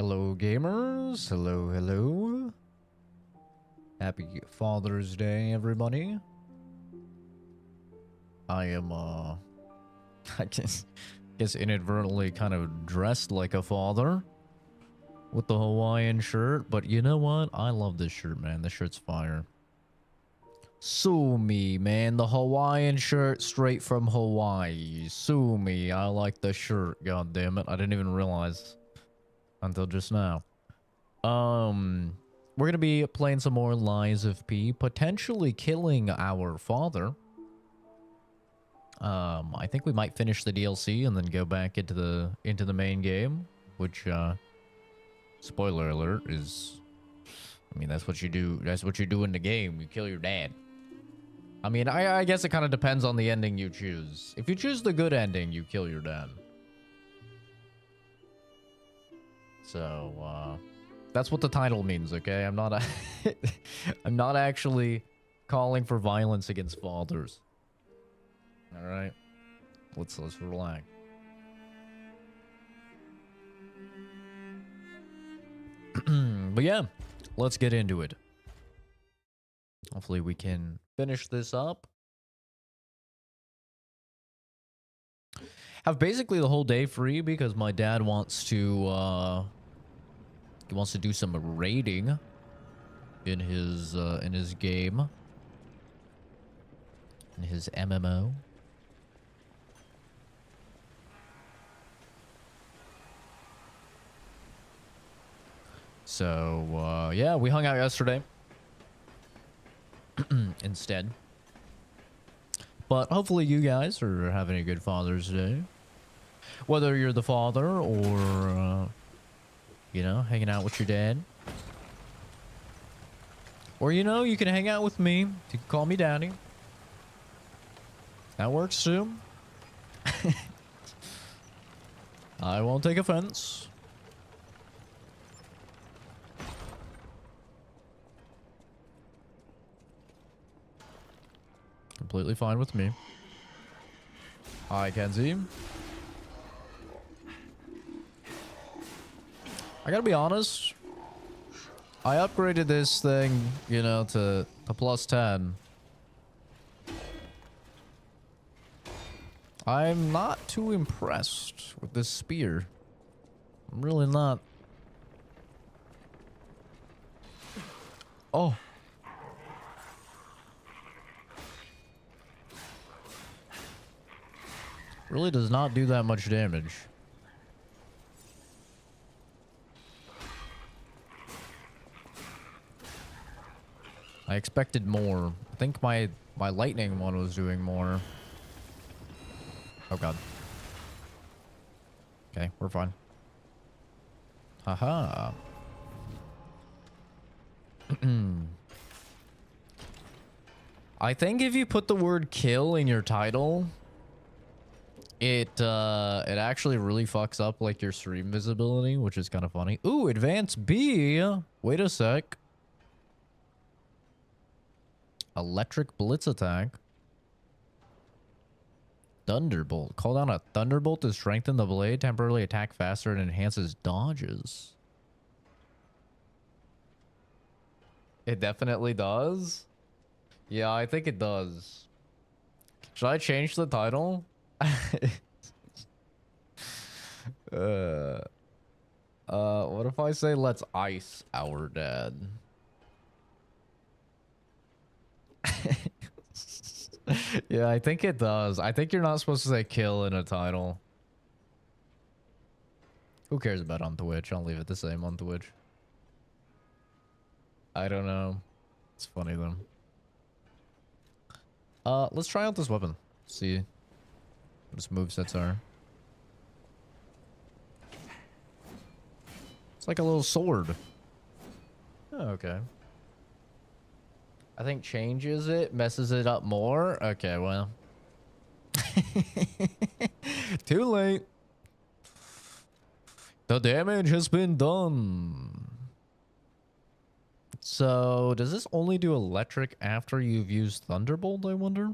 Hello, gamers. Hello, hello. Happy Father's Day, everybody. I am, I guess inadvertently kind of dressed like a father with the Hawaiian shirt, but you know what? I love this shirt, man. This shirt's fire. Sue me, man. The Hawaiian shirt straight from Hawaii. Sue me. I like the shirt, god damn it. I didn't even realize until just now. We're gonna be playing some more Lies of P, potentially killing our father. I think we might finish the DLC and then go back into the main game, which spoiler alert is, I mean, that's what you do. That's what you do in the game. You kill your dad. I mean, I guess it kind of depends on the ending you choose. If you choose the good ending, you kill your dad. So, that's what the title means, okay? I'm not I'm not actually calling for violence against fathers. All right. Let's relax. But yeah, let's get into it. Hopefully we can finish this up. Have basically the whole day free because my dad wants to he wants to do some raiding in his game, in his MMO. So yeah, we hung out yesterday instead. But hopefully you guys are having a good Father's Day. Whether you're the father or you know, hanging out with your dad. Or, you know, you can hang out with me. You can call me daddy. That works too. I won't take offense. Completely fine with me. Hi, Kenzie. I gotta be honest. I upgraded this thing, you know, to plus 10. I'm not too impressed with this spear. I'm really not. Oh. Really does not do that much damage. I expected more. I think my lightning one was doing more. Oh god. Okay, we're fine. Haha. I think if you put the word kill in your title, it actually really fucks up like your stream visibility, which is kind of funny. Ooh, advance B. Wait a sec. Electric blitz attack. Thunderbolt. Call down a thunderbolt to strengthen the blade, temporarily attack faster, and enhances dodges. It definitely does. Yeah, I think it does. Should I change the title? What if I say let's ice our dad? Yeah, I think it does. I think you're not supposed to say kill in a title. Who cares about on Twitch? I'll leave it the same on Twitch. I don't know. It's funny though. Let's try out this weapon. See what its movesets are. It's like a little sword. Oh, okay. I think changes it, messes it up more. Okay, well. Too late. The damage has been done. So, does this only do electric after you've used Thunderbolt, I wonder?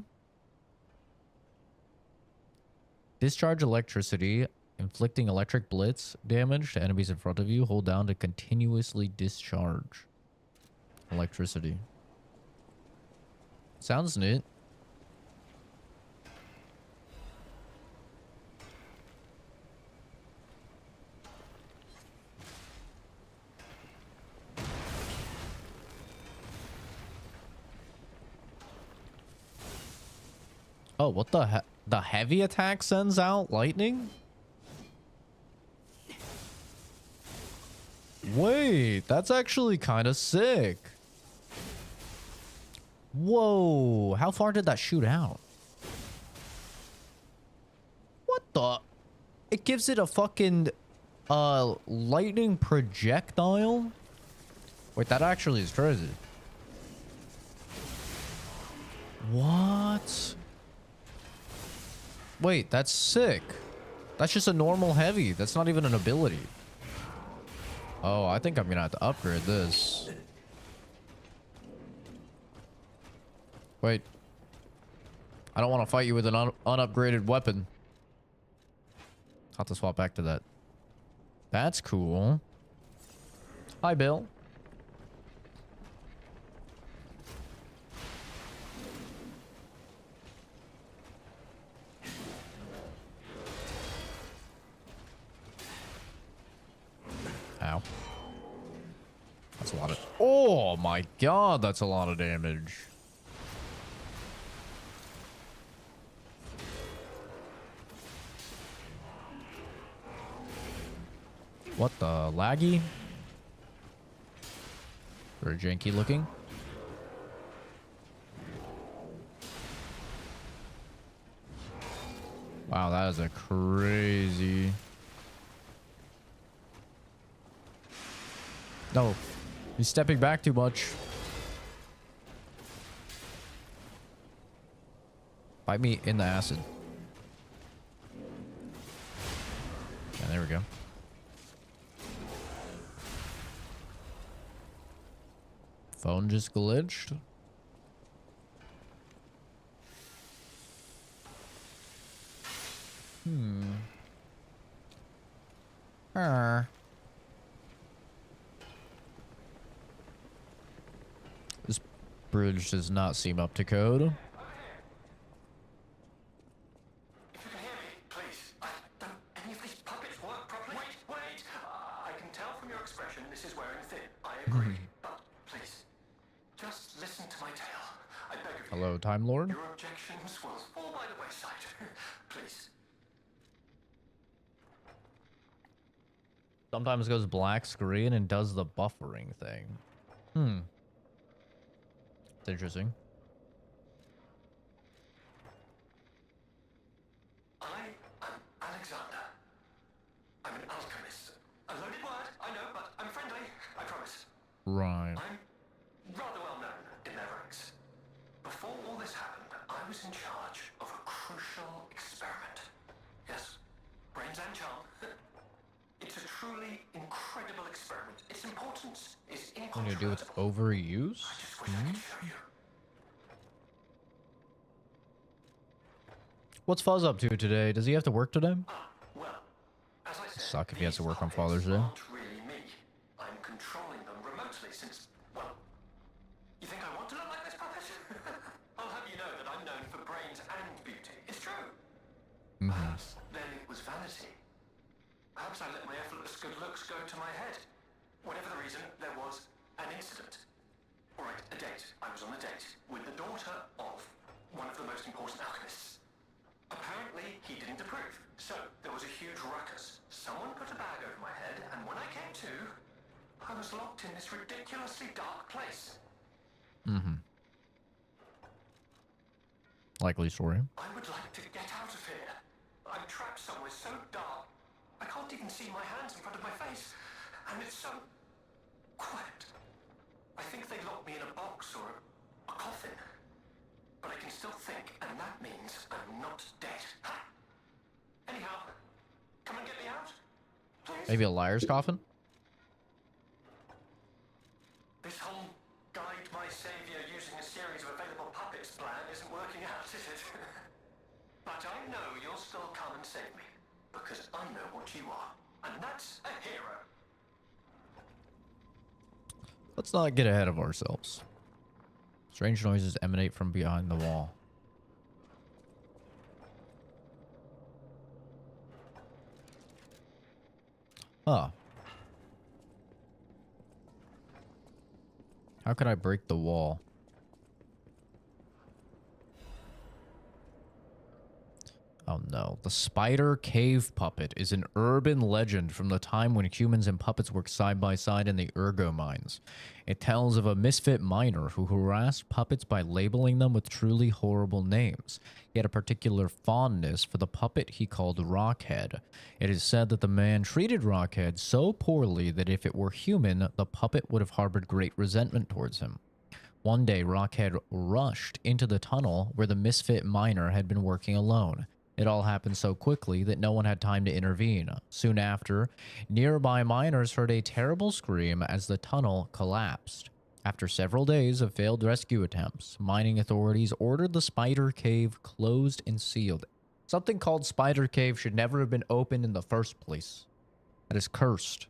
Discharge electricity Inflicting electric blitz damage to enemies in front of you. Hold down to continuously discharge electricity. Sounds neat. Oh, what the heavy attack sends out lightning? Wait, that's actually kind of sick. Whoa, how far did that shoot out? What the? It gives it a fucking lightning projectile? Wait, that actually is crazy. What? Wait, that's sick. That's just a normal heavy. That's not even an ability. Oh, I think I'm gonna have to upgrade this. Wait. I don't want to fight you with an unupgraded weapon. I'll have to swap back to that. That's cool. Hi, Bill. Ow. That's a lot of... Oh my god, that's a lot of damage. What the laggy? Very janky looking. Wow, that is a crazy... No, he's stepping back too much. Bite me in the acid. Yeah, there we go. Phone just glitched. This bridge does not seem up to code. Hello, Time Lord. Your objections will fall by the wayside. Please. Sometimes goes black screen and does the buffering thing. It's interesting. I am Alexander. I'm an alchemist. A loaded word, I know, but I'm friendly. I promise. Right. I'm rather well known in their ranks. Before all this happened, I was in charge of a crucial experiment. Yes, brains and charm. It's a truly incredible experiment. Its importance is incontrovertible. What do you do with overuse? I just wish I could show you. What's Fuzz up to today? Does he have to work today? Well, as I said, Suck if he has to work on these Father's Day. aren't really me. I'm controlling them remotely since, well, you think I want to look like this puppet? I'll have you know that I'm known for brains and beauty. It's true. Perhaps then it was vanity. Perhaps I let my effortless good looks go to my head. Whatever the reason, there was an incident. All right, a date. I was on a date with the daughter of one of the most important alchemists. Apparently, he didn't approve. So, there was a huge ruckus. Someone put a bag over my head, and when I came to, I was locked in this ridiculously dark place. Likely story. I would like to get out of here. I'm trapped somewhere so dark, I can't even see my hands in front of my face. And it's so quiet. I think they locked me in a box or a coffin. But I can still think, and that means I'm not dead. Ha! Anyhow, come and get me out, please. Maybe a liar's coffin? This whole guide my savior using a series of available puppets plan isn't working out, is it? But I know you'll still come and save me. Because I know what you are, and that's a hero. Let's not get ahead of ourselves. Strange noises emanate from behind the wall. Huh. How could I break the wall? Oh no. The spider cave puppet is an urban legend from the time when humans and puppets worked side by side in the ergo mines. It tells of a misfit miner who harassed puppets by labeling them with truly horrible names. He had a particular fondness for the puppet he called Rockhead. It is said that the man treated Rockhead so poorly that if it were human, the puppet would have harbored great resentment towards him. One day, Rockhead rushed into the tunnel where the misfit miner had been working alone. It all happened so quickly that no one had time to intervene. Soon after, nearby miners heard a terrible scream as the tunnel collapsed. After several days of failed rescue attempts, mining authorities ordered the spider cave closed and sealed. Something called Spider Cave should never have been opened in the first place. That is cursed.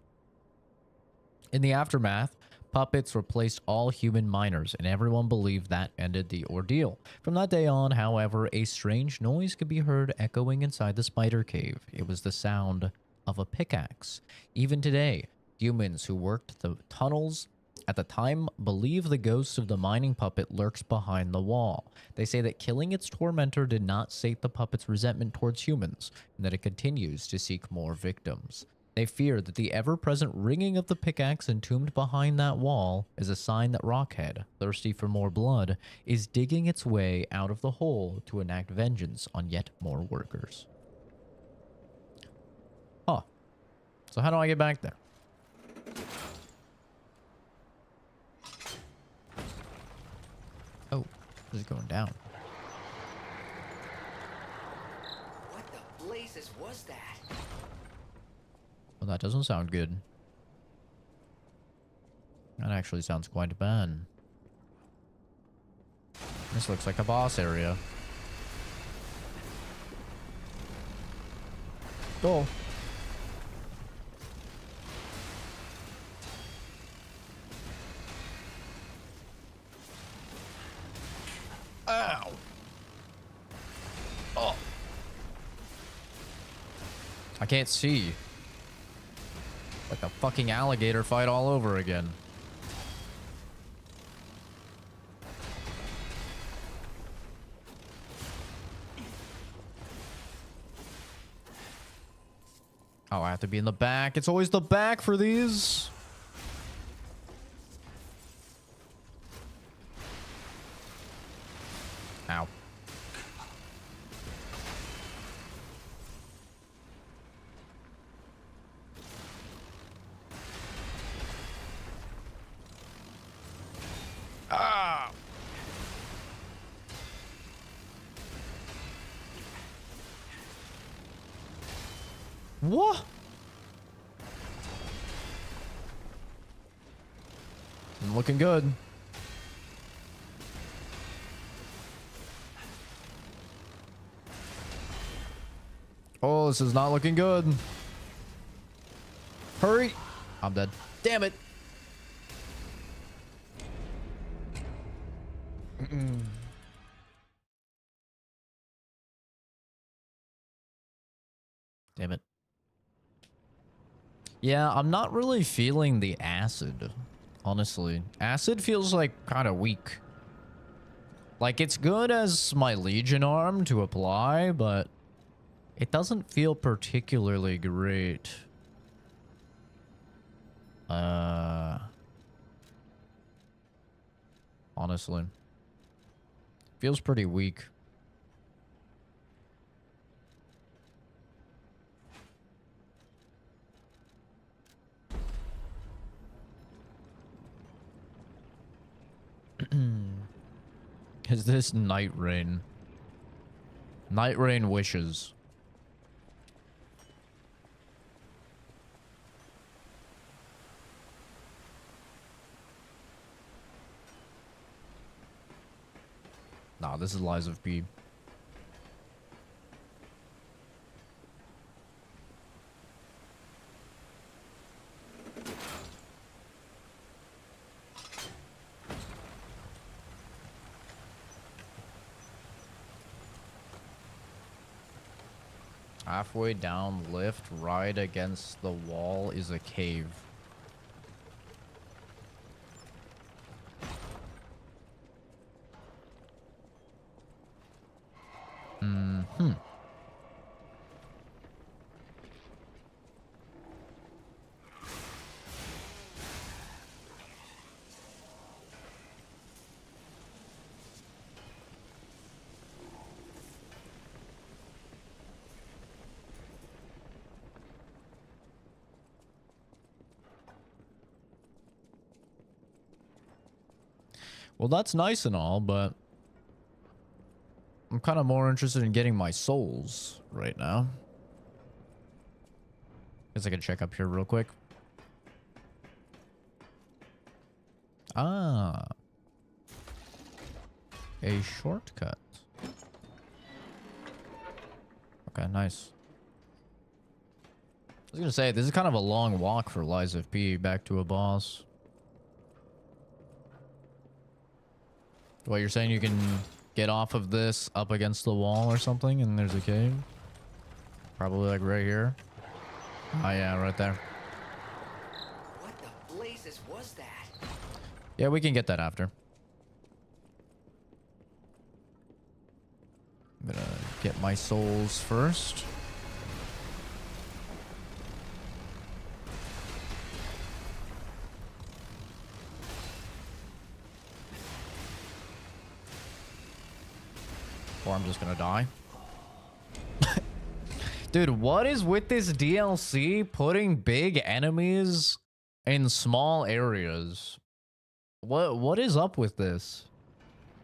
In the aftermath, puppets replaced all human miners, and everyone believed that ended the ordeal. From that day on, however, a strange noise could be heard echoing inside the spider cave. It was the sound of a pickaxe. Even today, humans who worked the tunnels at the time believe the ghost of the mining puppet lurks behind the wall. They say that killing its tormentor did not sate the puppet's resentment towards humans, and that it continues to seek more victims. They fear that the ever-present ringing of the pickaxe entombed behind that wall is a sign that Rockhead, thirsty for more blood, is digging its way out of the hole to enact vengeance on yet more workers. Huh. So how do I get back there? Oh, this is going down. What the blazes was that? Well, that doesn't sound good. That actually sounds quite bad. This looks like a boss area. Go. Ow. Oh. I can't see. Like a fucking alligator fight all over again. Oh, I have to be in the back. It's always the back for these. Ow. Ah. What? I'm looking good. Oh, this is not looking good. Hurry. I'm dead. Damn it. Damn it. Yeah, I'm not really feeling the acid, honestly. Acid feels like kind of weak. Like, it's good as my Legion arm to apply, but it doesn't feel particularly great. Honestly. Feels pretty weak. Is this Night Rain? Night Rain wishes. Nah, this is Lies of P. Halfway down lift, right against the wall is a cave. Hmm. Well, that's nice and all, but I'm kind of more interested in getting my souls right now. Guess I can check up here real quick. Ah. A shortcut. Okay, nice. I was gonna say, this is kind of a long walk for Lies of P back to a boss. What, you're saying you can get off of this up against the wall or something and there's a cave? Probably like right here. Oh yeah, right there. What the blazes was that? Yeah, we can get that after. I'm gonna get my souls first. Or I'm just gonna die. Dude, what is with this DLC putting big enemies in small areas? What is up with this?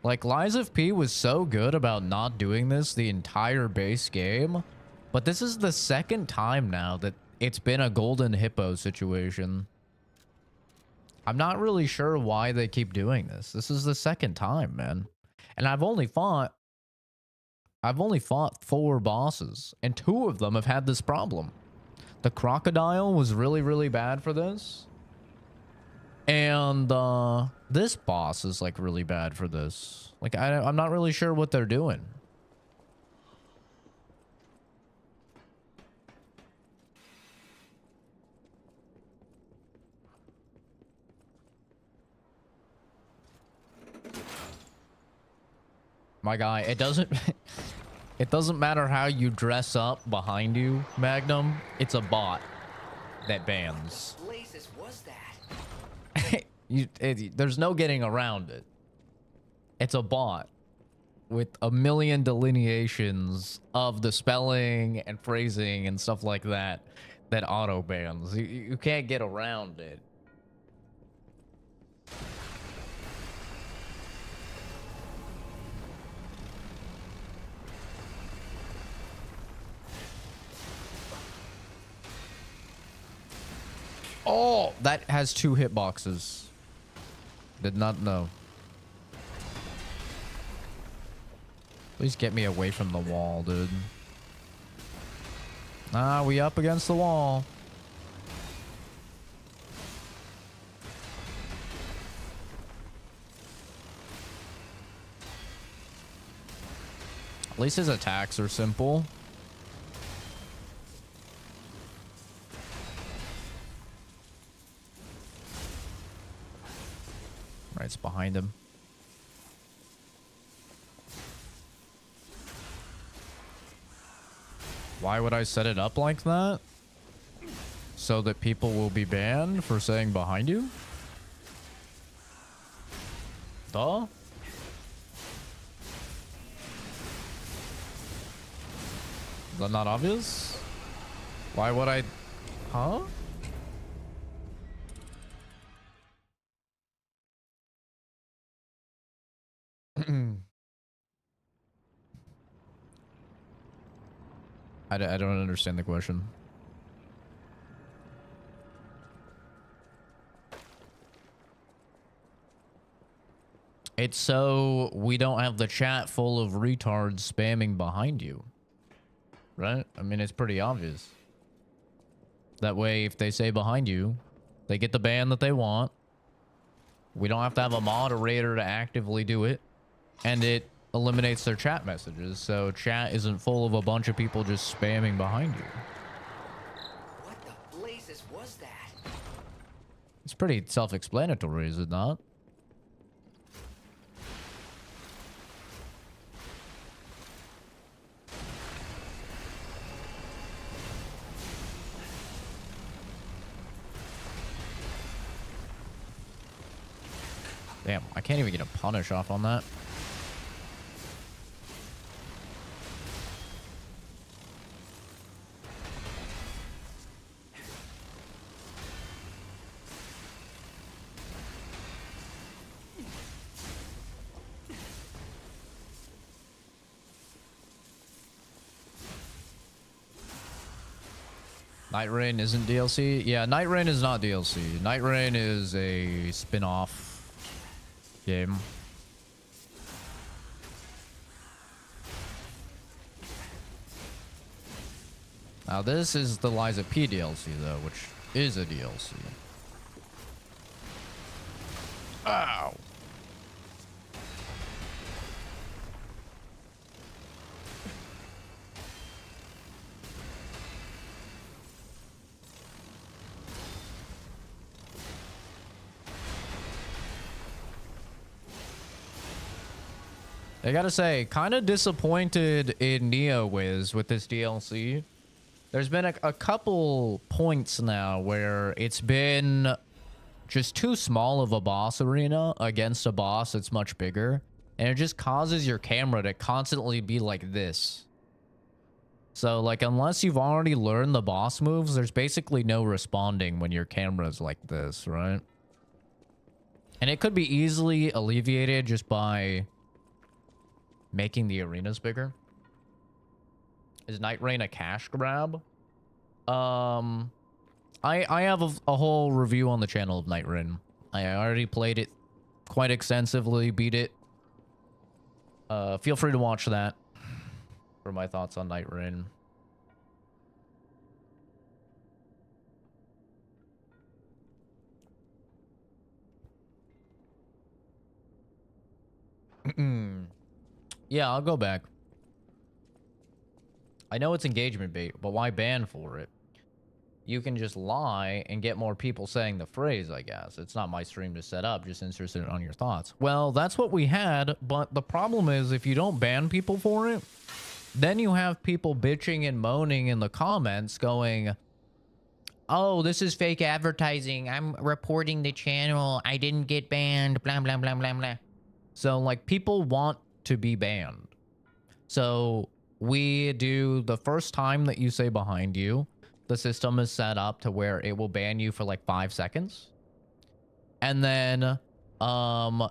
Like, Lies of P was so good about not doing this the entire base game, but this is the second time now that it's been a golden hippo situation. I'm not really sure why they keep doing this. This is the second time, man. And I've only fought 4 bosses, and 2 of them have had this problem. The crocodile was really, really bad for this. And this boss is like really bad for this. Like, I'm not really sure what they're doing. My guy, it doesn't it doesn't matter how you dress up behind you, Magnum. It's a bot that bans. What the blazes was that? There's no getting around it. It's a bot with a million delineations of the spelling and phrasing and stuff like that that auto bans. You can't get around it. Oh, that has 2 hitboxes. Did not know. Please get me away from the wall, dude. Ah, we up against the wall. At least his attacks are simple. Right, it's behind him. Why would I set it up like that? So that people will be banned for saying behind you? Duh. Is that not obvious? Why would I... Huh? I don't understand the question. It's so we don't have the chat full of retards spamming behind you. Right? I mean, it's pretty obvious. That way, if they say behind you, they get the ban that they want. We don't have to have a moderator to actively do it. And it eliminates their chat messages, so chat isn't full of a bunch of people just spamming behind you. What the blazes was that? It's pretty self-explanatory, is it not? Damn, I can't even get a punish off on that. Night Rain isn't DLC? Yeah, Night Rain is not DLC. Night Rain is a spin-off game. Now this is the Liza P DLC though, which is a DLC. Ow! I gotta say, kind of disappointed in NeoWiz with this DLC. There's been a couple points now where it's been just too small of a boss arena against a boss that's much bigger. And it just causes your camera to constantly be like this. So, like, unless you've already learned the boss moves, there's basically no responding when your camera's like this, right? And it could be easily alleviated just by making the arenas bigger. Is Night Rain a cash grab? I have a whole review on the channel of Night Rain. I already played it quite extensively, beat it. Feel free to watch that for my thoughts on Night Rain. Yeah, I'll go back. I know it's engagement bait, but why ban for it? You can just lie and get more people saying the phrase, I guess. It's not my stream to set up, just interested on your thoughts. Well, that's what we had, but the problem is if you don't ban people for it, then you have people bitching and moaning in the comments going, oh, this is fake advertising. I'm reporting the channel. I didn't get banned, blah, blah, blah, blah, blah. So, like, people want to be banned. So we do the first time that you say behind you, the system is set up to where it will ban you for like 5 seconds. And then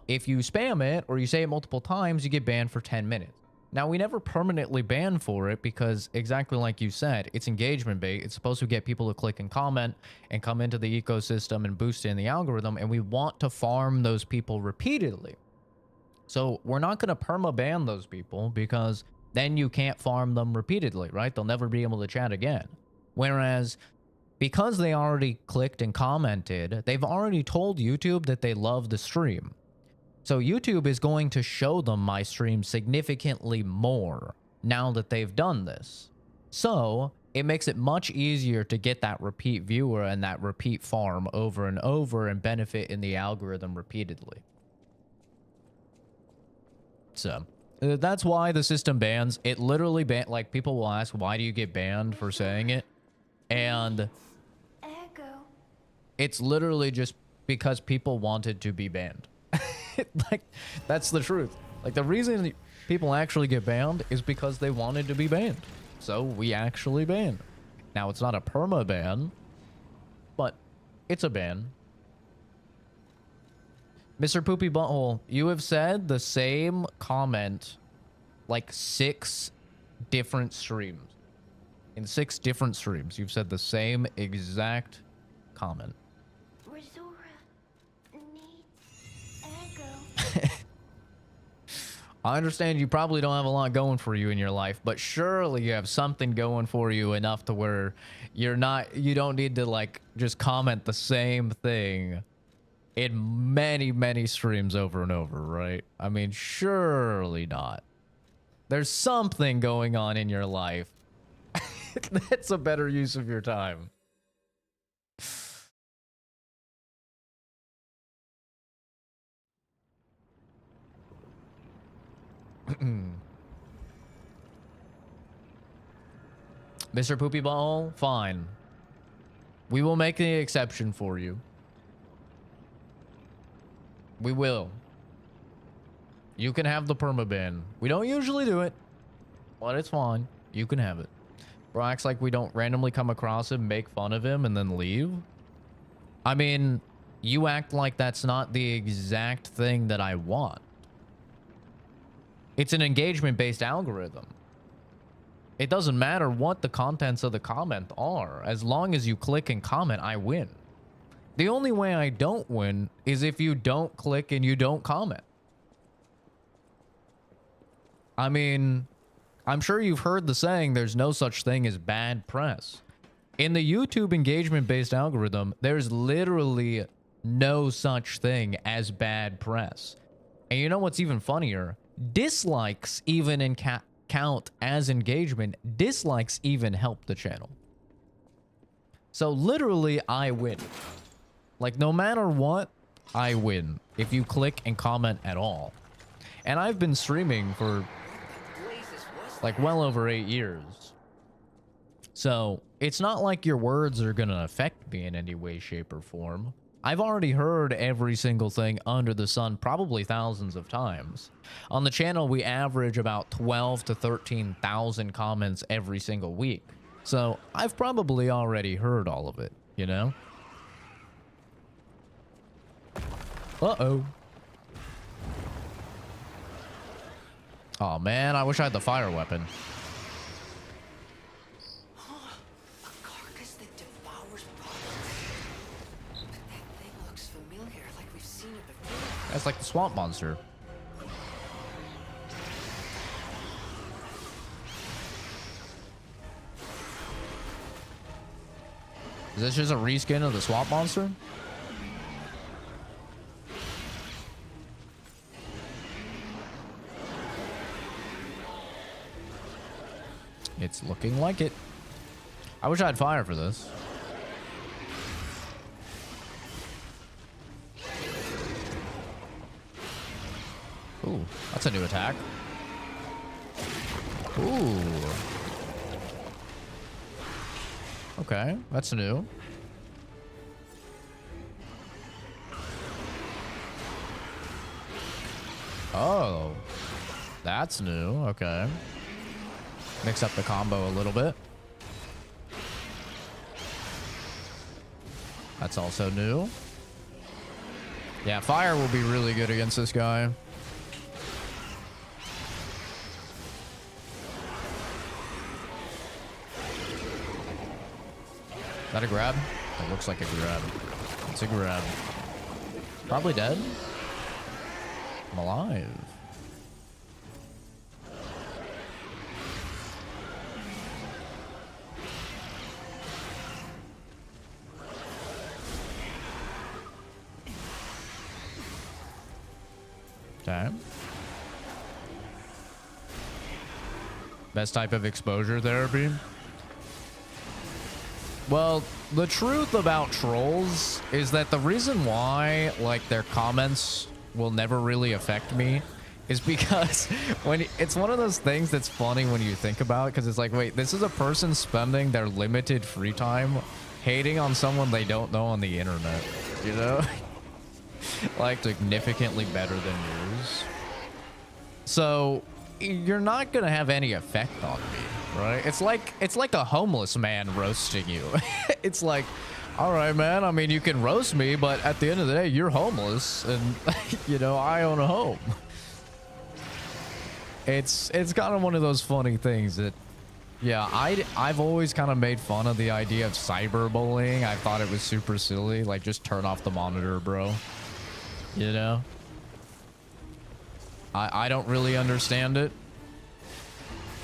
if you spam it or you say it multiple times, you get banned for 10 minutes. Now, we never permanently ban for it because exactly like you said, it's engagement bait. It's supposed to get people to click and comment and come into the ecosystem and boost in the algorithm. And we want to farm those people repeatedly. So we're not going to perma-ban those people because then you can't farm them repeatedly, right? They'll never be able to chat again. Whereas because they already clicked and commented, they've already told YouTube that they love the stream. So YouTube is going to show them my stream significantly more now that they've done this. So it makes it much easier to get that repeat viewer and that repeat farm over and over and benefit in the algorithm repeatedly. So that's why the system bans. It literally like people will ask, why do you get banned for saying it? And it's literally just because people wanted to be banned. Like, that's the truth. Like, the reason people actually get banned is because they wanted to be banned. So we actually ban. Now, it's not a perma ban, but it's a ban. Mr. Poopy Butthole, you have said the same comment like 6 different streams. In 6 different streams, you've said the same exact comment. I understand you probably don't have a lot going for you in your life, but surely you have something going for you enough to where you don't need to like just comment the same thing in many, many streams over and over, right? I mean, surely not. There's something going on in your life. That's a better use of your time. Mr. Poopy Ball, fine. We will make the exception for you. We will. You can have the permaban. We don't usually do it, but it's fine. You can have it. Bro acts like we don't randomly come across him, make fun of him, and then leave. I mean, you act like that's not the exact thing that I want. It's an engagement-based algorithm. It doesn't matter what the contents of the comment are. As long as you click and comment, I win. The only way I don't win is if you don't click and you don't comment. I mean, I'm sure you've heard the saying, there's no such thing as bad press. In the YouTube engagement-based algorithm, there's literally no such thing as bad press. And you know what's even funnier? Dislikes even count as engagement. Dislikes even help the channel. So literally, I win. Like, no matter what, I win if you click and comment at all. And I've been streaming for like well over 8 years. So it's not like your words are gonna affect me in any way, shape, or form. I've already heard every single thing under the sun probably thousands of times. On the channel, we average about 12 to 13,000 comments every single week. So I've probably already heard all of it, you know? Uh-oh. Oh man, I wish I had the fire weapon. A carcass that devours products. But that thing looks familiar, like we've seen it before. That's like the swamp monster. Is this just a reskin of the swamp monster? It's looking like it. I wish I had fire for this. Ooh, that's a new attack. Ooh. Okay, that's new. Oh, that's new. Okay. Mix up the combo a little bit. That's also new. Yeah, fire will be really good against this guy. Is that a grab? It looks like a grab. It's a grab. Probably dead. I'm alive. Okay. Best type of exposure therapy? Well, the truth about trolls is that the reason why, like, their comments will never really affect me is because when it's one of those things that's funny when you think about it, because it's like, wait, this is a person spending their limited free time hating on someone they don't know on the internet, you know? Like, significantly better than yours. So you're not gonna have any effect on me, right? It's like a homeless man roasting you. It's like, all right, man, I mean, you can roast me, but at the end of the day, you're homeless and you know, I own a home. It's kind of one of those funny things that, yeah, I've always kind of made fun of the idea of cyberbullying. I thought it was super silly, like, just turn off the monitor, bro. You know? I don't really understand it.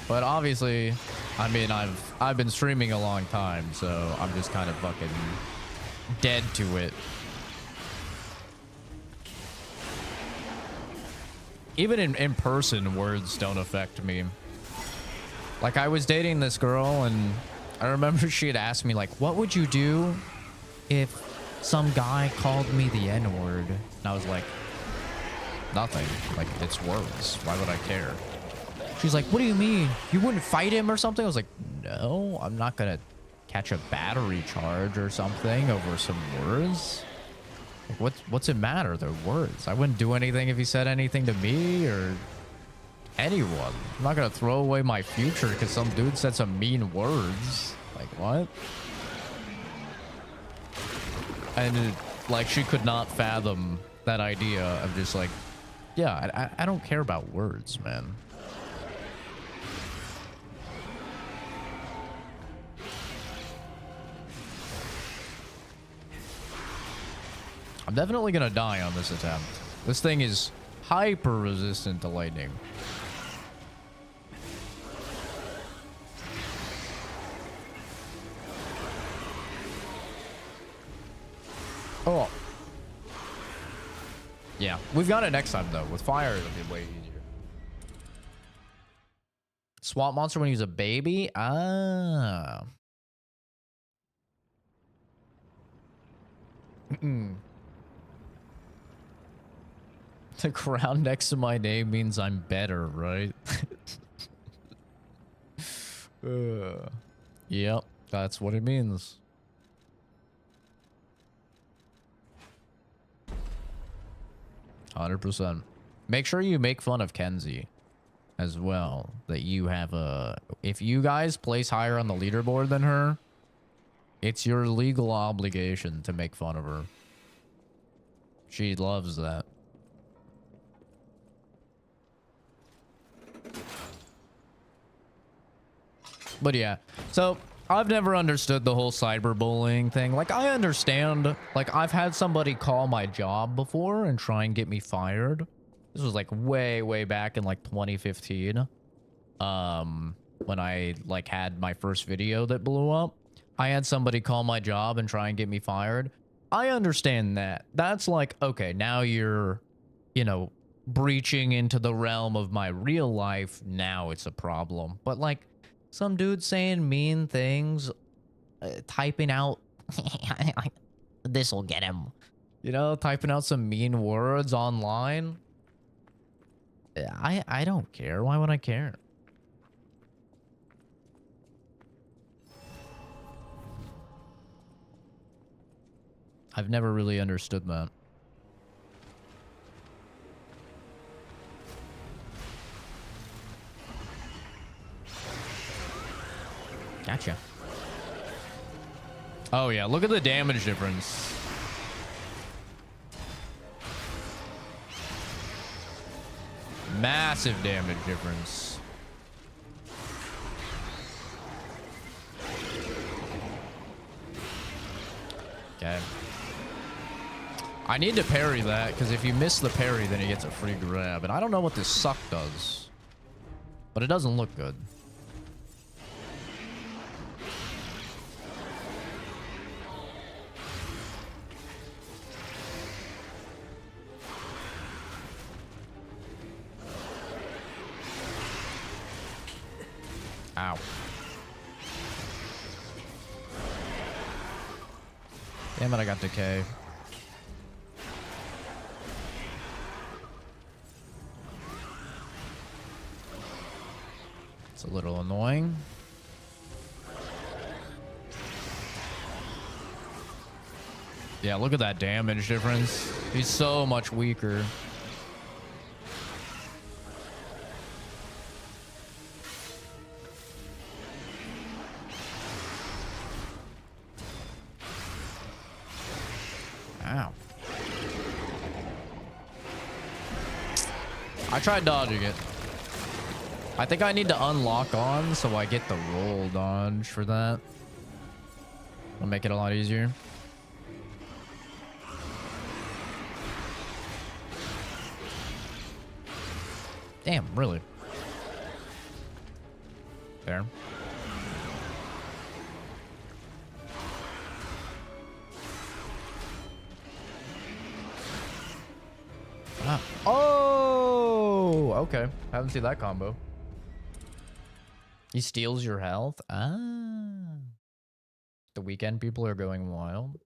But obviously, I mean, I've been streaming a long time, so I'm just kind of fucking dead to it. even in person, words don't affect me. Like, I was dating this girl, and I remember she had asked me, like, what would you do if some guy called me the N-word? And I was like, nothing. Like, it's words. Why would I care? She's like, what do you mean? You wouldn't fight him or something? I was like, no, I'm not gonna catch a battery charge or something over some words. Like, what's it matter? They're words. I wouldn't do anything if he said anything to me or anyone. I'm not gonna throw away my future because some dude said some mean words. Like, what? And like, she could not fathom that idea of just like, yeah, I don't care about words, man. I'm definitely gonna die on this attempt. This thing is hyper resistant to lightning. Oh. Yeah, we've got it next time, though. With fire, it'll be way easier. Swamp monster when he was a baby? Ah. The crown next to my name means I'm better, right? Yep, that's what it means. %. Make sure you make fun of Kenzie as well. That you have a... If you guys place higher on the leaderboard than her, it's your legal obligation to make fun of her. She loves that. But yeah, so I've never understood the whole cyberbullying thing. Like, I understand, like, I've had somebody call my job before and try and get me fired. This was like way back in like 2015. When I like had my first video that blew up. I had somebody call my job and try and get me fired. I understand that. That's like, okay, now you're, you know, breaching into the realm of my real life. Now it's a problem. But like, some dude saying mean things, typing out, this'll get him. You know, typing out some mean words online. I don't care. Why would I care? I've never really understood that. Gotcha. Oh yeah, look at the damage difference. Massive damage difference. Okay. I need to parry that, because if you miss the parry, then he gets a free grab. And I don't know what this suck does, but it doesn't look good. Ow. Damn it, I got decay. It's a little annoying. Yeah, look at that damage difference. He's so much weaker. Ow. I tried dodging it. I think I need to unlock on so I get the roll dodge for that. It'll make it a lot easier. Damn, really? There. Ah. Oh! okay. Haven't seen that combo. He steals your health? Ah. The weekend people are going wild.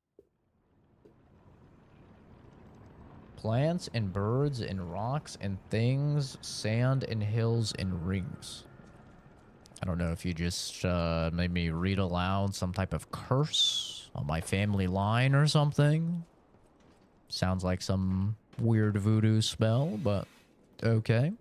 Plants and birds and rocks and things, sand and hills and rings. I don't know if you just made me read aloud some type of curse on my family line or something. Sounds like some weird voodoo spell, but okay.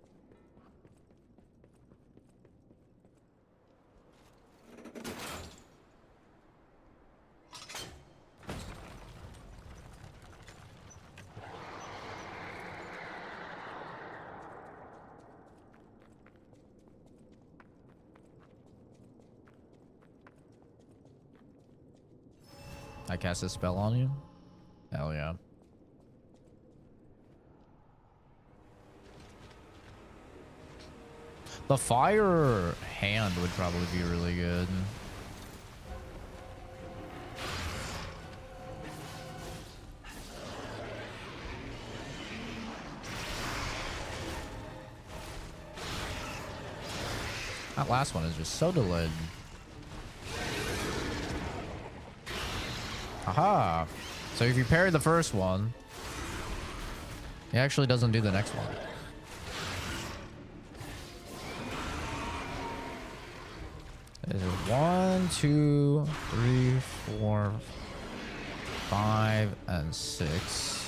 I cast a spell on you? Hell yeah. The fire hand would probably be really good. That last one is just so delayed. Aha! So if you parry the first one, he actually doesn't do the next one. There's 1, 2, 3, 4, 5, and 6.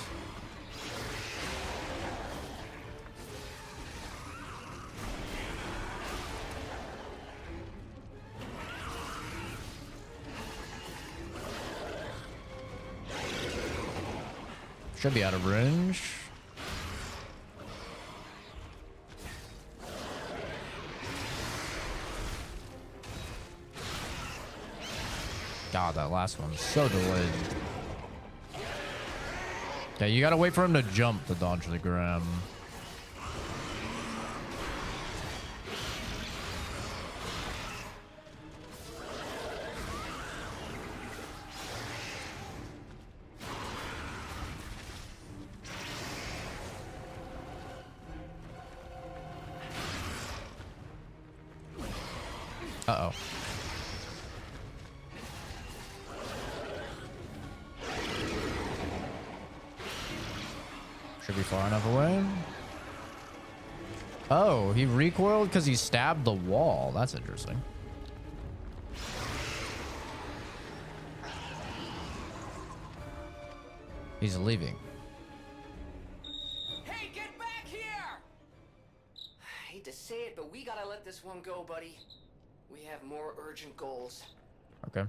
Should be out of range. God, that last one's so delayed. Okay, you gotta wait for him to jump to dodge the grab. Uh-oh. Should be far enough away. Oh, he recoiled because he stabbed the wall. That's interesting. He's leaving. Hey, get back here! I hate to say it, but we gotta let this one go, buddy. We have more urgent goals. Okay.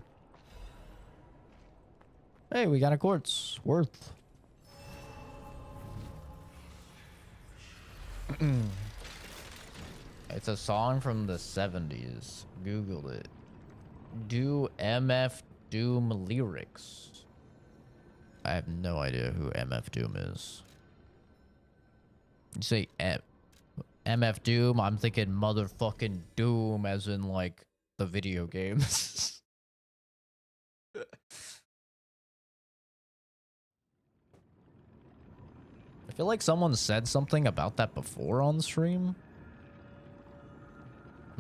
Hey, we got a quartz worth. It's a song from the 70s. Googled it. Do MF Doom lyrics. I have no idea who MF Doom is. You say MF Doom, I'm thinking motherfucking Doom as in like the video games. I feel like someone said something about that before on stream.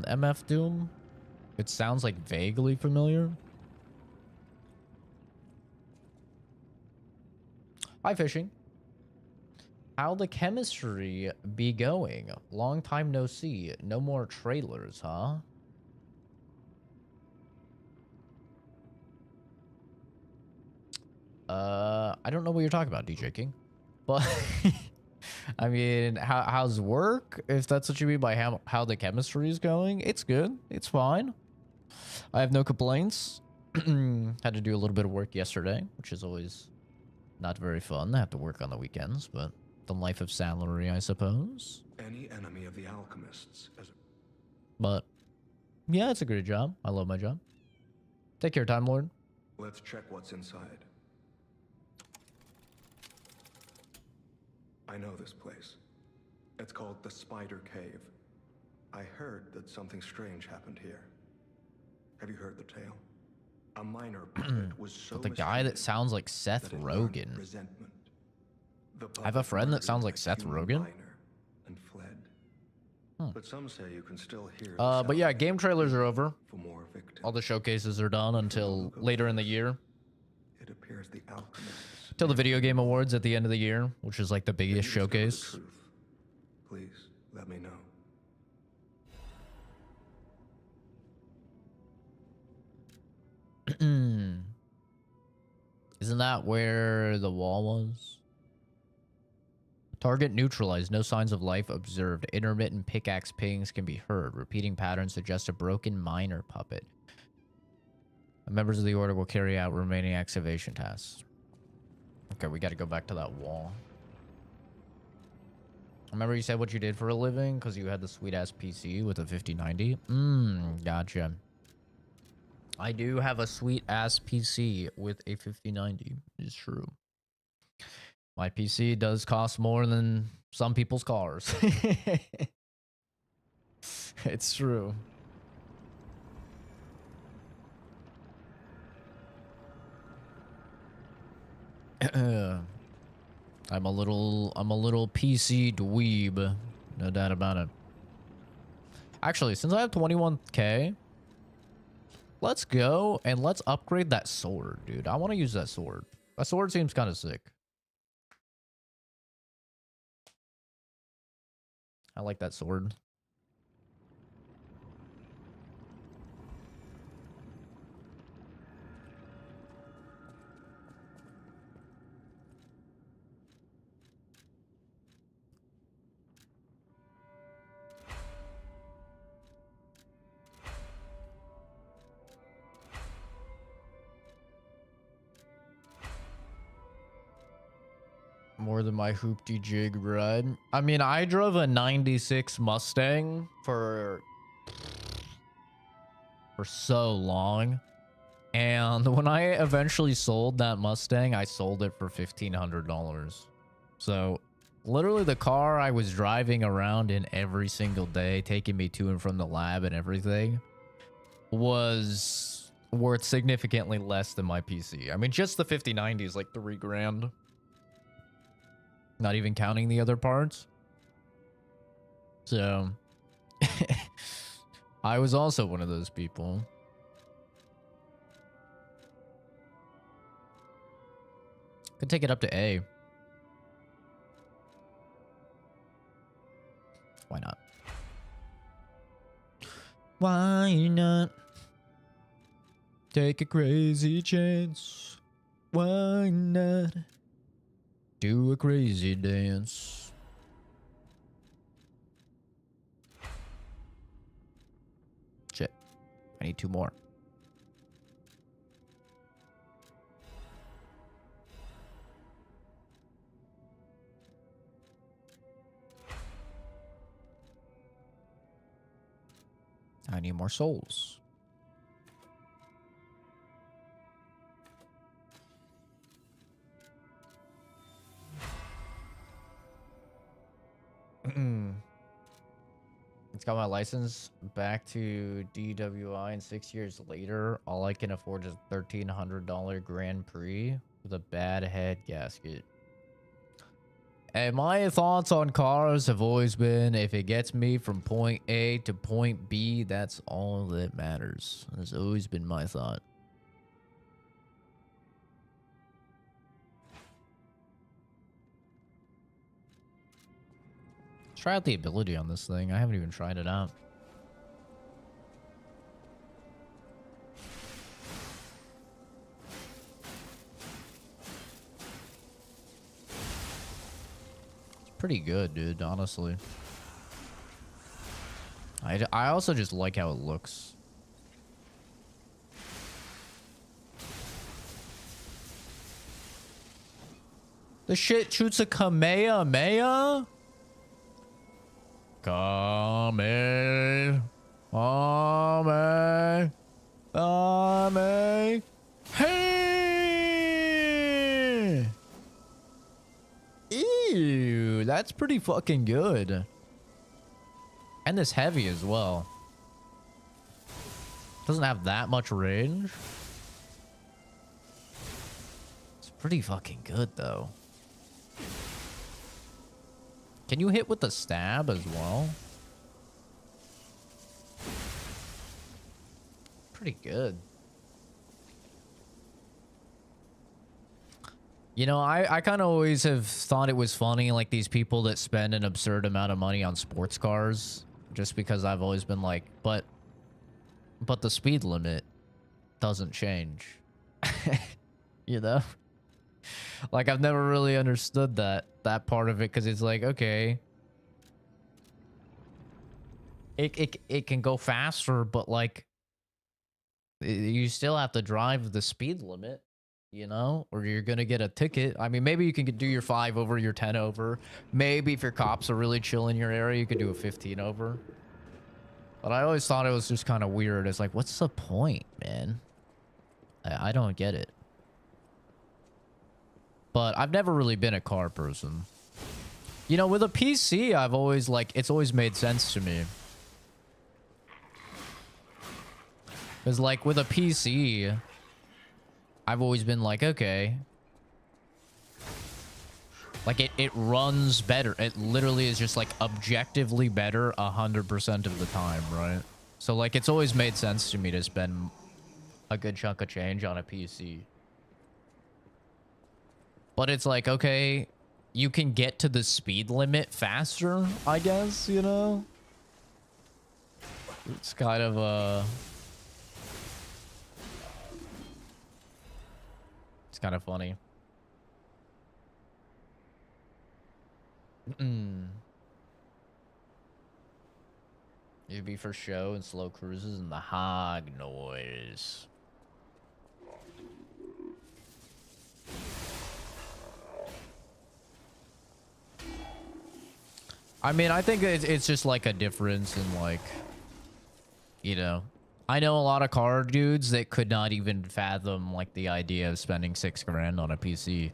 MF Doom. It sounds like vaguely familiar. Hi, fishing. How the chemistry be going? Long time no see. No more trailers, huh? I don't know what you're talking about, DJ King. But I mean, how's work? If that's what you mean by how the chemistry is going, it's good. It's fine. I have no complaints. Had to do a little bit of work yesterday, which is always not very fun. I have to work on the weekends, but the life of salary, I suppose. Any enemy of the alchemists as a But yeah, it's a great job. I love my job. Take care, Time Lord. Let's check what's inside. I know this place. It's called the Spider Cave. I heard that something strange happened here. Have you heard the tale? A minor puppet was so But the guy that sounds like Seth Rogen. Resentment. I have a friend that sounds like Seth Rogen. And fled. But some say you can still hear. But yeah, game trailers are over. For more victims. All the showcases are done until later in the year. It appears the alchemists. Till the Video Game Awards at the end of the year, which is like the biggest showcase. Please let me know. Isn't that where the wall was? Target neutralized. No signs of life observed. Intermittent pickaxe pings can be heard. Repeating patterns suggest a broken miner puppet. Members of the order will carry out remaining excavation tasks. Okay, we got to go back to that wall. Remember you said what you did for a living because you had the sweet-ass PC with a 5090? Gotcha. I do have a sweet-ass PC with a 5090. It's true. My PC does cost more than some people's cars. It's true. I'm a little PC dweeb. No doubt about it. Actually, since I have 21k, let's go and let's upgrade that sword, dude. I want to use that sword. That sword seems kind of sick. I like that sword. More than my hoopty jig ride. I mean, I drove a 96 Mustang for so long. And when I eventually sold that Mustang, I sold it for $1,500. So literally the car I was driving around in every single day, taking me to and from the lab and everything, was worth significantly less than my PC. I mean, just the 5090 is like $3 grand. Not even counting the other parts. So, I was also one of those people. Could take it up to A. Why not? Why not? Take a crazy chance. Why not? Do a crazy dance. Shit. I need 2 more. I need more souls. It's got my license back to DWI, and 6 years later, all I can afford is a $1,300 Grand Prix with a bad head gasket. And my thoughts on cars have always been, if it gets me from point A to point B, that's all that matters. That's always been my thought. Try out the ability on this thing. I haven't even tried it out. It's pretty good, dude, honestly. I also just like how it looks. The shit shoots a Kamehameha? Kame. Hey! Ew, that's pretty fucking good. And this heavy as well. Doesn't have that much range. It's pretty fucking good though. Can you hit with the stab as well? pretty good. You know, I kind of always have thought it was funny, like these people that spend an absurd amount of money on sports cars, just because I've always been like, but the speed limit doesn't change. You know? Like, I've never really understood that part of it, because it's like, okay, it can go faster, but like you still have to drive the speed limit, you know, or you're gonna get a ticket. I mean, maybe you can do your 5 over, your 10 over. Maybe if your cops are really chill in your area, you could do a 15 over. But I always thought it was just kind of weird. It's like, what's the point, man? I don't get it. But I've never really been a car person. You know, with a PC, I've always like, it's always made sense to me. Because like with a PC, I've always been like, okay. Like it runs better. It literally is just like objectively better 100% of the time, right? So like it's always made sense to me to spend a good chunk of change on a PC. But it's like, okay, you can get to the speed limit faster, I guess, you know? It's kind of it's kind of funny. It'd be for show and slow cruises and the hog noise. I mean, I think it's just like a difference in like, you know, I know a lot of car dudes that could not even fathom like the idea of spending $6 grand on a PC,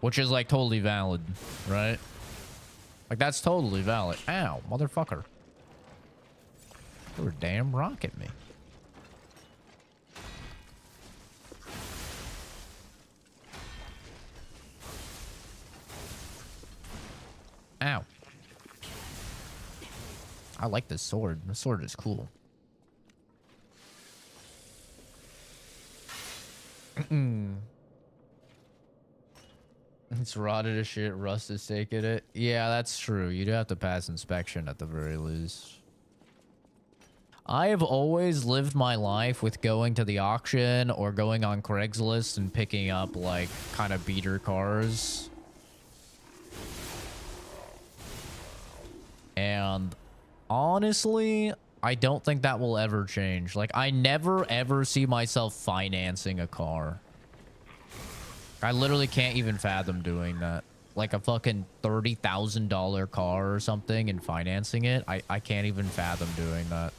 which is like totally valid, right? Like that's totally valid. Ow, motherfucker. You were damn rocking me. Ow. I like this sword. The sword is cool. It's rotted as shit. Rust is taking it. Yeah, that's true. You do have to pass inspection at the very least. I have always lived my life with going to the auction or going on Craigslist and picking up like kind of beater cars. And honestly, I don't think that will ever change. Like, I never ever see myself financing a car. I literally can't even fathom doing that. Like a fucking $30,000 car or something and financing it. I can't even fathom doing that.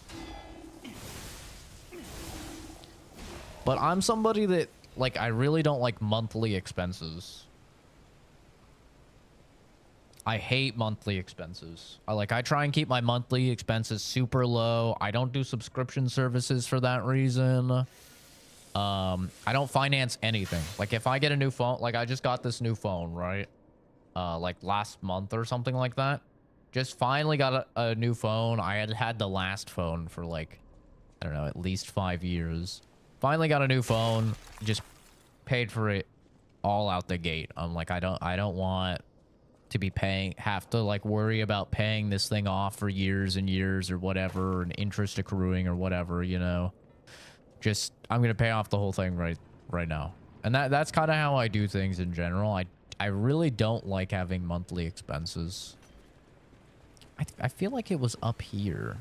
But I'm somebody that, like, I really don't like monthly expenses. I hate monthly expenses. I try and keep my monthly expenses super low. I don't do subscription services for that reason. I don't finance anything. Like if I get a new phone, like I just got this new phone, right? Like last month or something like that. Just finally got a new phone. I had the last phone for like, I don't know, at least 5 years. Finally got a new phone. Just paid for it all out the gate. I'm like, I don't want to be have to like worry about paying this thing off for years and years or whatever, and interest accruing or whatever, you know. Just I'm gonna pay off the whole thing right now. And that's kind of how I do things in general. I really don't like having monthly expenses. I feel like it was up here.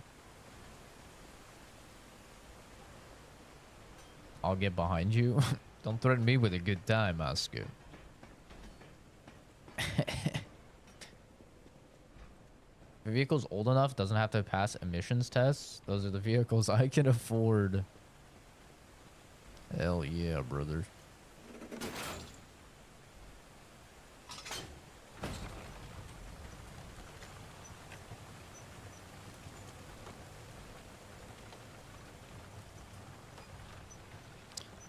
I'll get behind you. Don't threaten me with a good time, Oscar. If a vehicle's old enough, doesn't have to pass emissions tests. Those are the vehicles I can afford. Hell yeah, brother.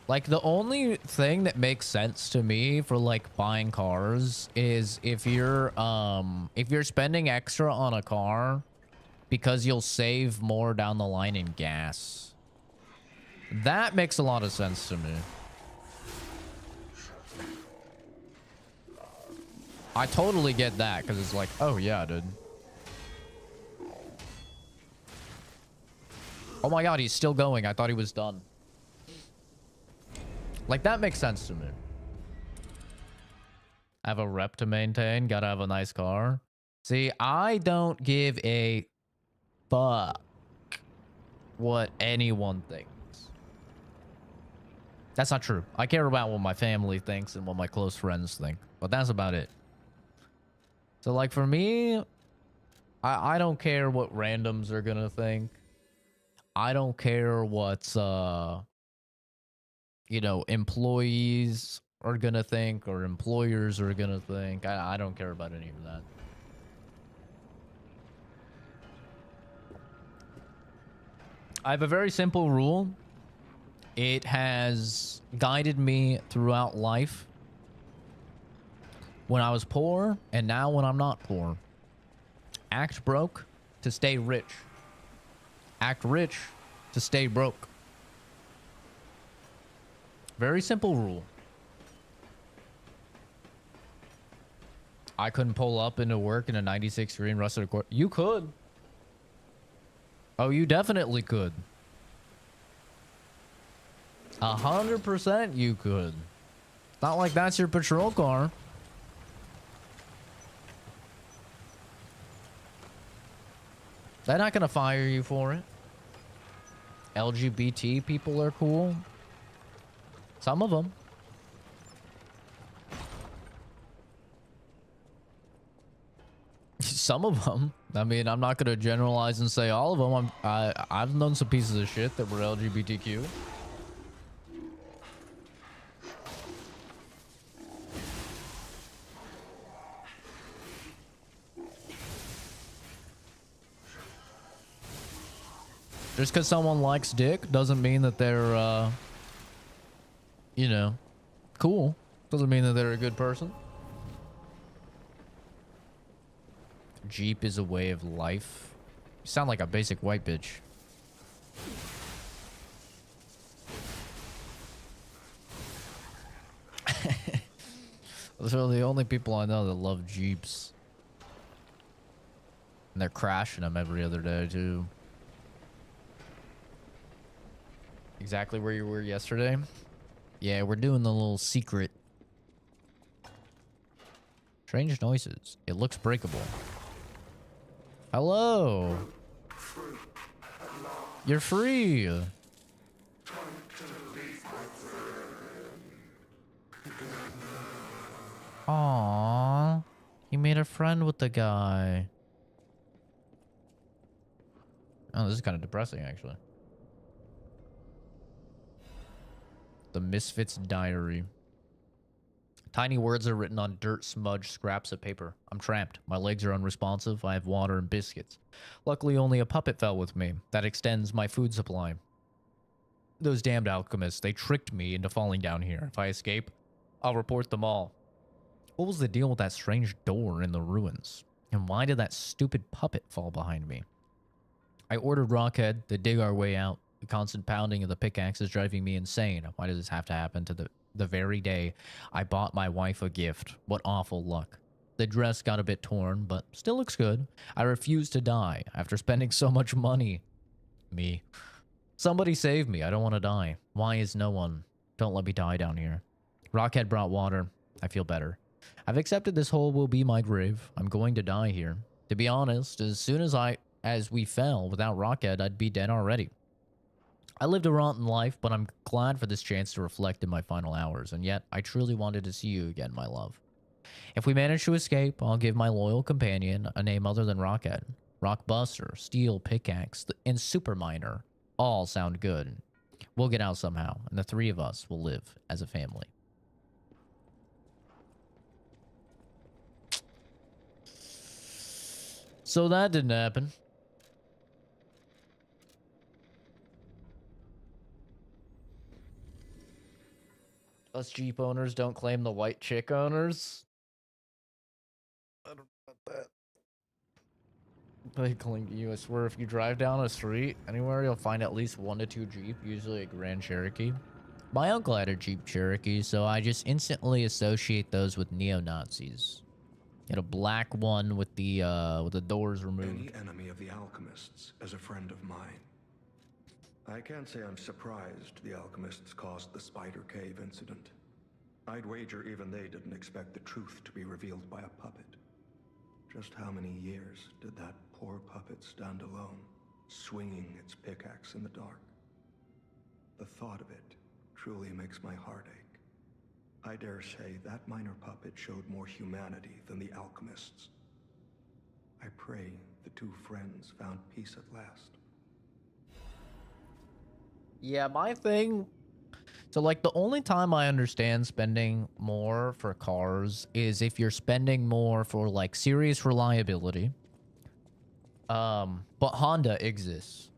Like, the only thing that makes sense to me for, like, buying cars is if you're spending extra on a car because you'll save more down the line in gas. That makes a lot of sense to me. I totally get that, because it's like, oh yeah, dude. Oh my god, he's still going. I thought he was done. Like, that makes sense to me. I have a rep to maintain. Gotta have a nice car. See, I don't give a fuck what anyone thinks. That's not true. I care about what my family thinks and what my close friends think. But that's about it. So, like, for me, I don't care what randoms are gonna think. I don't care what, you know, employees are gonna think or employers are gonna think. I don't care about any of that. I have a very simple rule. It has guided me throughout life. When I was poor and now when I'm not poor. Act broke to stay rich. Act rich to stay broke. Very simple rule. I couldn't pull up into work in a 96 green rusted Accord. You could. Oh, you definitely could. 100% you could. It's not like that's your patrol car. They're not gonna fire you for it. LGBT people are cool. Some of them. Some of them. I mean, I'm not gonna generalize and say all of them. I've known some pieces of shit that were LGBTQ. Just because someone likes dick doesn't mean that they're, you know, cool. Doesn't mean that they're a good person. Jeep is a way of life. You sound like a basic white bitch. Those are the only people I know that love Jeeps. And they're crashing them every other day, too. Exactly where you were yesterday? Yeah, we're doing the little secret. Strange noises. It looks breakable. Hello. You're free. Aww. You made a friend with the guy. Oh, this is kind of depressing, actually. The Misfit's Diary. Tiny words are written on dirt smudged scraps of paper. I'm trapped. My legs are unresponsive. I have water and biscuits. Luckily, only a puppet fell with me. That extends my food supply. Those damned alchemists, they tricked me into falling down here. If I escape, I'll report them all. What was the deal with that strange door in the ruins? And why did that stupid puppet fall behind me? I ordered Rockhead to dig our way out. The constant pounding of the pickaxe is driving me insane. Why does this have to happen to the very day I bought my wife a gift? What awful luck. The dress got a bit torn, but still looks good. I refuse to die after spending so much money. Me. Somebody save me. I don't want to die. Why is no one? Don't let me die down here. Rockhead brought water. I feel better. I've accepted this hole will be my grave. I'm going to die here. To be honest, as soon as we fell without Rockhead, I'd be dead already. I lived a rotten life, but I'm glad for this chance to reflect in my final hours, and yet I truly wanted to see you again, my love. If we manage to escape, I'll give my loyal companion a name other than Rockhead. Rockbuster, Steel Pickaxe, and Superminer all sound good. We'll get out somehow, and the three of us will live as a family. So that didn't happen. Us Jeep owners don't claim the white chick owners. I don't know about that. They cling to you. I swear, if you drive down a street anywhere, you'll find at least 1 to 2 Jeep, usually a Grand Cherokee. My uncle had a Jeep Cherokee, so I just instantly associate those with neo-Nazis. He had a black one with the doors removed. Any enemy of the alchemists is a friend of mine. I can't say I'm surprised the alchemists caused the Spider Cave incident. I'd wager even they didn't expect the truth to be revealed by a puppet. Just how many years did that poor puppet stand alone, swinging its pickaxe in the dark? The thought of it truly makes my heart ache. I dare say that minor puppet showed more humanity than the alchemists. I pray the two friends found peace at last. Yeah, my thing... So, like, the only time I understand spending more for cars is if you're spending more for, like, serious reliability. But Honda exists.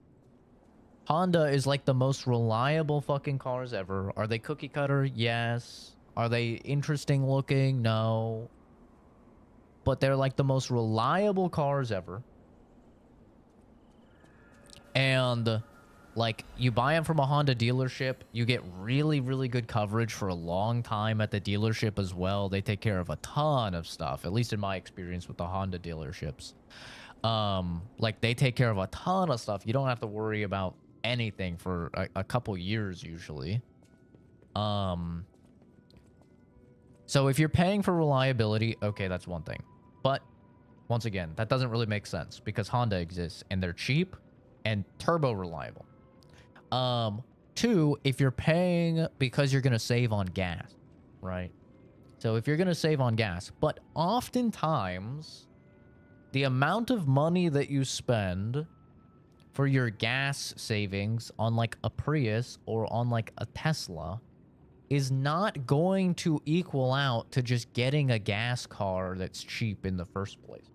Honda is, like, the most reliable fucking cars ever. Are they cookie cutter? Yes. Are they interesting looking? No. But they're, like, the most reliable cars ever. And... like, you buy them from a Honda dealership, you get really, really good coverage for a long time at the dealership as well. They take care of a ton of stuff, at least in my experience with the Honda dealerships. Like, they take care of a ton of stuff. You don't have to worry about anything for a couple years, usually. So if you're paying for reliability, okay, that's one thing. But, once again, that doesn't really make sense, because Honda exists, and they're cheap and turbo reliable. 2, if you're paying because you're going to save on gas, right? So if you're going to save on gas, but oftentimes the amount of money that you spend for your gas savings on like a Prius or on like a Tesla is not going to equal out to just getting a gas car that's cheap in the first place.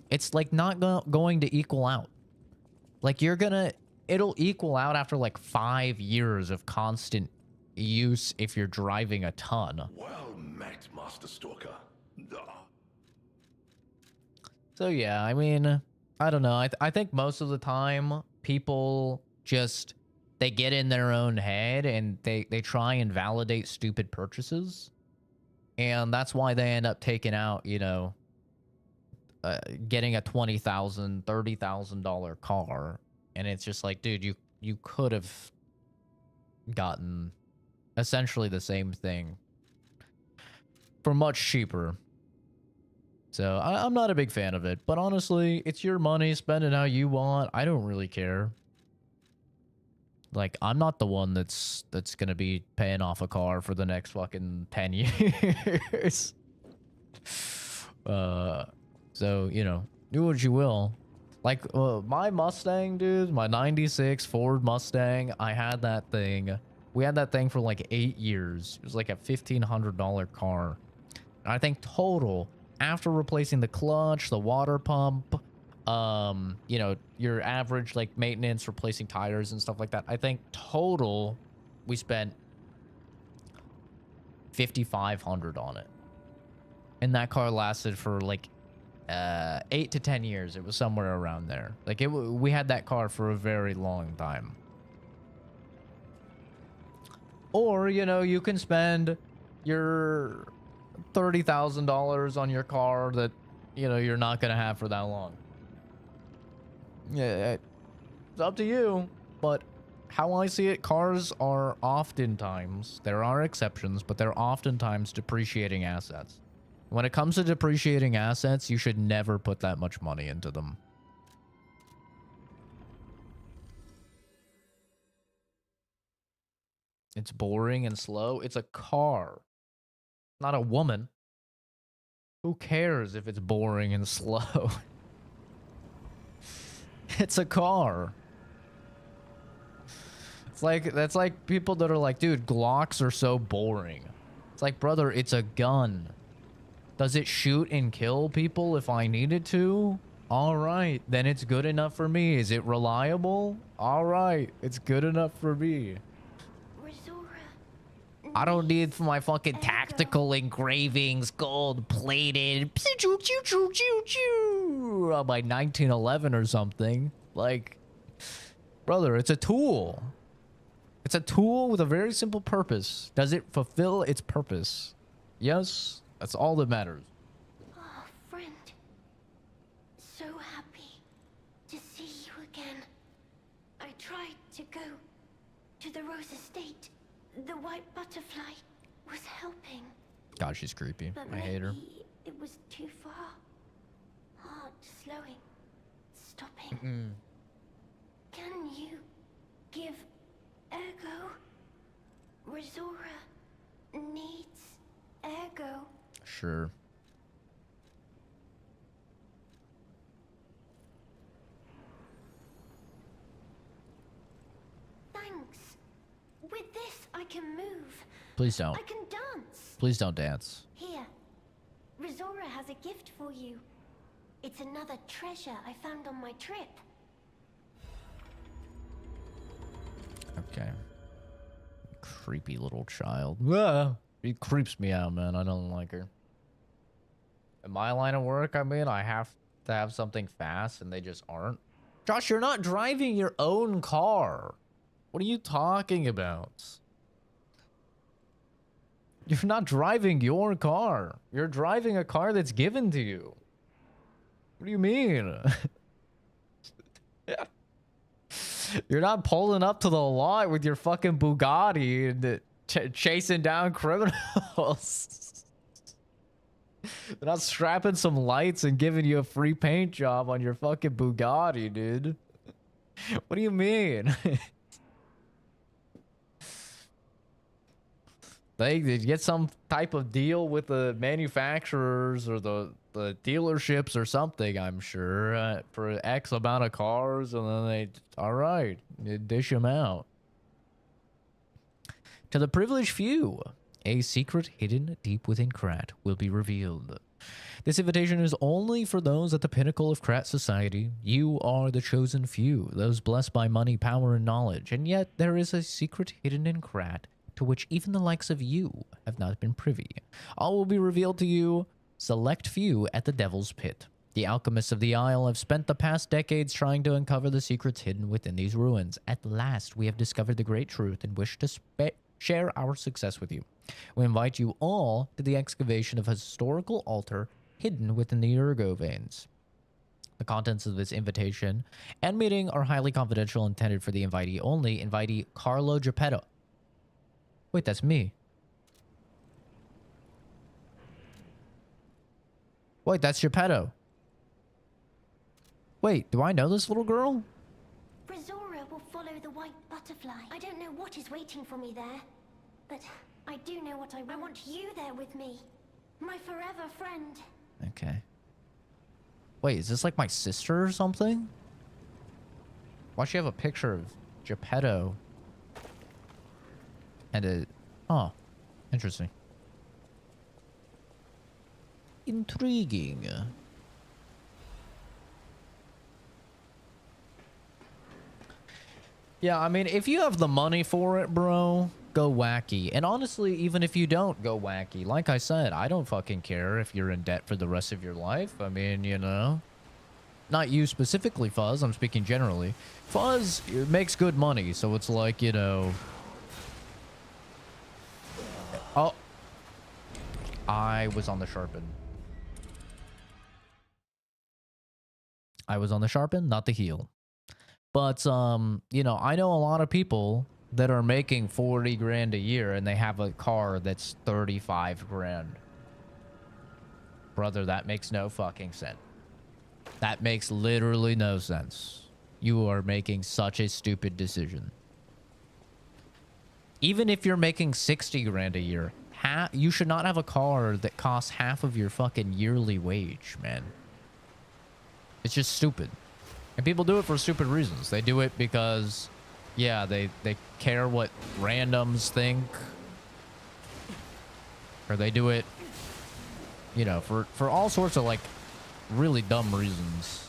It's like not going to equal out. Like, it'll equal out after like 5 years of constant use if you're driving a ton. Well met, Master Stalker. So yeah, I mean, I don't know. I think most of the time people just, they get in their own head and they try and validate stupid purchases. And that's why they end up taking out, you know, getting a $20,000, $30,000 car, and it's just like, dude, you could have gotten essentially the same thing for much cheaper. So I'm not a big fan of it, but honestly, it's your money, spend it how you want. I don't really care. Like, I'm not the one that's gonna be paying off a car for the next fucking 10 years. So, you know, do what you will. Like, my Mustang, dude, my 96 Ford Mustang, I had that thing. We had that thing for like 8 years. It was like a $1,500 car. And I think total, after replacing the clutch, the water pump, you know, your average like maintenance, replacing tires and stuff like that, I think total we spent $5,500 on it. And that car lasted for like 8 to 10 years. It was somewhere around there. Like, we had that car for a very long time. Or, you know, you can spend your $30,000 on your car that, you know, you're not gonna have for that long. Yeah, it's up to you. But how I see it, cars are oftentimes, there are exceptions, but they're oftentimes depreciating assets. When it comes to depreciating assets, you should never put that much money into them. It's boring and slow. It's a car, not a woman. Who cares if it's boring and slow? It's a car. It's like, that's like people that are like, dude, Glocks are so boring. It's like, brother, it's a gun. Does it shoot and kill people if I needed to? All right, then it's good enough for me. Is it reliable? All right, it's good enough for me. I don't need for my fucking tax Optical engravings, gold plated, choo choo choo choo choo, by 1911 or something. Like, brother, it's a tool. It's a tool with a very simple purpose. Does it fulfill its purpose? Yes, that's all that matters. Oh, friend. So happy to see you again. I tried to go to the Rose Estate. The white butterfly was helping. God, she's creepy. But I hate her. maybe it was too far. Heart slowing. Stopping. Can you give Ergo? Resora needs Ergo. Sure. Thanks. With this, I can move. Please don't. I can dance. Please don't dance. Here, Resora has a gift for you. It's another treasure I found on my trip. Okay. Creepy little child. Ah, she creeps me out, man. I don't like her. In my line of work, I mean, I have to have something fast and they just aren't. Josh, you're not driving your own car. What are you talking about? You're not driving your car. You're driving a car that's given to you. What do you mean? You're not pulling up to the lot with your fucking Bugatti and chasing down criminals. They're not strapping some lights and giving you a free paint job on your fucking Bugatti, dude. What do you mean? They get some type of deal with the manufacturers or the dealerships or something, I'm sure, for X amount of cars, and then they, all right, you dish them out. To the privileged few, a secret hidden deep within Krat will be revealed. This invitation is only for those at the pinnacle of Krat society. You are the chosen few, those blessed by money, power, and knowledge, and yet there is a secret hidden in Krat to which even the likes of you have not been privy. All will be revealed to you, select few, at the Devil's Pit. The alchemists of the Isle have spent the past decades trying to uncover the secrets hidden within these ruins. At last, we have discovered the great truth and wish to share our success with you. We invite you all to the excavation of a historical altar hidden within the Ergo veins. The contents of this invitation and meeting are highly confidential, intended for the invitee only. Invitee Carlo Geppetto. Wait, that's me. Wait, that's Geppetto. Wait, do I know this little girl? Resora will follow the white butterfly. I don't know what is waiting for me there, but I do know what I want. I want you there with me. My forever friend. Okay. Wait, is this like my sister or something? Why does she have a picture of Geppetto? And a... Oh, interesting. Intriguing. Yeah, I mean, if you have the money for it, bro, go wacky. And honestly, even if you don't go wacky, like I said, I don't fucking care if you're in debt for the rest of your life. I mean, you know, not you specifically, Fuzz. I'm speaking generally. Fuzz makes good money, so it's like, you know... Oh. I was on the sharpen. I was on the sharpen, not the heel. But, you know, I know a lot of people that are making 40 grand a year and they have a car that's 35 grand. Brother, that makes no fucking sense. That makes literally no sense. You are making such a stupid decision. Even if you're making 60 grand a year, you should not have a car that costs half of your fucking yearly wage, man. It's just stupid. And people do it for stupid reasons. They do it because, yeah, they care what randoms think. Or they do it, you know, for all sorts of, like, really dumb reasons.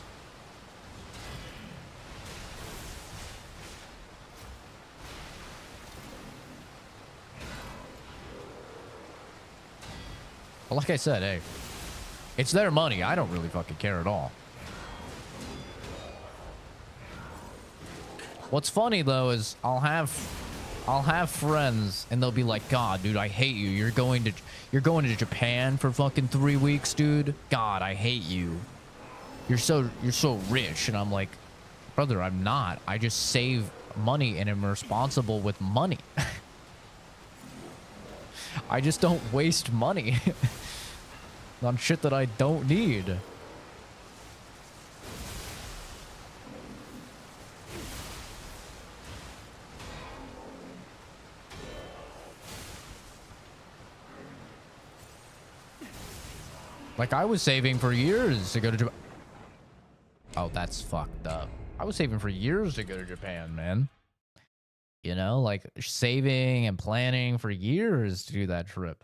But like I said, hey, it's their money. I don't really fucking care at all. What's funny though is I'll have friends and they'll be like, God, dude, I hate you. You're going to Japan for fucking 3 weeks, dude. God, I hate you. You're so rich. And I'm like, brother, I'm not. I just save money and am responsible with money. I just don't waste money on shit that I don't need. Like, I was saving for years to go to Japan. Oh, that's fucked up. I was saving for years to go to Japan, man. You know, like saving and planning for years to do that trip.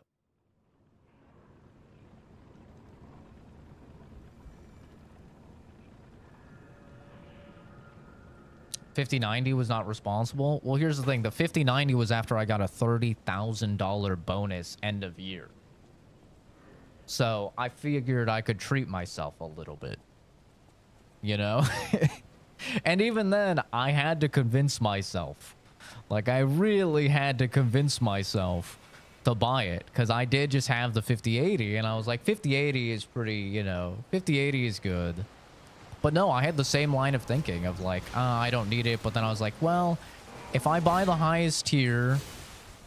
$5090 was not responsible. Well, here's the thing. The $5090 was after I got a $30,000 bonus end of year. So I figured I could treat myself a little bit, you know? And even then, I had to convince myself. Like, I really had to convince myself to buy it, because I did just have the 5080, and I was like, 5080 is pretty, you know, 5080 is good. But no, I had the same line of thinking of like, I don't need it. But then I was like, well, if I buy the highest tier,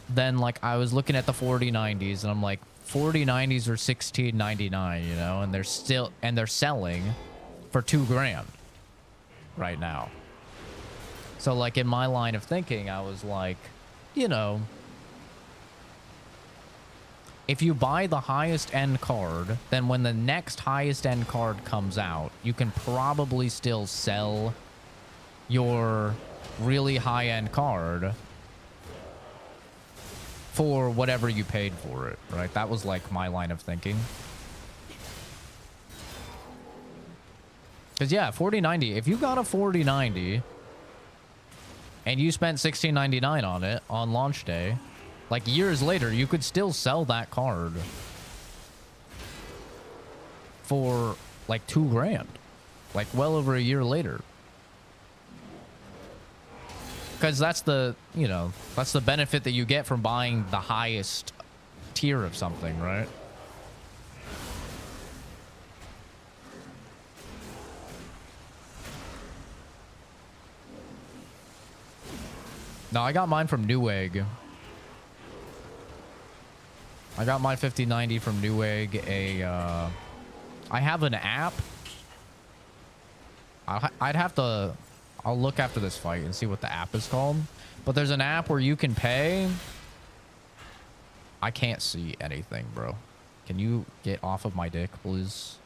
then like I was looking at the 4090s, and I'm like, 4090s are $1699, you know, and they're selling for $2,000 right now. So like in my line of thinking, I was like, you know, if you buy the highest end card, then when the next highest end card comes out, you can probably still sell your really high end card for whatever you paid for it, right? That was like my line of thinking. Because yeah, 4090, if you got a 4090 and you spent $1699 on it on launch day, like years later, you could still sell that card for like $2,000, like well over a year later. Because that's the, you know, that's the benefit that you get from buying the highest tier of something, right? No, I got mine from Newegg. I got my 5090 from Newegg. I have an app. I'd have to... I'll look after this fight and see what the app is called. But there's an app where you can pay. I can't see anything, bro. Can you get off of my dick, please?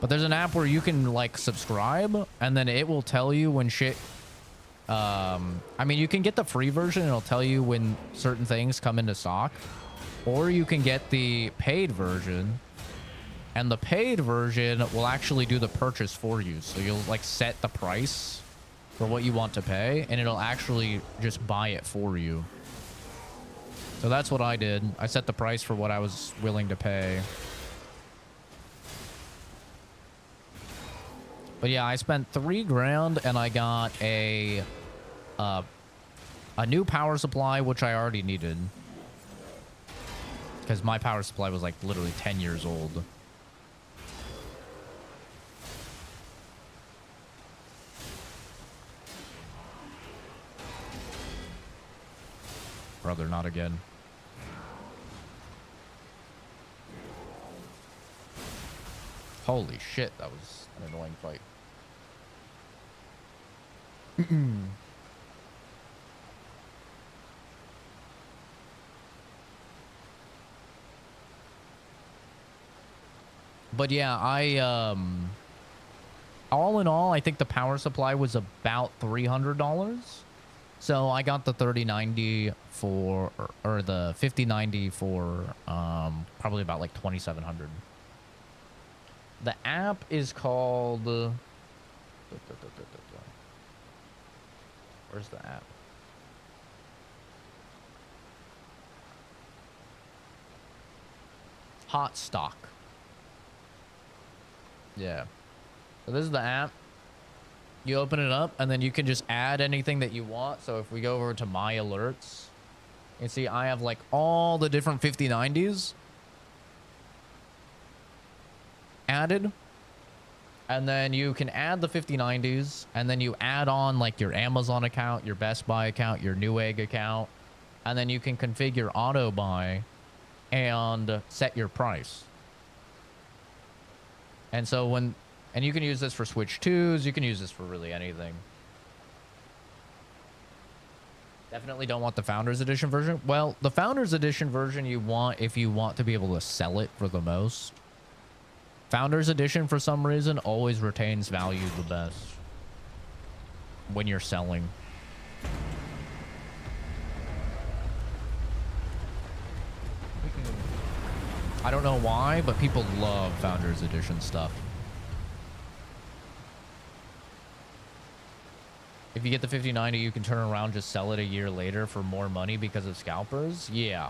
But there's an app where you can, like, subscribe, and then it will tell you when shit... I mean, you can get the free version, and it'll tell you when certain things come into stock. Or you can get the paid version, and the paid version will actually do the purchase for you. So you'll, like, set the price for what you want to pay, and it'll actually just buy it for you. So that's what I did. I set the price for what I was willing to pay. But yeah, I spent $3,000 and I got a new power supply, which I already needed. Because my power supply was like literally 10 years old. Brother, not again. Holy shit, that was an annoying fight. But yeah, all in all, I think the power supply was about $300. So I got the 3090 for, or the 5090 for probably about like 2,700. The app is called... Where's the app? Hot stock. Yeah. So this is the app. You open it up, and then you can just add anything that you want. So if we go over to my alerts, you see I have like all the different 5090s added. And then you can add the 5090s, and then you add on like your Amazon account, your Best Buy account, your Newegg account, and then you can configure auto buy and set your price. And so and you can use this for Switch 2s, you can use this for really anything. Definitely don't want the Founders Edition version. Well, the Founders Edition version you want if you want to be able to sell it for the most. Founders Edition, for some reason, always retains value the best when you're selling. I don't know why, but people love Founders Edition stuff. If you get the 5090, you can turn around, just sell it a year later for more money because of scalpers? Yeah.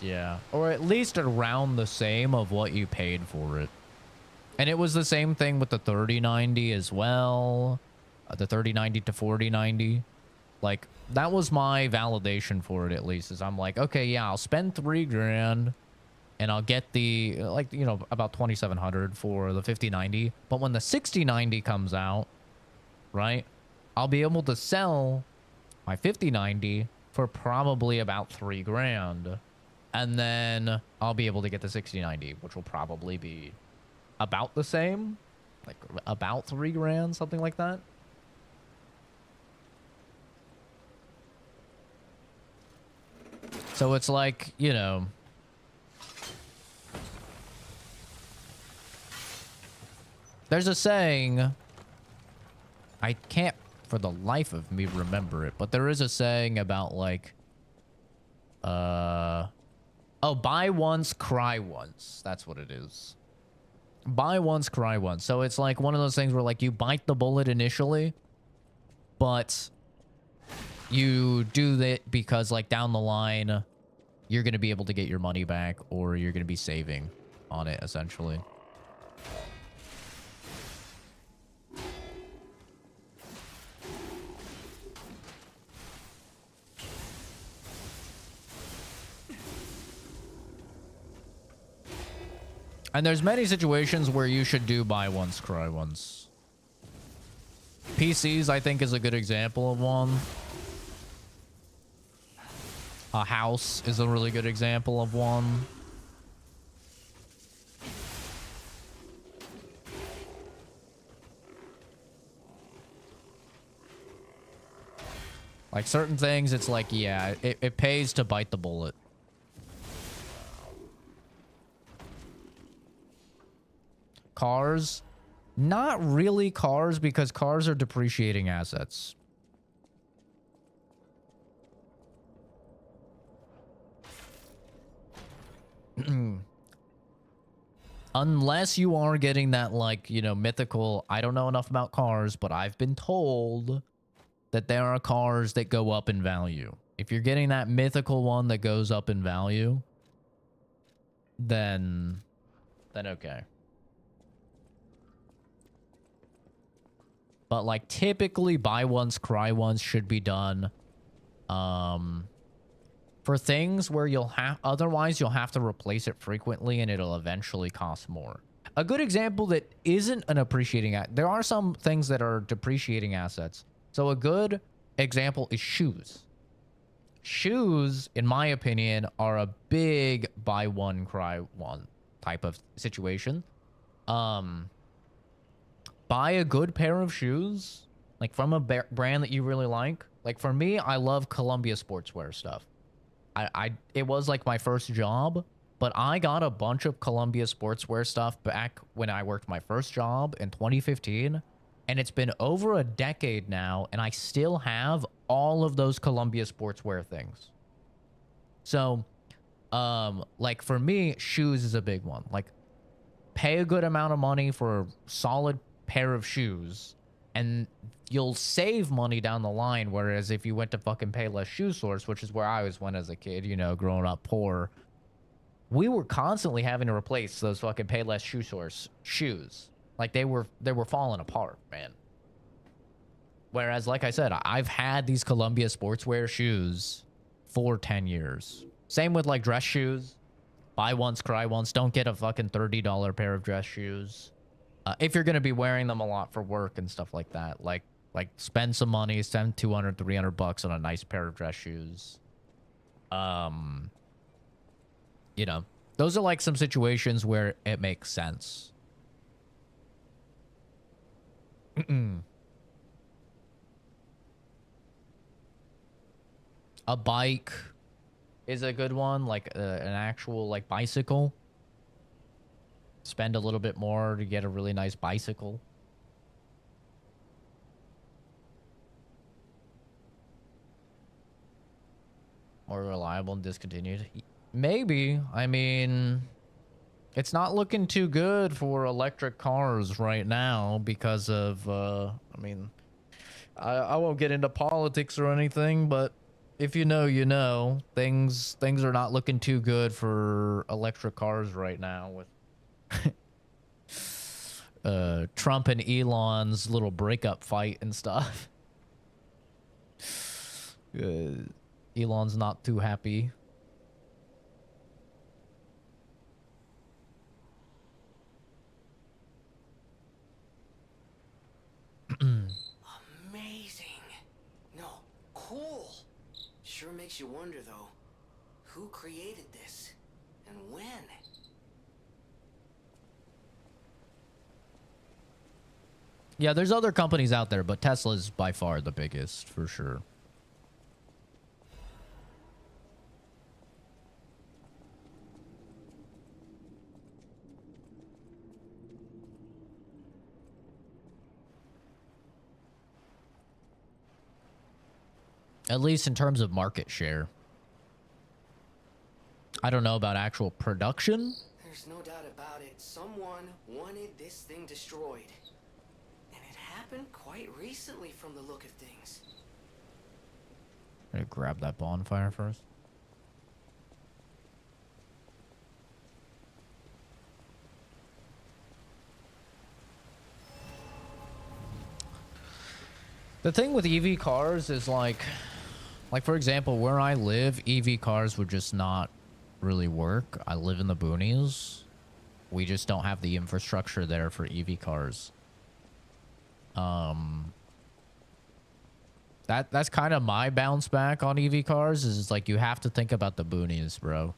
Yeah. Or at least around the same of what you paid for it. And it was the same thing with the 3090 as well. The 3090 to 4090. Like, that was my validation for it, at least. Is I'm like, okay, yeah, I'll spend $3,000 and I'll get the, like, you know, about 2,700 for the 5090. But when the 6090 comes out, right, I'll be able to sell my 5090 for probably about $3,000. And then I'll be able to get the 6090, which will probably be about the same, like about $3,000, something like that. So it's like, you know, there's a saying, I can't for the life of me remember it, but there is a saying about like, oh, buy once, cry once. That's what it is. Buy once, cry once. So it's like one of those things where like you bite the bullet initially, but you do that because like down the line, you're going to be able to get your money back or you're going to be saving on it essentially. And there's many situations where you should do buy once, cry once. PCs, I think, is a good example of one. A house is a really good example of one. Like certain things, it's like, yeah, it pays to bite the bullet. Cars, not really cars, because cars are depreciating assets. Unless you are getting that, like, you know, mythical, I don't know enough about cars, but I've been told that there are cars that go up in value. If you're getting that mythical one that goes up in value, then okay. But like typically buy once, cry once should be done for things where otherwise you'll have to replace it frequently and it'll eventually cost more. A good example that isn't an appreciating there are some things that are depreciating assets. So a good example is shoes. Shoes, in my opinion, are a big buy one, cry one type of situation. Buy a good pair of shoes, like from a brand that you really like. Like for me, I love Columbia sportswear stuff. It was like my first job, but I got a bunch of Columbia sportswear stuff back when I worked my first job in 2015, and it's been over a decade now, and I still have all of those Columbia sportswear things. So, like for me, shoes is a big one. Like, pay a good amount of money for a solid pair of shoes and you'll save money down the line, whereas if you went to fucking Payless Shoe Source, which is where I always went as a kid, you know, growing up poor, we were constantly having to replace those fucking Payless shoes. Like they were falling apart, man. Whereas, like I said, I've had these Columbia sportswear shoes for 10 years. Same with like dress shoes. Buy once, cry once. Don't get a fucking $30 pair of dress shoes. If you're going to be wearing them a lot for work and stuff like that. Like spend some money, spend 200, 300 bucks on a nice pair of dress shoes. You know, those are like some situations where it makes sense. A bike is a good one, like an actual like bicycle. Spend a little bit more to get a really nice bicycle. More reliable and discontinued. Maybe. I mean, it's not looking too good for electric cars right now because of, I mean, I won't get into politics or anything, but if you know, you know. Things are not looking too good for electric cars right now with Trump and Elon's little breakup fight and stuff. Elon's not too happy. Amazing. No, cool. Sure makes you wonder, though. Who created this? And when? Yeah, there's other companies out there, but Tesla's by far the biggest, for sure. At least in terms of market share. I don't know about actual production. There's no doubt about it. Someone wanted this thing destroyed. And it happened quite recently from the look of things. I'm gonna grab that bonfire first. The thing with EV cars is like for example, where I live, EV cars would just not really work. I live in the boonies. We just don't have the infrastructure there for EV cars. That's kind of my bounce back on EV cars is it's like you have to think about the boonies, bro.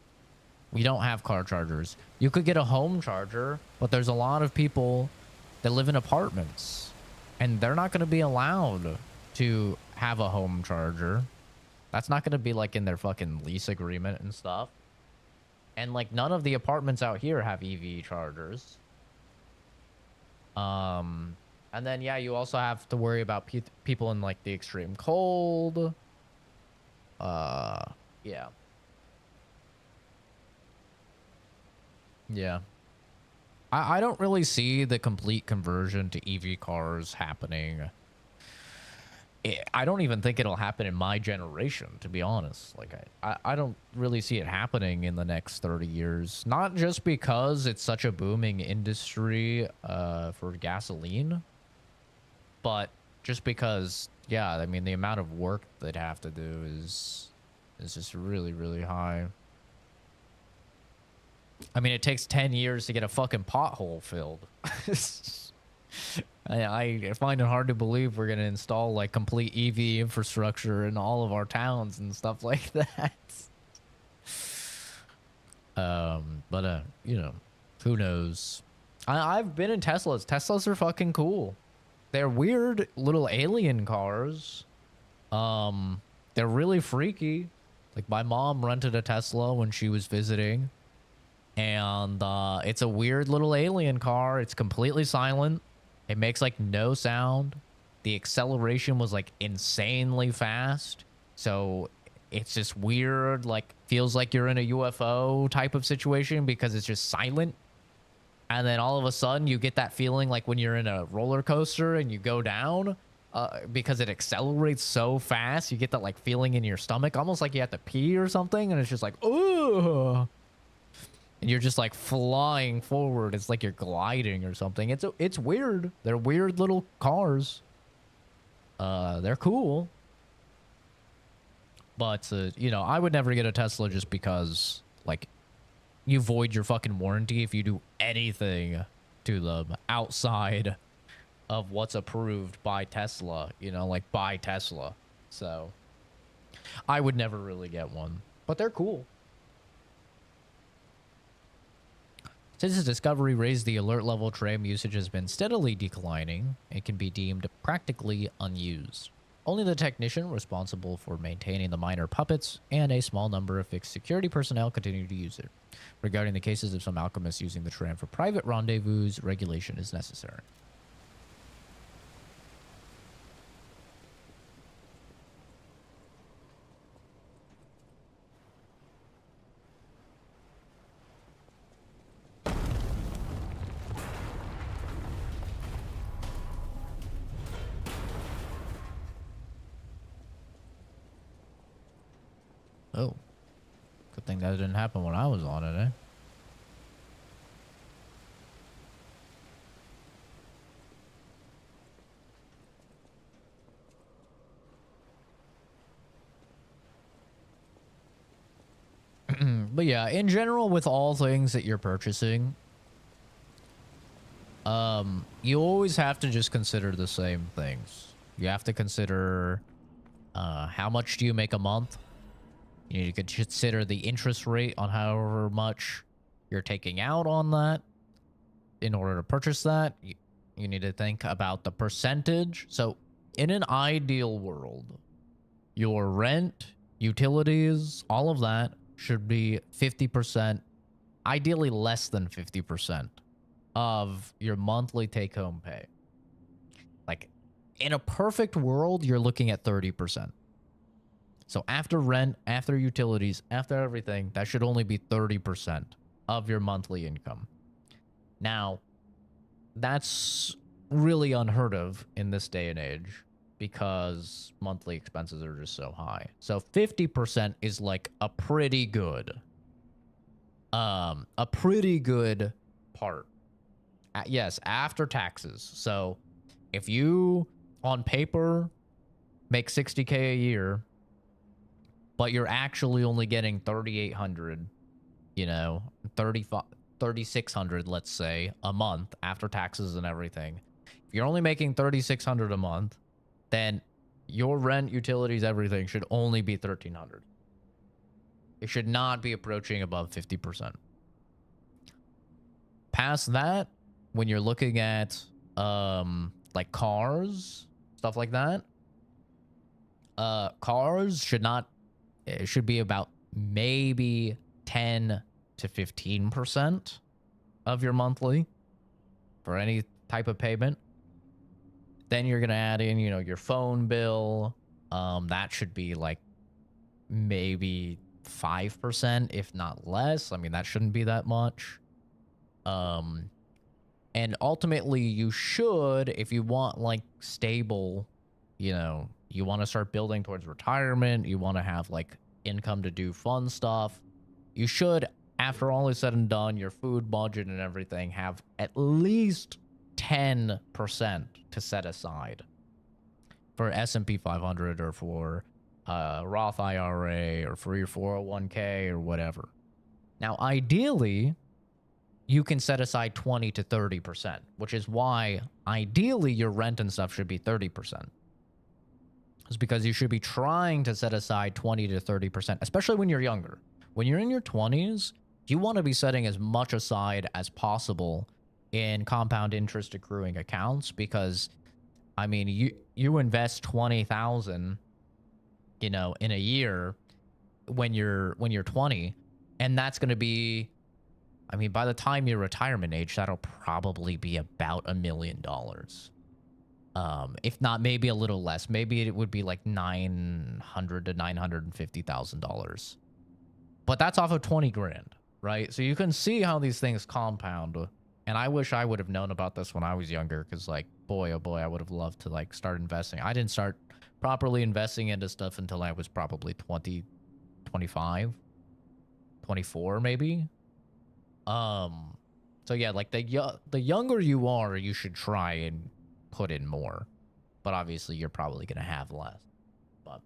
We don't have car chargers. You could get a home charger, but there's a lot of people that live in apartments and they're not going to be allowed to have a home charger. That's not going to be like in their fucking lease agreement and stuff. And like none of the apartments out here have EV chargers. And then yeah, you also have to worry about people in like the extreme cold. Yeah. Yeah. I don't really see the complete conversion to EV cars happening. I don't even think it'll happen in my generation, to be honest. Like, I don't really see it happening in the next 30 years. Not just because it's such a booming industry for gasoline, but just because, yeah, I mean, the amount of work they'd have to do is just really, really high. I mean, it takes 10 years to get a fucking pothole filled. I find it hard to believe we're going to install like complete EV infrastructure in all of our towns and stuff like that. But you know, who knows? I've been in Teslas. Teslas are fucking cool. They're weird little alien cars. They're really freaky. Like my mom rented a Tesla when she was visiting. And it's a weird little alien car. It's completely silent. It makes like no sound. The acceleration was like insanely fast. So it's just weird, like feels like you're in a UFO type of situation because it's just silent. And then all of a sudden you get that feeling like when you're in a roller coaster and you go down because it accelerates so fast. You get that like feeling in your stomach, almost like you have to pee or something. And it's just like, oh. and you're just like flying forward. It's like you're gliding or something. It's weird. They're weird little cars. They're cool. But you know, I would never get a Tesla just because like you void your fucking warranty if you do anything to them outside of what's approved by Tesla, you know, like by Tesla. So I would never really get one, but they're cool. Since its discovery raised the alert level, tram usage has been steadily declining. It can be deemed practically unused. Only the technician responsible for maintaining the minor puppets and a small number of fixed security personnel continue to use it. Regarding the cases of some alchemists using the tram for private rendezvous, regulation is necessary. Oh, good thing that didn't happen when I was on it, eh? But yeah, in general, with all things that you're purchasing, you always have to just consider the same things. You have to consider how much do you make a month? You need to consider the interest rate on however much you're taking out on that in order to purchase that. You need to think about the percentage. So in an ideal world, your rent, utilities, all of that should be 50%, ideally less than 50% of your monthly take-home pay. Like, in a perfect world, you're looking at 30%. So after rent, after utilities, after everything, that should only be 30% of your monthly income. Now, that's really unheard of in this day and age because monthly expenses are just so high. So 50% is like a pretty good part. Yes, after taxes. So if you on paper make 60K a year, but you're actually only getting 3,800, you know, 3,600, let's say, a month after taxes and everything. If you're only making 3,600 a month, then your rent, utilities, everything should only be 1,300. It should not be approaching above 50%. Past that, when you're looking at like cars, stuff like that, cars should not. It should be about maybe 10 to 15% of your monthly for any type of payment. Then you're going to add in, you know, your phone bill. That should be like maybe 5%, if not less. I mean, that shouldn't be that much. And ultimately you should, if you want like stable, you know, you want to start building towards retirement, you want to have like income to do fun stuff, you should, after all is said and done, your food budget and everything, have at least 10% to set aside for S&P 500 or for Roth IRA or for your 401k or whatever. Now, ideally, you can set aside 20 to 30%, which is why ideally your rent and stuff should be 30%. It's because you should be trying to set aside 20 to 30%, especially when you're younger. When you're in your 20s, you want to be setting as much aside as possible in compound interest accruing accounts because, I mean, you invest 20,000, you know, in a year when you're 20, and that's going to be, I mean, by the time you're retirement age, that'll probably be about $1 million. If not, maybe a little less. Maybe it would be like $900,000 to $950,000. But that's off of 20 grand, right? So you can see how these things compound. And I wish I would have known about this when I was younger, because like, boy, oh boy, I would have loved to like start investing. I didn't start properly investing into stuff until I was probably 20, 25, 24 maybe. So yeah, like the younger you are, you should try and put in more. But obviously you're probably gonna have less. But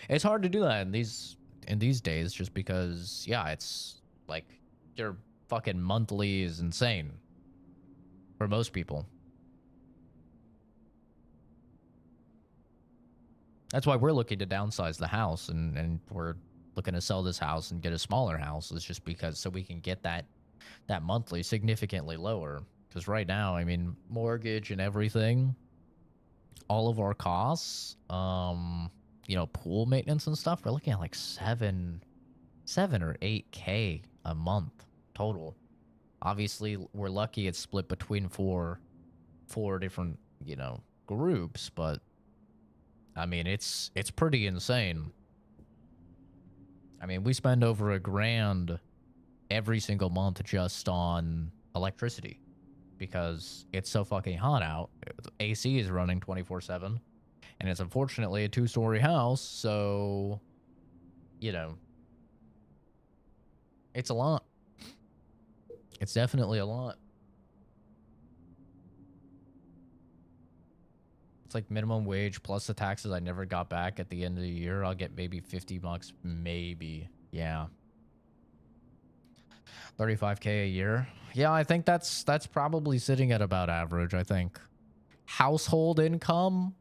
it's hard to do that in these days just because yeah, it's like your fucking monthly is insane for most people. That's why we're looking to downsize the house and we're looking to sell this house and get a smaller house. It's just because so we can get that monthly significantly lower. Because right now, I mean, mortgage and everything, all of our costs, you know, pool maintenance and stuff, we're looking at like 7 or 8K a month total. Obviously, we're lucky it's split between four different, you know, groups, but I mean, it's pretty insane. I mean, we spend over $1,000 every single month just on electricity because it's so fucking hot out. AC is running 24/7, and it's unfortunately a 2-story house, so you know, it's a lot. It's definitely a lot. It's like minimum wage plus the taxes I never got back at the end of the year. I'll get maybe $50, maybe. Yeah. 35K a year. Yeah, I think that's probably sitting at about average, I think. Household income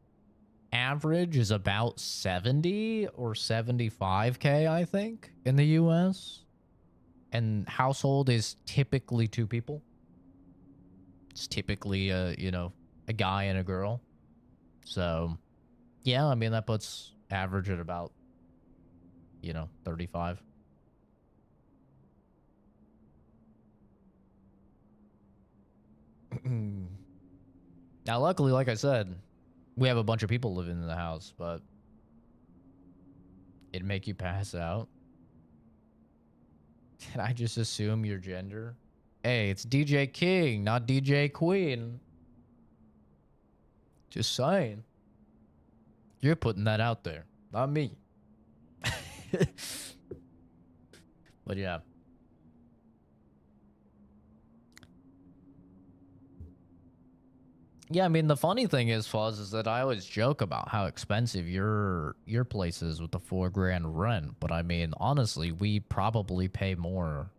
average is about 70 or 75K, I think, in the US. And household is typically 2 people. It's typically you know, a guy and a girl. So, yeah, I mean that puts average at about, you know, 35. Now, luckily, like I said, we have a bunch of people living in the house, but it'd make you pass out. Can I just assume your gender? Hey, it's DJ King, not DJ Queen. Just saying. You're putting that out there, not me. But yeah. Yeah, I mean, the funny thing is, Fuzz, is that I always joke about how expensive your place is with the $4,000 rent. But I mean, honestly, we probably pay more.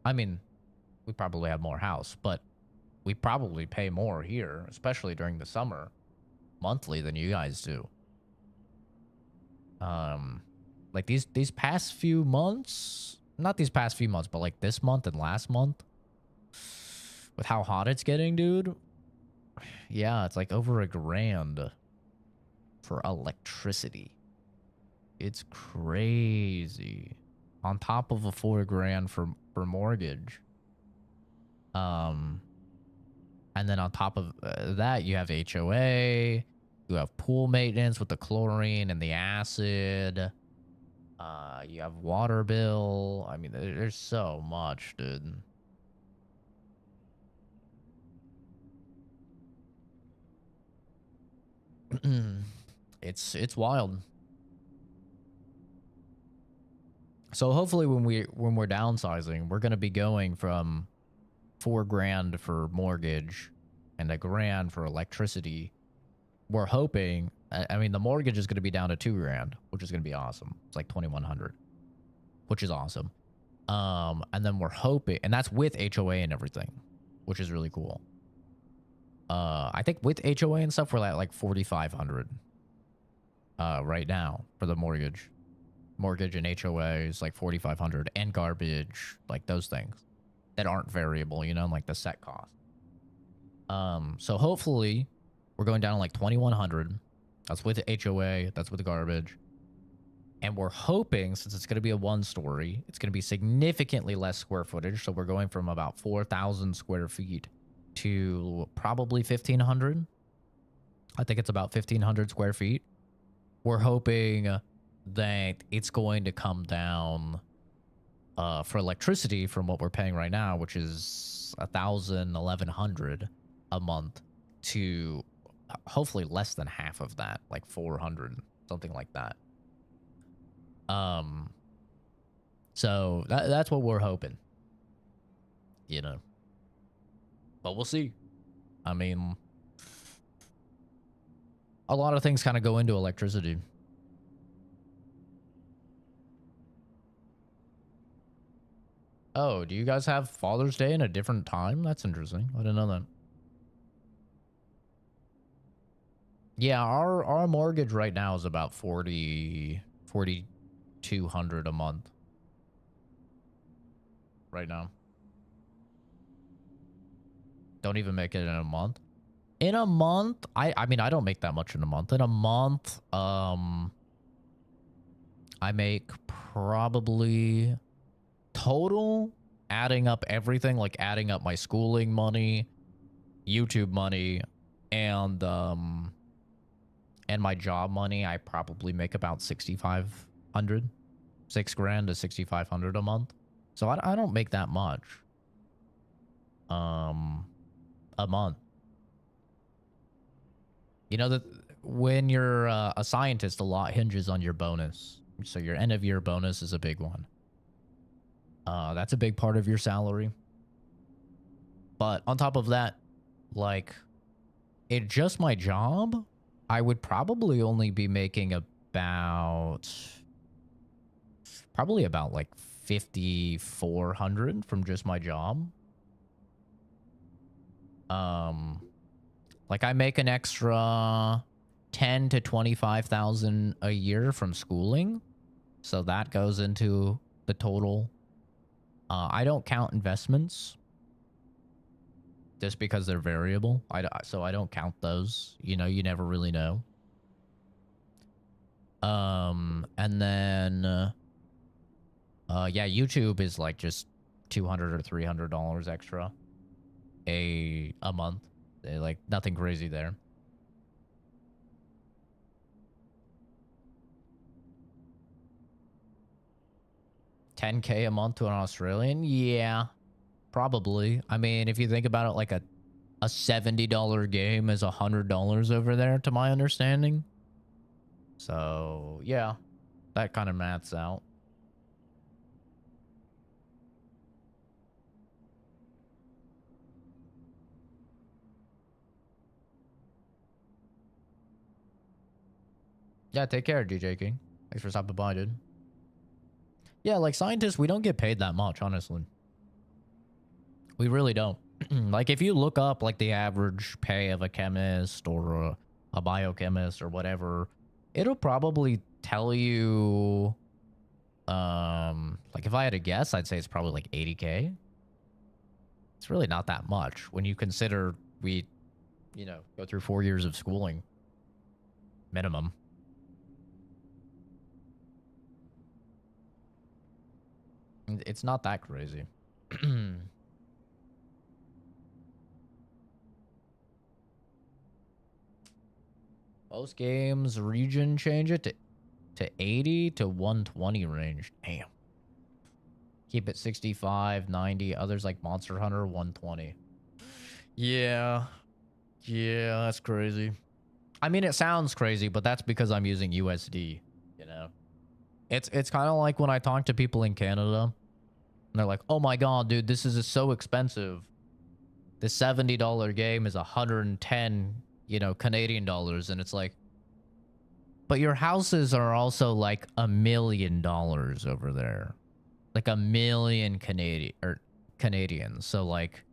I mean, we probably have more house, but we probably pay more here, especially during the summer, monthly than you guys do. Like these past few months, not these past few months, but like this month and last month, with how hot it's getting, dude. Yeah, it's like over $1,000 for electricity. It's crazy. On top of a $4,000 for mortgage. And then on top of that, you have HOA. You have pool maintenance with the chlorine and the acid. You have water bill. I mean, there's so much, dude. It's wild. So hopefully when we're downsizing, we're gonna be going from $4,000 for mortgage and $1,000 for electricity. We're hoping. I mean, the mortgage is gonna be down to $2,000, which is gonna be awesome. It's like $2,100, which is awesome. And then we're hoping, and that's with HOA and everything, which is really cool. I think with HOA and stuff, we're at like $4,500 right now for the mortgage. Mortgage and HOA is like $4,500, and garbage, like those things that aren't variable, you know, like the set cost. So hopefully we're going down to like $2,100. That's with the HOA, that's with the garbage. And we're hoping, since it's going to be a 1-story, it's going to be significantly less square footage. So we're going from about 4,000 square feet to probably 1,500. I think it's about 1,500 square feet. We're hoping that it's going to come down for electricity from what we're paying right now, which is 1,000, 1,100 a month, to hopefully less than half of that, like 400, something like that. So that's what we're hoping. you know. But we'll see. I mean, a lot of things kind of go into electricity. Oh, do you guys have Father's Day in a different time? That's interesting. I didn't know that. Yeah, our mortgage right now is about 4,200 a month. Right now. Don't even make it in a month. In a month, I mean, I don't make that much in a month. In a month, I make probably total, adding up everything, like adding up my schooling money, YouTube money, and my job money, I probably make about 6,500, $6,000 to 6,500 a month. So I don't make that much. A month. You know that when you're a scientist, a lot hinges on your bonus. So your end of year bonus is a big one. That's a big part of your salary. But on top of that, like, in just my job, I would probably only be making probably about like 5,400 from just my job. Like I make an extra 10 to 25,000 a year from schooling. So that goes into the total. I don't count investments just because they're variable. So I don't count those. You know, you never really know. And then, yeah, YouTube is like just $200 or $300 extra a month. Like nothing crazy there. $10K a month to an Australian? Yeah, probably. I mean, if you think about it, like a $70 game is $100 over there, to my understanding. So yeah, that kind of maths out. Yeah, take care, DJ King. Thanks for stopping by, dude. Yeah, like scientists, we don't get paid that much, honestly. We really don't. Like if you look up like the average pay of a chemist or a biochemist or whatever, it'll probably tell you, like if I had to guess, I'd say it's probably like 80K. It's really not that much when you consider we, you know, go through 4 years of schooling minimum. It's not that crazy. Most games region change it to 80 to 120 range. Damn. Keep it 65, 90. Others like Monster Hunter 120. Yeah. Yeah, that's crazy. I mean, it sounds crazy, but that's because I'm using USD, you know. It's kind of like when I talk to people in Canada and they're like, "Oh my god, dude, this is so expensive. The $70 game is 110, you know, Canadian dollars." And it's like, but your houses are also like $1 million over there. Like 1 million Canadians. So like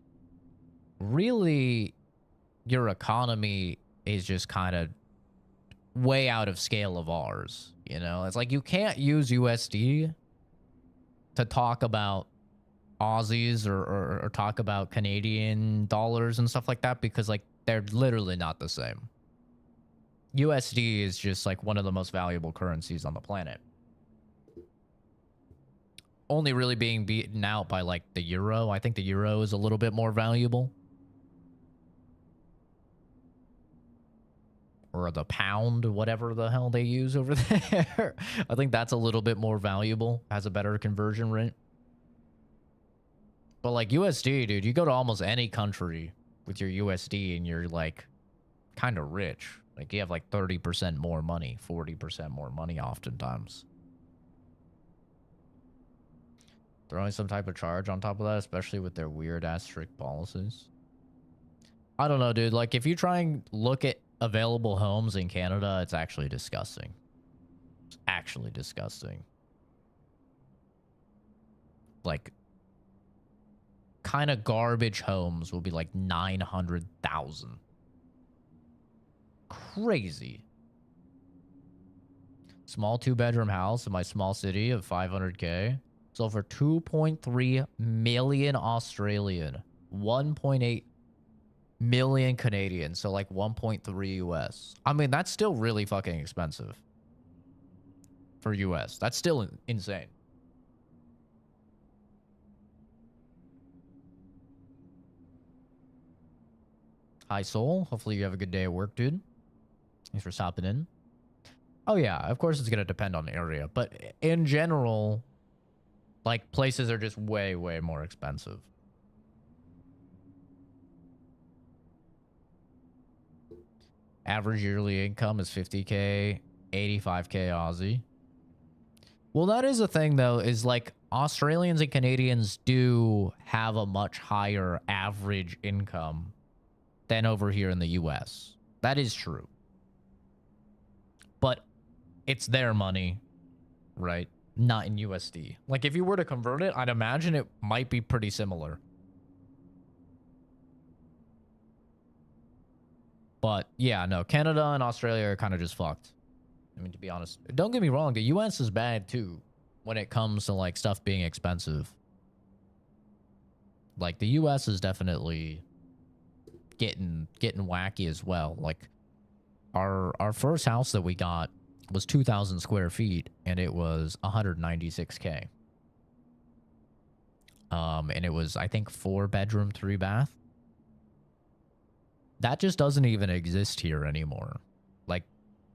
really your economy is just kind of way out of scale of ours, you know? It's like you can't use USD to talk about Aussies or talk about Canadian dollars and stuff like that because like they're literally not the same. USD is just like one of the most valuable currencies on the planet. Only really being beaten out by like the euro. I think the euro is a little bit more valuable. Or the pound, whatever the hell they use over there. I think that's a little bit more valuable, has a better conversion rate. But like USD, dude, you go to almost any country with your USD and you're like kind of rich. Like you have like 30% more money, 40% more money oftentimes. Throwing some type of charge on top of that, especially with their weird ass strict policies. I don't know, dude. Like, if you try and look at available homes in Canada, it's actually disgusting. It's actually disgusting. Like, kind of garbage homes will be like 900,000. Crazy. Small 2-bedroom house in my small city of 500K. Sold for 2.3 million Australian. 1.8 million Canadian. So like 1.3 US. I mean, that's still really fucking expensive. For US. That's still insane. Hi, Soul. Hopefully you have a good day at work, dude. Thanks for stopping in. Oh, yeah. Of course, it's going to depend on the area. But in general, like, places are just way, way more expensive. Average yearly income is 50K, 85K Aussie. Well, that is a thing, though, is like Australians and Canadians do have a much higher average income than over here in the US. That is true. But it's their money, right? Not in USD. Like, if you were to convert it, I'd imagine it might be pretty similar. But, yeah, no. Canada and Australia are kind of just fucked. I mean, to be honest. Don't get me wrong. The US is bad, too, when it comes to, like, stuff being expensive. Like, the US is definitely getting wacky as well. Like, our first house that we got was 2,000 square feet, and it was 196K. And it was, I think, 4-bedroom, 3-bath. That just doesn't even exist here anymore. Like,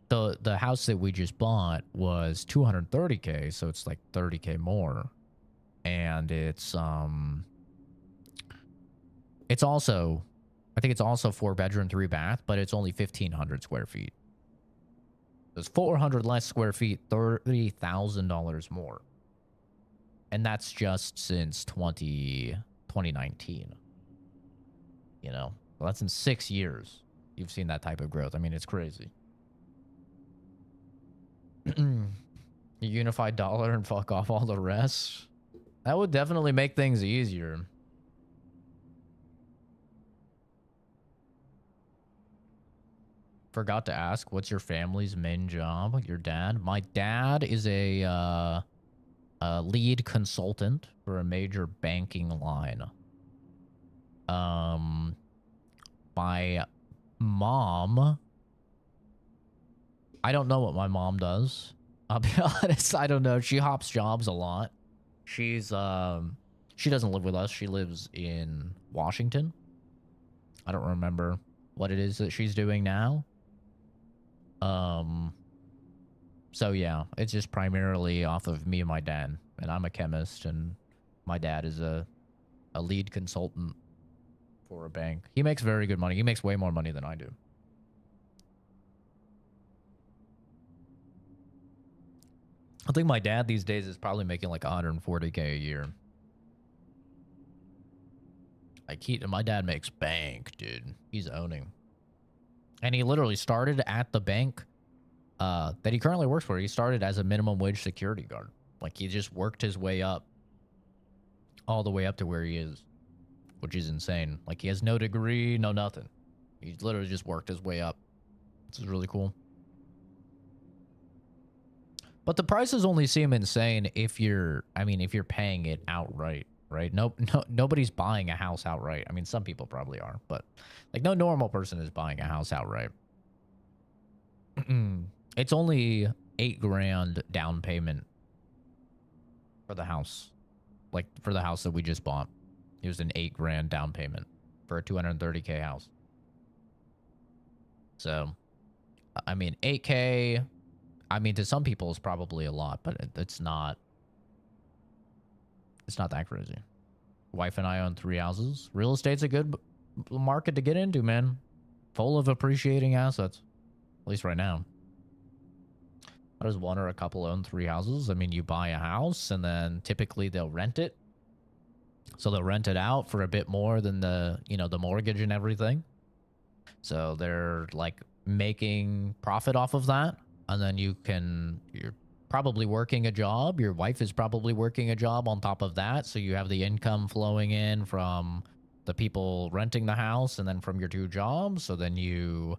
the house that we just bought was 230K, so it's like 30K more. And it's also, I think it's also 4-bedroom, 3-bath, but it's only 1,500 square feet. There's 400 less square feet, $30,000 more. And that's just since 2019. You know? Well, that's in 6 years. You've seen that type of growth. I mean, it's crazy. A unified dollar and fuck off all the rest. That would definitely make things easier. Forgot to ask, what's your family's main job? Your dad? My dad is a lead consultant for a major banking line. My mom, I don't know what my mom does. I'll be honest, I don't know. She hops jobs a lot. She's she doesn't live with us. She lives in Washington. I don't remember what it is that she's doing now. So yeah, it's just primarily off of me and my dad. And I'm a chemist, and my dad is a lead consultant for a bank. He makes very good money. He makes way more money than I do. I think my dad these days is probably making like 140K a year. Like, my dad makes bank, dude. He's owning. And he literally started at the bank that he currently works for. He started as a minimum wage security guard. Like, he just worked his way up all the way up to where he is, which is insane. Like, he has no degree, no nothing. He literally just worked his way up. This is really cool. But the prices only seem insane if you're, I mean, if you're paying it outright, right? Nobody's buying a house outright. I mean, some people probably are, but like no normal person is buying a house outright. It's only $8,000 down payment for the house. Like, for the house that we just bought. It was an $8,000 down payment for a 230K house. So, I mean, 8K, I mean, to some people it's probably a lot, but it's not that crazy. Wife and I own 3 houses. Real estate's a good market to get into, man. Full of appreciating assets. At least right now. How does one or a couple own 3 houses? I mean, you buy a house and then typically they'll rent it So they'll rent it out for a bit more than the, you know, the mortgage and everything. So they're like making profit off of that. And then you're probably working a job. Your wife is probably working a job on top of that. So you have the income flowing in from the people renting the house and then from your two jobs. So then you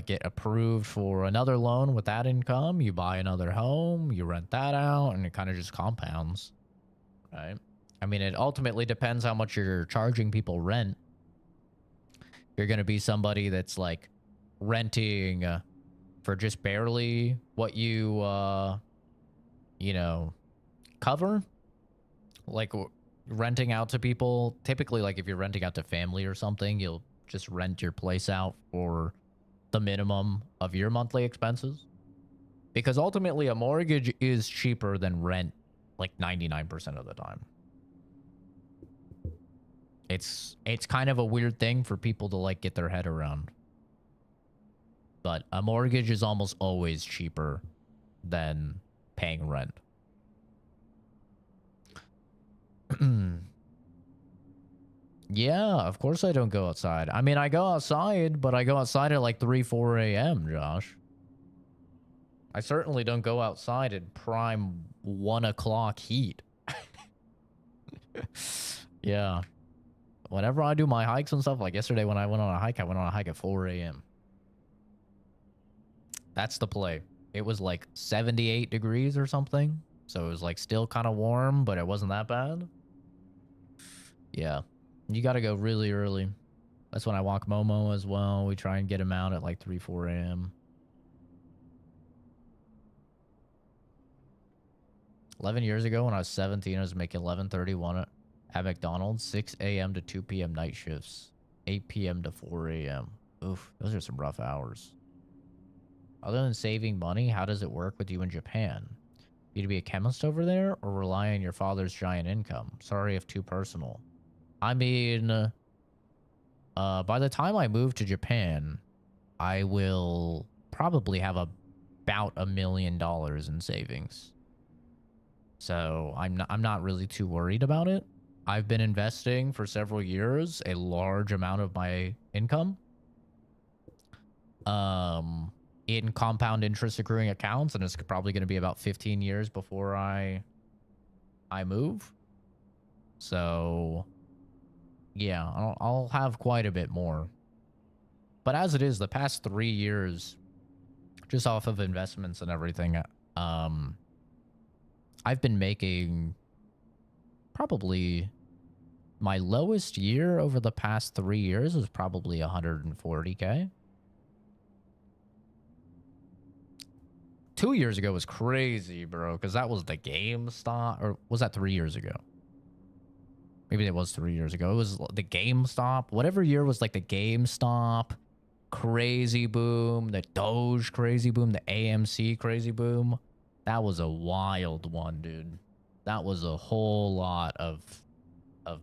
get approved for another loan with that income. You buy another home, you rent that out, and it kind of just compounds, right? I mean, it ultimately depends how much you're charging people rent. You're going to be somebody that's like renting for just barely what you, you know, cover. Like renting out to people, typically, like if you're renting out to family or something, you'll just rent your place out for the minimum of your monthly expenses. Because ultimately, a mortgage is cheaper than rent like 99% of the time. It's kind of a weird thing for people to like get their head around. But a mortgage is almost always cheaper than paying rent. Yeah, of course I don't go outside. I mean, I go outside, but I go outside at like 3, 4 a.m., Josh. I certainly don't go outside at prime 1 o'clock heat. Yeah. Whenever I do my hikes and stuff, like yesterday when I went on a hike, I went on a hike at 4 a.m. That's the play. It was like 78 degrees or something. So it was like still kind of warm, but it wasn't that bad. Yeah. You got to go really early. That's when I walk Momo as well. We try and get him out at like 3, 4 a.m. 11 years ago when I was 17, I was making $11.31 at McDonald's, 6 a.m. to 2 p.m. night shifts, 8 p.m. to 4 a.m. Oof, those are some rough hours. Other than saving money, how does it work with you in Japan? You to be a chemist over there or rely on your father's giant income? Sorry if too personal. I mean, by the time I move to Japan, I will probably have about $1 million in savings. So I'm not really too worried about it. I've been investing for several years a large amount of my income in compound interest accruing accounts, and it's probably going to be about 15 years before I move. So yeah, I'll have quite a bit more. But as it is, the past 3 years, just off of investments and everything, I've been making probably my lowest year over the past 3 years was probably 140K. 2 years ago was crazy, bro, because that was the GameStop, or was that 3 years ago? Maybe it was 3 years ago. It was the GameStop. Whatever year was like the GameStop crazy boom, the Doge crazy boom, the AMC crazy boom. That was a wild one, dude. That was a whole lot of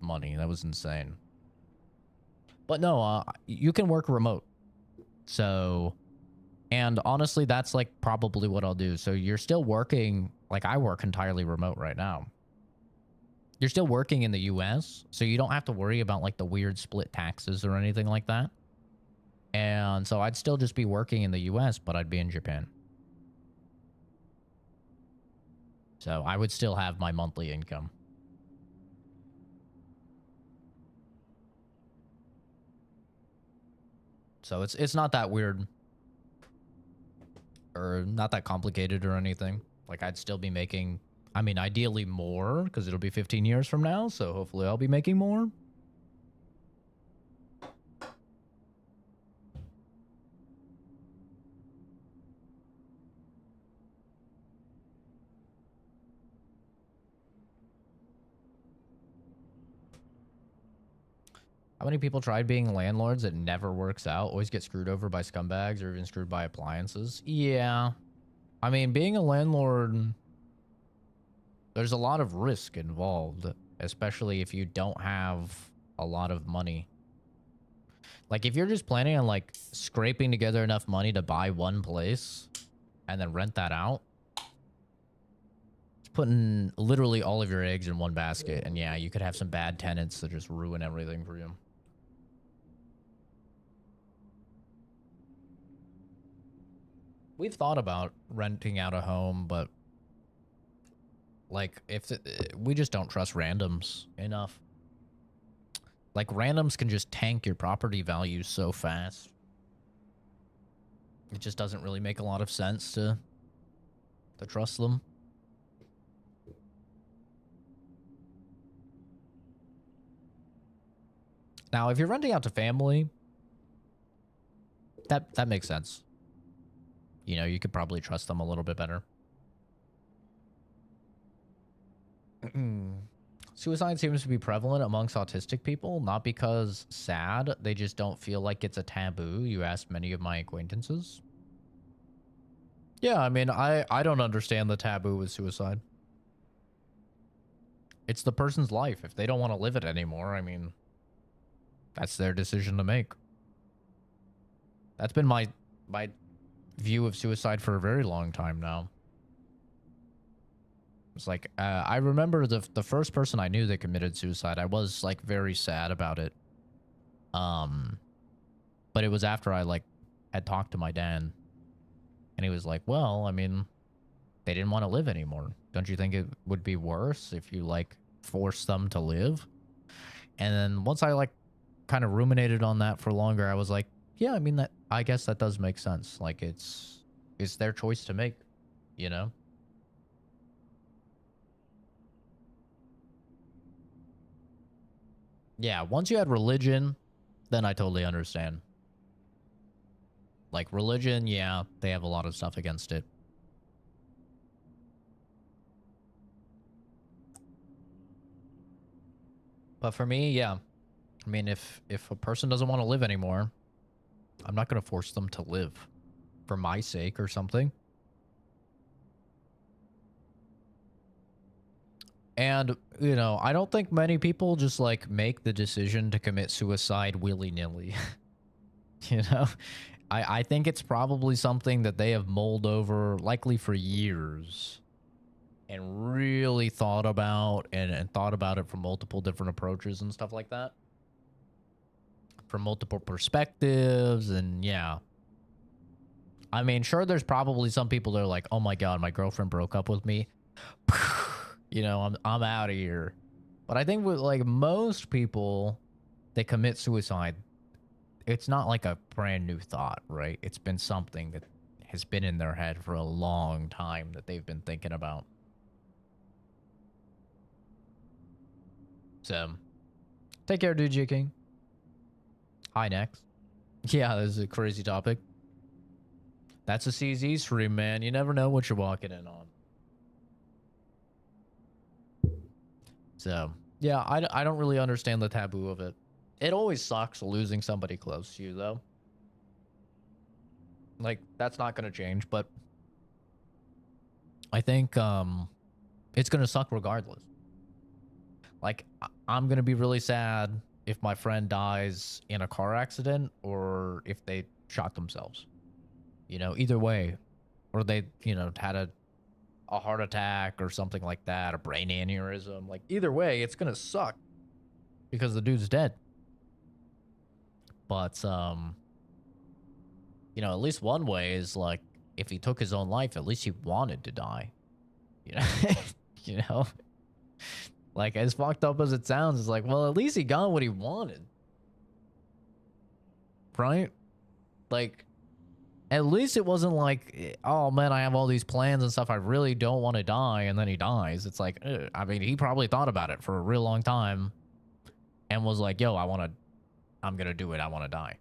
money. That was insane. But no, you can work remote. So, and honestly, that's like probably what I'll do. So you're still working, like I work entirely remote right now. You're still working in the US, so you don't have to worry about like the weird split taxes or anything like that. And so I'd still just be working in the US, but I'd be in Japan. So I would still have my monthly income. So it's not that weird or not that complicated or anything. Like I'd still be making, I mean, ideally more because it'll be 15 years from now. So hopefully I'll be making more. How many people tried being landlords? It never works out. Always get screwed over by scumbags or even screwed by appliances. Yeah. I mean, being a landlord, there's a lot of risk involved, especially if you don't have a lot of money. Like if you're just planning on like scraping together enough money to buy one place and then rent that out, it's putting literally all of your eggs in one basket, and yeah, you could have some bad tenants that just ruin everything for you. We've thought about renting out a home, but like we just don't trust randoms enough. Like randoms can just tank your property value so fast. It just doesn't really make a lot of sense to trust them. Now, if you're renting out to family, that makes sense. You know, you could probably trust them a little bit better. Suicide seems to be prevalent amongst autistic people, not because sad, they just don't feel like it's a taboo. You asked many of my acquaintances. Yeah, I mean, I don't understand the taboo with suicide. It's the person's life. If they don't want to live it anymore, I mean, that's their decision to make. That's been my view of suicide for a very long time now. It's like, I remember the first person I knew that committed suicide, I was like very sad about it. But it was after I like had talked to my dad, and he was like, well, I mean, they didn't want to live anymore. Don't you think it would be worse if you like forced them to live? And then once I like kind of ruminated on that for longer, I was like, yeah, I mean, I guess that does make sense. Like it's their choice to make, you know? Yeah, once you had religion, then I totally understand. Like religion, yeah, they have a lot of stuff against it. But for me, yeah. I mean, if a person doesn't want to live anymore, I'm not going to force them to live for my sake or something. And, you know, I don't think many people just like make the decision to commit suicide willy-nilly. You know, I think it's probably something that they have mulled over likely for years and really thought about and thought about it from multiple different approaches and stuff like that. From multiple perspectives, and yeah. I mean, sure, there's probably some people that are like, oh my God, my girlfriend broke up with me. You know, I'm out of here. But I think with like most people that commit suicide, it's not like a brand new thought, right? It's been something that has been in their head for a long time that they've been thinking about. So, take care, DJ King. Hi, next. Yeah, this is a crazy topic. That's a CZ stream, man. You never know what you're walking in on. So, yeah, I don't really understand the taboo of it. It always sucks losing somebody close to you, though. Like, that's not going to change, but I think it's going to suck regardless. Like, I'm going to be really sad if my friend dies in a car accident or if they shot themselves. You know, either way. Or they, you know, had a heart attack or something like that, a brain aneurysm. Like, either way, it's going to suck because the dude's dead. But, you know, at least one way is, like, if he took his own life, at least he wanted to die. You know? You know? Like, as fucked up as it sounds, it's like, well, at least he got what he wanted. Right? Like, at least it wasn't like, oh, man, I have all these plans and stuff. I really don't want to die, and then he dies. It's like, I mean, he probably thought about it for a real long time and was like, yo, I'm going to do it. I want to die.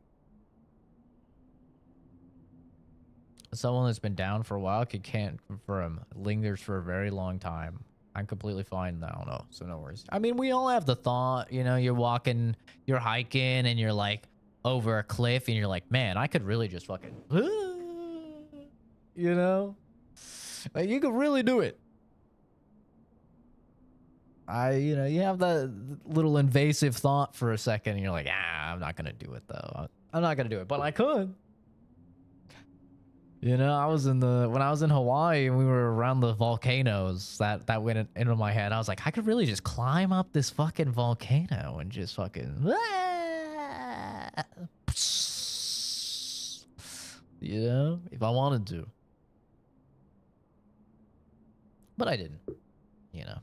Someone that's been down for a while can't confirm. Lingers for a very long time. I'm completely fine now, no, so no worries. I mean, we all have the thought, you know, you're walking, you're hiking, and you're like over a cliff, and you're like, man, I could really just fucking, you know, like you could really do it. You know, you have that little invasive thought for a second, and you're like, I'm not gonna do it though. I'm not gonna do it, but I could. You know, when I was in Hawaii and we were around the volcanoes, that went into my head. I was like, I could really just climb up this fucking volcano and just fucking, you know, if I wanted to. But I didn't, you know.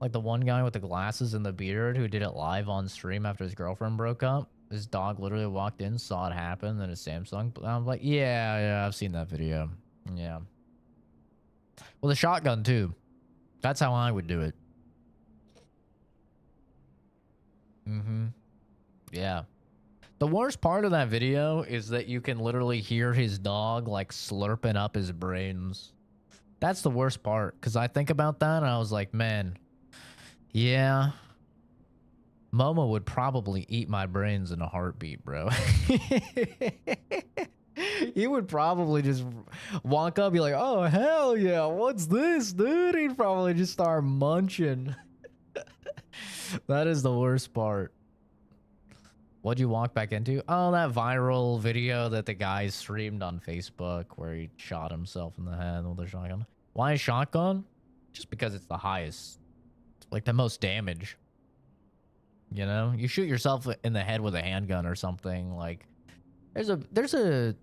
Like the one guy with the glasses and the beard who did it live on stream after his girlfriend broke up. His dog literally walked in, saw it happen, then his Samsung. I'm like, yeah, I've seen that video. Yeah. Well, the shotgun too. That's how I would do it. Mm-hmm. Yeah. The worst part of that video is that you can literally hear his dog like slurping up his brains. That's the worst part, because I think about that and I was like, man, yeah, Momo would probably eat my brains in a heartbeat, bro. He would probably just walk up, be like, oh, hell yeah, what's this, dude? He'd probably just start munching. That is the worst part. What'd you walk back into? Oh, that viral video that the guy streamed on Facebook where he shot himself in the head with a shotgun. Why a shotgun? Just because it's the highest, like the most damage. You know, you shoot yourself in the head with a handgun or something, like there's a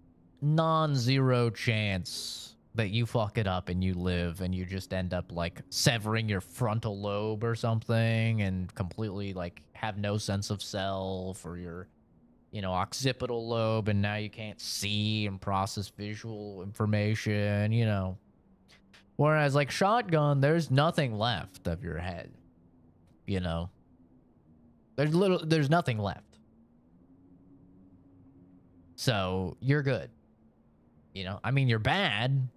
non-zero chance that you fuck it up and you live and you just end up like severing your frontal lobe or something and completely like have no sense of self, or your, you know, occipital lobe, and now you can't see and process visual information, you know. Whereas like shotgun, there's nothing left of your head, you know. There's nothing left. So you're good. You know, I mean, you're bad.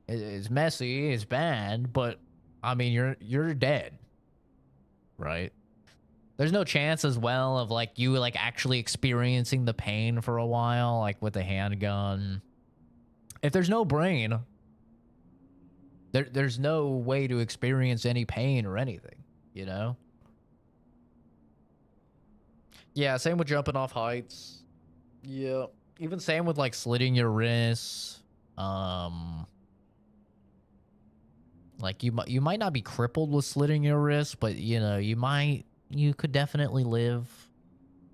It's messy, it's bad, but I mean, you're dead. Right? There's no chance as well of like you like actually experiencing the pain for a while, like with a handgun. If there's no brain, there's no way to experience any pain or anything, you know? Yeah, same with jumping off heights. Yeah. Even same with like slitting your wrists. Like you might not be crippled with slitting your wrist, but you know, you could definitely live.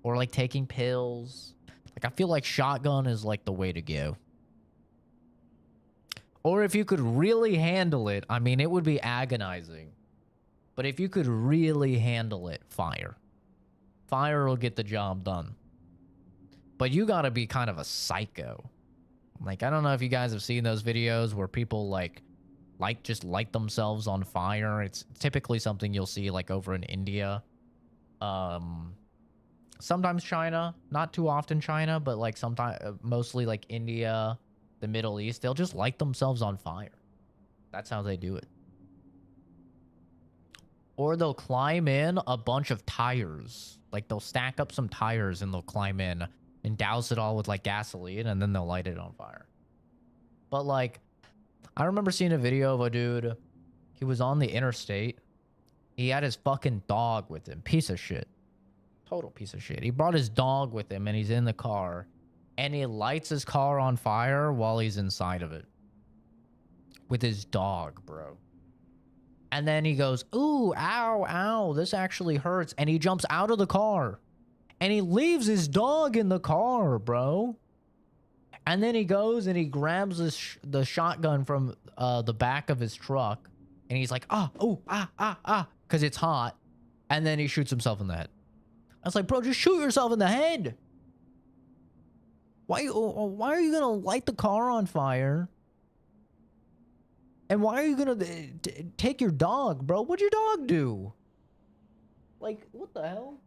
Or like taking pills. Like I feel like shotgun is like the way to go. Or if you could really handle it, I mean, it would be agonizing. But if you could really handle it, fire. Fire will get the job done. But you gotta be kind of a psycho. Like, I don't know if you guys have seen those videos where people like just light themselves on fire. It's typically something you'll see like over in India. Sometimes China, not too often China, but like sometimes mostly like India, the Middle East, they'll just light themselves on fire. That's how they do it. Or they'll climb in a bunch of tires. Like they'll stack up some tires and they'll climb in and douse it all with like gasoline, and then they'll light it on fire. But like, I remember seeing a video of a dude, he was on the interstate. He had his fucking dog with him. Piece of shit. Total piece of shit. He brought his dog with him and he's in the car. And he lights his car on fire while he's inside of it. With his dog, bro. And then he goes, ooh, ow, ow, this actually hurts. And he jumps out of the car. And he leaves his dog in the car, bro. And then he goes and he grabs the shotgun from the back of his truck. And he's like, because it's hot. And then he shoots himself in the head. I was like, bro, just shoot yourself in the head. Why are you going to light the car on fire? And why are you going to take your dog, bro? What'd your dog do? Like, what the hell?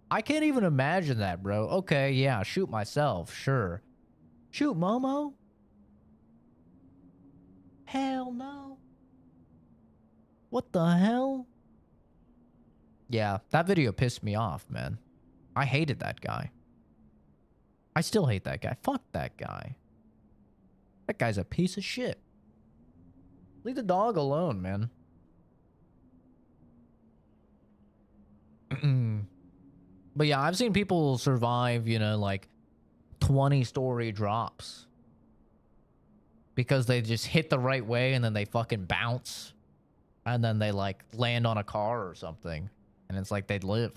I can't even imagine that, bro. Okay, yeah, shoot myself, sure. Shoot Momo? Hell no. What the hell? Yeah, that video pissed me off, man. I hated that guy. I still hate that guy. Fuck that guy. That guy's a piece of shit. Leave the dog alone, man. But yeah, I've seen people survive, you know, like 20-story drops. Because they just hit the right way and then they fucking bounce. And then they like land on a car or something. And it's like they'd live.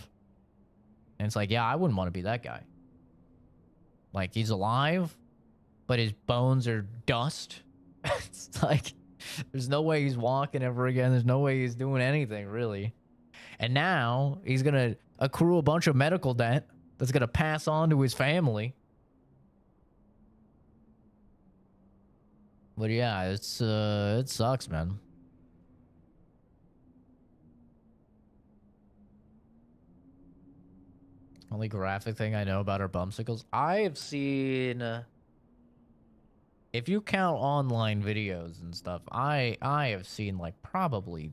And it's like, yeah, I wouldn't want to be that guy. Like, he's alive, but his bones are dust. It's like, there's no way he's walking ever again. There's no way he's doing anything, really. And now he's going to accrue a bunch of medical debt that's going to pass on to his family. But yeah, it's it sucks, man. Only graphic thing I know about are bumsicles. I have seen, if you count online videos and stuff, I have seen like probably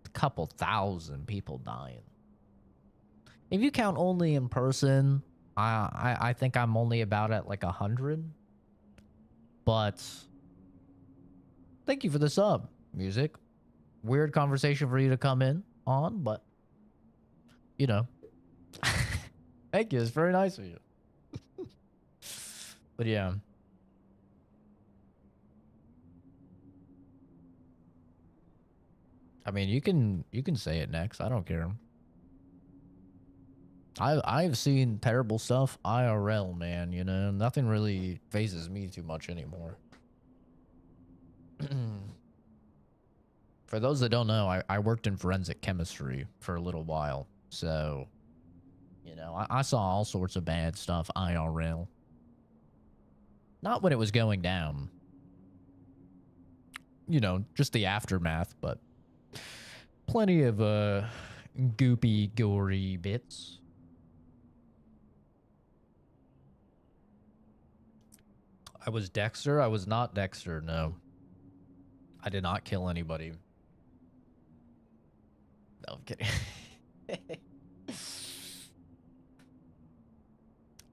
a couple thousand people dying. If you count only in person, I think I'm only about at like 100. But thank you for the sub, music. Weird conversation for you to come in on, but you know. Thank you. It's very nice of you. But yeah. I mean, you can say it next. I don't care. I've seen terrible stuff IRL, man, you know. Nothing really phases me too much anymore. For those that don't know, I worked in forensic chemistry for a little while. So, you know, I saw all sorts of bad stuff IRL. Not when it was going down. You know, just the aftermath, but plenty of goopy, gory bits. I was Dexter. I was not Dexter, no. I did not kill anybody. No, I'm kidding.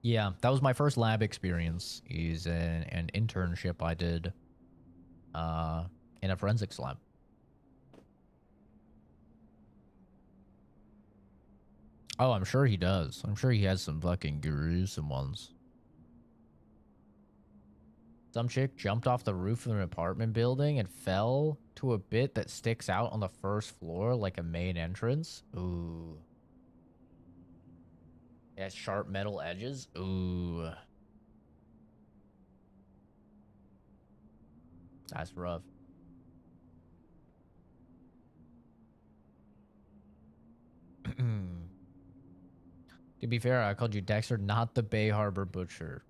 Yeah, that was my first lab experience. Is an internship I did in a forensics lab. Oh, I'm sure he does. I'm sure he has some fucking gruesome ones. Some chick jumped off the roof of an apartment building and fell to a bit that sticks out on the first floor like a main entrance. Ooh. It has sharp metal edges. Ooh. That's rough. To be fair, I called you Dexter, not the Bay Harbor Butcher.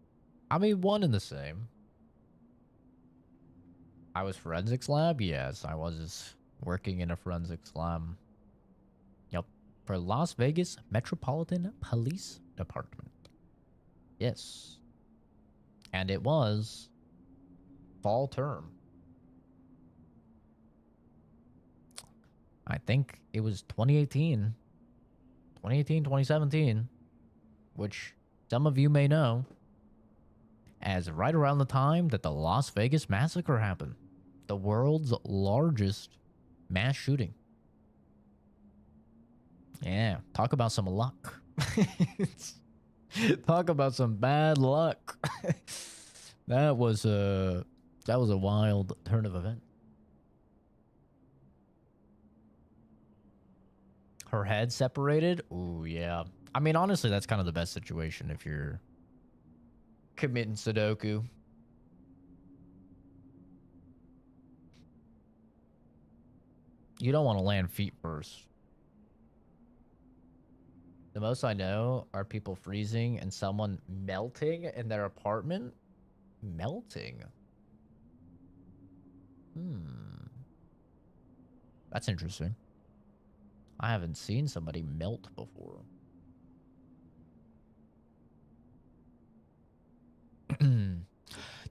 I mean, one and the same. I was forensics lab? Yes, I was working in a forensics lab. Yep. For Las Vegas Metropolitan Police Department. Yes. And it was fall term. I think it was 2018. 2018, 2017. Which some of you may know as right around the time that the Las Vegas massacre happened. The world's largest mass shooting. Yeah, talk about some luck. Talk about some bad luck. That was a wild turn of events. Her head separated? Ooh, yeah. I mean, honestly, that's kind of the best situation if you're committing Sudoku. You don't want to land feet first. The most I know are people freezing and someone melting in their apartment. Melting? That's interesting. I haven't seen somebody melt before.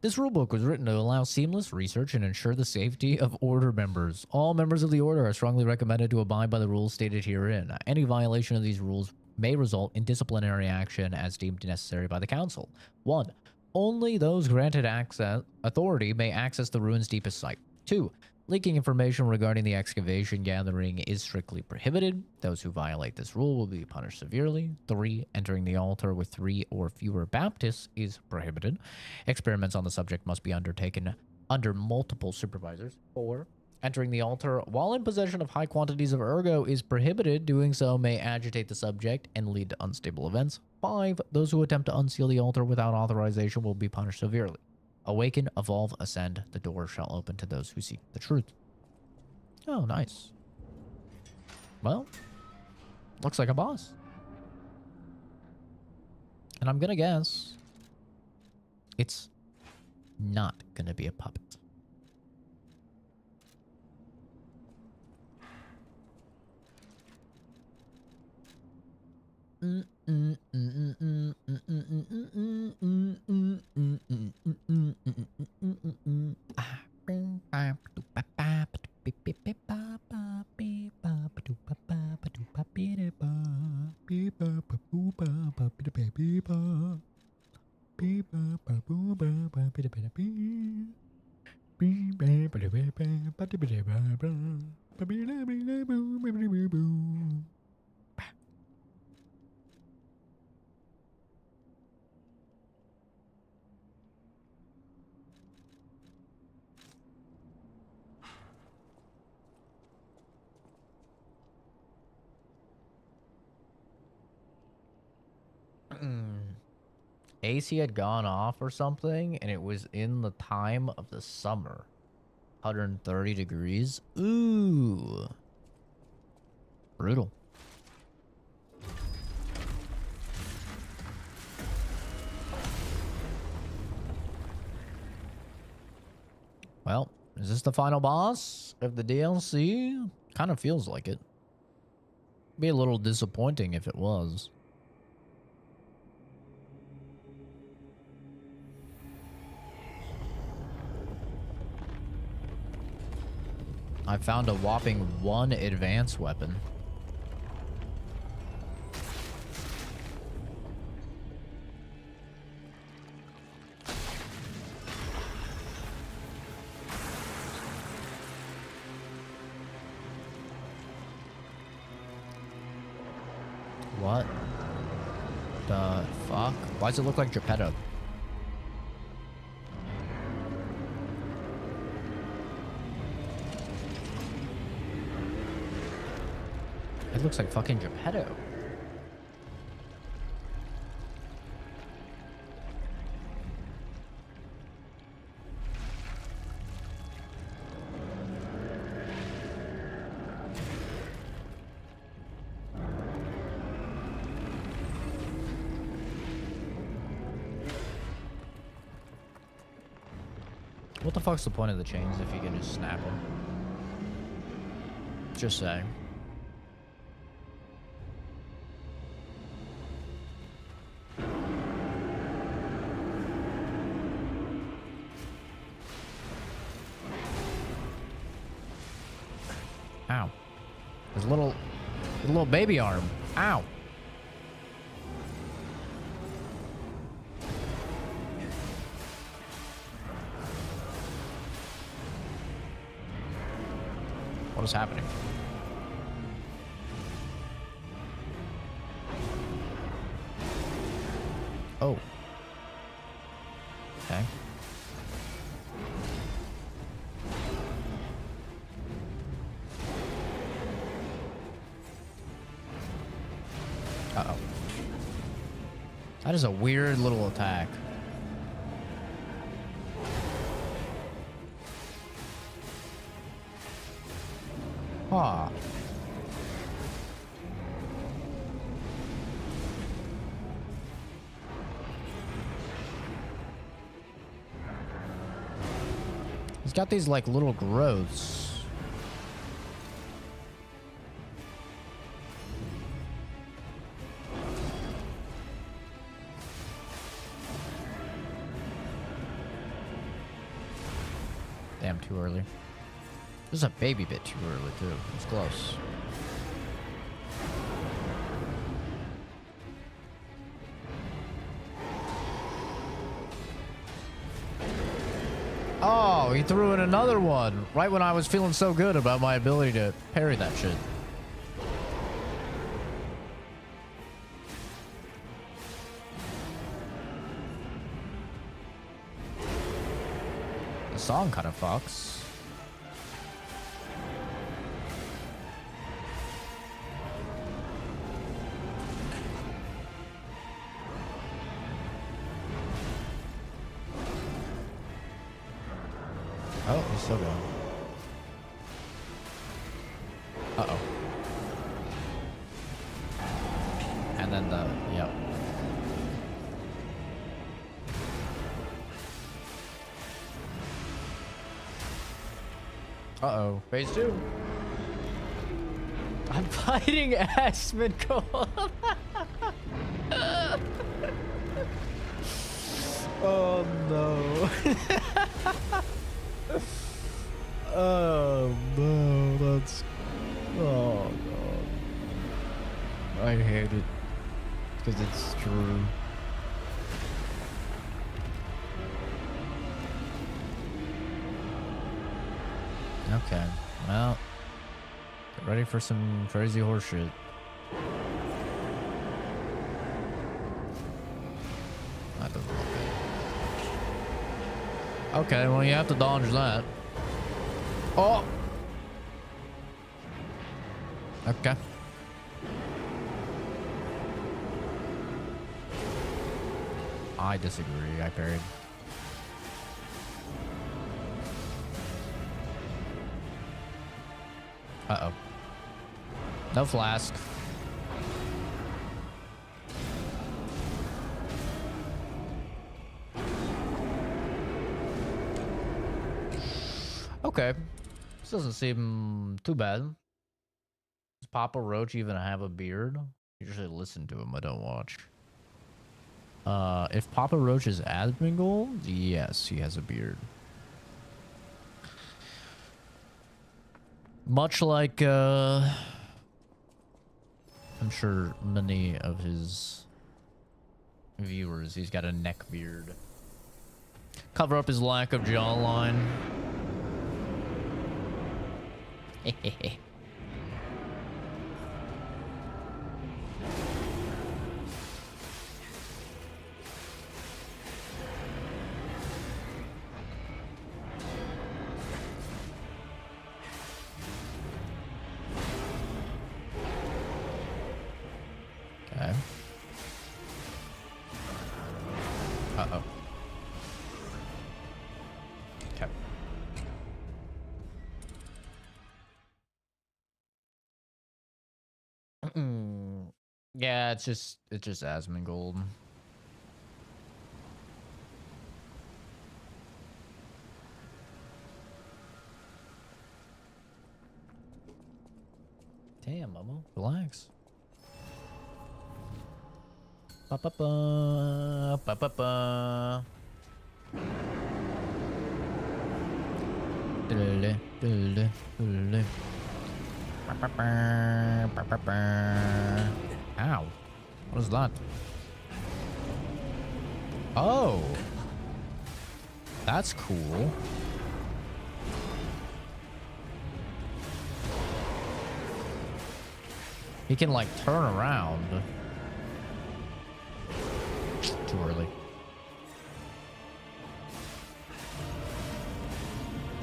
This rulebook was written to allow seamless research and ensure the safety of Order members. All members of the Order are strongly recommended to abide by the rules stated herein. Any violation of these rules may result in disciplinary action as deemed necessary by the Council. 1. Only those granted authority may access the ruin's deepest site. 2. Leaking information regarding the excavation gathering is strictly prohibited. Those who violate this rule will be punished severely. 3. Entering the altar with 3 or fewer Baptists is prohibited. Experiments on the subject must be undertaken under multiple supervisors. 4. Entering the altar while in possession of high quantities of ergo is prohibited. Doing so may agitate the subject and lead to unstable events. 5. Those who attempt to unseal the altar without authorization will be punished severely. Awaken, evolve, ascend. The door shall open to those who seek the truth. Oh, nice. Well, looks like a boss. And I'm gonna guess it's not gonna be a puppet. AC had gone off or something, and it was in the time of the summer. 130 degrees. Ooh. Brutal. Well, is this the final boss of the DLC? Kind of feels like it. Be a little disappointing if it was. I found a whopping 1 advanced weapon. What the fuck? Why does it look like Geppetto? It looks like fucking Geppetto. What the fuck's the point of the chains if you can just snap them? Just saying. Ow. There's a little baby arm. Ow. What is happening? Oh. Okay. Uh-oh. That is a weird little attack. Huh. He's got these like little growths. Damn, too early. This is a baby bit too early, too. It's close. Oh, he threw in another one right when I was feeling so good about my ability to parry that shit. The song kind of fucks. Oh, he's still going. Uh-oh. And then the, yep. Uh-oh. Phase 2. I'm fighting Asmongold. Oh, no. Oh no, that's... Oh god. I hate it. Because it's true. Okay, well... Get ready for some crazy horseshit. That doesn't look good. Okay, well you have to dodge that. Oh! Okay. I disagree. I parried. Uh-oh. No flask. Okay. This doesn't seem too bad. Does Papa Roach even have a beard? I usually listen to him, I don't watch. If Papa Roach is Asmongold, yes, he has a beard. Much like, I'm sure many of his viewers, he's got a neck beard. Cover up his lack of jawline. Hehehe. Okay. Uh-oh. Okay. Yeah, it's just Asmongold. Damn, Momo, relax. Ba ba ba ba ba ba. Ow. What is that? Oh. That's cool. He can like turn around. Too early.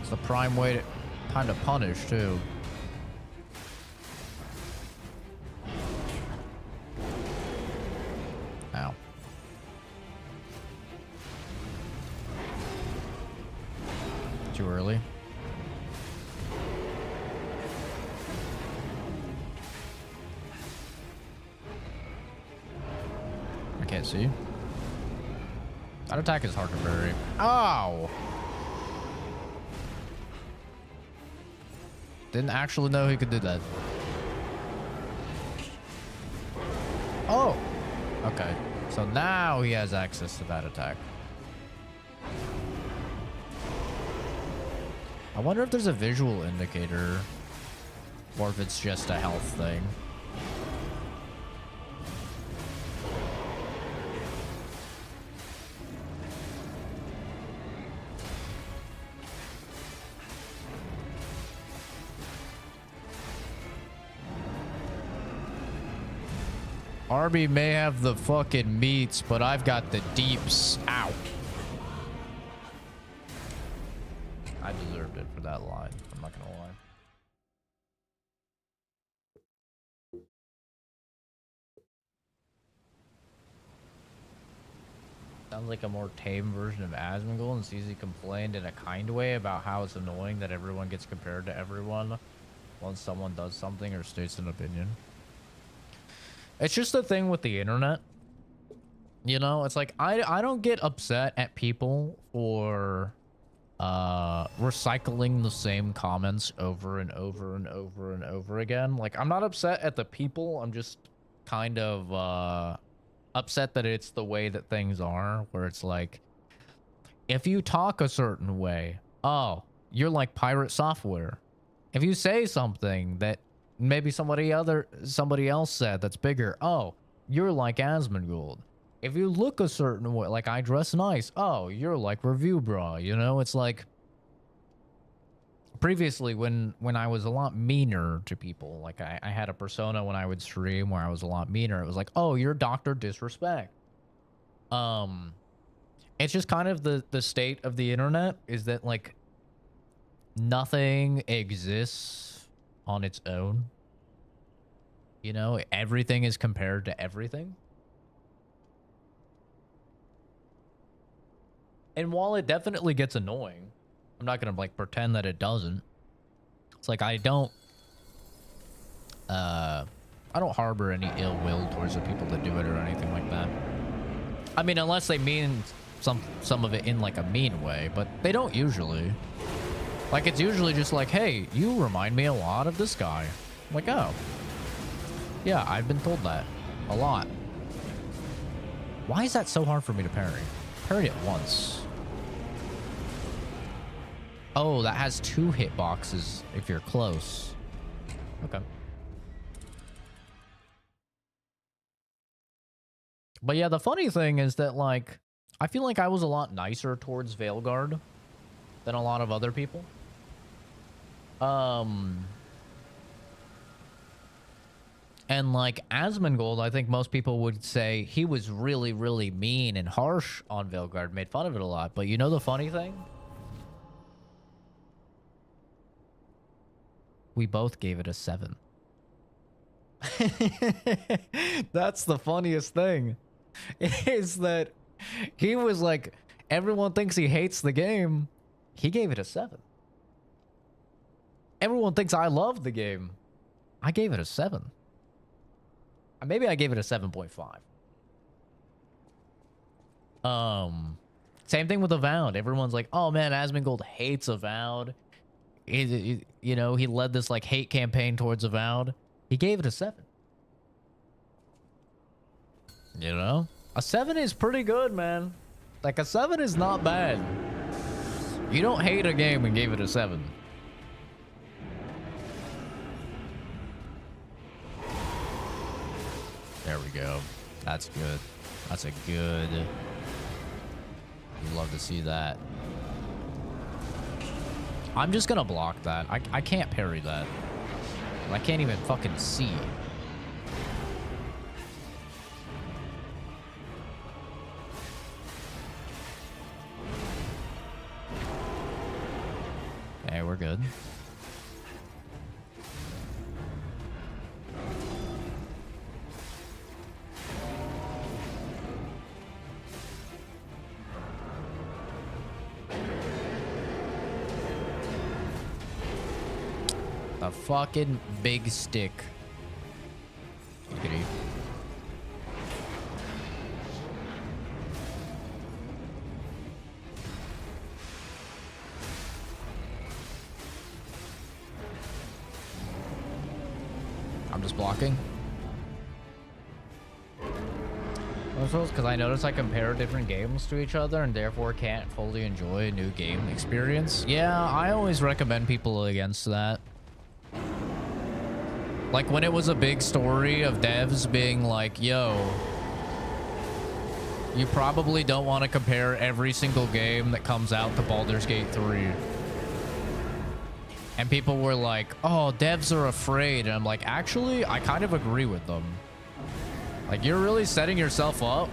It's the prime way to time to punish too. Ow. Too early. I can't see. That attack is hard to parry. Ow! Didn't actually know he could do that. Oh! Okay. So now he has access to that attack. I wonder if there's a visual indicator or if it's just a health thing. Arby may have the fucking meats, but I've got the deeps. Ow. I deserved it for that line. I'm not gonna lie. Sounds like a more tame version of Asmongold, and Caesar complained in a kind way about how it's annoying that everyone gets compared to everyone once someone does something or states an opinion. It's just a thing with the internet. You know, it's like I don't get upset at people for recycling the same comments over and over and over and over again. Like, I'm not upset at the people. I'm just kind of upset that it's the way that things are, where it's like, if you talk a certain way, oh, you're like pirate software. If you say something that maybe somebody else said that's bigger, oh, you're like Asmongold. If you look a certain way, like I dress nice, oh, you're like Review Bra. You know, it's like, previously when I was a lot meaner to people, like I had a persona when I would stream where I was a lot meaner. It was like, oh, you're Dr. Disrespect. It's just kind of the state of the internet is that, like, nothing exists on its own. You know, everything is compared to everything. And while it definitely gets annoying, I'm not gonna like pretend that it doesn't. It's like I don't harbor any ill will towards the people that do it or anything like that. I mean, unless they mean some of it in like a mean way, but they don't usually. Like, it's usually just like, hey, you remind me a lot of this guy. I'm like, oh, yeah, I've been told that a lot. Why is that so hard for me to parry? Parry it once. Oh, that has 2 hitboxes if you're close. Okay. But yeah, the funny thing is that, like, I feel like I was a lot nicer towards Veilguard than a lot of other people. And like Asmongold, I think most people would say he was really, really mean and harsh on Veilguard, made fun of it a lot. But you know the funny thing? We both gave it a 7. That's the funniest thing. Is that he was like, everyone thinks he hates the game. He gave it a 7. Everyone thinks I love the game. I gave it a 7. Maybe I gave it a 7.5. Same thing with Avowed. Everyone's like, oh man, Asmongold hates Avowed. You know, he led this like hate campaign towards Avowed. He gave it a 7. You know? A 7 is pretty good, man. Like, a 7 is not bad. You don't hate a game and gave it a 7. There we go. That's good. That's a good... You'd love to see that. I'm just gonna block that. I can't parry that. I can't even fucking see. Okay, we're good. A fucking big stick. Giggity. I'm just blocking. Because I notice I compare different games to each other and therefore can't fully enjoy a new game experience. Yeah, I always recommend people against that. Like, when it was a big story of devs being like, yo, you probably don't want to compare every single game that comes out to Baldur's Gate 3. And people were like, oh, devs are afraid. And I'm like, actually, I kind of agree with them. Like, you're really setting yourself up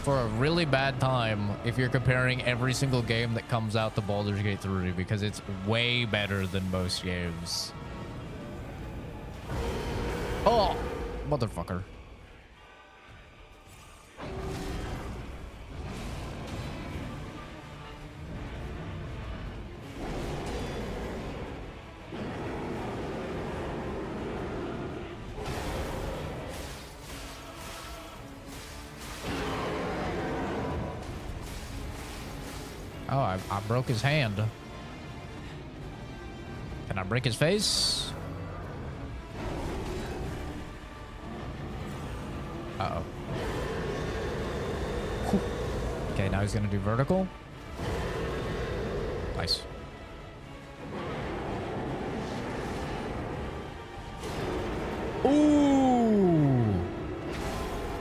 for a really bad time if you're comparing every single game that comes out to Baldur's Gate 3, because it's way better than most games. Oh, motherfucker. Oh, I broke his hand. Can I break his face? Uh-oh. Whew. Okay, now he's gonna do vertical. Nice. Ooh!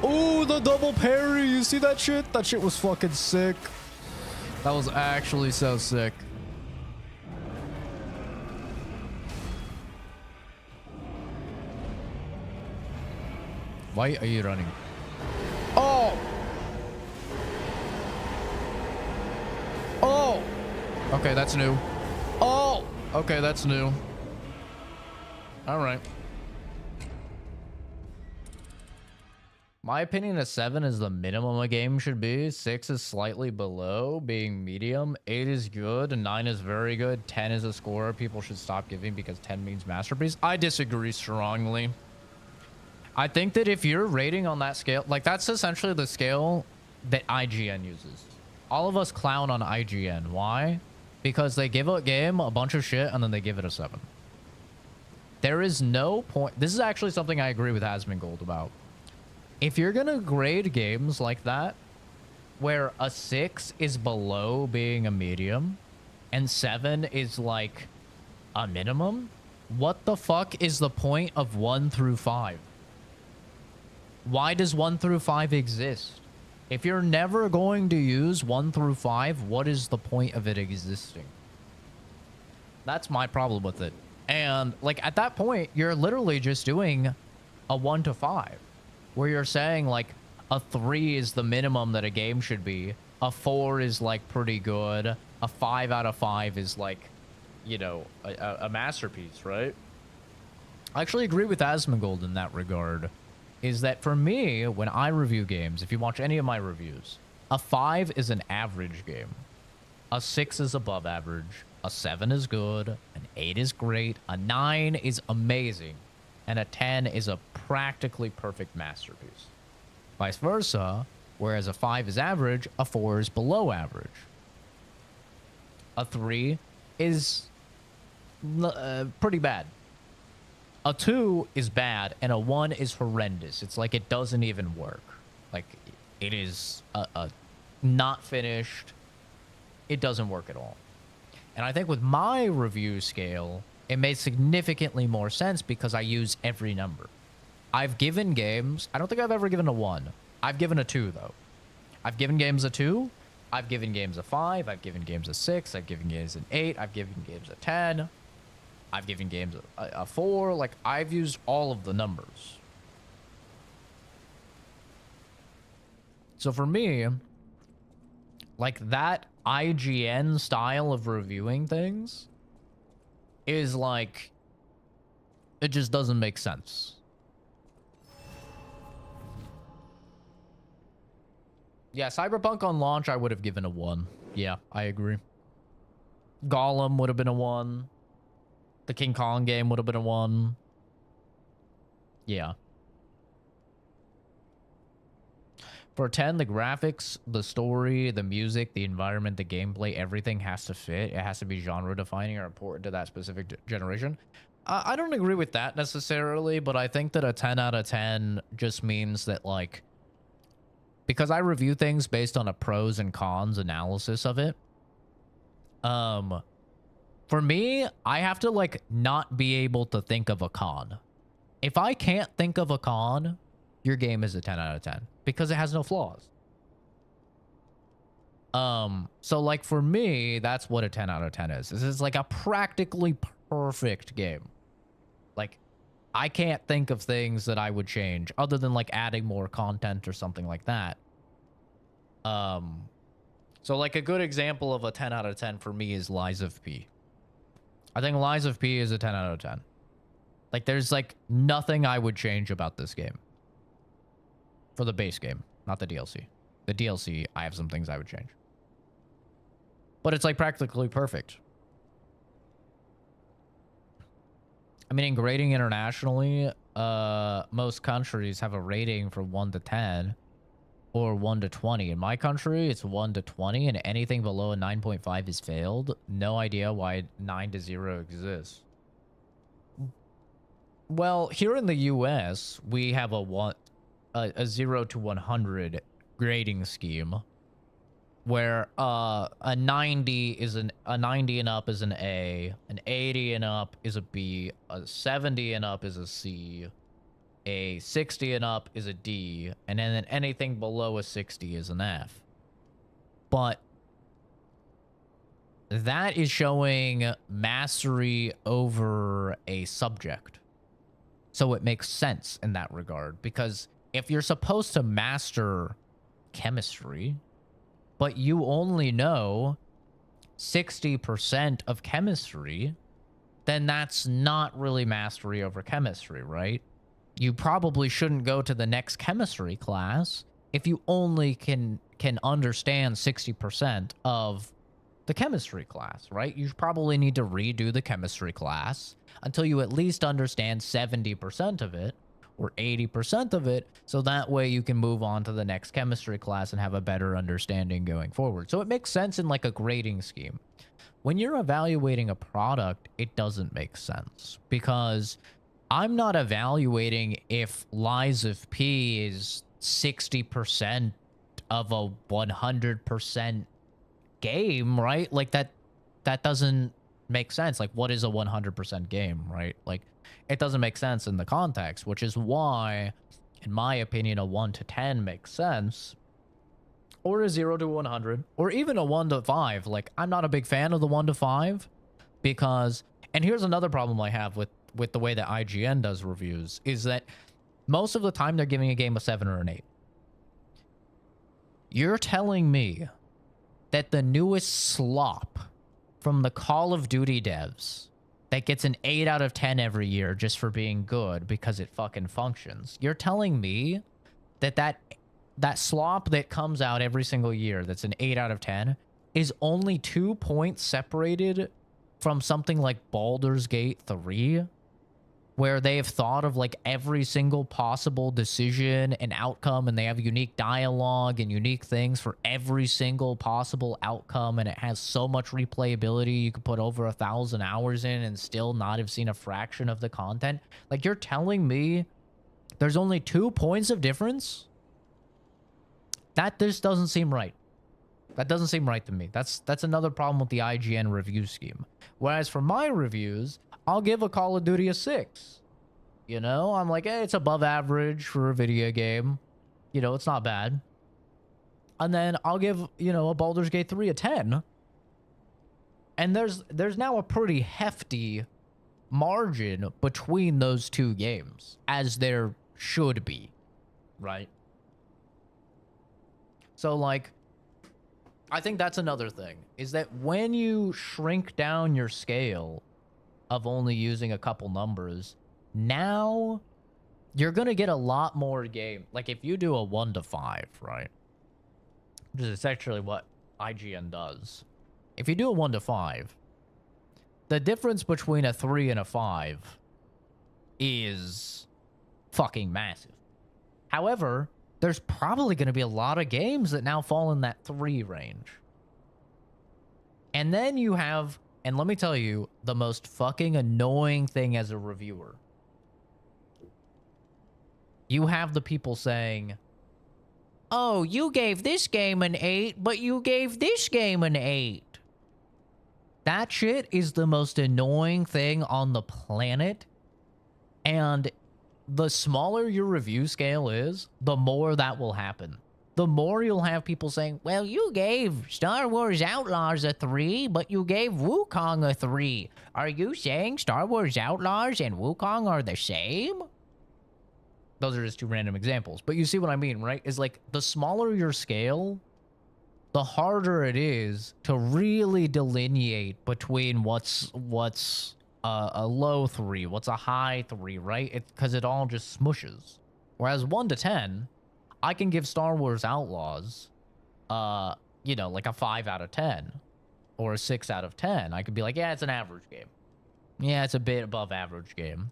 Ooh, the double parry! You see that shit? That shit was fucking sick. That was actually so sick. Why are you running? Oh! Oh! Okay, that's new. Oh! Okay, that's new. All right. My opinion, a 7 is the minimum a game should be. 6 is slightly below, being medium. 8 is good, and 9 is very good. 10 is a score people should stop giving because 10 means masterpiece. I disagree strongly. I think that if you're rating on that scale, like, that's essentially the scale that IGN uses. All of us clown on IGN. Why? Because they give a game a bunch of shit and then they give it a 7. There is no point. This is actually something I agree with Asmongold about. If you're gonna grade games like that, where a 6 is below being a medium, and 7 is like a minimum, what the fuck is the point of 1 through 5? Why does 1 through 5 exist? If you're never going to use 1 through 5, what is the point of it existing? That's my problem with it. And like at that point, you're literally just doing a 1 to 5. Where you're saying like a 3 is the minimum that a game should be, a 4 is like pretty good, a 5 out of 5 is like, you know, a masterpiece, right? I actually agree with Asmongold in that regard. Is that for me, when I review games, if you watch any of my reviews, a 5 is an average game, a 6 is above average, a 7 is good, an 8 is great, a 9 is amazing, and a 10 is a practically perfect masterpiece. Vice versa, whereas a 5 is average, a 4 is below average. A 3 is pretty bad. A 2 is bad, and a 1 is horrendous. It's like it doesn't even work. Like, it is not finished. It doesn't work at all. And I think with my review scale, it made significantly more sense because I use every number. I've given games... I don't think I've ever given a 1. I've given a 2, though. I've given games a 2. I've given games a 5. I've given games a 6. I've given games an 8. I've given games a 10. I've given games a 4. Like, I've used all of the numbers. So for me, like, that IGN style of reviewing things is like, it just doesn't make sense. Yeah, Cyberpunk on launch, I would have given a 1. Yeah, I agree. Gollum would have been a 1. The King Kong game would have been a 1. Yeah. For 10, the graphics, the story, the music, the environment, the gameplay, everything has to fit. It has to be genre defining or important to that specific generation. I don't agree with that necessarily, but I think that a 10 out of 10 just means that, like, because I review things based on a pros and cons analysis of it. For me, I have to, like, not be able to think of a con. If I can't think of a con, your game is a 10 out of 10 because it has no flaws. So, like, for me, that's what a 10 out of 10 is. This is like a practically perfect game. Like, I can't think of things that I would change other than like adding more content or something like that. So like a good example of a 10 out of 10 for me is Lies of P. I think Lies of P is a 10 out of 10. Like there's like nothing I would change about this game. For the base game, not the DLC. The DLC, I have some things I would change. But it's like practically perfect. I mean, in grading internationally, most countries have a rating from 1 to 10 or 1 to 20. In my country, it's 1 to 20, and anything below a 9.5 is failed. No idea why 9 to 0 exists. Well, here in the US, we have a 0 to 100 grading scheme where a 90 is a 90 and up is an A, an 80 and up is a B, a 70 and up is a C, a 60 and up is a D, and then anything below a 60 is an F. But that is showing mastery over a subject. So it makes sense in that regard, because if you're supposed to master chemistry, but you only know 60% of chemistry, then that's not really mastery over chemistry, right? You probably shouldn't go to the next chemistry class if you only can understand 60% of the chemistry class, right? You probably need to redo the chemistry class until you at least understand 70% of it or 80% of it, so that way you can move on to the next chemistry class and have a better understanding going forward. So it makes sense in like a grading scheme. When you're evaluating a product, it doesn't make sense, because I'm not evaluating if Lies of P is 60% of a 100% game, right? Like that doesn't make sense. Like, what is a 100% game, right? Like, it doesn't make sense in the context, which is why, in my opinion, a 1 to 10 makes sense, or a 0 to 100, or even a 1 to 5. Like, I'm not a big fan of the 1 to 5 because, and here's another problem I have with the way that IGN does reviews, is that most of the time they're giving a game a 7 or an 8. You're telling me that the newest slop from the Call of Duty devs that gets an 8 out of 10 every year just for being good because it fucking functions, you're telling me that slop that comes out every single year that's an 8 out of 10 is only 2 points separated from something like Baldur's Gate 3, where they've thought of like every single possible decision and outcome, and they have unique dialogue and unique things for every single possible outcome, and it has so much replayability you could put over 1,000 hours in and still not have seen a fraction of the content? Like, you're telling me there's only 2 points of difference? That just doesn't seem right. That doesn't seem right to me. That's another problem with the IGN review scheme. Whereas for my reviews, I'll give a Call of Duty a 6. You know, I'm like, hey, it's above average for a video game. You know, it's not bad. And then I'll give, you know, a Baldur's Gate 3 a 10. And there's now a pretty hefty margin between those two games, as there should be, right? So, like, I think that's another thing, is that when you shrink down your scale of only using a couple numbers, now you're going to get a lot more game. Like, if you do a 1 to 5, right? Which is essentially what IGN does. If you do a 1 to 5, the difference between a 3 and a 5 is fucking massive. However, there's probably going to be a lot of games that now fall in that 3 range. And then you have, and let me tell you, the most fucking annoying thing as a reviewer. You have the people saying, oh, you gave this game an 8, but you gave this game an 8. That shit is the most annoying thing on the planet. And the smaller your review scale is, the more that will happen. the more you'll have people saying, well, you gave Star Wars Outlaws a 3, but you gave Wukong a 3. Are you saying Star Wars Outlaws and Wukong are the same? Those are just two random examples. But you see what I mean, right? Is like the smaller your scale, the harder it is to really delineate between what's a low 3, what's a high 3, right? It's because it all just smushes. Whereas 1 to 10, I can give Star Wars Outlaws, you know, like a 5 out of 10 or a 6 out of 10. I could be like, yeah, it's an average game. Yeah, it's a bit above average game.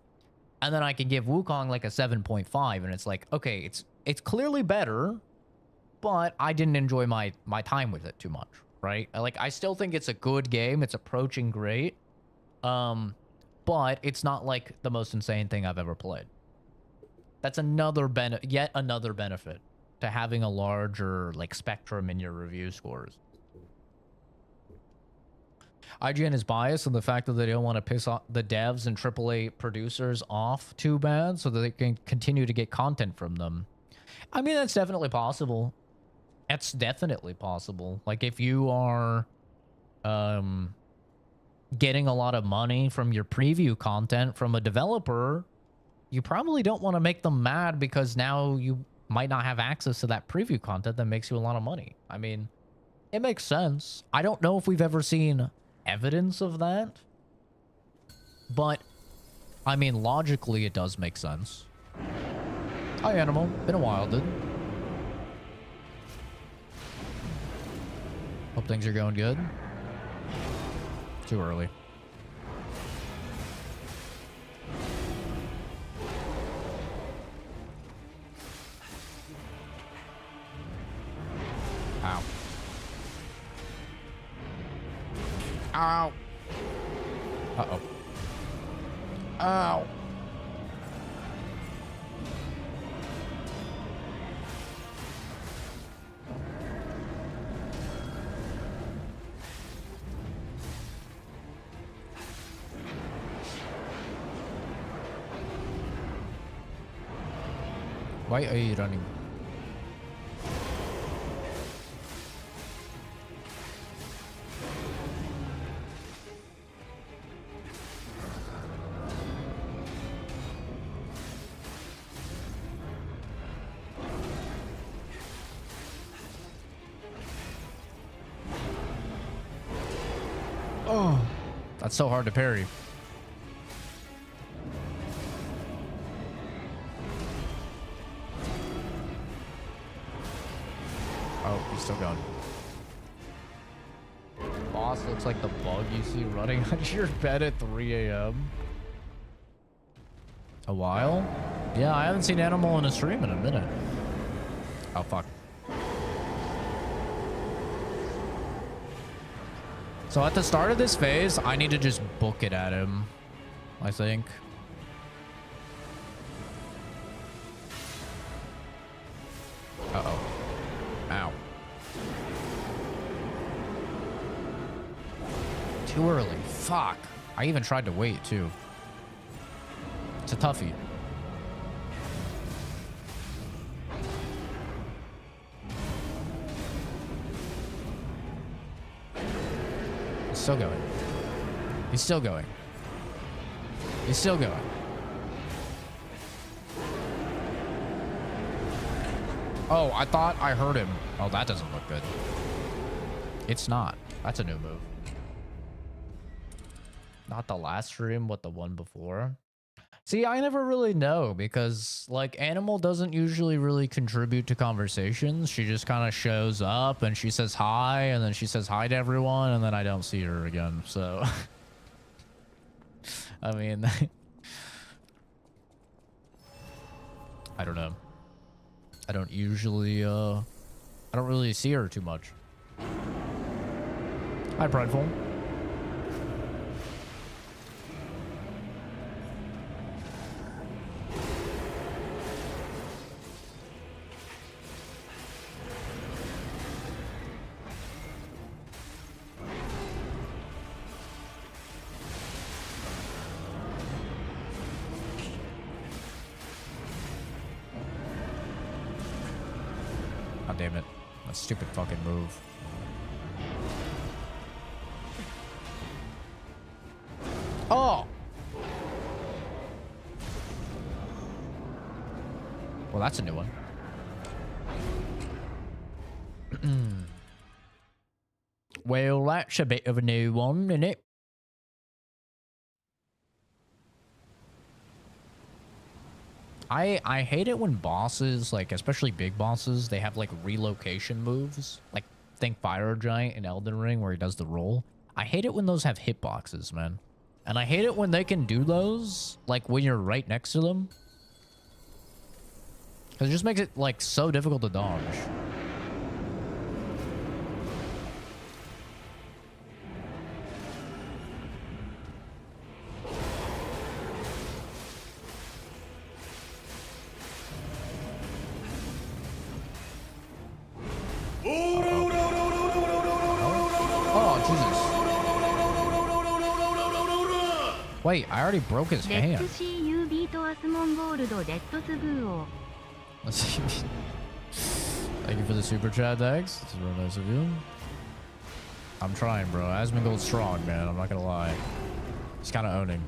And then I can give Wukong like a 7.5, and it's like, okay, it's clearly better, but I didn't enjoy my time with it too much, right? Like, I still think it's a good game. It's approaching great. But it's not like the most insane thing I've ever played. That's yet another benefit to having a larger like spectrum in your review scores. IGN is biased in the fact that they don't want to piss off the devs and AAA producers off too bad so that they can continue to get content from them. I mean, that's definitely possible. That's definitely possible. Like, if you are getting a lot of money from your preview content from a developer, you probably don't want to make them mad because now you might not have access to that preview content that makes you a lot of money. I mean, it makes sense. I don't know if we've ever seen evidence of that, but I mean, logically, it does make sense. Hi, Animal. Been a while, dude. Hope things are going good. Too early. Ow. Ow. Uh-oh. Ow. Why are you running? Oh, that's so hard to parry. Oh, he's still going. Boss looks like the bug you see running on your bed at 3 a.m. A while? Yeah, I haven't seen Animal in a stream in a minute. Oh, fuck. So at the start of this phase, I need to just book it at him, I think. Uh-oh. Ow. Too early. Fuck. I even tried to wait, too. It's a toughie. He's still going. He's still going. He's still going. Oh, I thought I heard him. Oh, that doesn't look good. It's not. That's a new move. Not the last stream, but the one before. See, I never really know because, like, Animal doesn't usually really contribute to conversations. She just kind of shows up and she says hi, and then she says hi to everyone, and then I don't see her again. So, I mean, I don't know. I don't usually, I don't really see her too much. Hi, Prideful. God damn it. Stupid fucking move. Oh! Well, that's a new one. Well, that's a bit of a new one, isn't it? I hate it when bosses, like especially big bosses, they have like relocation moves. Like think Fire Giant in Elden Ring where he does the roll. I hate it when those have hitboxes, man. And I hate it when they can do those like when you're right next to them. Cause it just makes it like so difficult to dodge. Wait, I already broke his hand. Let's see. Thank you for the super chat, Dex. It's real nice of you. I'm trying, bro. Asmongold's strong, man. I'm not gonna lie. He's kind of owning.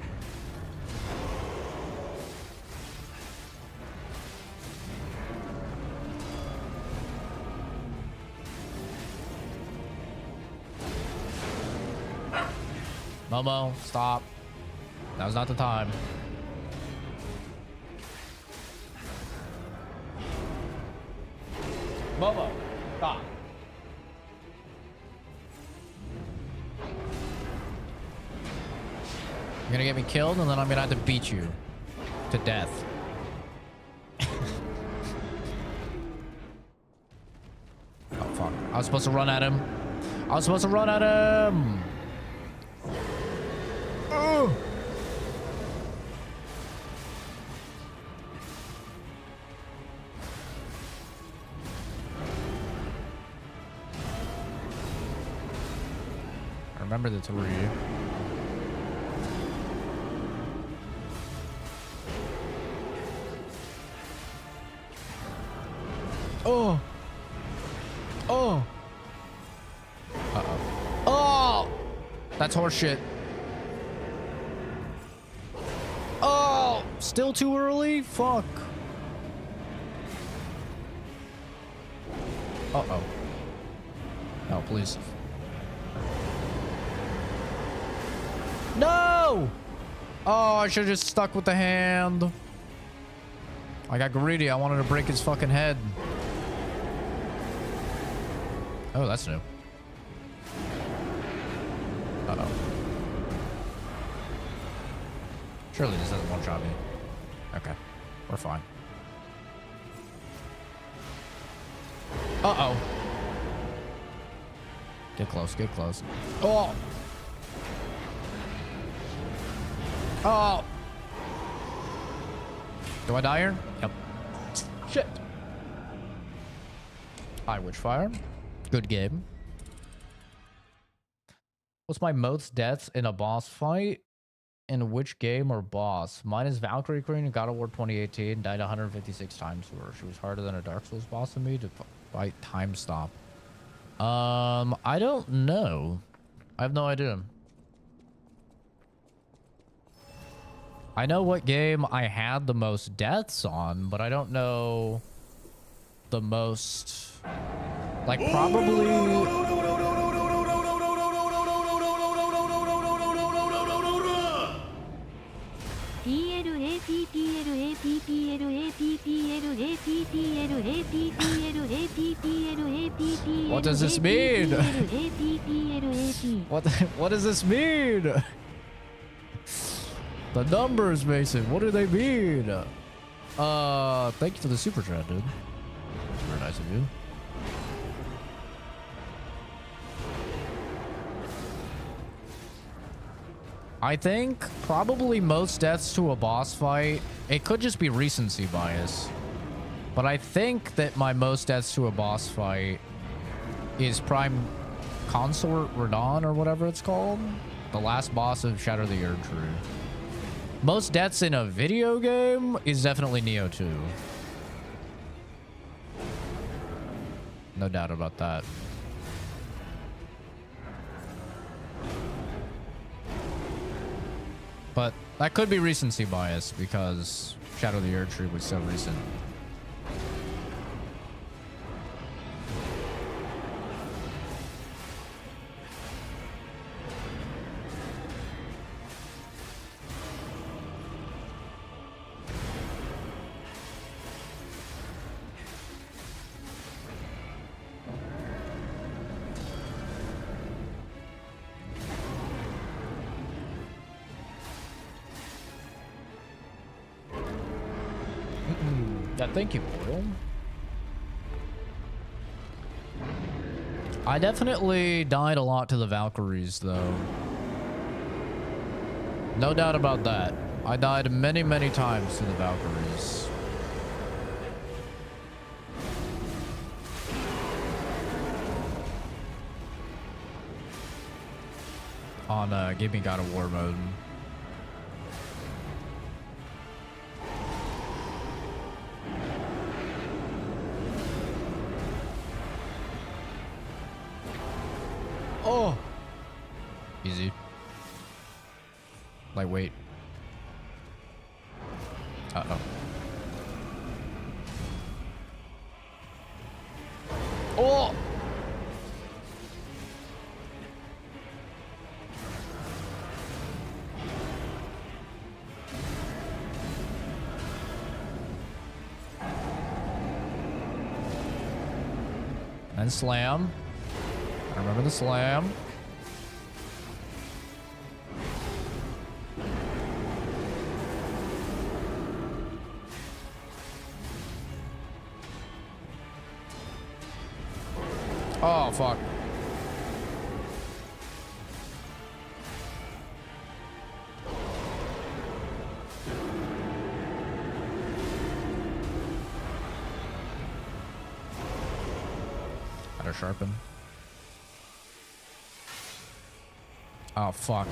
Momo, stop. Now's not the time. Momo, stop. You're gonna get me killed, and then I'm gonna have to beat you to death. Oh, fuck. I was supposed to run at him. I was supposed to run at him. Oh. I remember the three. Oh. Oh. Uh-oh. Oh! That's horseshit. Oh! Still too early? Fuck. Uh-oh. Oh, please. No! Oh, I should have just stuck with the hand. I got greedy. I wanted to break his fucking head. Oh, that's new. Uh-oh. Surely this doesn't one-shot me. Okay. We're fine. Uh-oh. Get close. Get close. Oh! Oh! Do I die here? Yep. Shit. Hi, Witchfire. Good game. What's my most deaths in a boss fight? In which game or boss? Mine is Valkyrie Queen in God of War 2018. Died 156 times to her. She was harder than a Dark Souls boss to me to fight time stop. I don't know. I have no idea. I know what game I had the most deaths on, but I don't know the most... Like, probably... What does this mean? What does this mean? The numbers, Mason. What do they mean? Thank you for the super chat, dude. Very nice of you. I think probably most deaths to a boss fight. It could just be recency bias. But I think that my most deaths to a boss fight is Prime Consort Radon or whatever it's called. The last boss of Shadow the Erdtree. Most deaths in a video game is definitely Neo 2. No doubt about that. But that could be recency bias because Shadow of the Earth Tree was so recent. Yeah, thank you, Boyle. I definitely died a lot to the Valkyries, though. No doubt about that. I died many, many times to the Valkyries. On Give Me God of War mode. Oh! Easy. Lightweight. Uh-oh. Oh! And slam. I remember the slam. Oh, fuck. Gotta sharpen. Oh, fuck.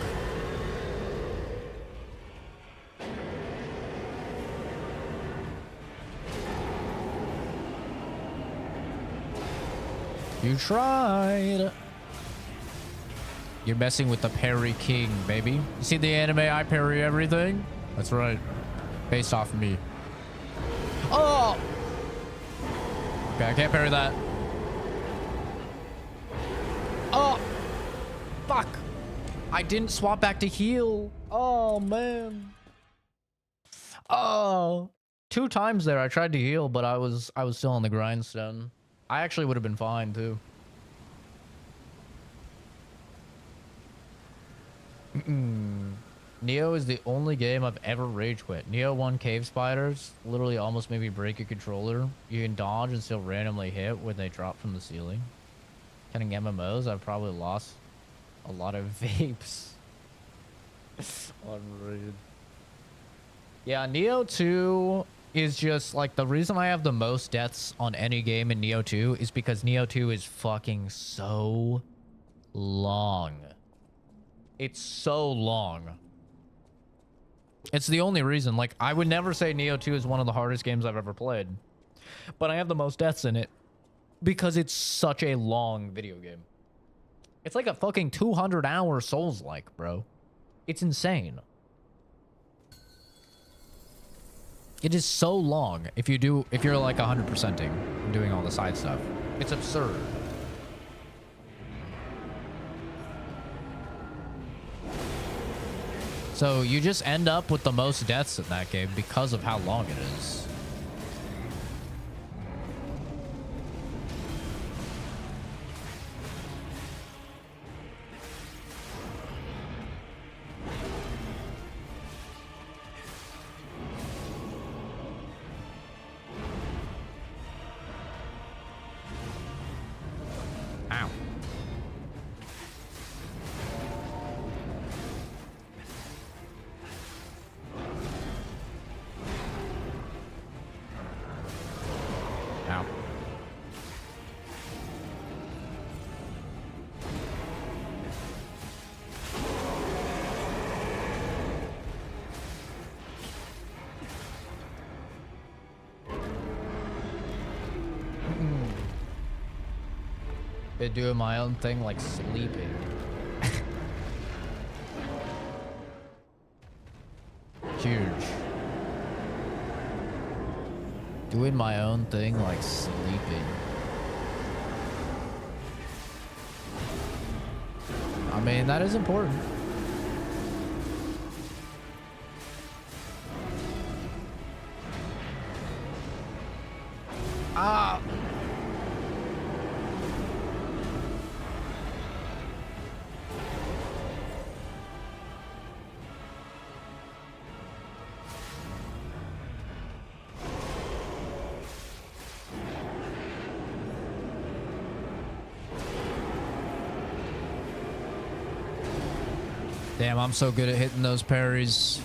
You tried. You're messing with the parry king, baby. You see the anime I parry everything? That's right. Based off of me. Oh! Okay, I can't parry that. Oh! Fuck! I didn't swap back to heal. Oh, man. Oh. 2 times there I tried to heal, but I was still on the grindstone. I actually would have been fine too. Neo is the only game I've ever rage quit. Neo 1 cave spiders literally almost made me break a controller. You can dodge and still randomly hit when they drop from the ceiling. Killing MMOs, I've probably lost a lot of vapes on raid. Yeah, Neo 2 is just like the reason I have the most deaths on any game in Neo 2 is because Neo 2 is fucking so long. It's so long. It's the only reason. Like, I would never say Neo 2 is one of the hardest games I've ever played, but I have the most deaths in it because it's such a long video game. It's like a fucking 200-hour Souls-like, bro. It's insane. It is so long if you're like 100%ing and doing all the side stuff. It's absurd. So you just end up with the most deaths in that game because of how long it is. Ow. Been doing my own thing like sleeping. Huge. Doing my own thing like sleeping. I mean, that is important. Ah! Damn, I'm so good at hitting those parries.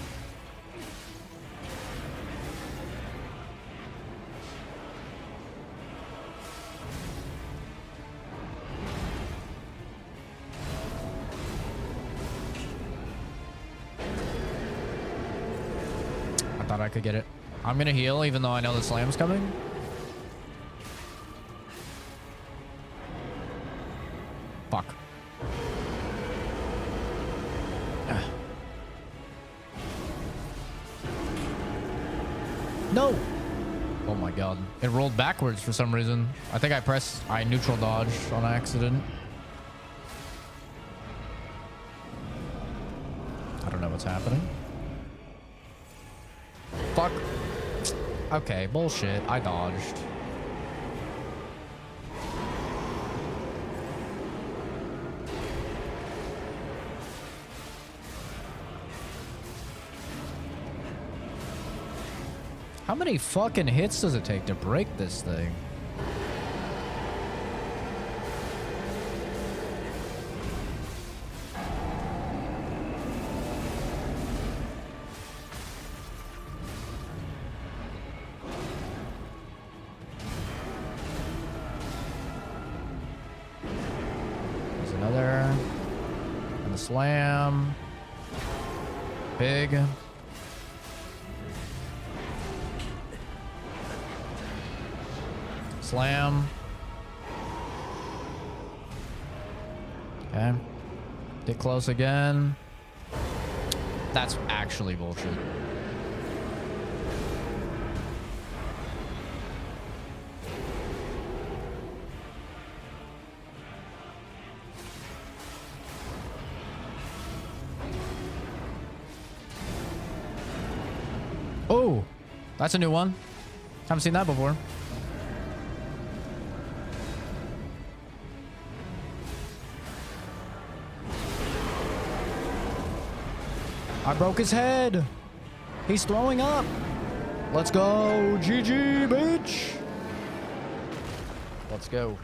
I thought I could get it. I'm gonna heal even though I know the slam's coming. Fuck. No! Oh my god. It rolled backwards for some reason. I think I neutral dodged on accident. I don't know what's happening. Fuck. Okay, bullshit. I dodged. How many fucking hits does it take to break this thing? There's another. And the slam. Big. Slam. Okay. Get close again. That's actually bullshit. Oh, that's a new one. Haven't seen that before. I broke his head. He's throwing up. Let's go. GG, bitch. Let's go.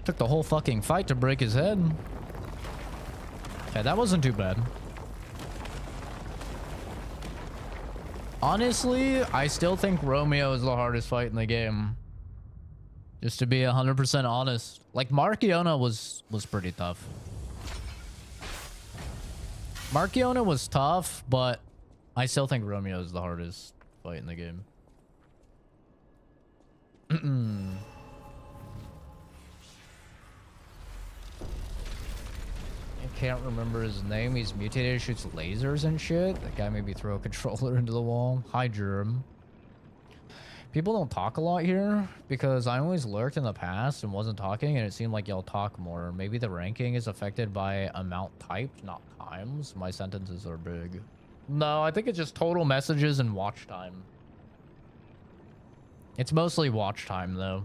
Took the whole fucking fight to break his head. Okay, that wasn't too bad. Honestly, I still think Romeo is the hardest fight in the game. Just to be 100% honest. Like, Marciona was pretty tough. Marciona was tough, but I still think Romeo is the hardest fight in the game. I can't remember his name. He's mutated, shoots lasers and shit. That guy made me throw a controller into the wall. Hi, Germ. People don't talk a lot here because I always lurked in the past and wasn't talking, and it seemed like y'all talk more. Maybe the ranking is affected by amount typed, not times. My sentences are big. No, I think it's just total messages and watch time. It's mostly watch time, though.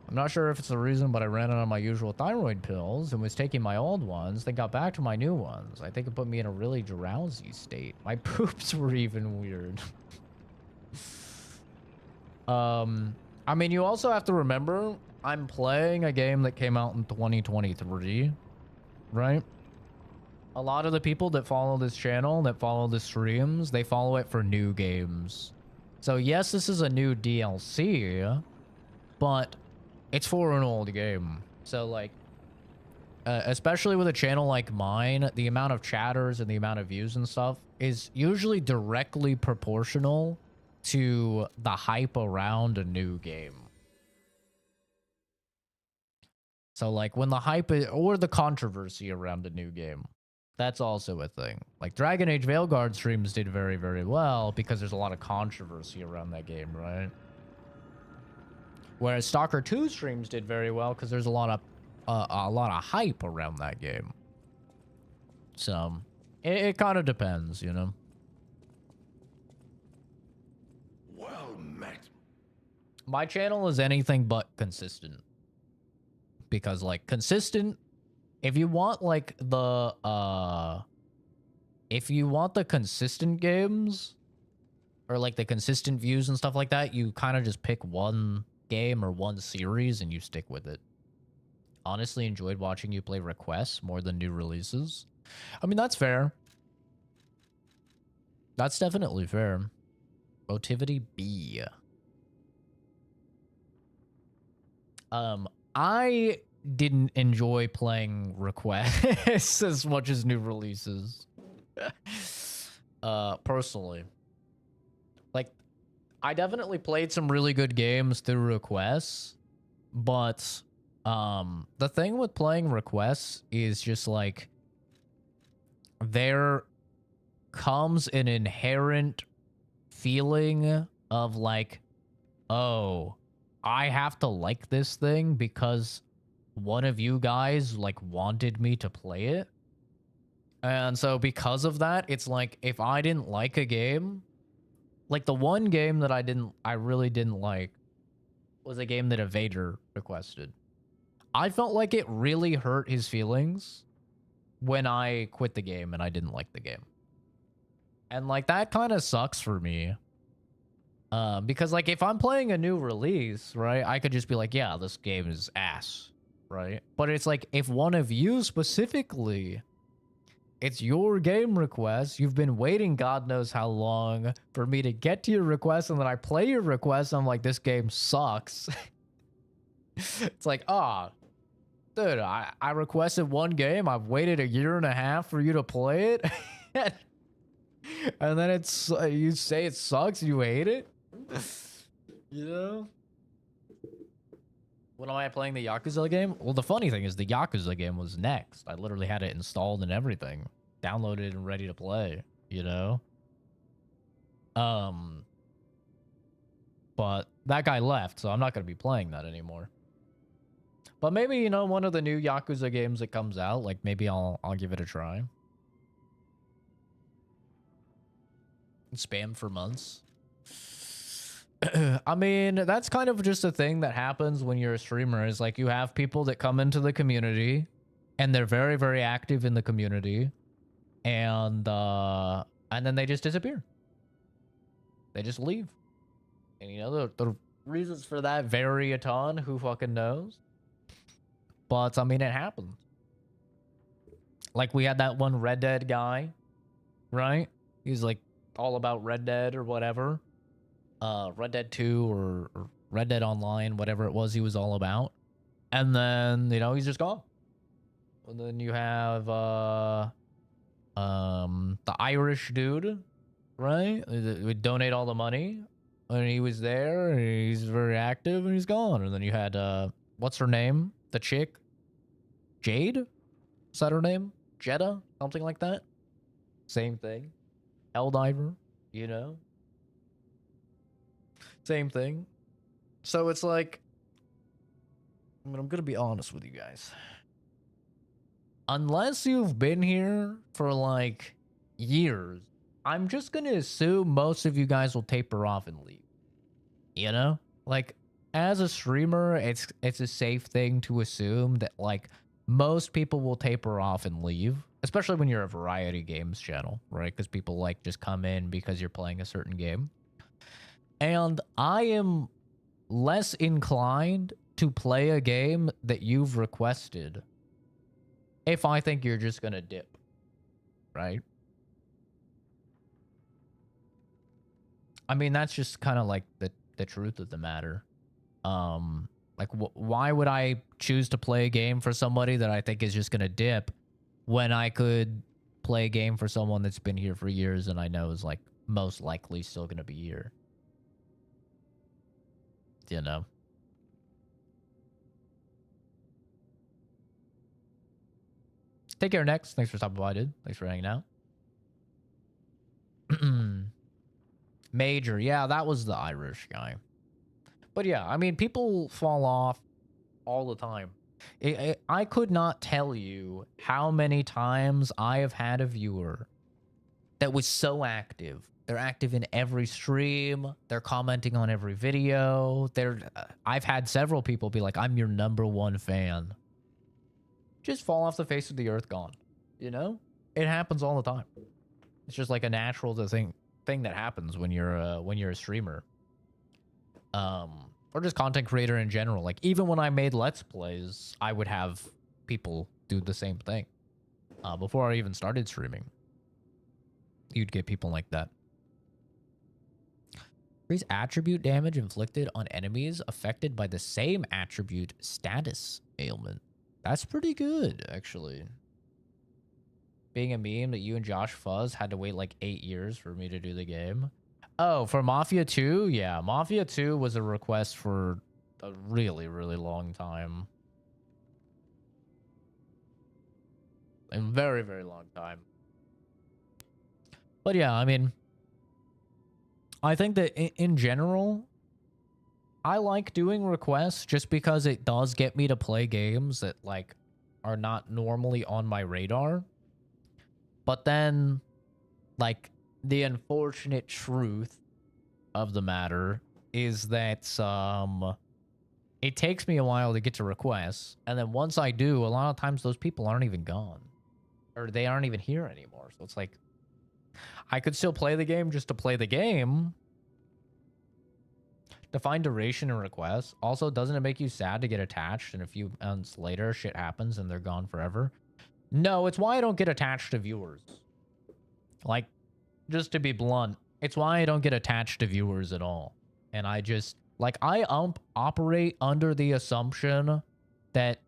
I'm not sure if it's the reason, but I ran out of my usual thyroid pills and was taking my old ones, then got back to my new ones. I think it put me in a really drowsy state. My poops were even weird. I mean, you also have to remember, I'm playing a game that came out in 2023, right? A lot of the people that follow this channel, that follow the streams, they follow it for new games. So yes, this is a new DLC, but it's for an old game. So like, especially with a channel like mine, the amount of chatters and the amount of views and stuff is usually directly proportional to the hype around a new game. So like when the hype is, or the controversy around a new game, that's also a thing. Like Dragon Age Veilguard streams did very, very well because there's a lot of controversy around that game, right? Whereas Stalker 2 streams did very well because there's a lot of hype around that game. So it kind of depends, you know. Well met. My channel is anything but consistent. Because like consistent, if you want like the consistent games or like the consistent views and stuff like that, you kind of just pick one game or one series and you stick with it. Honestly enjoyed watching you play requests more than new releases. I mean, that's fair. That's definitely fair. Motivity B. I didn't enjoy playing requests as much as new releases. Personally. Like, I definitely played some really good games through requests, but the thing with playing requests is just like there comes an inherent feeling of like, oh, I have to like this thing because one of you guys like wanted me to play it. And so because of that, it's like if I didn't like a game, like the one game that I really didn't like was a game that Evader requested. I felt like it really hurt his feelings when I quit the game and I didn't like the game. And like that kind of sucks for me. Because like if I'm playing a new release, right, I could just be like, yeah, this game is ass, right? But it's like if one of you specifically, it's your game request, you've been waiting God knows how long for me to get to your request, and then I play your request, and I'm like, this game sucks. It's like, ah, dude, I requested one game, I've waited 1.5 years for you to play it, and then it's you say it sucks, you hate it. You know? When am I playing the Yakuza game? Well, the funny thing is the Yakuza game was next. I literally had it installed and everything. Downloaded and ready to play, you know? But that guy left, so I'm not going to be playing that anymore. But maybe, you know, one of the new Yakuza games that comes out, like maybe I'll give it a try. Spam for months. I mean, that's kind of just a thing that happens when you're a streamer, is like you have people that come into the community and they're very, very active in the community, and then they just disappear. They just leave. And you know, the reasons for that vary a ton. Who fucking knows? But I mean, it happens. Like we had that one Red Dead guy, right? He's like all about Red Dead or whatever. Red Dead 2 or Red Dead Online, whatever it was he was all about. And then, you know, he's just gone. And then you have the Irish dude, right? Would donate all the money. And he was there, and he's very active, and he's gone. And then you had what's her name? The chick? Jade? Is that her name? Jeddah? Something like that? Same thing. Helldiver, you know? Same thing. So it's like, I mean, I'm gonna be honest with you guys. Unless you've been here for like years, I'm just gonna assume most of you guys will taper off and leave. You know? Like, as a streamer, it's a safe thing to assume that like most people will taper off and leave, especially when you're a variety games channel, right? Because people like just come in because you're playing a certain game. And I am less inclined to play a game that you've requested if I think you're just going to dip, right? I mean, that's just kind of like the truth of the matter. Like, why would I choose to play a game for somebody that I think is just going to dip when I could play a game for someone that's been here for years and I know is, like, most likely still going to be here? You know? Take care, Next. Thanks for stopping by, dude. Thanks for hanging out. Major. Yeah, that was the Irish guy. But yeah, I mean, people fall off all the time. I could not tell you how many times I have had a viewer that was so active. They're active in every stream. They're commenting on every video. I've had several people be like, I'm your #1 fan. Just fall off the face of the earth, gone. You know? It happens all the time. It's just like a natural thing that happens when you're a streamer. Or just content creator in general. Like, even when I made Let's Plays, I would have people do the same thing. Before I even started streaming. You'd get people like that. Increase attribute damage inflicted on enemies affected by the same attribute status ailment. That's pretty good, actually. Being a meme that you and Josh Fuzz had to wait like 8 years for me to do the game. Oh, for Mafia 2? Yeah, Mafia 2 was a request for a really, really long time. A very, very long time. But yeah, I mean, I think that in general, I like doing requests just because it does get me to play games that like are not normally on my radar. But then, like, the unfortunate truth of the matter is that it takes me a while to get to requests, and then once I do, a lot of times those people aren't even gone, or they aren't even here anymore. So it's like, I could still play the game just to play the game. Define duration and requests. Also, doesn't it make you sad to get attached and a few months later shit happens and they're gone forever? No, it's why I don't get attached to viewers. Like, just to be blunt, it's why I don't get attached to viewers at all. And I just, like, I operate under the assumption that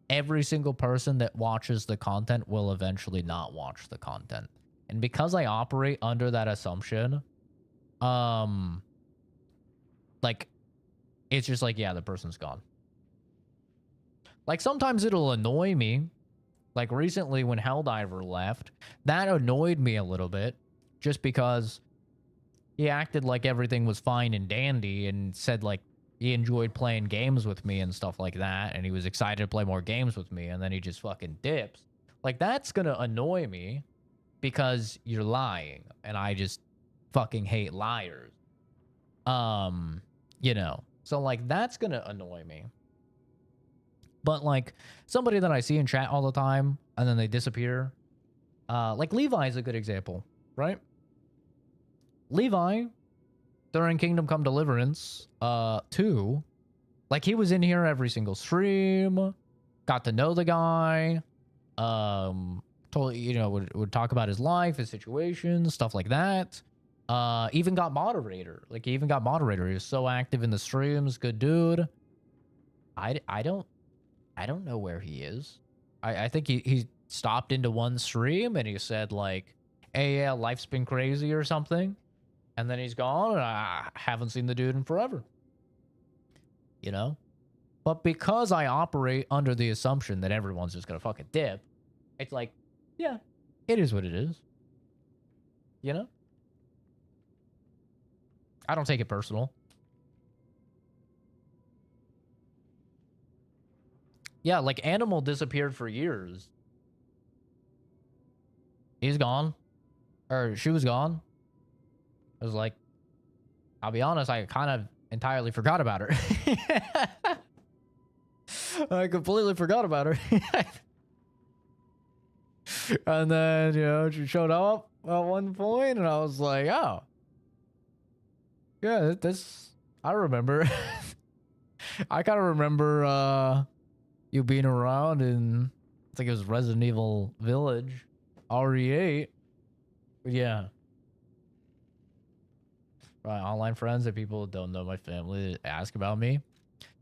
every single person that watches the content will eventually not watch the content. And because I operate under that assumption, like, it's just like, yeah, the person's gone. Like, sometimes it'll annoy me. Like, recently when Helldiver left, that annoyed me a little bit. Just because he acted like everything was fine and dandy and said, like, he enjoyed playing games with me and stuff like that. And he was excited to play more games with me. And then he just fucking dips. Like, that's gonna annoy me because you're lying. And I just fucking hate liars. You know. So, like, that's gonna annoy me. But, like, somebody that I see in chat all the time, and then they disappear. Like, Levi's a good example, right? Levi, during Kingdom Come Deliverance 2, like, he was in here every single stream, got to know the guy, totally, you know, would talk about his life, his situations, stuff like that. Even got moderator. Like, he even got moderator. He was so active in the streams, good dude. I don't know where he is. I think he stopped into one stream and he said, like, hey, yeah, life's been crazy or something. And then he's gone and I haven't seen the dude in forever. You know? But because I operate under the assumption that everyone's just gonna fucking dip, it's like, yeah, it is what it is. You know? I don't take it personal. Yeah, like, Animal disappeared for years. He's gone. Or she was gone. I was like, I'll be honest, I kind of entirely forgot about her. I completely forgot about her. And then, you know, she showed up at one point, and I was like, oh. Yeah, this, I remember. I kind of remember you being around in, I think it was Resident Evil Village, RE8. Yeah. Right, online friends that people don't know my family ask about me.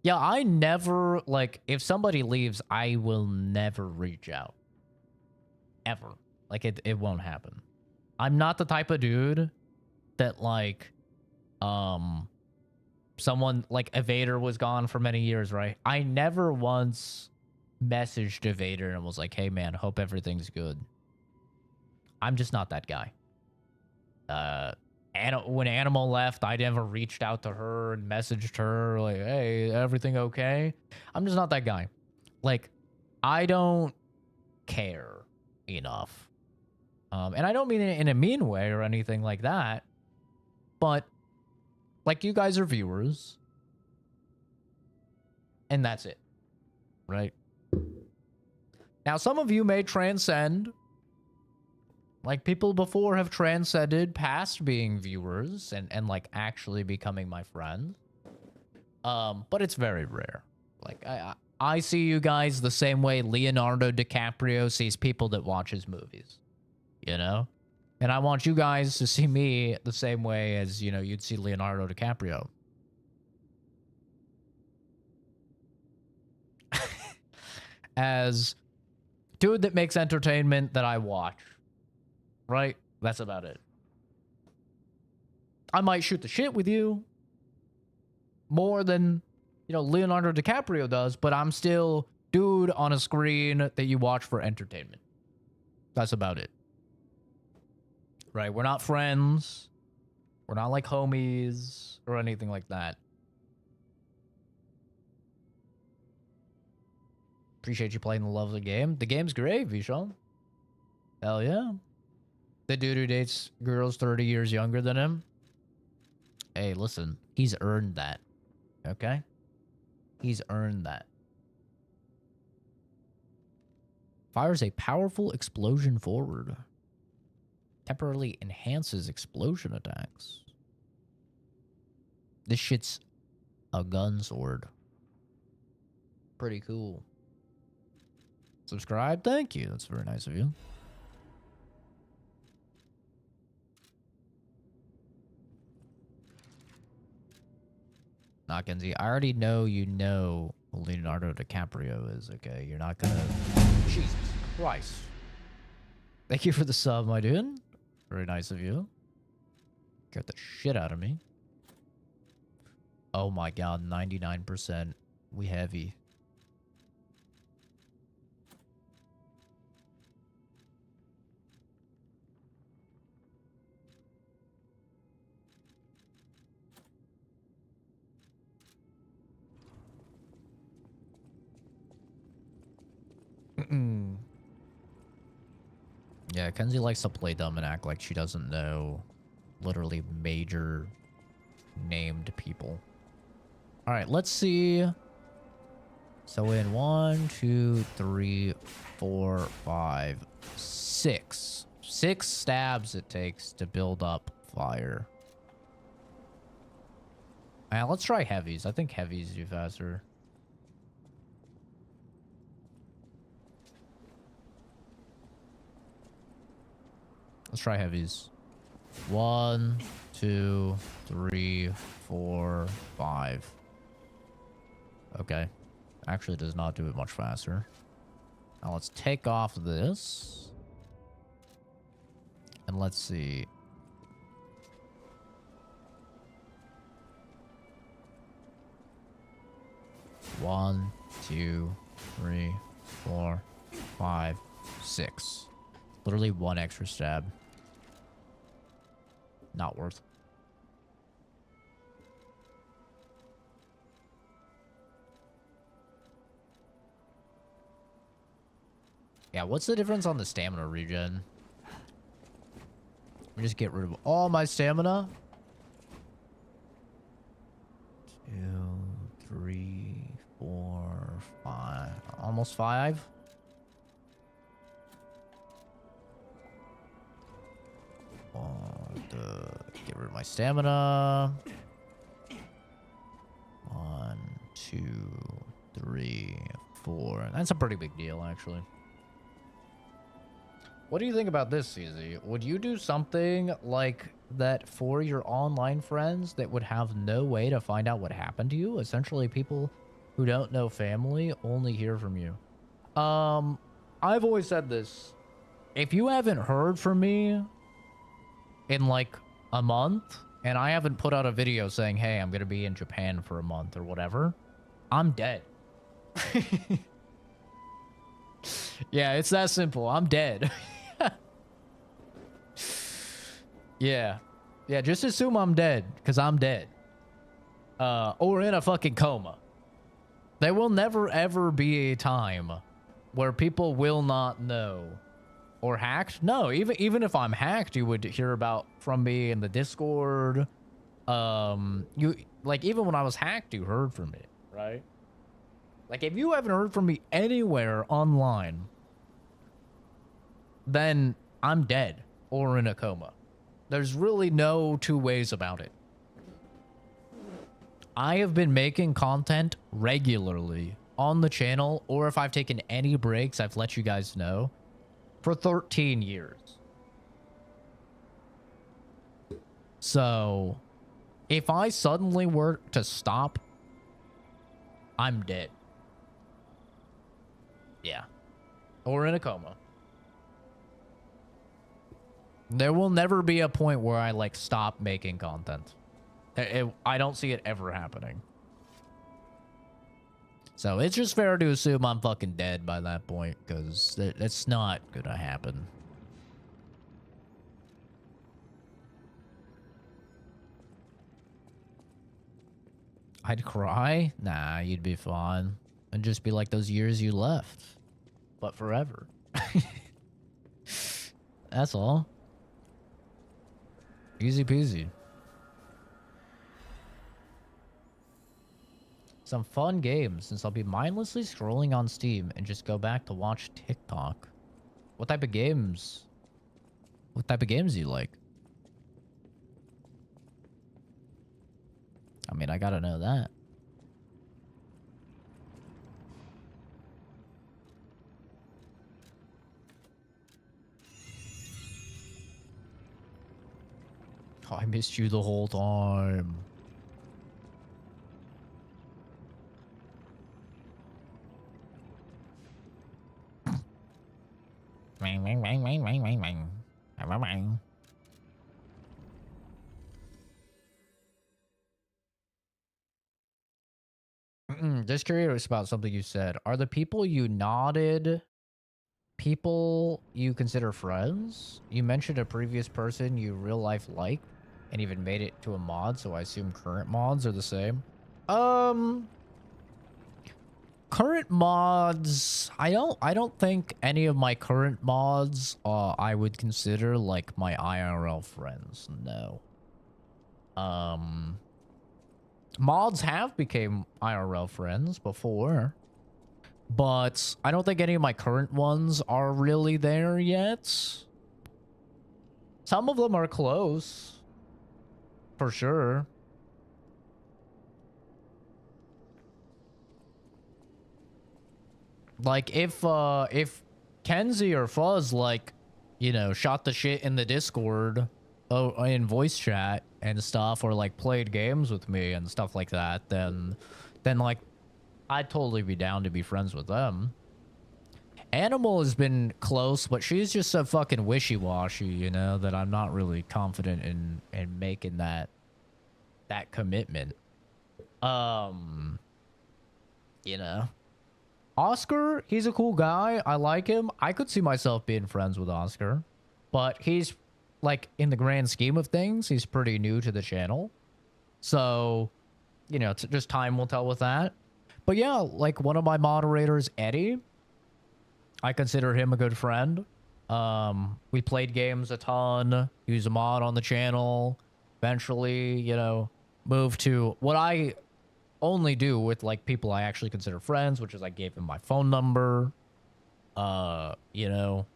Yeah, I never, like, if somebody leaves, I will never reach out. Ever. Like, it won't happen. I'm not the type of dude that, like, someone, like, Evader was gone for many years, right? I never once messaged Vader and was like, hey man, hope everything's good. I'm just not that guy. When Animal left, I never reached out to her and messaged her like, hey, everything okay? I'm just not that guy. Like, I don't care enough. And I don't mean it in a mean way or anything like that. But, like, you guys are viewers. And that's it. Right? Now, some of you may transcend. Like, people before have transcended past being viewers and like, actually becoming my friend. But it's very rare. Like, I see you guys the same way Leonardo DiCaprio sees people that watch his movies. You know? And I want you guys to see me the same way as, you know, you'd see Leonardo DiCaprio. As dude that makes entertainment that I watch. Right? That's about it. I might shoot the shit with you more than, you know, Leonardo DiCaprio does, but I'm still dude on a screen that you watch for entertainment. That's about it. Right? We're not friends. We're not like homies or anything like that. Appreciate you playing the lovely game. The game's great, Vishal. Hell yeah. The dude who dates girls 30 years younger than him. Hey, listen. He's earned that. Okay? He's earned that. Fires a powerful explosion forward. Temporarily enhances explosion attacks. This shit's a gun sword. Pretty cool. Subscribe? Thank you. That's very nice of you. Not Kenzie. I already know you know who Leonardo DiCaprio is, okay? You're not gonna... Jesus Christ. Thank you for the sub, my dude. Very nice of you. Scared the shit out of me. Oh my god, 99%. We heavy. Yeah, Kenzie likes to play dumb and act like she doesn't know literally major named people. All right, let's see. So in 1, 2, 3, 4, 5, 6. 6 stabs it takes to build up fire. Let's try heavies. I think heavies do faster. Let's try heavies. 1, 2, 3, 4, 5. Okay. Actually does not do it much faster. Now let's take off this. And let's see. One, 2, 3, 4, 5, 6. Literally 1 extra stab. Not worth. Yeah, what's the difference on the stamina regen? Let me just get rid of all my stamina. 2, 3, 4, 5. Almost 5. Get rid of my stamina. 1, 2, 3, 4. That's a pretty big deal, actually. What do you think about this, CZ? Would you do something like that for your online friends that would have no way to find out what happened to you? Essentially, people who don't know family only hear from you. I've always said this. If you haven't heard from me in like a month, and I haven't put out a video saying, hey, I'm going to be in Japan for a month or whatever, I'm dead. Yeah, it's that simple. I'm dead. Yeah. Yeah, just assume I'm dead, because I'm dead. Or in a fucking coma. There will never ever be a time where people will not know. Or hacked? No, even if I'm hacked, you would hear about from me in the Discord. You like even when I was hacked, you heard from me, right? Like if you haven't heard from me anywhere online, then I'm dead or in a coma. There's really no two ways about it. I have been making content regularly on the channel, or if I've taken any breaks, I've let you guys know, for 13 years. So, if I suddenly were to stop, I'm dead. Yeah. Or in a coma. There will never be a point where I, like, stop making content. I don't see it ever happening. So, it's just fair to assume I'm fucking dead by that point, because that's not gonna happen. I'd cry? Nah, you'd be fine. And just be like those years you left. But forever. That's all. Easy peasy. Some fun games, since I'll be mindlessly scrolling on Steam and just go back to watch TikTok. What type of games? What type of games do you like? I mean, I gotta know that. Oh, I missed you the whole time. Just curious about something you said. Are the people you nodded people you consider friends? You mentioned a previous person you real life like and even made it to a mod, so I assume current mods are the same. Current mods, I don't think any of my current mods I would consider like my IRL friends. No. Mods have became IRL friends before, but I don't think any of my current ones are really there yet. Some of them are close, for sure. Like if Kenzie or Fuzz, like, you know, shot the shit in the Discord, in voice chat and stuff, or like played games with me and stuff like that, then like I'd totally be down to be friends with them. Animal has been close, but she's just so fucking wishy-washy, you know, that I'm not really confident in making that commitment. You know. Oscar, he's a cool guy. I like him. I could see myself being friends with Oscar. But he's, like, in the grand scheme of things, he's pretty new to the channel. So, you know, just time will tell with that. But yeah, like, one of my moderators, Eddie, I consider him a good friend. We played games a ton. He was a mod on the channel. Eventually, you know, moved to what I only do with like people I actually consider friends, which is I gave him my phone number, you know,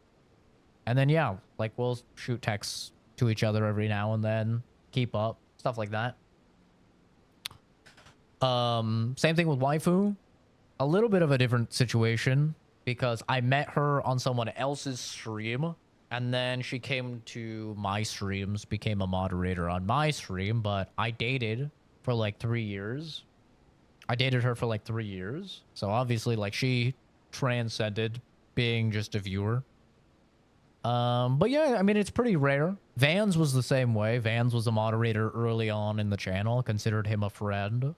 and then yeah, like we'll shoot texts to each other every now and then, keep up, stuff like that. Same thing with waifu. A little bit of a different situation because I met her on someone else's stream and then she came to my streams, became a moderator on my stream, but I dated for like 3 years. I dated her for like 3 years. So obviously like she transcended being just a viewer. But yeah, I mean, it's pretty rare. Vans was the same way. Vans was a moderator early on in the channel. Considered him a friend.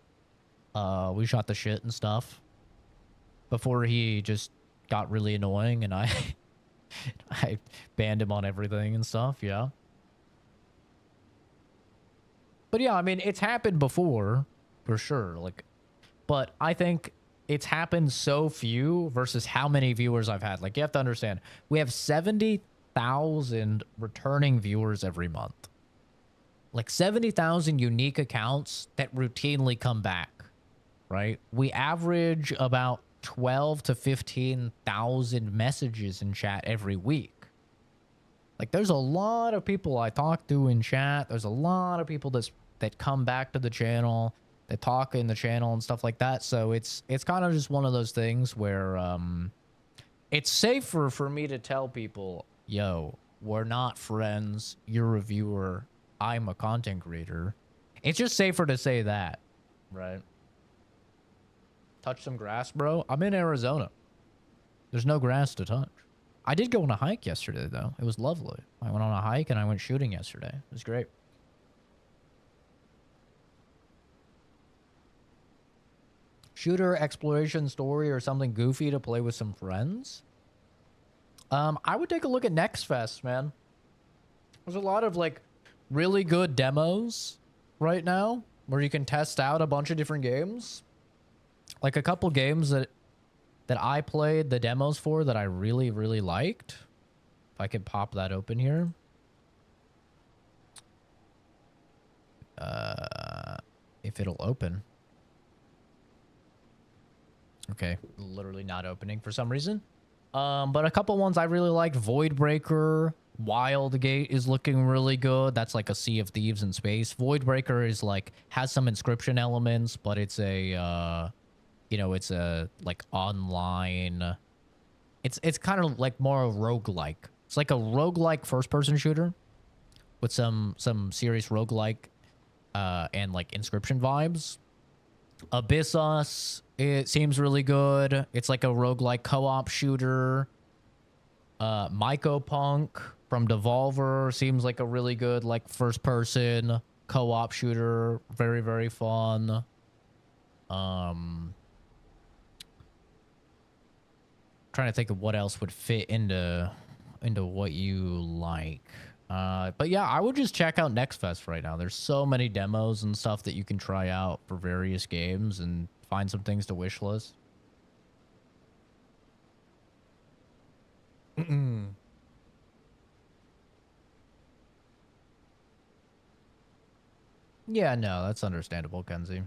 We shot the shit and stuff before he just got really annoying and I I banned him on everything and stuff, yeah. But yeah, I mean, it's happened before, for sure. Like, but I think it's happened so few versus how many viewers I've had. Like, you have to understand, we have 70,000 returning viewers every month. Like 70,000 unique accounts that routinely come back, right? We average about 12 to 15,000 messages in chat every week. Like, there's a lot of people I talk to in chat. There's a lot of people that come back to the channel, that talk in the channel and stuff like that. So it's kind of just one of those things where it's safer for me to tell people, yo, we're not friends. You're a viewer. I'm a content creator. It's just safer to say that, right? Touch some grass, bro. I'm in Arizona. There's no grass to touch. I did go on a hike yesterday, though. It was lovely. I went on a hike and I went shooting yesterday. It was great. Shooter, exploration, story, or something goofy to play with some friends? I would take a look at Next Fest, man. There's a lot of, like, really good demos right now where you can test out a bunch of different games. Like, a couple games that I played the demos for that I really, really liked. If I could pop that open here. If it'll open. Okay, literally not opening for some reason. But a couple ones I really liked. Voidbreaker. Wildgate is looking really good. That's like a Sea of Thieves in space. Voidbreaker is like, has some inscription elements, but it's a, you know, it's a like online. It's kind of like more a roguelike. It's like a roguelike first-person shooter with some serious roguelike and like inscription vibes. Abyssos, it seems really good. It's like a roguelike co-op shooter. Mycopunk from Devolver seems like a really good like first-person co-op shooter. Very, very fun. Trying to think of what else would fit into what you like. But yeah, I would just check out Next Fest right now. There's so many demos and stuff that you can try out for various games and find some things to wishlist. Yeah, no, that's understandable, Kenzie.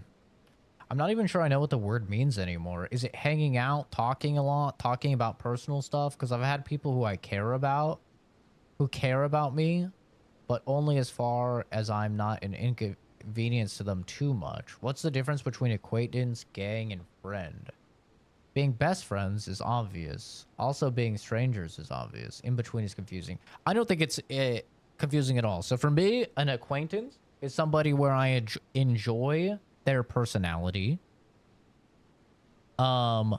I'm not even sure I know what the word means anymore. Is it hanging out, talking a lot, talking about personal stuff? Because I've had people who I care about, who care about me, but only as far as I'm not an inconvenience to them too much. What's the difference between acquaintance, gang, and friend? Being best friends is obvious. Also, being strangers is obvious. In between is confusing. I don't think it's confusing at all. So for me, an acquaintance is somebody where I enjoy their personality. And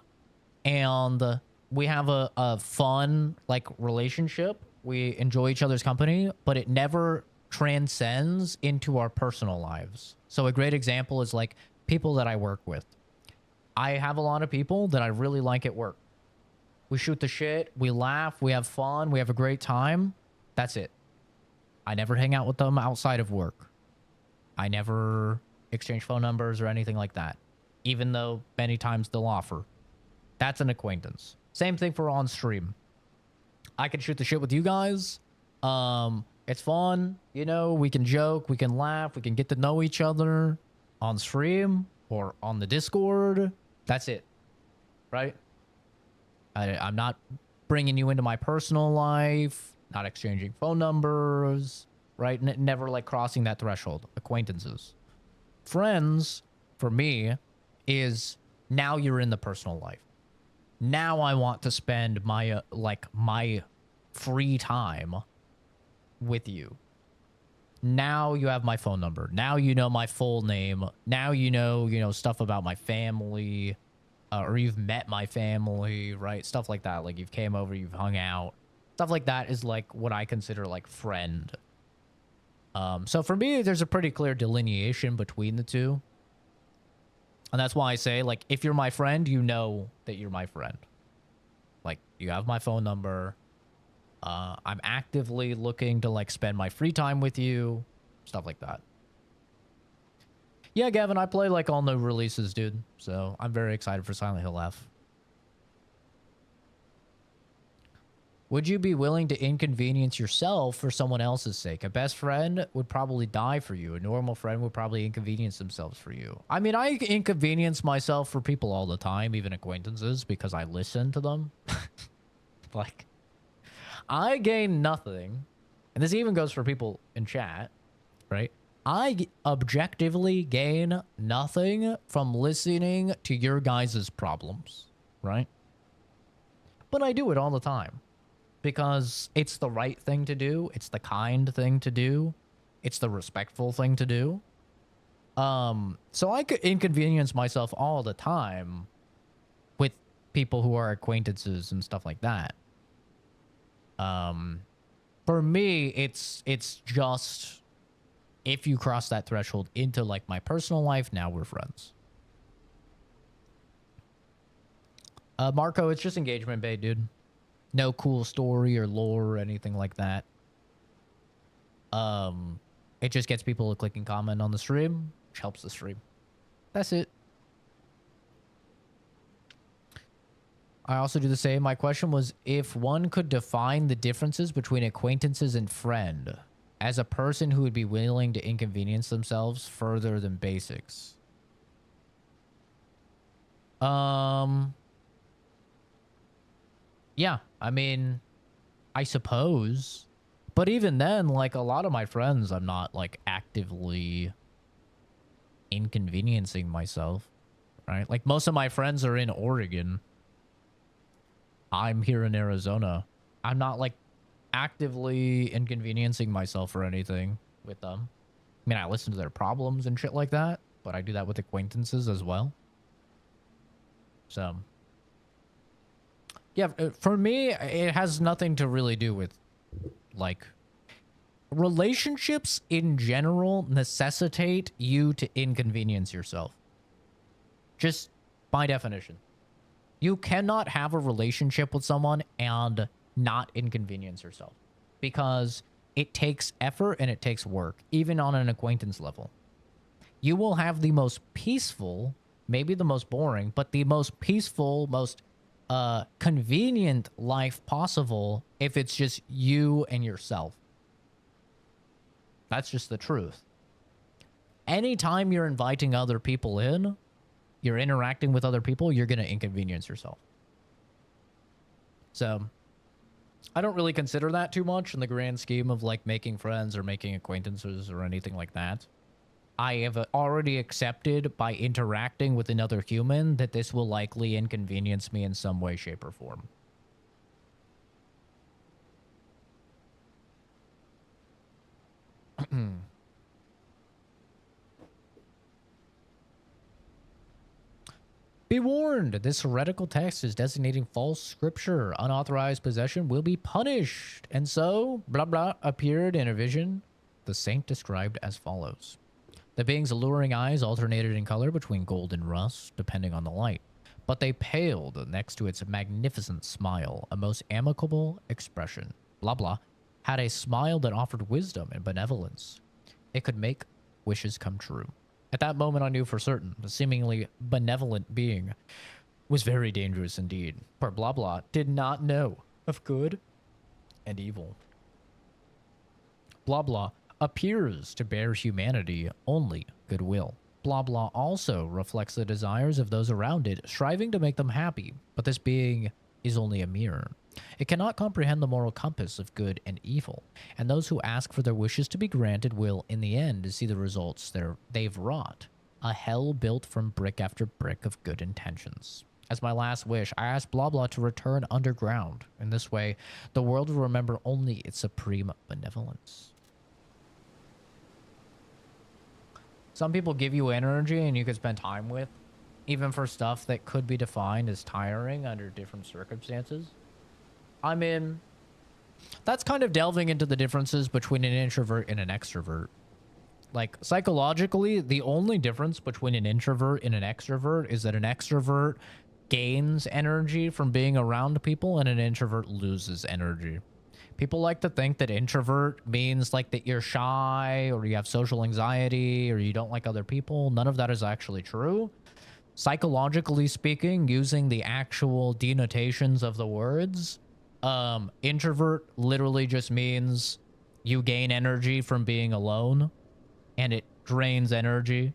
we have a fun, like, relationship. We enjoy each other's company, but it never transcends into our personal lives. So a great example is, like, people that I work with. I have a lot of people that I really like at work. We shoot the shit, we laugh, we have fun, we have a great time. That's it. I never hang out with them outside of work. I never exchange phone numbers or anything like that, even though many times they'll offer. That's an acquaintance. Same thing for on stream. I can shoot the shit with you guys. It's fun. You know, we can joke, we can laugh, we can get to know each other on stream or on the Discord. That's it, right? I'm not bringing you into my personal life, not exchanging phone numbers, right? Never like crossing that threshold. Acquaintances. Friends, for me, is now you're in the personal life. Now I want to spend my my free time with you. Now you have my phone number. Now you know my full name. Now you know stuff about my family, or you've met my family, right? Stuff like that. Like, you've came over, you've hung out. Stuff like that is like what I consider like friend. So for me, there's a pretty clear delineation between the two. And that's why I say, like, if you're my friend, you know that you're my friend. Like, you have my phone number. I'm actively looking to, like, spend my free time with you. Stuff like that. Yeah, Gavin, I play, like, all new releases, dude. So, I'm very excited for Silent Hill F. Would you be willing to inconvenience yourself for someone else's sake? A best friend would probably die for you. A normal friend would probably inconvenience themselves for you. I mean, I inconvenience myself for people all the time, even acquaintances, because I listen to them. Like, I gain nothing. And this even goes for people in chat, right? I objectively gain nothing from listening to your guys' problems, right? But I do it all the time. Because it's the right thing to do. It's the kind thing to do. It's the respectful thing to do. So I could inconvenience myself all the time with people who are acquaintances and stuff like that. For me, it's just if you cross that threshold into like my personal life, now we're friends. Marco, it's just engagement bait, dude. No cool story or lore or anything like that. It just gets people to click and comment on the stream, which helps the stream. That's it. I also do the same. My question was if one could define the differences between acquaintances and friend as a person who would be willing to inconvenience themselves further than basics. Yeah, I mean, I suppose. But even then, like, a lot of my friends, I'm not, like, actively inconveniencing myself, right? Like, most of my friends are in Oregon. I'm here in Arizona. I'm not, like, actively inconveniencing myself or anything with them. I mean, I listen to their problems and shit like that, but I do that with acquaintances as well. So... yeah, for me, it has nothing to really do with, like, relationships in general necessitate you to inconvenience yourself. Just by definition. You cannot have a relationship with someone and not inconvenience yourself. Because it takes effort and it takes work, even on an acquaintance level. You will have the most peaceful, maybe the most boring, but the most peaceful, most... convenient life possible if it's just you and yourself. That's just the truth. Anytime you're inviting other people in, you're interacting with other people, you're going to inconvenience yourself. So, I don't really consider that too much in the grand scheme of like making friends or making acquaintances or anything like that. I have already accepted by interacting with another human that this will likely inconvenience me in some way, shape, or form. Be warned, this heretical text is designating false scripture. Unauthorized possession will be punished. And so, blah blah, appeared in a vision. The saint described as follows. The being's alluring eyes alternated in color between gold and rust, depending on the light. But they paled next to its magnificent smile, a most amicable expression. Blah blah had a smile that offered wisdom and benevolence. It could make wishes come true. At that moment, I knew for certain the seemingly benevolent being was very dangerous indeed, for blah blah did not know of good and evil. Blah blah appears to bear humanity only goodwill. Blah blah also reflects the desires of those around it, striving to make them happy, but this being is only a mirror. It cannot comprehend the moral compass of good and evil, and those who ask for their wishes to be granted will, in the end, see the results they've wrought. A hell built from brick after brick of good intentions. As my last wish, I ask blah blah to return underground. In this way, the world will remember only its supreme benevolence. Some people give you energy and you can spend time with, even for stuff that could be defined as tiring under different circumstances. I mean, that's kind of delving into the differences between an introvert and an extrovert. Like, psychologically, the only difference between an introvert and an extrovert is that an extrovert gains energy from being around people, and an introvert loses energy. People like to think that introvert means like that you're shy or you have social anxiety or you don't like other people. None of that is actually true. Psychologically speaking, using the actual denotations of the words, introvert literally just means you gain energy from being alone, and it drains energy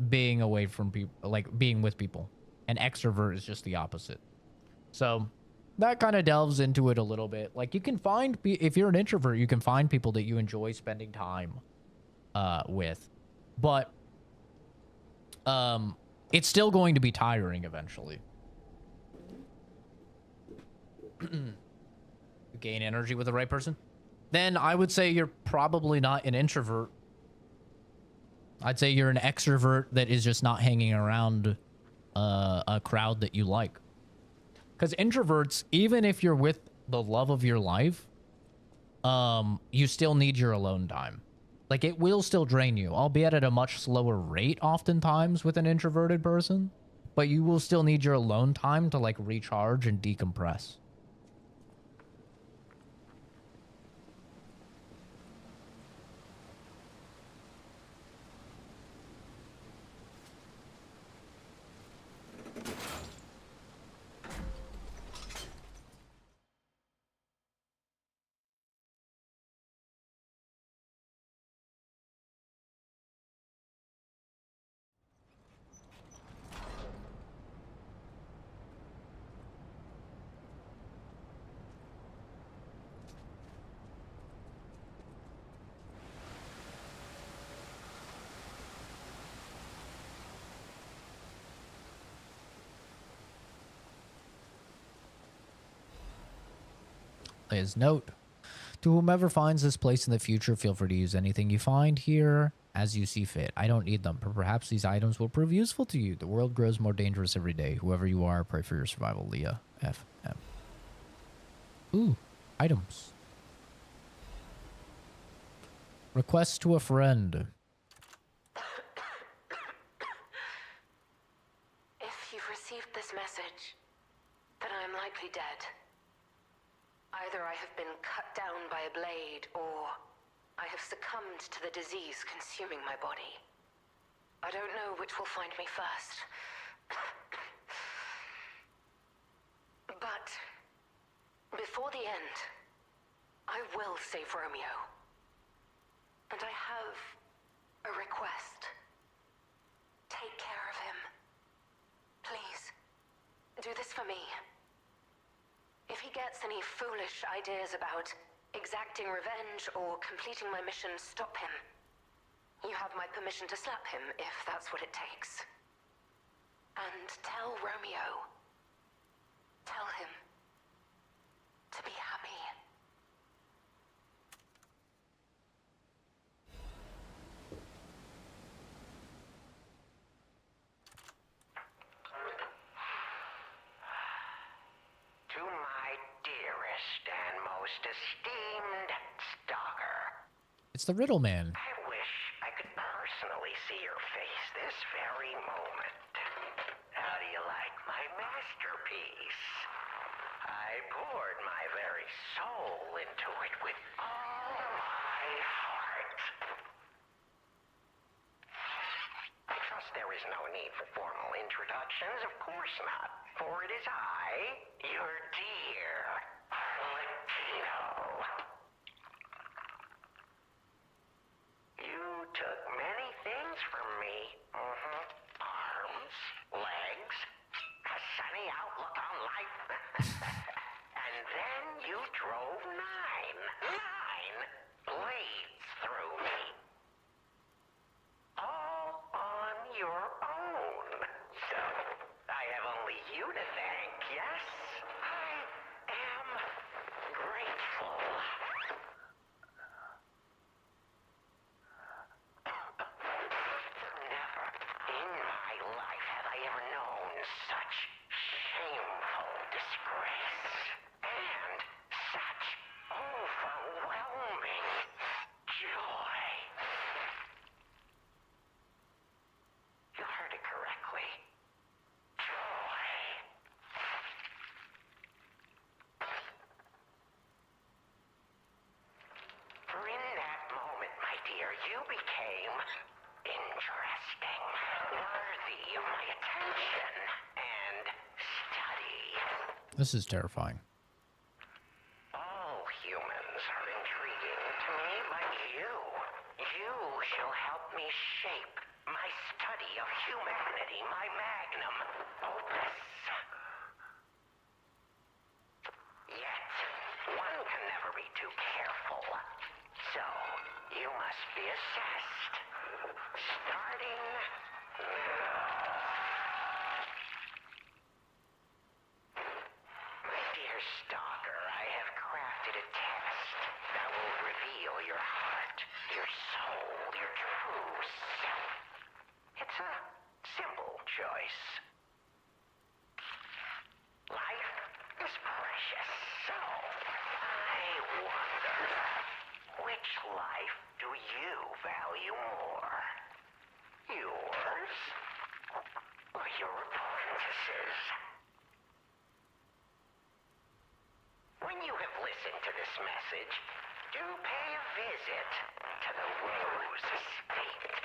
being away from people, like being with people. And extrovert is just the opposite. So that kind of delves into it a little bit. Like, you can find, if you're an introvert, you can find people that you enjoy spending time with, but it's still going to be tiring eventually. You gain energy with the right person, then I would say you're probably not an introvert. I'd say you're an extrovert that is just not hanging around a crowd that you like. Because introverts, even if you're with the love of your life, you still need your alone time. Like, it will still drain you, albeit at a much slower rate oftentimes with an introverted person. But you will still need your alone time to, like, recharge and decompress. His note: to whomever finds this place in the future, feel free to use anything you find here as you see fit. I don't need them, but perhaps these items will prove useful to you. The world grows more dangerous every day. Whoever you are, pray for your survival. Leah, FM. Ooh, items. Request to a friend. If you've received this message, then I am likely dead. Either I have been cut down by a blade, or I have succumbed to the disease consuming my body. I don't know which will find me first. But before the end, I will save Romeo. And I have a request. Take care of him. Please, do this for me. If he gets any foolish ideas about exacting revenge or completing my mission, stop him. You have my permission to slap him if that's what it takes. And tell Romeo. Tell him to be happy. To my dearest and most esteemed stalker. It's the Riddle Man. I wish I could personally see your face this very moment. How do you like my masterpiece? I poured my very soul into it with all my heart. I trust there is no need for formal introductions. Of course not. For it is I, your dear Latino. You took many things from me. Arms, legs, a sunny outlook on life. And then you drove nine blades through me. All on your own. So, I have only you to thank, yes? I am grateful. interesting, worthy of my attention and study. This is terrifying. All humans are intriguing to me, but you shall help me shape my study of humanity, my magnum opus. Yet, one can never be too careful, so you must be assessed, starting now. My dear stalker, I have crafted a test that will reveal your heart, your soul, your true self. It's a simple choice. Life is precious, so I wonder, which life do you value more? Yours or your apprentice's? When you have listened to this message, do pay a visit to the Rose Estate.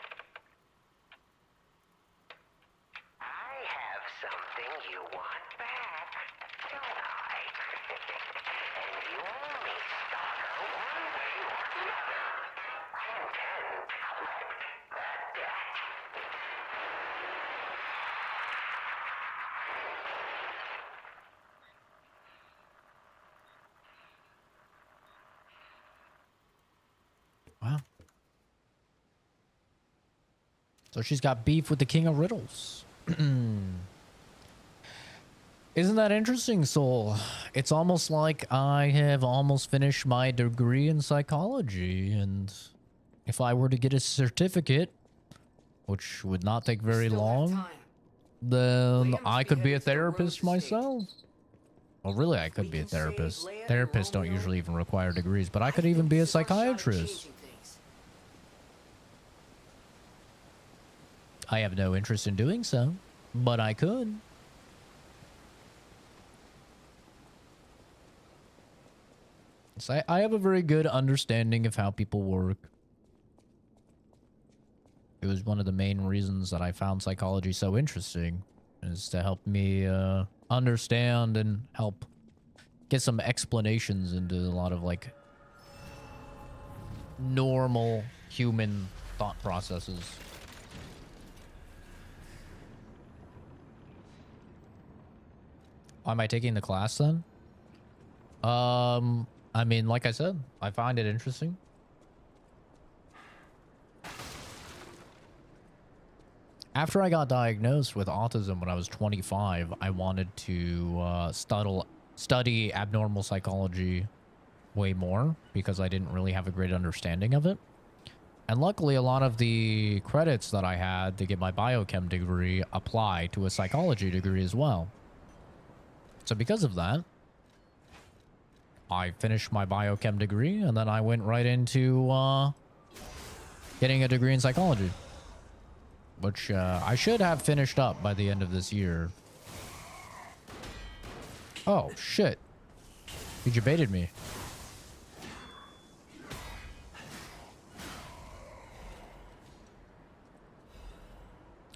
I have something you want back, don't I? And you owe me, stalker, one way or another. I intend to collect that debt. Wow. So she's got beef with the King of Riddles. Isn't that interesting, Soul? It's almost like I have almost finished my degree in psychology, and if I were to get a certificate, which would not take very long, then I could be a therapist myself. Well, really, I could be a therapist. Therapists don't usually even require degrees, but I could even be a psychiatrist. I have no interest in doing so, but I could. So I have a very good understanding of how people work. It was one of the main reasons that I found psychology so interesting, is to help me understand and help get some explanations into a lot of like normal human thought processes. Why am I taking the class then? I mean, like I said, I find it interesting. After I got diagnosed with autism when I was 25, I wanted to study abnormal psychology way more because I didn't really have a great understanding of it. And luckily, a lot of the credits that I had to get my biochem degree apply to a psychology degree as well. So because of that, I finished my biochem degree, and then I went right into getting a degree in psychology, which I should have finished up by the end of this year. Oh, shit. You debated me.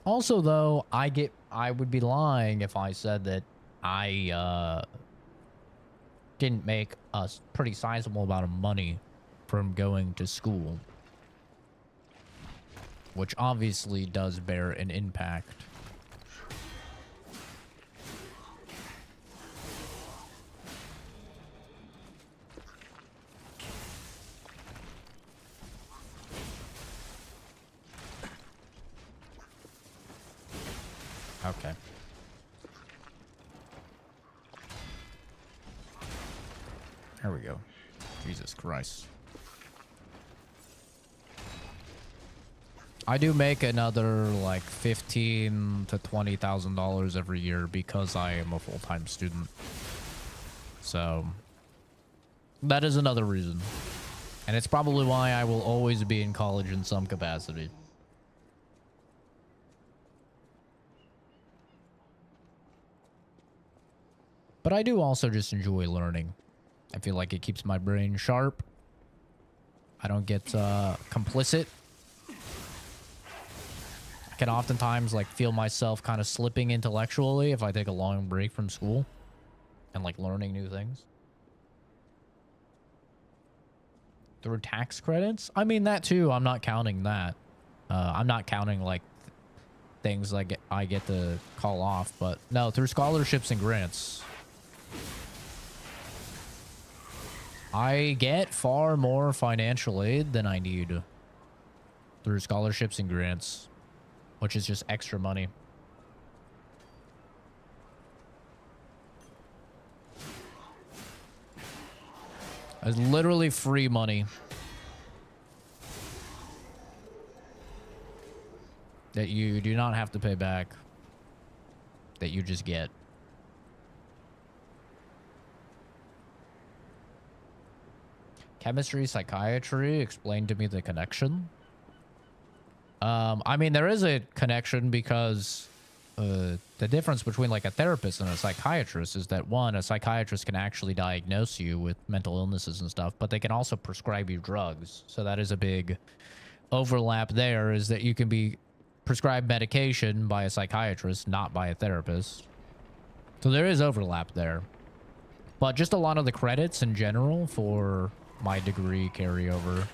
Also, though, I would be lying if I said that I didn't make a pretty sizable amount of money from going to school, which obviously does bear an impact. Okay. There we go. Jesus Christ. I do make another like $15,000 to $20,000 every year because I am a full-time student. So that is another reason. And it's probably why I will always be in college in some capacity. But I do also just enjoy learning. I feel like it keeps my brain sharp. I don't get complicit can oftentimes like feel myself kind of slipping intellectually if I take a long break from school and like learning new things. Through tax credits? I mean, that too. I'm not counting that. I'm not counting like things like I get to call off, but no, through scholarships and grants. I get far more financial aid than I need through scholarships and grants, which is just extra money. It's literally free money that you do not have to pay back, that you just get. Chemistry, psychiatry, explain to me the connection. I mean, there is a connection because the difference between like a therapist and a psychiatrist is that one, a psychiatrist can actually diagnose you with mental illnesses and stuff, but they can also prescribe you drugs. So that is a big overlap there, is that you can be prescribed medication by a psychiatrist, not by a therapist. So there is overlap there. But just a lot of the credits in general for my degree carry over.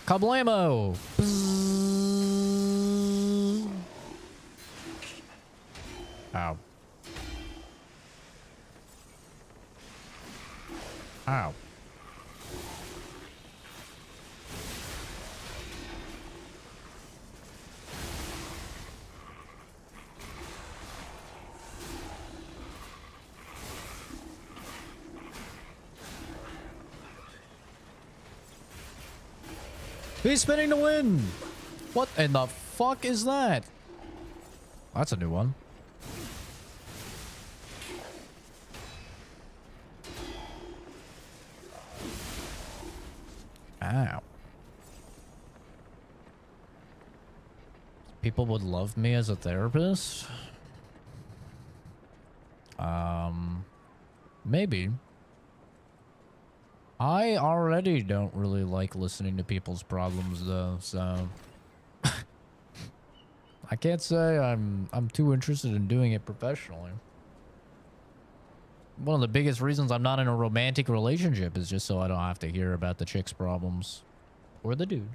Kablamo! Ow. Ow. He's spinning to win! What in the fuck is that? That's a new one. Ow. People would love me as a therapist? Maybe. I already don't really like listening to people's problems though, so I can't say I'm too interested in doing it professionally. One of the biggest reasons I'm not in a romantic relationship is just so I don't have to hear about the chick's problems. Or the dude.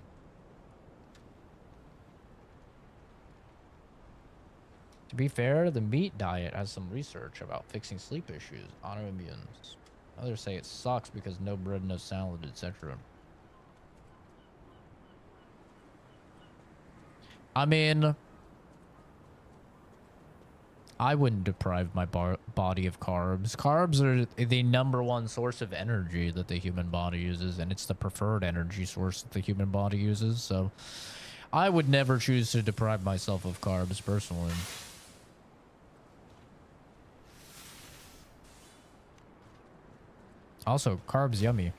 To be fair, the meat diet has some research about fixing sleep issues, autoimmunes. Others say it sucks because no bread, no salad, etc. I mean, I wouldn't deprive my body of carbs. Carbs are the #1 source of energy that the human body uses, and it's the preferred energy source that the human body uses, so I would never choose to deprive myself of carbs, personally. Also, carbs yummy.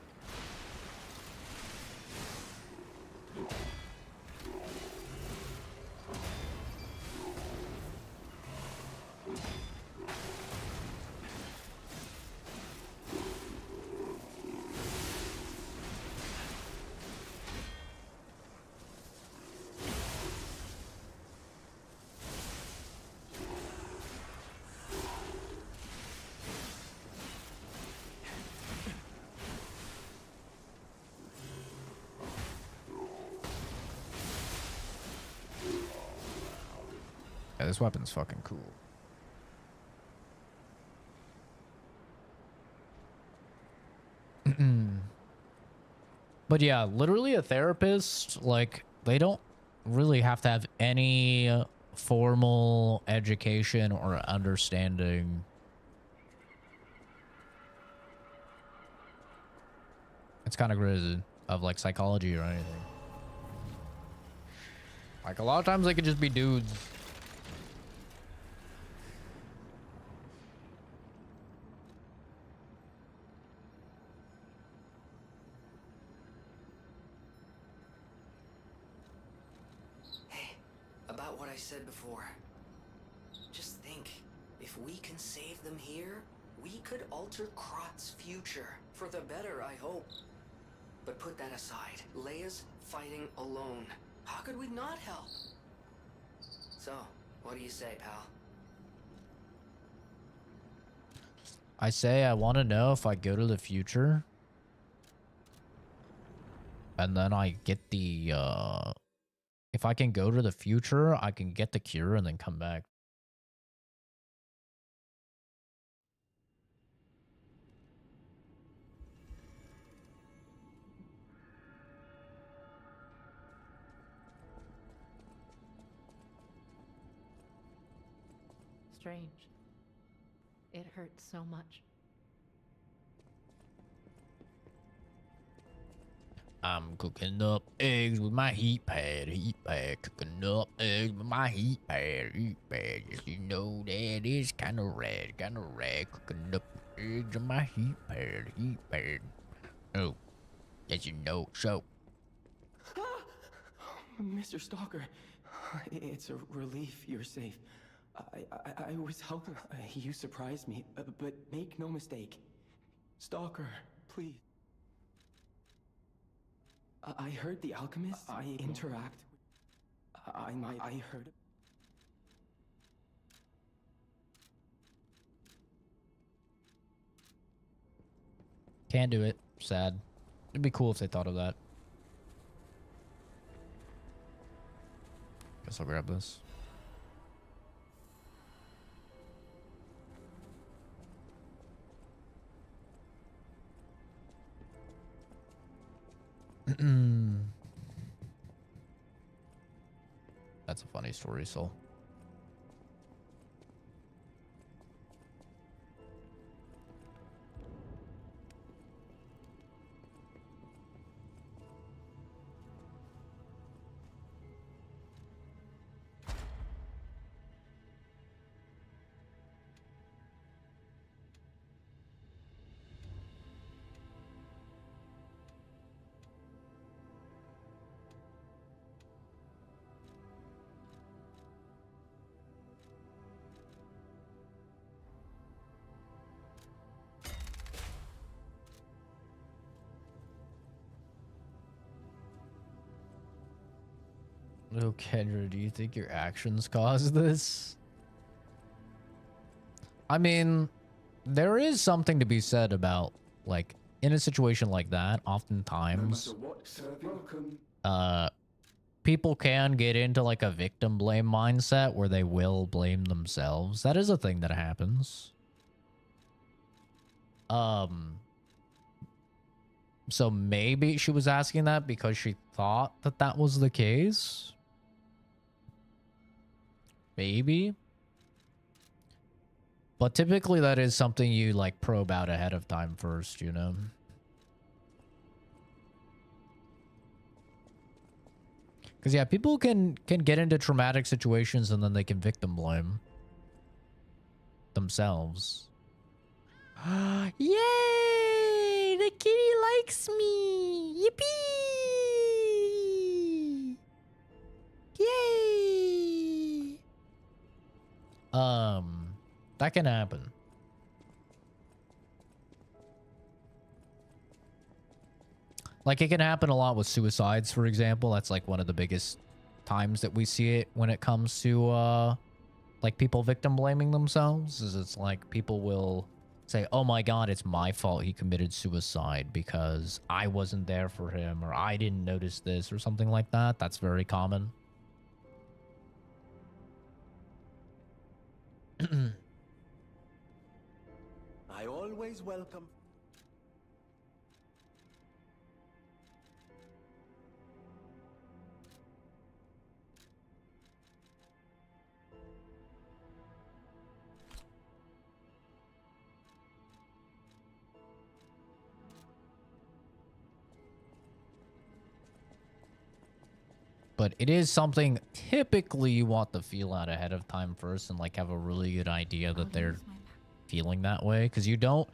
Yeah, this weapon's fucking cool. But yeah, literally a therapist, like, they don't really have to have any formal education or understanding. It's kind of crazy of like psychology or anything. Like a lot of times they could just be dudes. what I said before. Just think, if we can save them here, we could alter Krot's future. For the better, I hope. But put that aside. Leia's fighting alone. How could we not help? So, what do you say, pal? I say I want to know if I go to the future and then I get the if I can go to the future, I can get the cure and then come back. Strange. It hurts so much. I'm cooking up eggs with my heat pad, cooking up eggs with my heat pad, Yes, you know that is kind of rad, cooking up eggs with my heat pad. Oh, yes, you know, so. Mr. Stalker, it's a relief you're safe. I was helpless. You surprised me, but make no mistake. Stalker, please. I heard the alchemists interact. I heard. Can't do it. Sad. It'd be cool if they thought of that. Guess I'll grab this. That's a funny story, Soul. Oh, Kendra, do you think your actions caused this? I mean, there is something to be said about, like, in a situation like that, oftentimes, people can get into, like, a victim blame mindset where they will blame themselves. That is a thing that happens. So maybe she was asking that because she thought that that was the case. Maybe. But typically that is something you like probe out ahead of time first, you know? Because yeah, people can get into traumatic situations and then they can victim blame themselves. Yay! The kitty likes me! Yippee! Yay! That can happen. Like, it can happen a lot with suicides, for example. That's like one of the biggest times that we see it when it comes to like people victim blaming themselves. Is it's like people will say, oh my god, it's my fault he committed suicide because I wasn't there for him, or I didn't notice this, or something like that. That's very common. I always welcome. But it is something typically you want to feel out ahead of time first and like have a really good idea that they're feeling that way. Because you don't...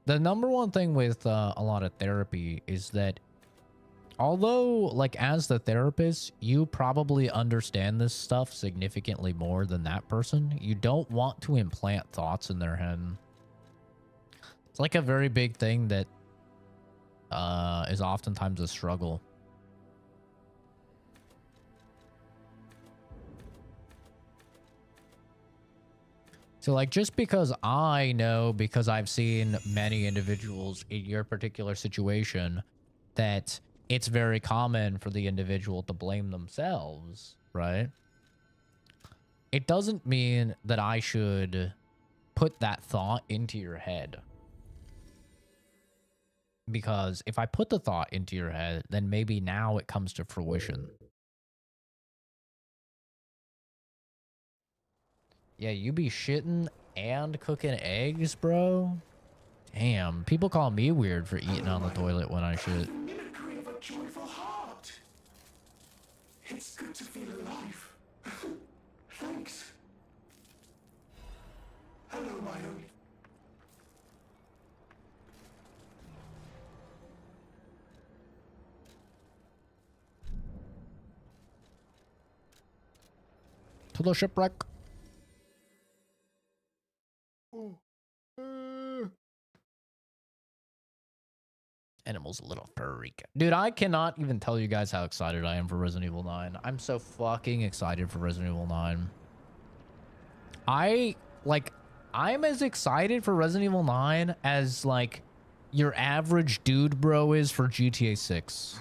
The number one thing with a lot of therapy is that Although, like, as the therapist, you probably understand this stuff significantly more than that person. You don't want to implant thoughts in their head. It's like a very big thing that is oftentimes a struggle. So, like, just because I know, because I've seen many individuals in your particular situation, that it's very common for the individual to blame themselves, right? It doesn't mean that I should put that thought into your head. Because if I put the thought into your head, then maybe now it comes to fruition. Yeah, you be shitting and cooking eggs, bro? Damn, people call me weird for eating on the toilet when I shit. Mimicry of a joyful heart. It's good to feel alive. Thanks. Hello, my own. To the shipwreck. Animal's a little furry. Dude, I cannot even tell you guys how excited I am for Resident Evil 9. I'm so fucking excited for Resident Evil 9. I'm as excited for Resident Evil 9 as, like, your average dude bro is for GTA 6.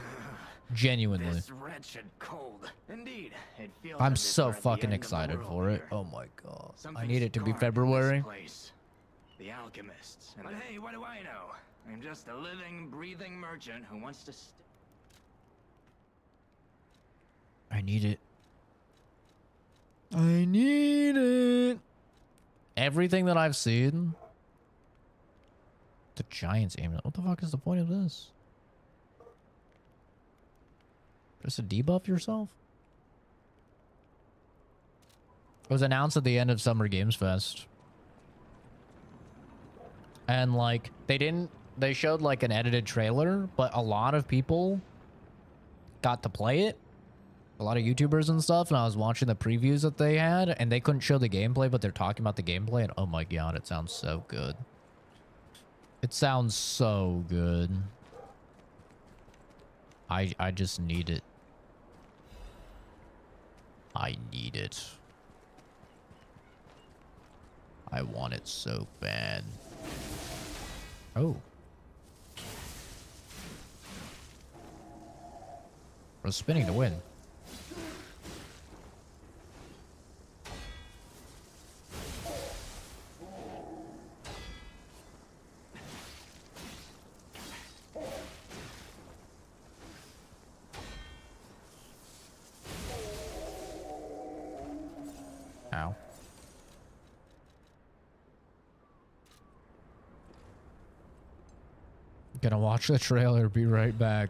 Genuinely. This wretched cold. Indeed, it feels I'm as if so we're at the fucking end of the excited world for it. here. Oh my god. I Something's need it to be gone from February. this place. The alchemists. But hey, what do I know? I'm just a living, breathing merchant who wants to I need it. I need it. Everything that I've seen. The Giants amulet. What the fuck is the point of this? Just to debuff yourself? It was announced at the end of Summer Games Fest. And, like, they showed, like, an edited trailer, but a lot of people got to play it. A lot of YouTubers and stuff, and I was watching the previews that they had, and they couldn't show the gameplay, but they're talking about the gameplay, and oh my god, it sounds so good. It sounds so good. I just need it. I need it. I want it so bad. Oh. We're spinning to win. Ow. Gonna watch the trailer, be right back.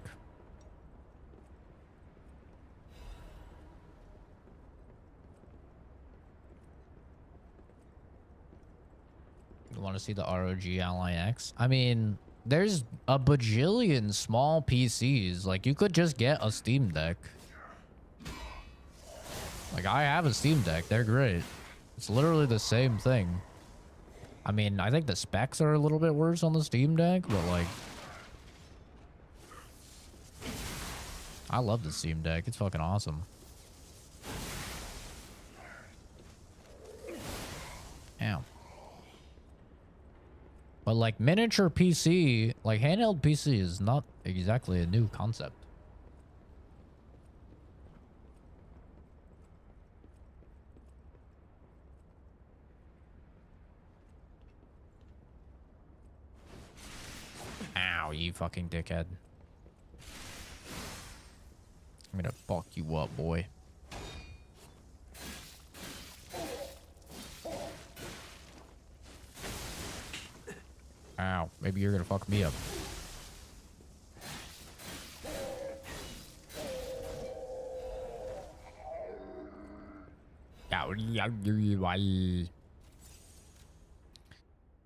You want to see the ROG Ally X? I mean, there's a bajillion small PCs. Like, you could just get a Steam Deck. Like, I have a Steam Deck. They're great. It's literally the same thing. I mean, I think the specs are a little bit worse on the Steam Deck, but, like, I love the Steam Deck. It's fucking awesome. Ow. But, like, miniature PC, like, handheld PC is not exactly a new concept. Ow, you fucking dickhead. I'm gonna fuck you up, boy. Ow, maybe you're gonna fuck me up.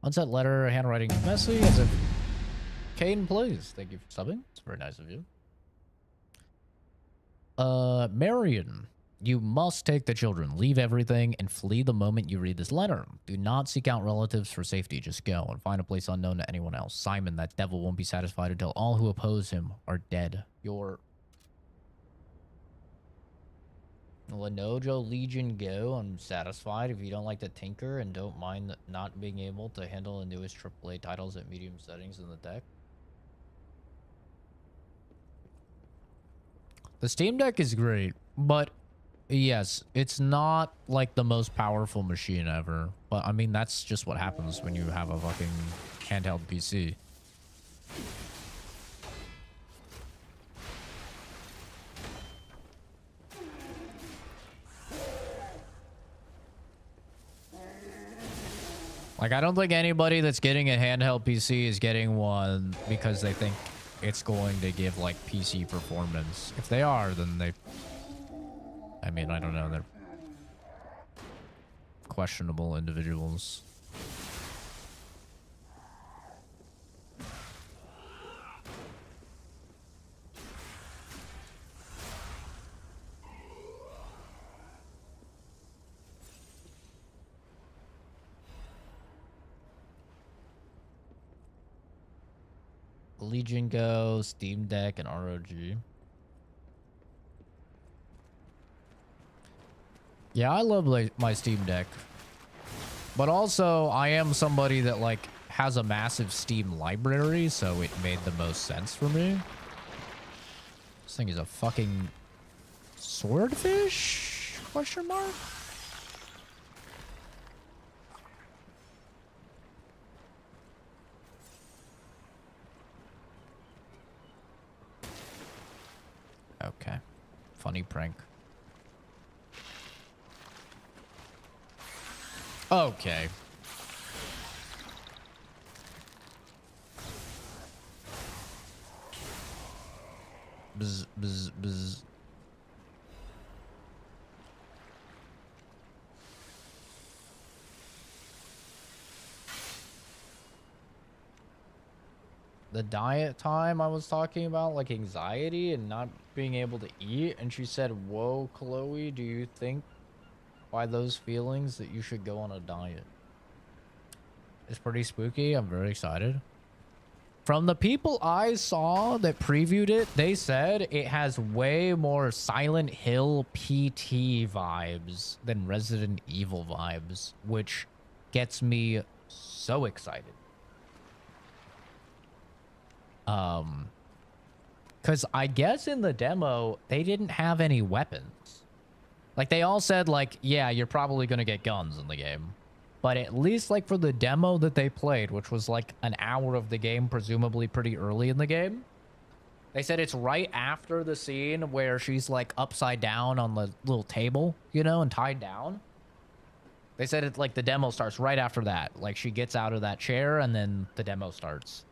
Unset letter, handwriting messy, as if Kane plays. Thank you for subbing. It's very nice of you. Marion, you must take the children, leave everything, and flee the moment you read this letter. Do not seek out relatives for safety. Just go and find a place unknown to anyone else. Simon, that devil won't be satisfied until all who oppose him are dead. Your Lenojo Legion go. I'm satisfied. If you don't like to tinker and don't mind not being able to handle the newest AAA titles at medium settings in the deck. The Steam Deck is great, but yes, it's not like the most powerful machine ever. But I mean, that's just what happens when you have a fucking handheld PC. Like, I don't think anybody that's getting a handheld PC is getting one because they think it's going to give, like, PC performance. If they are, then they... I mean, I don't know. They're questionable individuals. Legion Go, Steam Deck, and ROG. Yeah, I love like my Steam Deck. But also, I am somebody that like has a massive Steam library, so it made the most sense for me. This thing is a fucking swordfish? Question mark? Okay. Funny prank. Okay. Bzz, bzz, bzz. The diet time I was talking about, like anxiety and not being able to eat, and she said, whoa, Chloe, do you think by those feelings that you should go on a diet? It's pretty spooky. I'm very excited. From the people I saw that previewed it, they said it has way more Silent Hill PT vibes than Resident Evil vibes, which gets me so excited. Because I guess in the demo, they didn't have any weapons. Like, they all said, like, yeah, you're probably going to get guns in the game. But at least, like, for the demo that they played, which was, like, an hour of the game, presumably pretty early in the game, they said it's right after the scene where she's, like, upside down on the little table, you know, and tied down. They said it's, like, the demo starts right after that. Like, she gets out of that chair, and then the demo starts.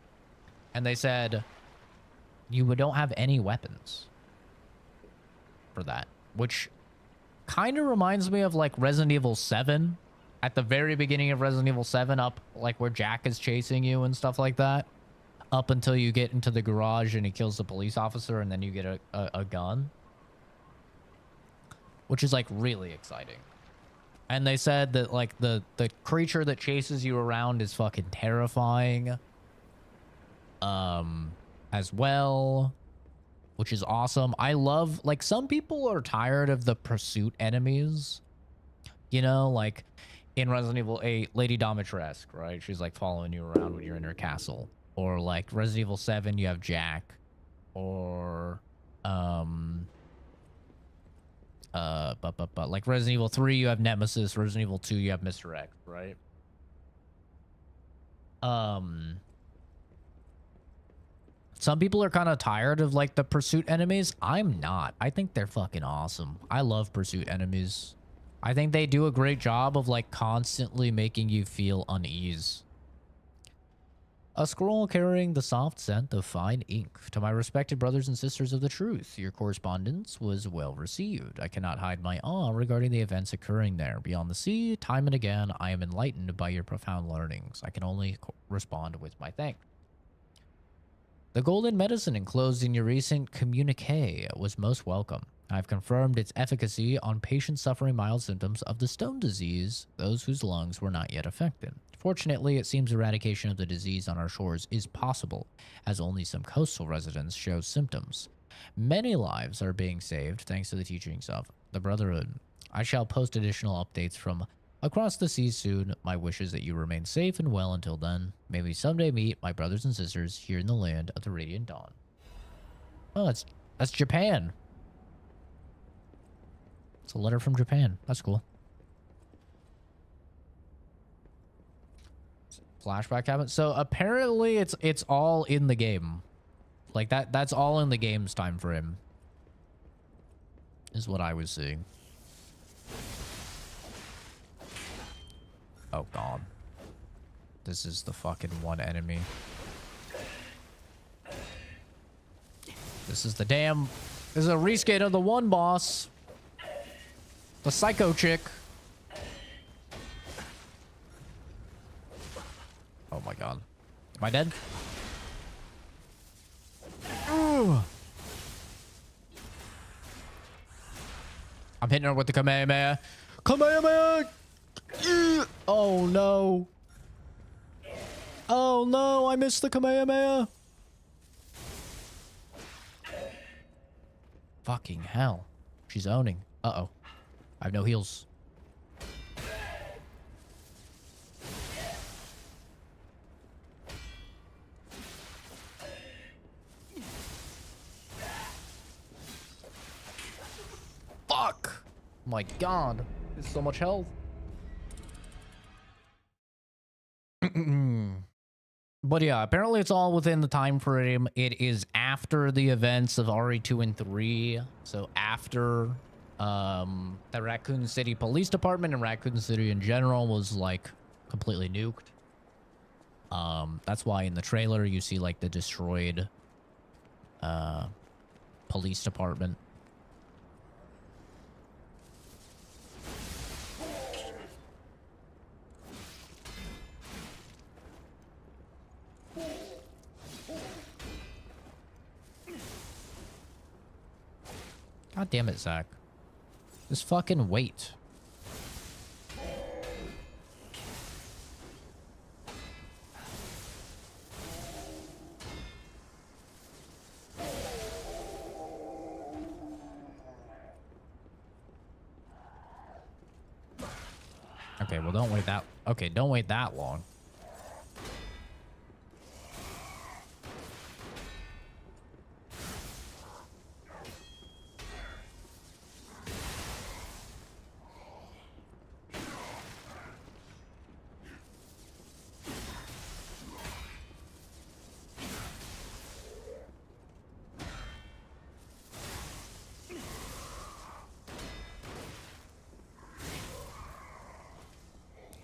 And they said, you don't have any weapons for that, which kind of reminds me of like Resident Evil 7 at the very beginning of Resident Evil 7, up like where Jack is chasing you and stuff like that, up until you get into the garage and he kills the police officer and then you get a gun, which is like really exciting. And they said that like the creature that chases you around is fucking terrifying. As well, which is awesome. I love, like, some people are tired of the pursuit enemies, you know, like in Resident Evil 8, Lady Domitresque, right? She's like following you around when you're in her castle. Or like Resident Evil 7, you have Jack. Or like Resident Evil 3, you have Nemesis. Resident Evil 2, you have Mr. X, right? Some people are kind of tired of like the pursuit enemies. I'm not. I think they're fucking awesome. I love pursuit enemies. I think they do a great job of like constantly making you feel unease. A scroll carrying the soft scent of fine ink. To my respected brothers and sisters of the truth, your correspondence was well received. I cannot hide my awe regarding the events occurring there. Beyond the sea, time and again, I am enlightened by your profound learnings. I can only respond with my thanks. The golden medicine enclosed in your recent communique was most welcome. I've confirmed its efficacy on patients suffering mild symptoms of the stone disease, those whose lungs were not yet affected. Fortunately, it seems eradication of the disease on our shores is possible, as only some coastal residents show symptoms. Many lives are being saved thanks to the teachings of the Brotherhood. I shall post additional updates from across the seas soon. My wish is that you remain safe and well until then. May we someday meet my brothers and sisters here in the land of the Radiant Dawn. Oh, that's Japan. It's a letter from Japan. That's cool. Flashback happens. So apparently it's all in the game. Like that's all in the game's time frame. Is what I was seeing. Oh god. This is the fucking one enemy. This is the damn... This is a reskin of the one boss. The psycho chick. Oh my god. Am I dead? Ooh. I'm hitting her with the Kamehameha. Kamehameha! Oh no. Oh no, I missed the Kamehameha. Fucking hell. She's owning. Uh-oh. I have no heals. Fuck! My god. There's so much health. But yeah, apparently it's all within the time frame. It is after the events of RE2 and 3. So after the Raccoon City Police Department and Raccoon City in general was like completely nuked. That's why in the trailer you see like the destroyed police department. God damn it, Zach. Just fucking wait. Okay, well don't wait that... Okay, don't wait that long.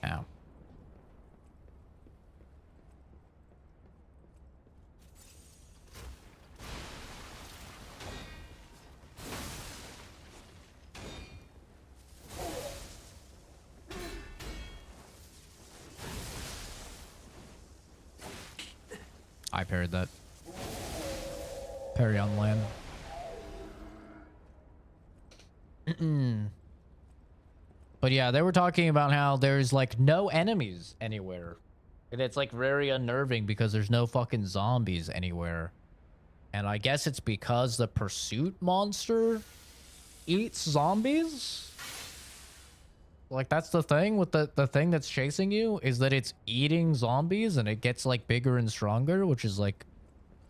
Ow. I parried that. Parry on land. But yeah, they were talking about how there's like no enemies anywhere. And it's like very unnerving because there's no fucking zombies anywhere. And I guess it's because the pursuit monster eats zombies? Like that's the thing with the thing that's chasing you is that it's eating zombies and it gets like bigger and stronger, which is like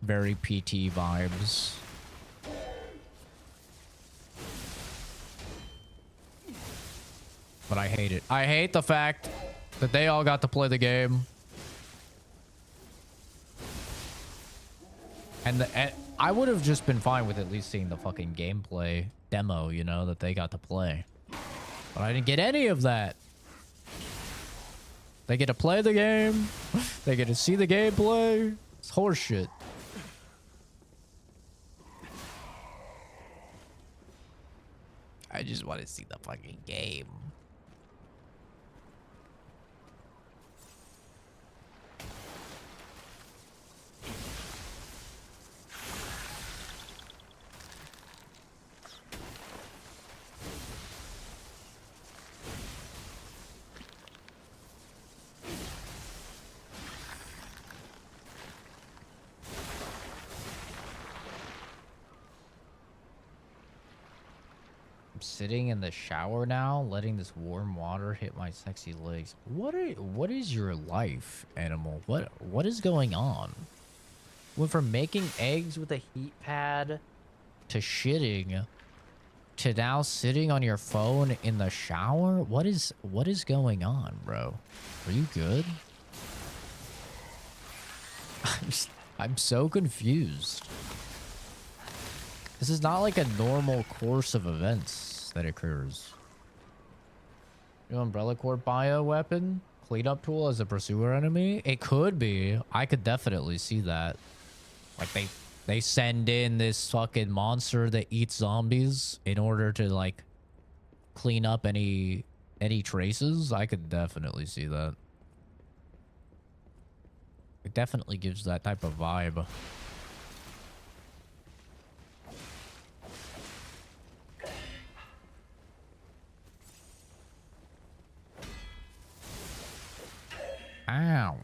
very PT vibes. But I hate it. I hate the fact that they all got to play the game. And I would have just been fine with at least seeing the fucking gameplay demo, you know, that they got to play. But I didn't get any of that. They get to play the game. They get to see the gameplay. It's horseshit. I just want to see the fucking game. sitting in the shower now, letting this warm water hit my sexy legs. What is your life, animal? What is going on? Went from making eggs with a heat pad to shitting to now sitting on your phone in the shower? What is going on, bro? Are you good? I'm so confused. This is not like a normal course of events that occurs. Your Umbrella Corp bio weapon? Cleanup tool as a pursuer enemy? It could be. I could definitely see that. Like they send in this fucking monster that eats zombies in order to like clean up any traces. I could definitely see that. It definitely gives that type of vibe. Ow.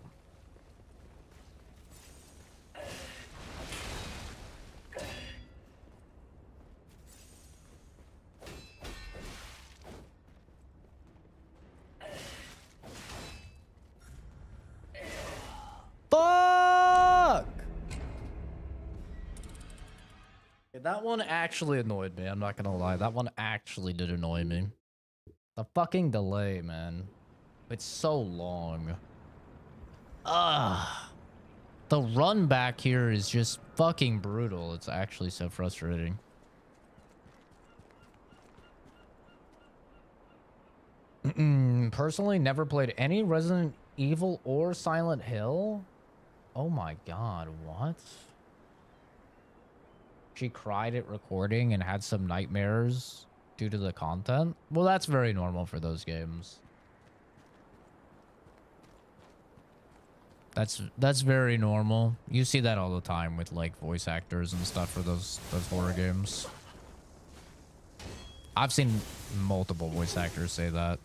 Fuck! Yeah, that one actually annoyed me. I'm not gonna lie. That one actually did annoy me. The fucking delay, man. It's so long. Ugh. The run back here is just fucking brutal. It's actually so frustrating. Personally, never played any Resident Evil or Silent Hill. Oh my god, what? She cried at recording and had some nightmares due to the content? Well, that's very normal for those games. That's very normal. You see that all the time with like voice actors and stuff for those horror games. I've seen multiple voice actors say that.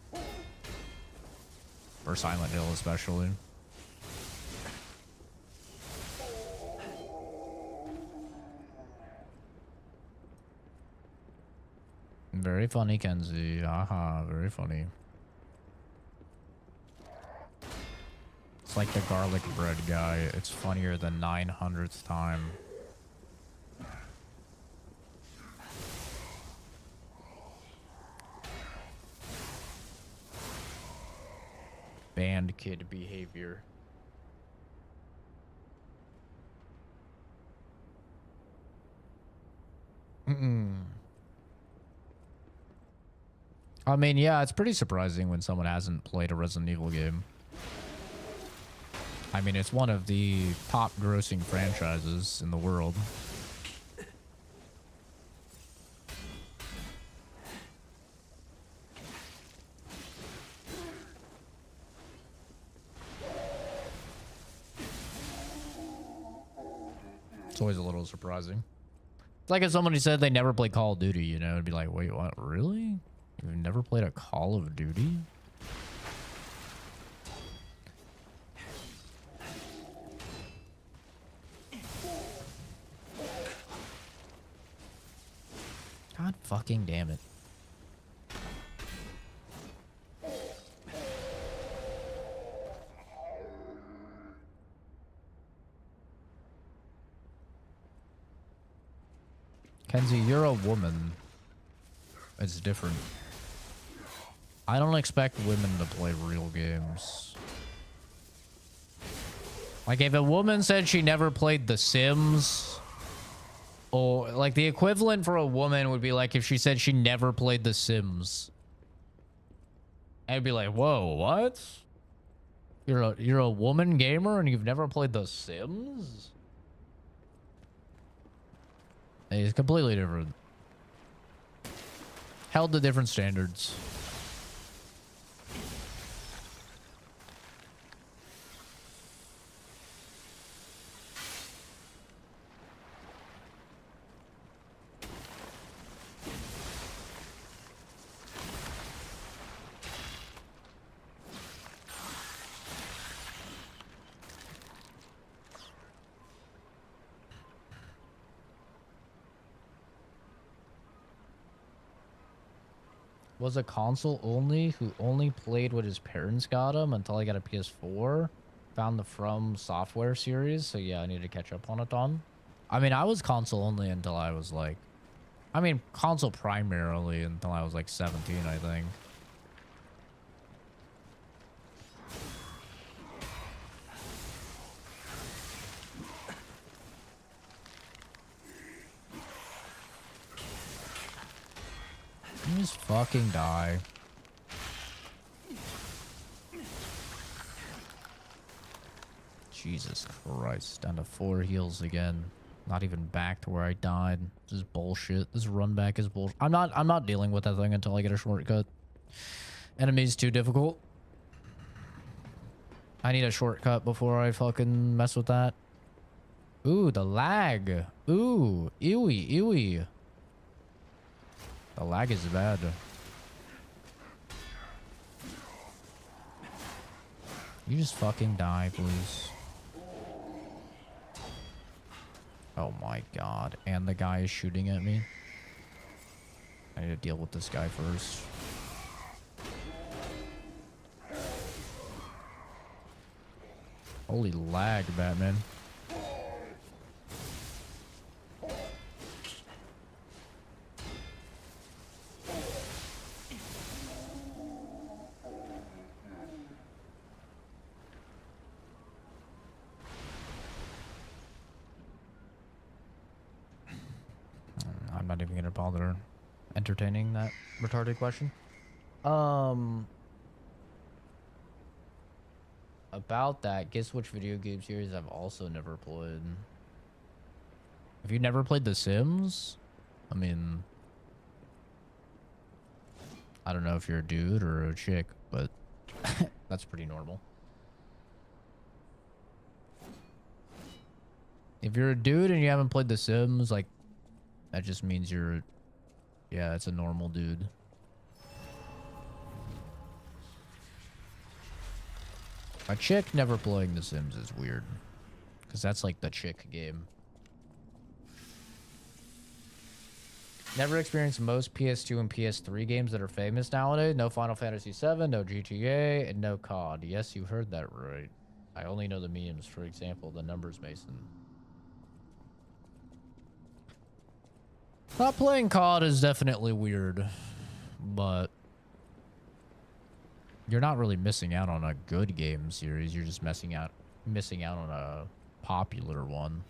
For Silent Hill especially. Very funny, Kenzie. Aha, very funny. It's like the garlic bread guy. It's funnier the 900th time. Band kid behavior. I mean, yeah, it's pretty surprising when someone hasn't played a Resident Evil game. I mean, it's one of the top grossing franchises in the world. It's always a little surprising. It's like if somebody said they never played Call of Duty, you know, it'd be like, wait, what? Really? You've never played a Call of Duty? God fucking damn it. Kenzie, you're a woman. It's different. I don't expect women to play real games. Like, if a woman said she never played The Sims, or like the equivalent for a woman would be like if she said she never played The Sims. I'd be like, whoa, what? You're a woman gamer and you've never played The Sims? It's completely different. Held to different standards. was a console only who only played what his parents got him until I got a PS4. Found the From Software series, so yeah, I need to catch up on it, Tom. I mean, I was console only until I was like... I mean, console primarily until I was like 17, I think. You just fucking die. Jesus Christ. Down to 4 heals again. Not even back to where I died. This is bullshit. This run back is bullshit. I'm not dealing with that thing until I get a shortcut. Enemy's too difficult. I need a shortcut before I fucking mess with that. Ooh, the lag. Ooh, ewy, ewy. The lag is bad. You just fucking die, please. Oh my god. And the guy is shooting at me. I need to deal with this guy first. Holy lag, Batman. I'm not even gonna bother entertaining that retarded question. About that, guess which video game series I've also never played. Have you never played The Sims? I mean, I don't know if you're a dude or a chick, but that's pretty normal. If you're a dude and you haven't played The Sims, like, that just means you're, yeah, it's a normal dude. A chick never playing The Sims is weird. Because that's like the chick game. Never experienced most PS2 and PS3 games that are famous nowadays. No Final Fantasy VII, no GTA, and no COD. Yes, you heard that right. I only know the memes. For example, the Numbers Mason. Not playing COD is definitely weird, but you're not really missing out on a good game series. You're just missing out on a popular one.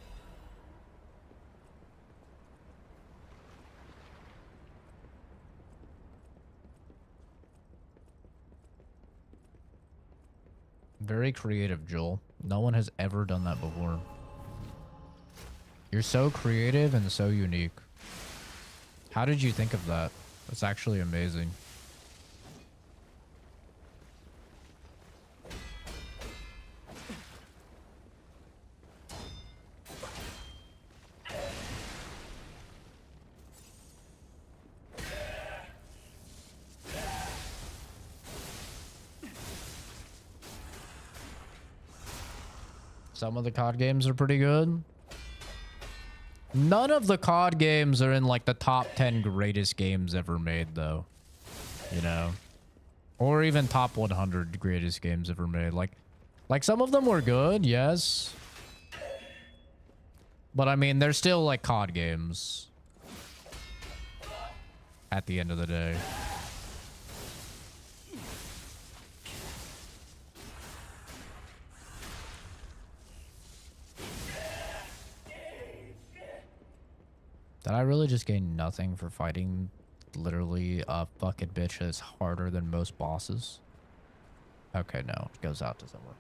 Very creative, Joel. No one has ever done that before. You're so creative and so unique. How did you think of that? That's actually amazing. Some of the COD games are pretty good. None of the COD games are in like the top 10 greatest games ever made, though. You know? Or even top 100 greatest games ever made. Like some of them were good, yes. But I mean, they're still like COD games. At the end of the day. Did I really just gain nothing for fighting literally a fucking bitch that's harder than most bosses? Okay, no. It goes out to somewhere.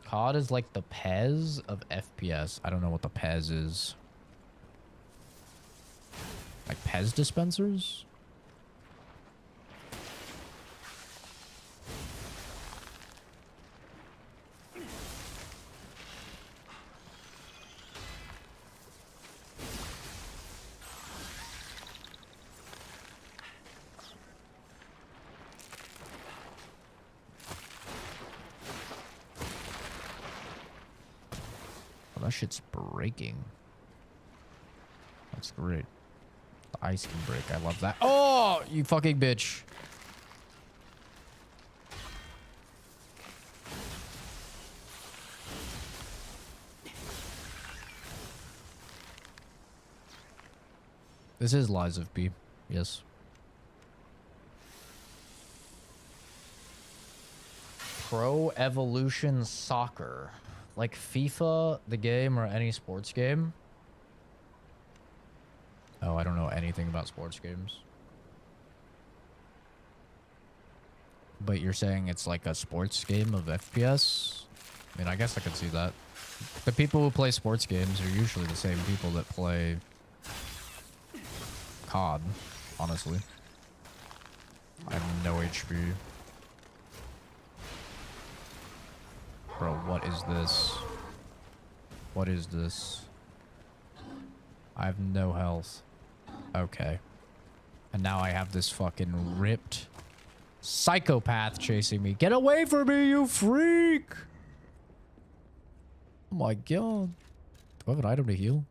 COD is like the Pez of FPS. I don't know what the Pez is. Like Pez dispensers? That shit's breaking. That's great. The ice can break. I love that. Oh, you fucking bitch. This is Lies of P. Yes. Pro Evolution Soccer. Like FIFA, the game, or any sports game? Oh, I don't know anything about sports games. But you're saying it's like a sports game of FPS? I mean, I guess I could see that. The people who play sports games are usually the same people that play COD, honestly. I have no HP. Bro, what is this? What is this? I have no health. Okay. And now I have this fucking ripped psychopath chasing me. Get away from me, you freak! Oh my god. Do I have an item to heal?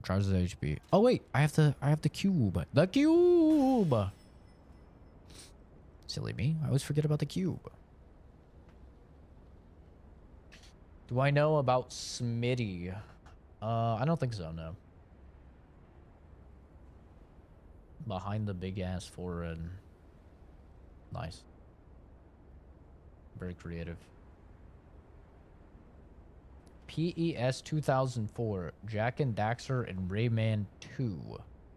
Charges the HP. Oh wait, I have the cube. The cube! Silly me. I always forget about the cube. Do I know about Smitty? I don't think so, no. Behind the big ass forehead. Nice. Very creative. PES 2004. Jack and Daxter and Rayman 2.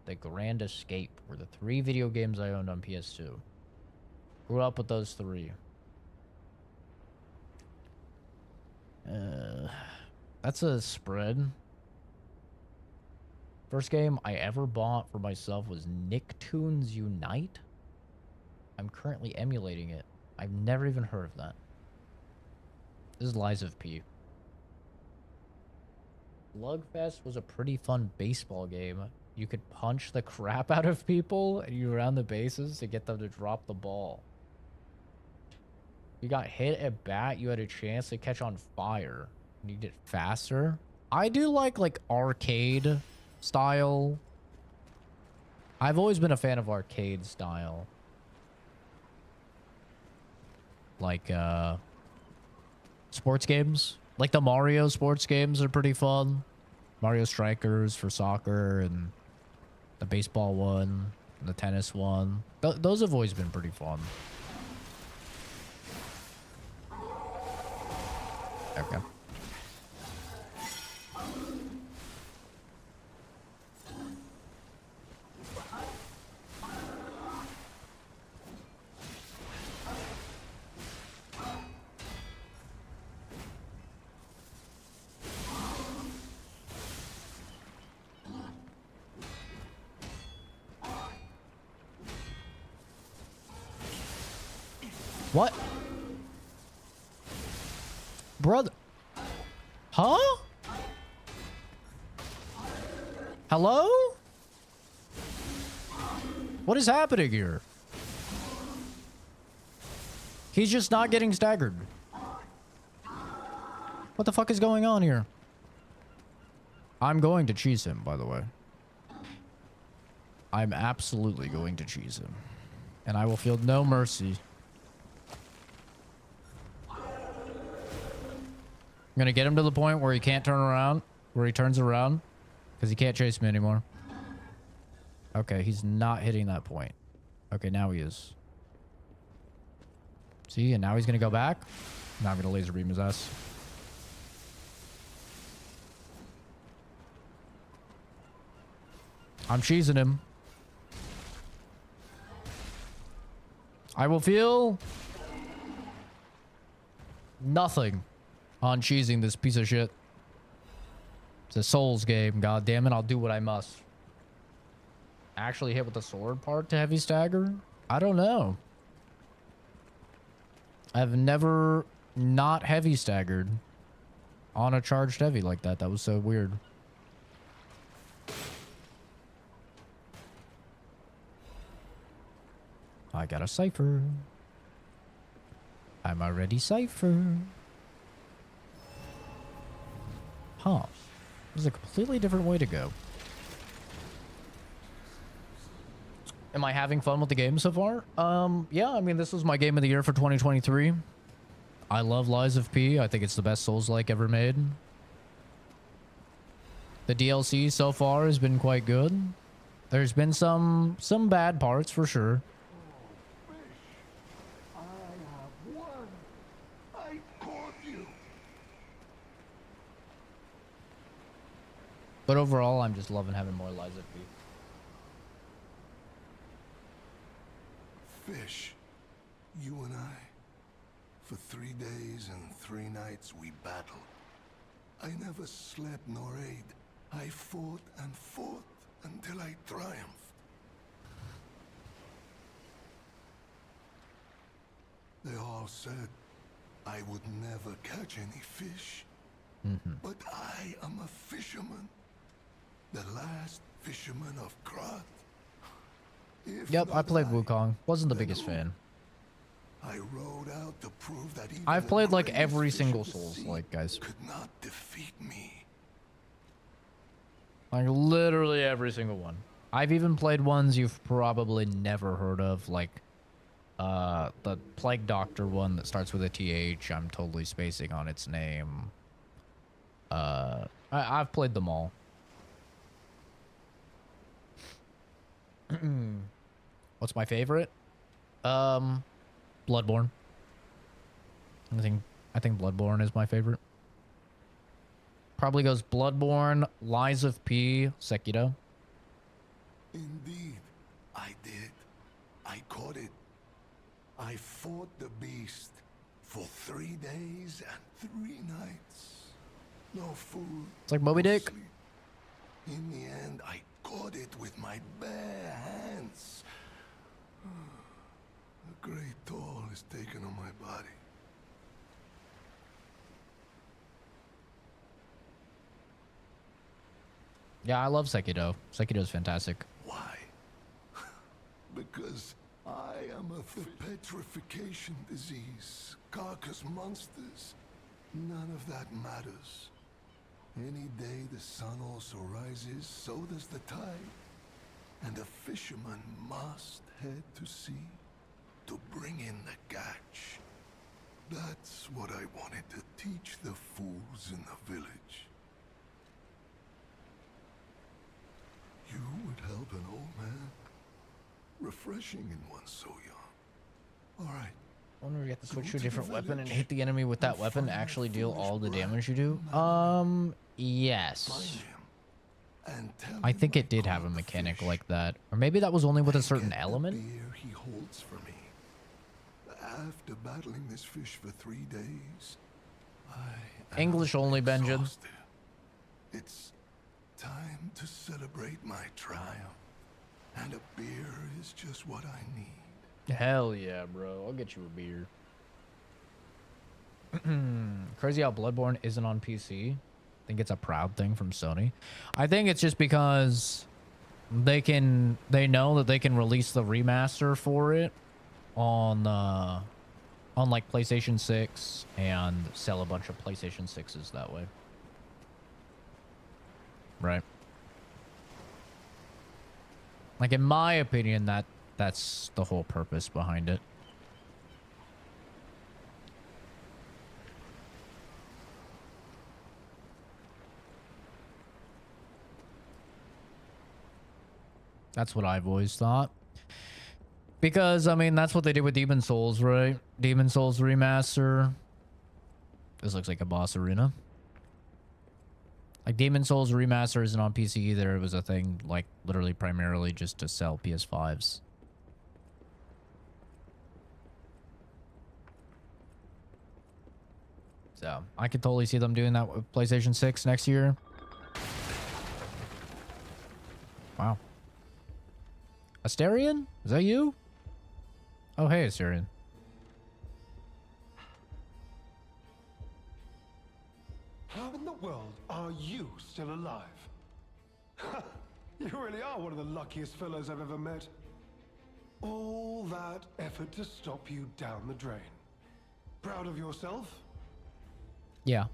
The Grand Escape were the 3 video games I owned on PS2. Grew up with those 3. That's a spread. First game I ever bought for myself was Nicktoons Unite. I'm currently emulating it. I've never even heard of that. This is Lies of P. Slugfest was a pretty fun baseball game. You could punch the crap out of people and you round the bases to get them to drop the ball. You got hit at bat, you had a chance to catch on fire. You get faster. I do like arcade style. I've always been a fan of arcade style. Like sports games. Like the Mario sports games are pretty fun. Mario Strikers for soccer and the baseball one, and the tennis one. Those have always been pretty fun. Okay. What? Brother. Huh? Hello? What is happening here? He's just not getting staggered. What the fuck is going on here? I'm going to cheese him, by the way. I'm absolutely going to cheese him. And I will feel no mercy. I'm gonna get him to the point where he can't turn around, where he turns around, because he can't chase me anymore. Okay, he's not hitting that point. Okay, now he is. See, and now he's gonna go back. Now I'm gonna laser beam his ass. I'm cheesing him. I will feel nothing on cheesing this piece of shit. It's a Souls game, god damn it, I'll do what I must. Actually hit with the sword part to heavy stagger? I don't know. I've never not heavy staggered on a charged heavy like that. That was so weird. I got a cipher. I'm already cipher. huh, this is a completely different way to go. Am I having fun with the game so far? Yeah, I mean, this was my game of the year for 2023. I love Lies of P. I think it's the best Souls-like ever made. The DLC so far has been quite good. There's been some bad parts for sure. I have won. I caught you. But overall, I'm just loving having more Lies of P. Fish, you and I, for 3 days and 3 nights we battled. I never slept nor ate. I fought and fought until I triumphed. They all said I would never catch any fish. But I am a fisherman. The last fisherman of Krat. Yep, I played Wukong. Wasn't the biggest fan. I rode out to prove that even I've played the like greatest every fish single of the Souls, sea like, guys. could not defeat me. Like literally every single one. I've even played ones you've probably never heard of, like the Plague Doctor one that starts with a TH. I'm totally spacing on its name. I've played them all. What's my favorite? Bloodborne. I think Bloodborne is my favorite. Probably goes Bloodborne, Lies of P, Sekiro. Indeed, I did. I caught it. I fought the beast for 3 days and 3 nights. No food. It's like Moby no Dick. sleep. In the end, I caught it with my bare hands. A great toll is taken on my body. Yeah, I love Sekiro. Sekiro's fantastic. Why? Because I am a petrification disease, carcass monsters. None of that matters. Any day the sun also rises, so does the tide. And a fisherman must head to sea to bring in the catch. That's what I wanted to teach the fools in the village. You would help an old man. Refreshing in one so young. All right. I wonder if you have to switch Go to a to different the weapon and village hit the enemy with that and weapon to find actually that deal foolish all the brat damage you do? Find Yes. him and tell I him think it did caught have a the mechanic fish. like that. Or maybe that was only with a And certain get the element? beer he holds for me. After battling this fish for 3 days, I am English only, Benjamin. exhausted. It's time to celebrate my triumph. And a beer is just what I need. Hell yeah, bro. I'll get you a beer. Crazy how Bloodborne isn't on PC. I think it's a proud thing from Sony. I think it's just because they know that they can release the remaster for it on like PlayStation 6 and sell a bunch of PlayStation 6s that way. Right. Like in my opinion, that's the whole purpose behind it. That's what I've always thought. Because, I mean, that's what they did with Demon Souls, right? Demon Souls Remaster. This looks like a boss arena. Like, Demon Souls Remaster isn't on PC either. It was a thing, like, literally primarily just to sell PS5s. So, I could totally see them doing that with PlayStation 6 next year. Wow. Asterion? Is that you? Oh, hey, Asterion. How in the world are you still alive? You really are one of the luckiest fellows I've ever met. All that effort to stop you down the drain. Proud of yourself? Yeah.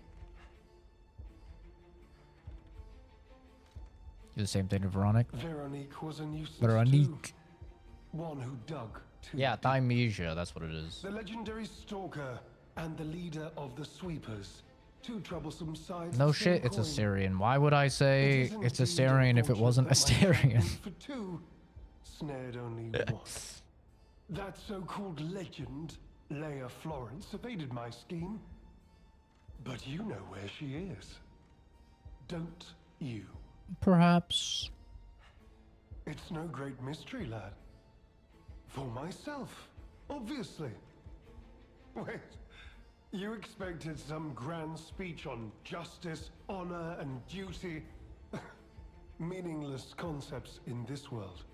Do the same thing to Veronic. Veronique was a nuisance Veronique. too. One who dug too Yeah, deep. Thymesia, that's what it is. The legendary stalker and the leader of the sweepers. Two troublesome sides. No of the same shit, it's coin. Assyrian. Why would I say It isn't it's deemed Assyrian if it wasn't unfortunate that my Assyrian? champion for two snared only one. That so-called legend, Leia Florence, evaded my scheme. But you know where she is. Don't you? Perhaps. It's no great mystery, lad. For myself, obviously. Wait, you expected some grand speech on justice, honor, and duty? Meaningless concepts in this world.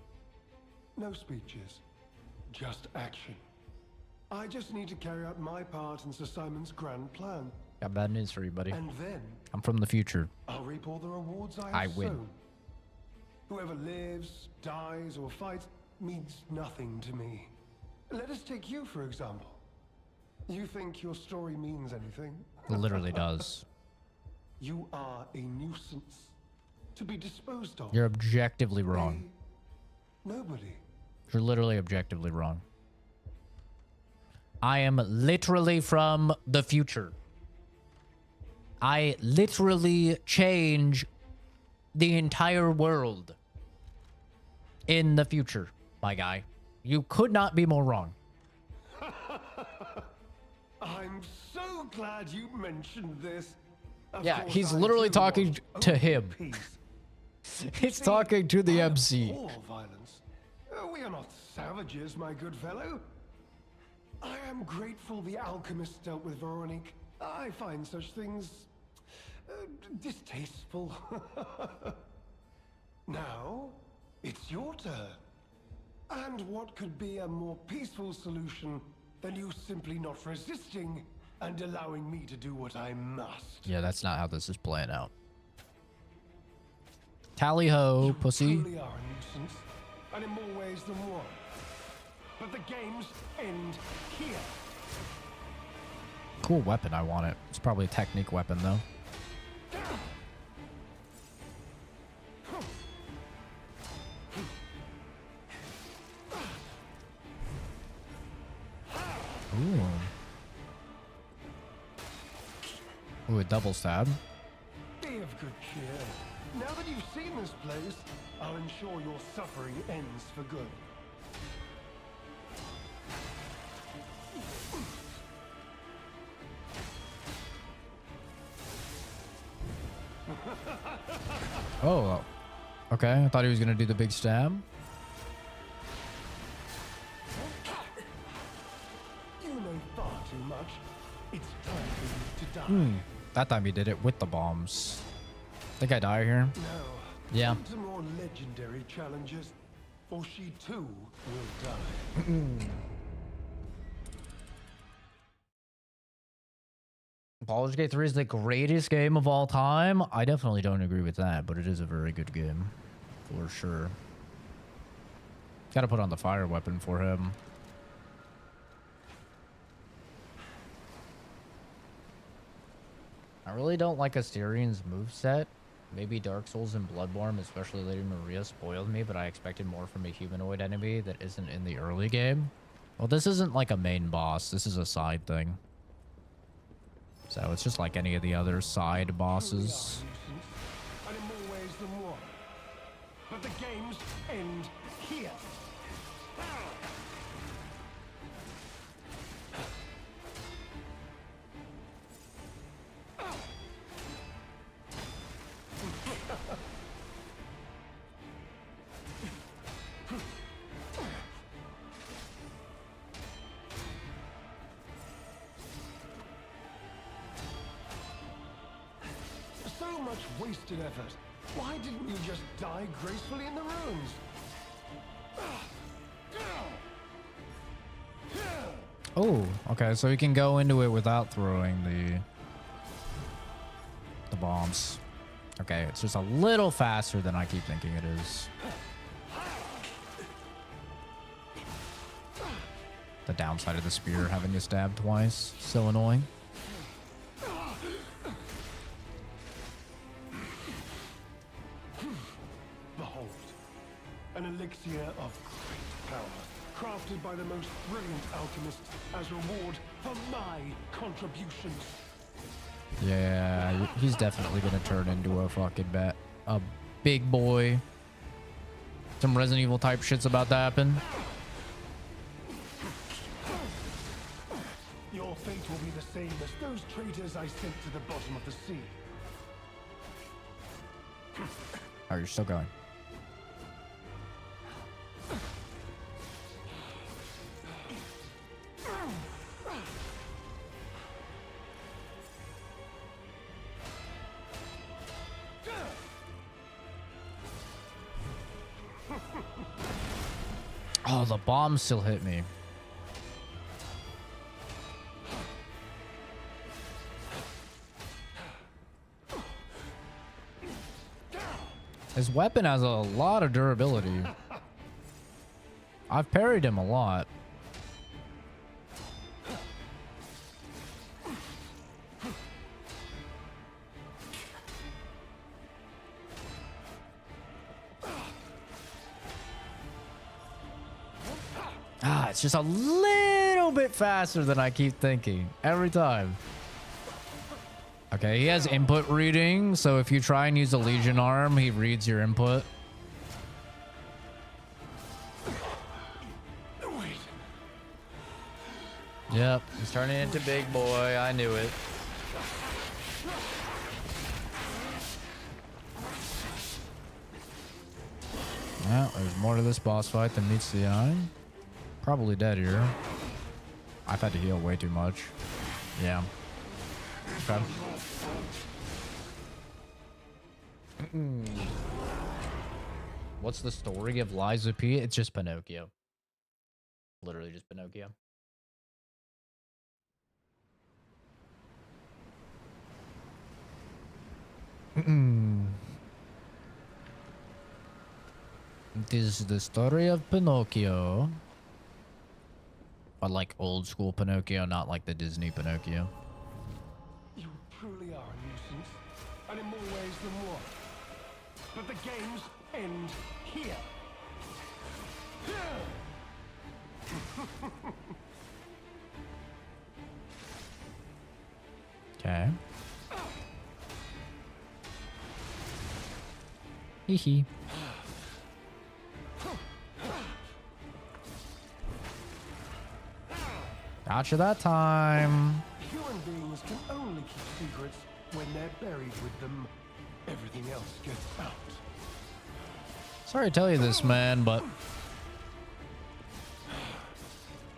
No speeches, just action. I just need to carry out my part in Sir Simon's grand plan. Got bad news for you, buddy. And then I'm from the future. I'll reap all the rewards I I have win. sown. Whoever lives, dies, or fights means nothing to me. Let us take you, for example. You think your story means anything? It literally does. You are a nuisance to be disposed of. You're objectively wrong. Nobody. You're literally objectively wrong. I am literally from the future. I literally change the entire world in the future, my guy. You could not be more wrong. I'm so glad you mentioned this. Of Yeah, course, he's I literally do talking want to only him. peace. He's See, talking to the I MC. abhor violence. We are not savages, my good fellow. I am grateful the alchemist dealt with Veronique. I find such things distasteful. Now, it's your turn. And what could be a more peaceful solution than you simply not resisting and allowing me to do what I must? Yeah, that's not how this is playing out. Tally ho, pussy. Truly are a nuisance, and in more ways than one. But the games end here. Cool weapon, I want it. It's probably a technique weapon, though. Ooh. Ooh, a double stab. Be of good cheer. Now that you've seen this place, I'll ensure your suffering ends for good. Oh, okay. I thought he was gonna do the big stab. You know far too much. It's time for you to die. That time he did it with the bombs. Think I die here? No. Yeah. Come to more legendary challenges, or she too will die. Baldur's Gate 3 is the greatest game of all time. I definitely don't agree with that, but it is a very good game. For sure. Gotta put on the fire weapon for him. I really don't like Assyrian's moveset. Maybe Dark Souls and Bloodborne, especially Lady Maria, spoiled me, but I expected more from a humanoid enemy that isn't in the early game. Well, this isn't like a main boss. This is a side thing. So it's just like any of the other side bosses. And in more ways than one. But the games end here. So much wasted effort. Why didn't you just die gracefully in the ruins? Oh, okay, so you can go into it without throwing the bombs. Okay, it's just a little faster than I keep thinking it is. The downside of the spear, having to stab twice, so annoying. elixir of great power, crafted by the most brilliant alchemists as reward for my contributions. Yeah, he's definitely gonna turn into a fucking a big boy. Some Resident Evil type shit's about to happen. Your fate will be the same as those traitors I sent to the bottom of the sea. Oh, you're still going. Oh, the bomb still hit me. His weapon has a lot of durability. I've parried him a lot. It's just a little bit faster than I keep thinking every time. Okay, he has input reading, so if you try and use a Legion arm, he reads your input. Yep, he's turning into big boy. I knew it. Well, there's more to this boss fight than meets the eye. Probably dead here. I've had to heal way too much. Yeah. Okay. What's the story of Liza P? It's just Pinocchio. Literally just Pinocchio. This is the story of Pinocchio. But like old school Pinocchio, not like the Disney Pinocchio. You truly are a nuisance, and in more ways than one. But the games end here. Okay. Hee hee. Gotcha that time. Human beings can only keep secrets when they're buried with them. Everything else gets out. Sorry to tell you this, man, but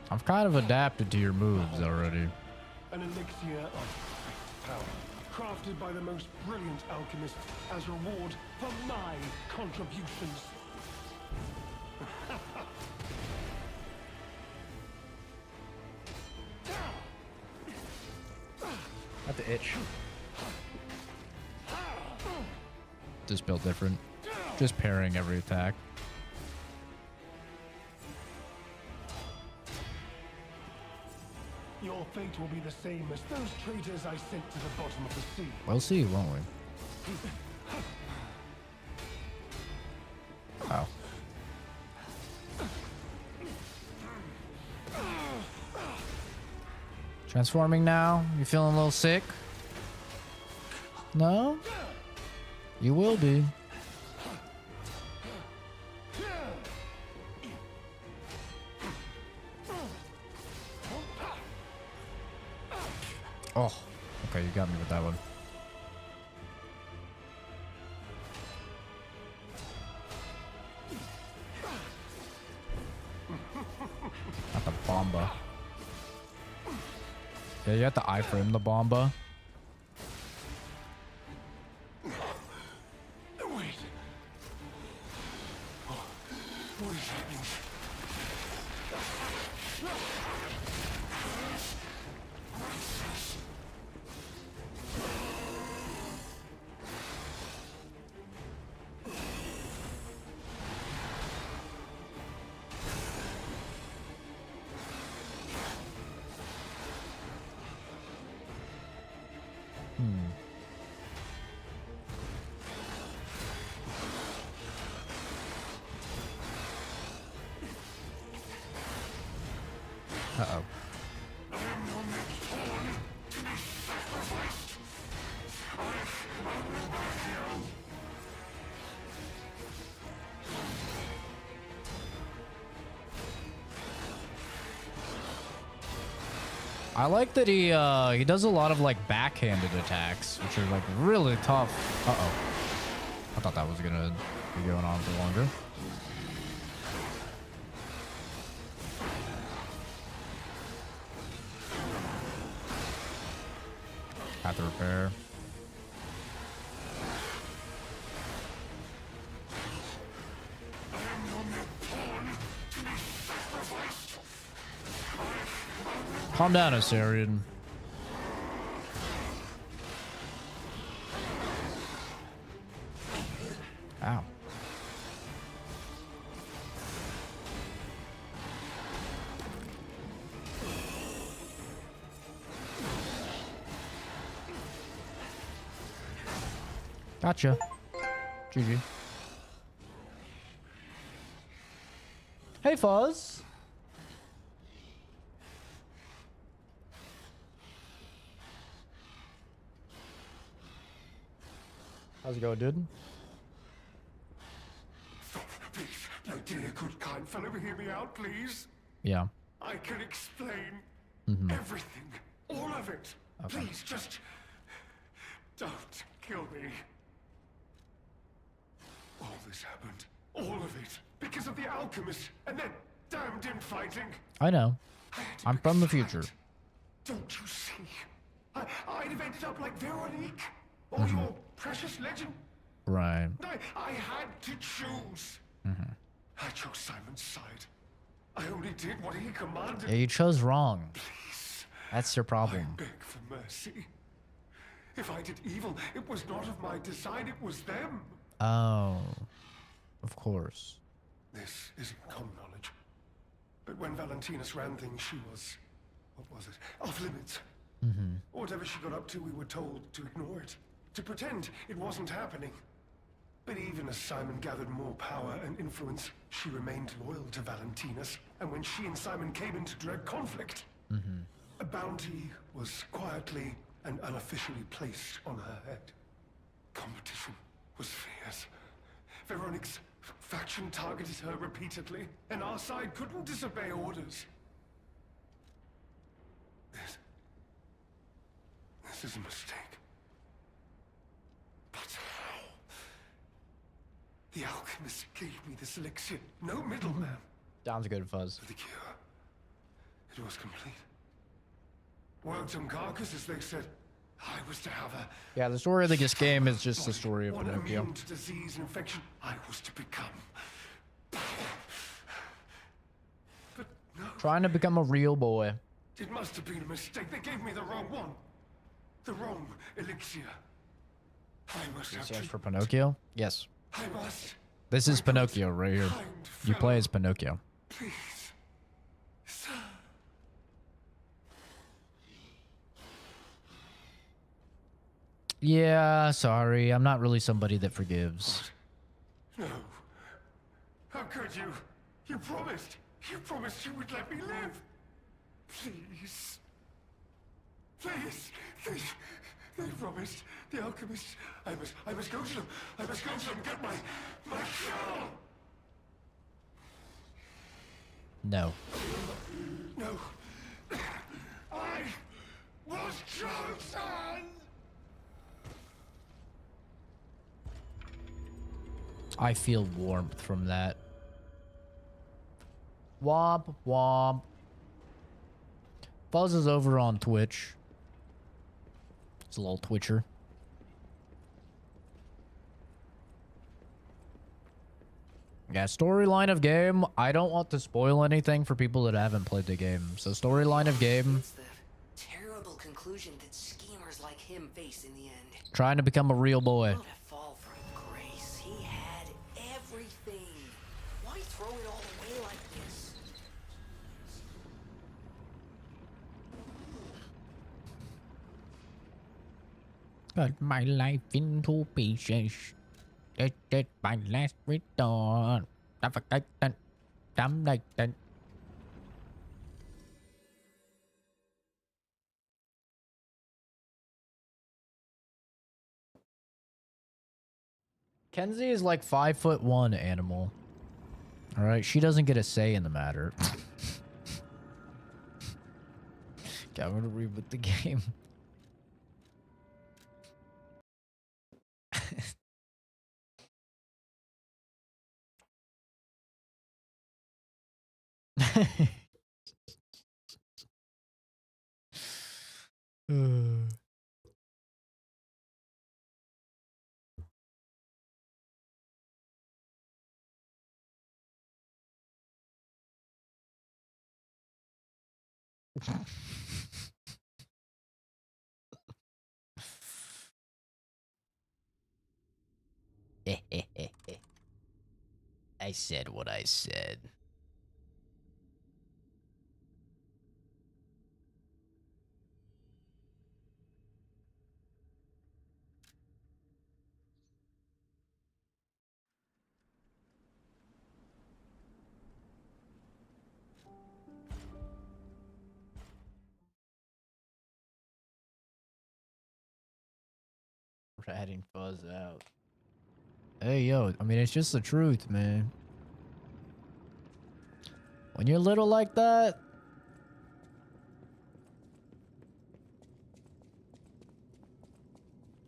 I've kind of adapted to your moves already. An elixir of power, crafted by the most brilliant alchemists as reward for my contributions. Not the itch. Just built different. Just parrying every attack. Your fate will be the same as those traitors I sent to the bottom of the sea. We'll see, won't we? Wow. Transforming now? You feeling a little sick? No? You will be. Oh, okay, you got me with that one. Not the bomba. Yeah, you have to iframe the bomba. Wait. What is happening? Uh-oh. I like that he does a lot of like backhanded attacks, which are like really tough. Uh-oh. I thought that was gonna be going on for longer. Have to repair. Calm down, Assyrian. Ow. Gotcha. GG. Hey, Fuzz. How's it going, dude? Please, my dear, good, kind fellow, hear me out, please. Yeah. I can explain everything, all of it. Okay. Please, just don't kill me. All this happened, all of it, because of the alchemist and that damned infighting. I know. I'm from the future. Don't you see? I'd have ended up like Veronique, or your precious legend. Right. I had to choose. I chose Simon's side. I only did what he commanded. Yeah, you chose wrong. Please. That's your problem. I beg for mercy. If I did evil, it was not of my design, it was them. Oh. Of course. This isn't common knowledge. But when Valentinus ran things, she was, what was it, off limits. Whatever she got up to, we were told to ignore it, to pretend it wasn't happening. But even as Simon gathered more power and influence, she remained loyal to Valentinus. And when she and Simon came into direct conflict, a bounty was quietly and unofficially placed on her head. Competition was fierce. Veronique's faction targeted her repeatedly, and our side couldn't disobey orders. This is a mistake. But how? The alchemist gave me this elixir. No middleman. Sounds good, Fuzz. For the cure. It was complete. Worked on Carcass, as they said. I was to have a... Yeah, the story of this game is just the story of one Pinocchio. immune to disease and infection. I was to become... But no. Trying to become a real boy. It must have been a mistake. They gave me the wrong one. The wrong elixir. I must have Yes, for Pinocchio? Yes. I must. This is Pinocchio right here. You play as Pinocchio. Please. Sir. Yeah, sorry. I'm not really somebody that forgives. No. How could you? You promised. You promised you would let me live. Please. Please. They promised. The alchemist. I must go to them. I must go to them and get my cure. No. No. I was chosen. I feel warmth from that. Womp womp. Fuzz is over on Twitch. It's a little twitcher. Yeah, storyline of game. I don't want to spoil anything for people that haven't played the game. So storyline of game. It's the terrible conclusion that schemers like him face in the end. Trying to become a real boy. What a fall from grace. He had everything. Why throw it all away like this? Cut my life into pieces. Did my last return. Kenzie is like 5'1" animal. All right, she doesn't get a say in the matter. Okay, I'm gonna reboot the game. I said what I said. Ratting fuzz out. Hey, yo, I mean, it's just the truth, man. When you're little like that,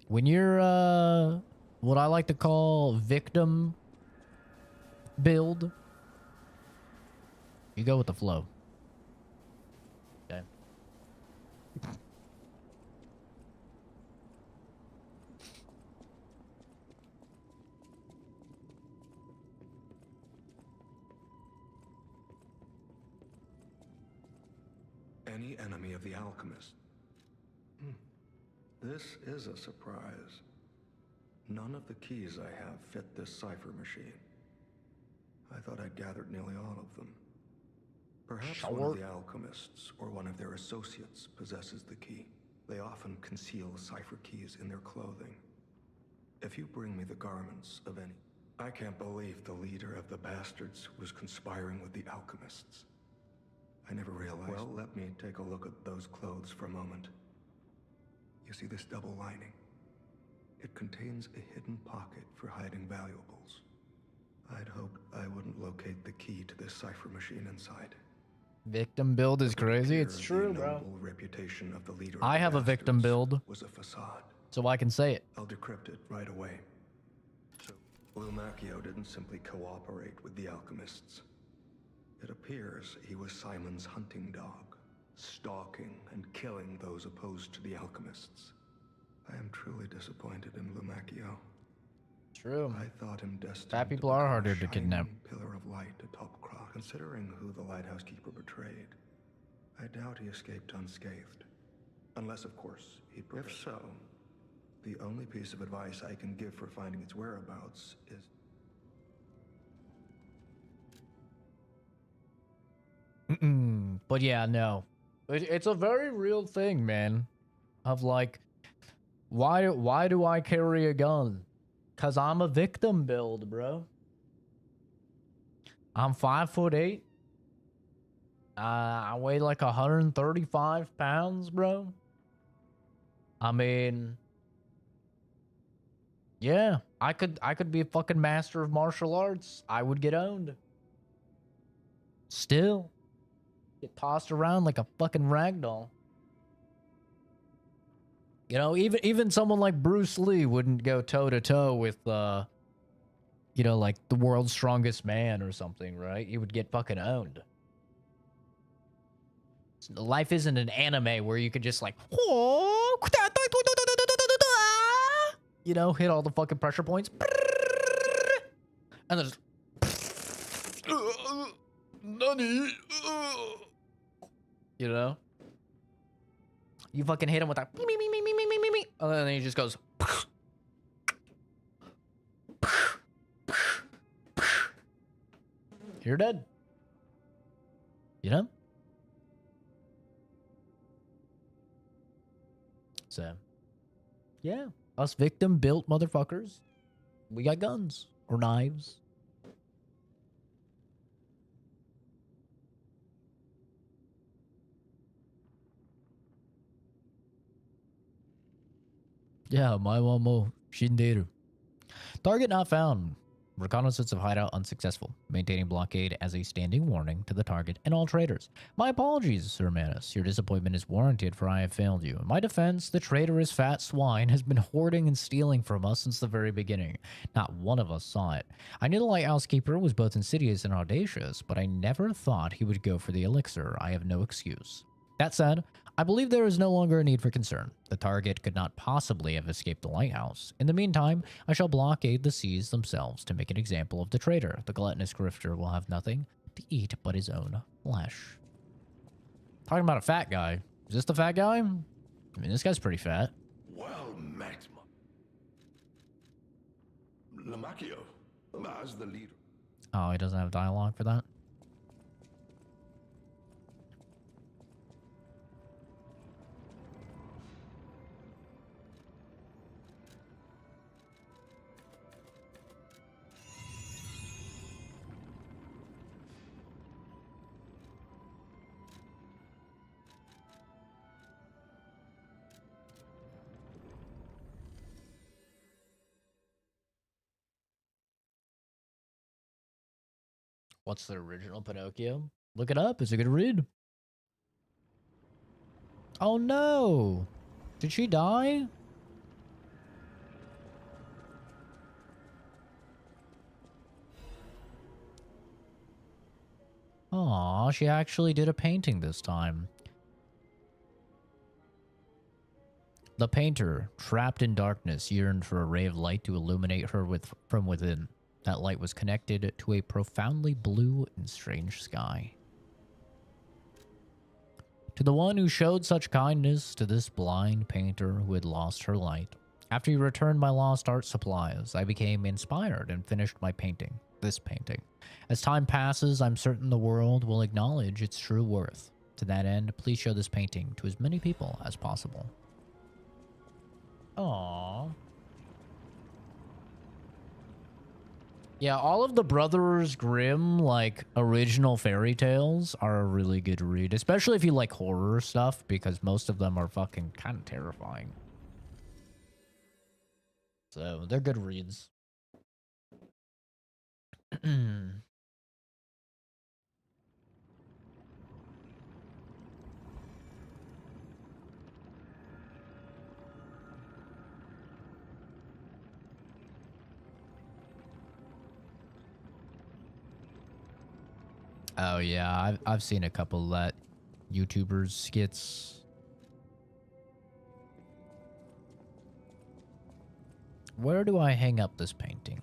when you're, what I like to call victim build, you go with the flow. Okay. Any enemy of the alchemist? This is a surprise. None of the keys I have fit this cipher machine. I thought I'd gathered nearly all of them. Perhaps one of the alchemists or one of their associates possesses the key. They often conceal cipher keys in their clothing. If you bring me the garments of any... I can't believe the leader of the bastards was conspiring with the alchemists. I never realized... Well, let me take a look at those clothes for a moment. You see this double lining? It contains a hidden pocket for hiding valuables. I'd hoped I wouldn't locate the key to this cipher machine inside. Victim build is crazy. It's true, bro. Reputation of the leader I have a victim build, was a facade. So I can say it. I'll decrypt it right away. So, Lumacchio didn't simply cooperate with the alchemists. It appears he was Simon's hunting dog, stalking and killing those opposed to the alchemists. I am truly disappointed in Lumacchio. True. I thought him destined Fat people are harder to kidnap. Pillar of light atop Cross. Considering who the lighthouse keeper betrayed, I doubt he escaped unscathed. Unless, of course, he... If so, the only piece of advice I can give for finding its whereabouts is... But yeah, no. It's a very real thing, man. Of like, why do I carry a gun? Cause I'm a victim build, bro. I'm 5'8". I weigh like 135 pounds, bro. I mean, yeah, I could be a fucking master of martial arts. I would get owned. Still, get tossed around like a fucking ragdoll. You know, even someone like Bruce Lee wouldn't go toe to toe with, you know, like the world's strongest man or something, right? He would get fucking owned. Life isn't an anime where you could just like, you know, hit all the fucking pressure points. And then just, Nani? You know? You fucking hit him with that, and then he just goes, you're dead. You know? So, yeah. Us victim built motherfuckers. We got guns or knives. Yeah, 前はもう死んでいる. Target not found. Reconnaissance of hideout unsuccessful. Maintaining blockade as a standing warning to the target and all traders. My apologies, Sir Manus. Your disappointment is warranted, for I have failed you. In my defense, the traitorous fat swine has been hoarding and stealing from us since the very beginning. Not one of us saw it. I knew the lighthouse keeper was both insidious and audacious, but I never thought he would go for the elixir. I have no excuse. That said, I believe there is no longer a need for concern. The target could not possibly have escaped the lighthouse. In the meantime, I shall blockade the seas themselves to make an example of the traitor. The gluttonous grifter will have nothing to eat but his own flesh. Talking about a fat guy. Is this the fat guy? I mean, this guy's pretty fat. Well met, Lamacchio, as the leader. Oh, he doesn't have dialogue for that? What's the original Pinocchio? Look it up. It's a good read. Oh no! Did she die? Aw, she actually did a painting this time. The painter, trapped in darkness, yearned for a ray of light to illuminate her from within. That light was connected to a profoundly blue and strange sky. To the one who showed such kindness to this blind painter who had lost her light. After he returned my lost art supplies, I became inspired and finished my painting, this painting. As time passes, I'm certain the world will acknowledge its true worth. To that end, please show this painting to as many people as possible. Aww. Yeah, all of the Brothers Grimm, like, original fairy tales are a really good read. Especially if you like horror stuff, because most of them are fucking kind of terrifying. So, they're good reads. Oh yeah, I've seen a couple that YouTubers skits. Where do I hang up this painting?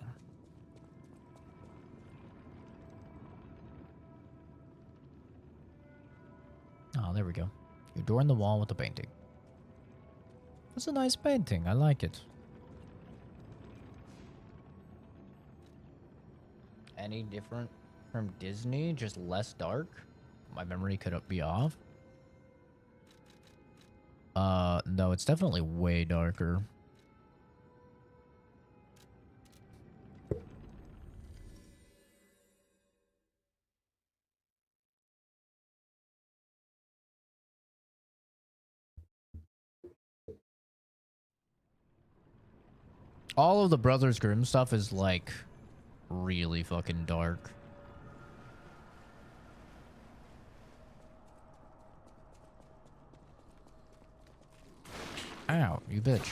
Oh, there we go. You adorn the wall with the painting. That's a nice painting. I like it. Any different from Disney? Just less dark? My memory could be off. No, it's definitely way darker. All of the Brothers Grimm stuff is like really fucking dark. Ow, you bitch.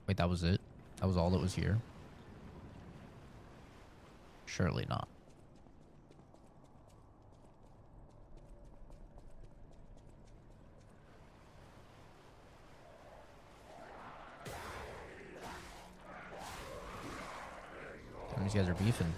Wait, that was it? That was all that was here? Surely not. These guys are beefing.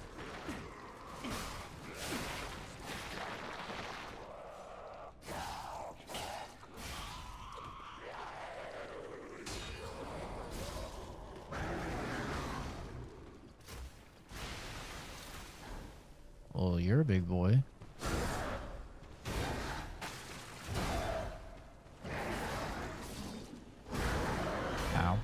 Oh, you're a big boy. Ow.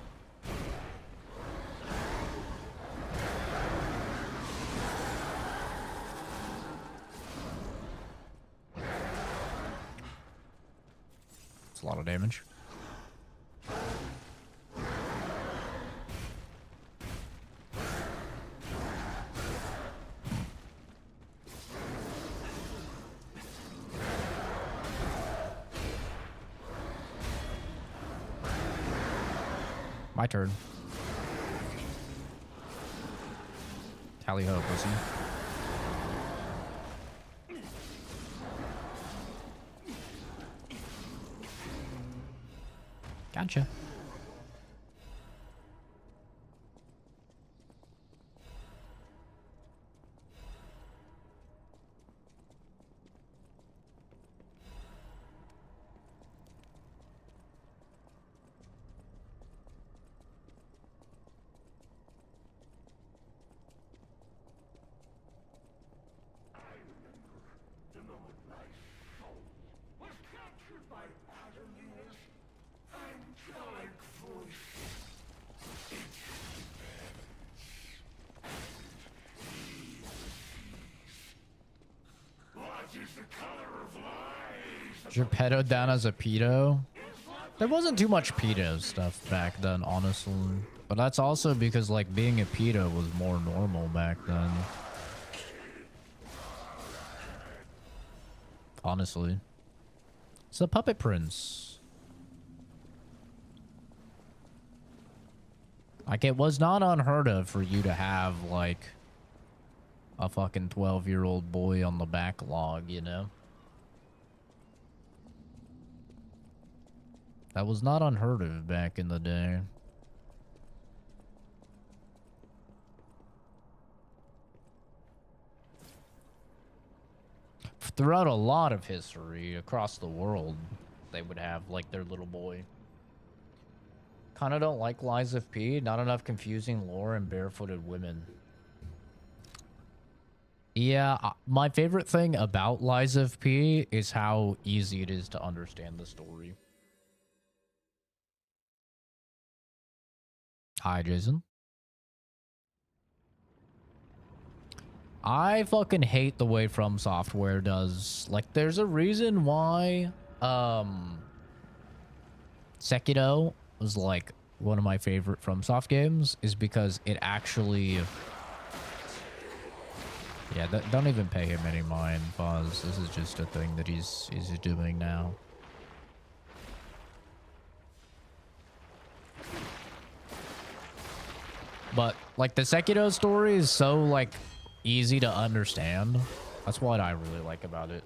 a lot of damage. My turn. Tally ho, pussy. Gotcha. Geppetto down as a pedo? There wasn't too much pedo stuff back then, honestly. But that's also because, like, being a pedo was more normal back then. Honestly. It's the Puppet Prince. Like, it was not unheard of for you to have, like, a fucking 12-year-old boy on the backlog, you know? That was not unheard of back in the day. Throughout a lot of history across the world, they would have, like, their little boy. Kinda don't like Lies of P. Not enough confusing lore and barefooted women. Yeah, my favorite thing about Lies of P is how easy it is to understand the story. Hi, Jason. I fucking hate the way From Software does. Like, there's a reason why Sekiro was like one of my favorite From Soft games, is because it actually... Yeah, don't even pay him any mind, Buzz. This is just a thing that he's doing now. But, like, the Sekiro story is so, like, easy to understand. That's what I really like about it.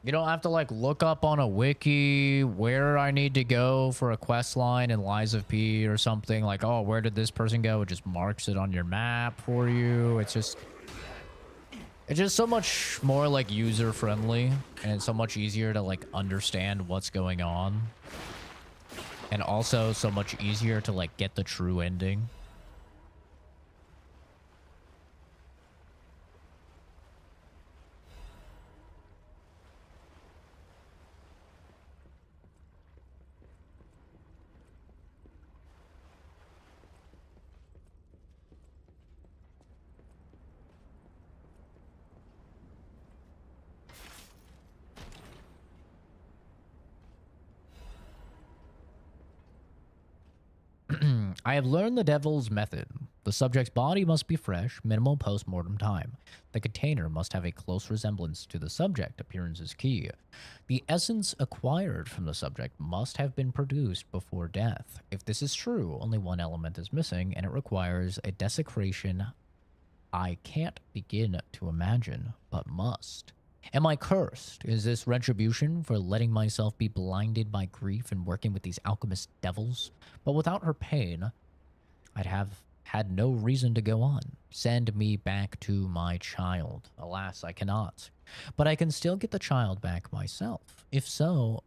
You don't have to, like, look up on a wiki where I need to go for a quest line in Lies of P or something. Like, oh, where did this person go? It just marks it on your map for you. It's just so much more, like, user-friendly, and it's so much easier to, like, understand what's going on. And also so much easier to, like, get the true ending. I have learned the devil's method. The subject's body must be fresh, minimal post-mortem time. The container must have a close resemblance to the subject. Appearance is key. The essence acquired from the subject must have been produced before death. If this is true, only one element is missing, and it requires a desecration I can't begin to imagine, but must. Am I cursed? Is this retribution for letting myself be blinded by grief and working with these alchemist devils? But without her pain, I'd have had no reason to go on. Send me back to my child. Alas, I cannot. But I can still get the child back myself. If so,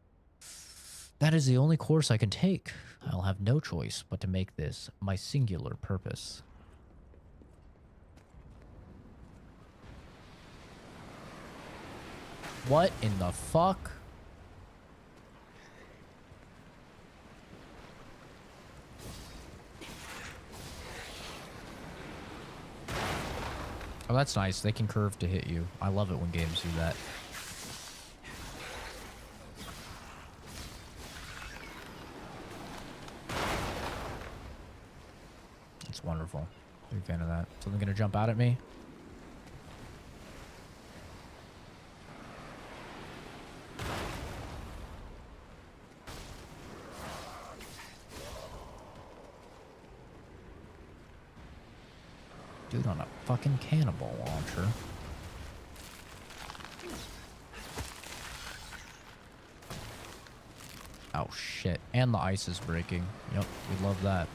that is the only course I can take. I'll have no choice but to make this my singular purpose. What in the fuck? Oh, that's nice. They can curve to hit you. I love it when games do that. It's wonderful. Big fan of that. Something gonna jump out at me? Dude on a fucking cannonball launcher. Oh shit. And the ice is breaking. Yep, we love that.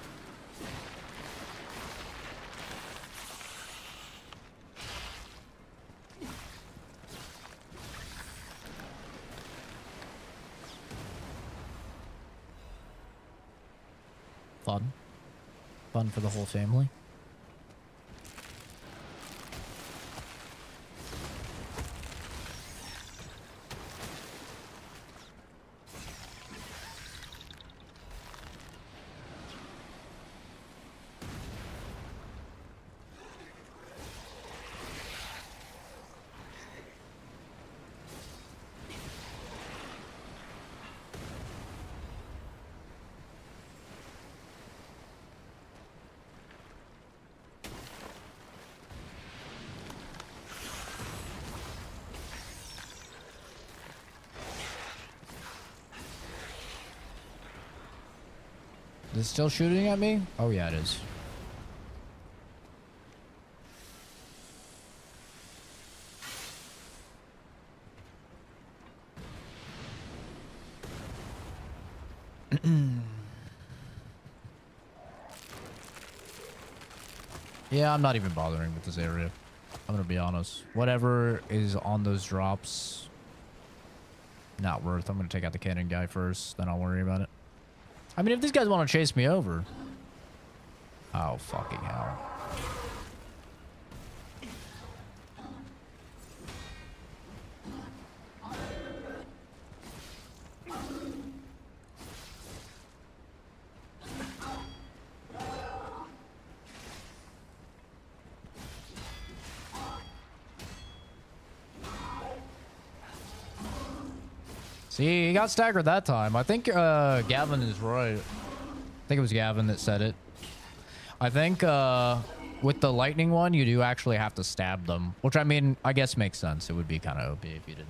Fun. Fun for the whole family. Is it still shooting at me? Oh yeah, it is. Yeah, I'm not even bothering with this area. I'm gonna be honest. Whatever is on those drops, not worth. I'm gonna take out the cannon guy first, then I'll worry about it. I mean, if these guys want to chase me over. Oh, fucking hell. See, he got staggered that time. I think Gavin is right. I think it was Gavin that said it. I think with the lightning one, you do actually have to stab them. Which, I mean, I guess makes sense. It would be kind of OP if you didn't.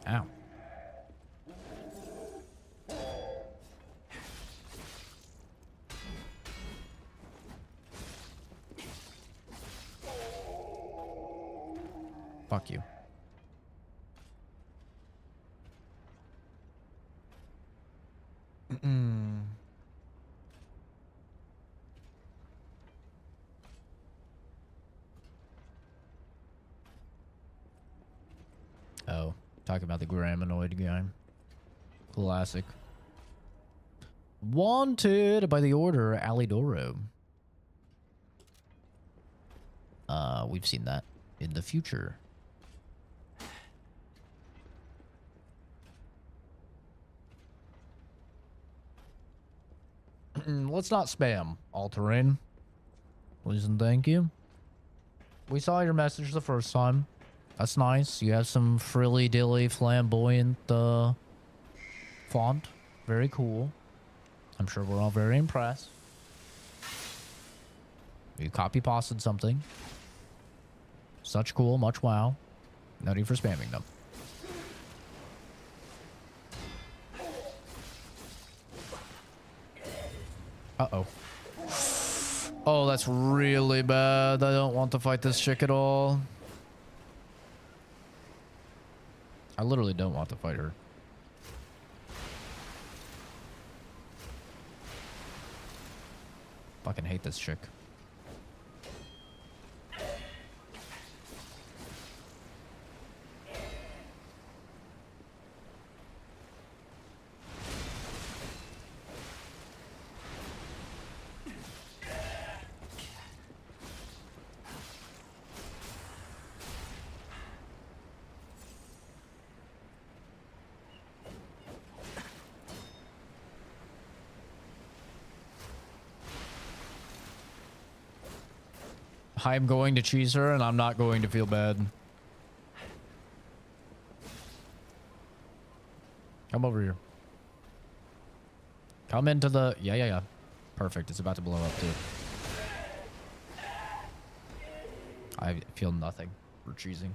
Ow. Fuck you. Oh, talking about the Graminoid guy. Classic. Wanted by the order, Alidoro. We've seen that in the future. Let's not spam, all-terrain. Please and thank you. We saw your message the first time. That's nice. You have some frilly-dilly, flamboyant font. Very cool. I'm sure we're all very impressed. You copy-pasted something. Such cool, much wow. No need for spamming them. Uh-oh. Oh, that's really bad. I don't want to fight this chick at all. I literally don't want to fight her. Fucking hate this chick. I'm going to cheese her and I'm not going to feel bad. Come over here. Come into the... Yeah. Perfect. It's about to blow up too. I feel nothing for cheesing.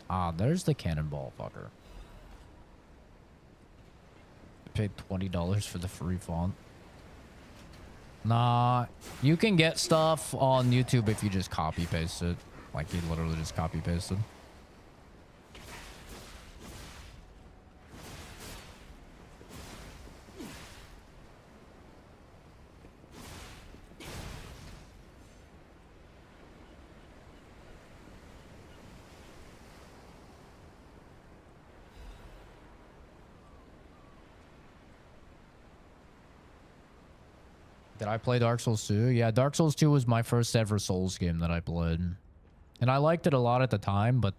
Ah, there's the cannonball fucker. I paid $20 for the free font. Nah, you can get stuff on YouTube if you just copy paste it. Like he literally just copy pasted. Did I play Dark Souls 2? Yeah, Dark Souls 2 was my first ever Souls game that I played. And I liked it a lot at the time, but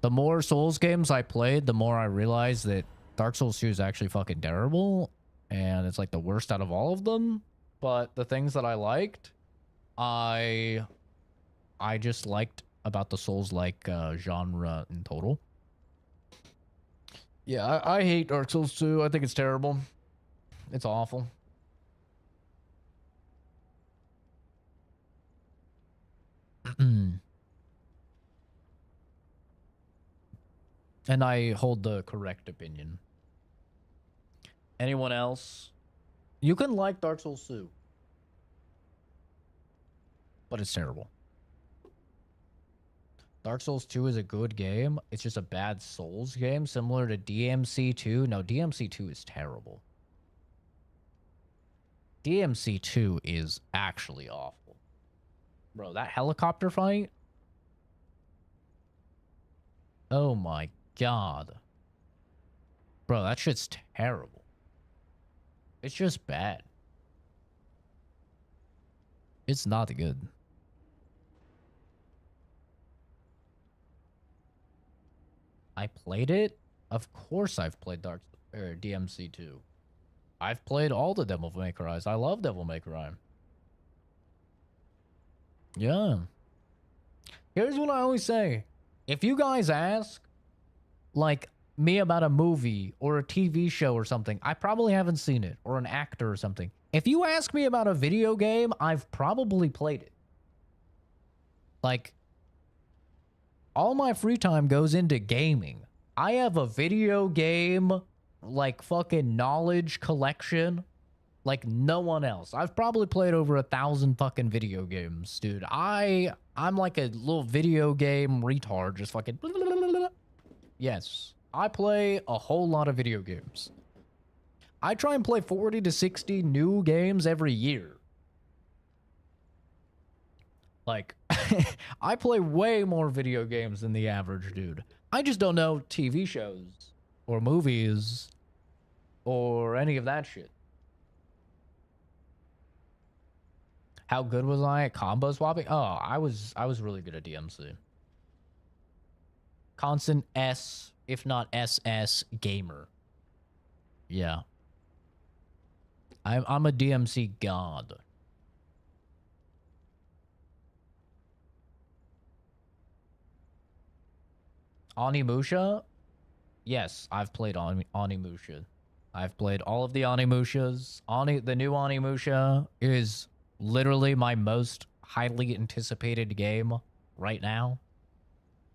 the more Souls games I played, the more I realized that Dark Souls 2 is actually fucking terrible. And it's like the worst out of all of them. But the things that I liked, I just liked about the Souls-like genre in total. Yeah, I hate Dark Souls 2. I think it's terrible. It's awful. And I hold the correct opinion. Anyone else? You can like Dark Souls 2. But it's terrible. Dark Souls 2 is a good game. It's just a bad Souls game, similar to DMC 2. No, DMC 2 is terrible. DMC 2 is actually awful. Bro, that helicopter fight? Oh my god. Bro, that shit's terrible. It's just bad. It's not good. I played it? Of course I've played DMC 2. I've played all the Devil May Cry's. I love Devil May Cry. Yeah. Here's what I always say. If you guys ask, like, me about a movie or a TV show or something, I probably haven't seen it, or an actor or something. If you ask me about a video game, I've probably played it. Like, all my free time goes into gaming. I have a video game, like, fucking knowledge collection like no one else. I've probably played over 1,000 fucking video games, dude. I'm like a little video game retard, just fucking... Yes, I play a whole lot of video games. I try and play 40 to 60 new games every year. Like, I play way more video games than the average dude. I just don't know TV shows or movies or any of that shit. How good was I at combo swapping? Oh, I was really good at DMC. Constant S, if not SS, gamer. Yeah. I'm a DMC god. Onimusha? Yes, I've played Onimusha. I've played all of the Onimushas. The new Onimusha is literally my most highly anticipated game right now.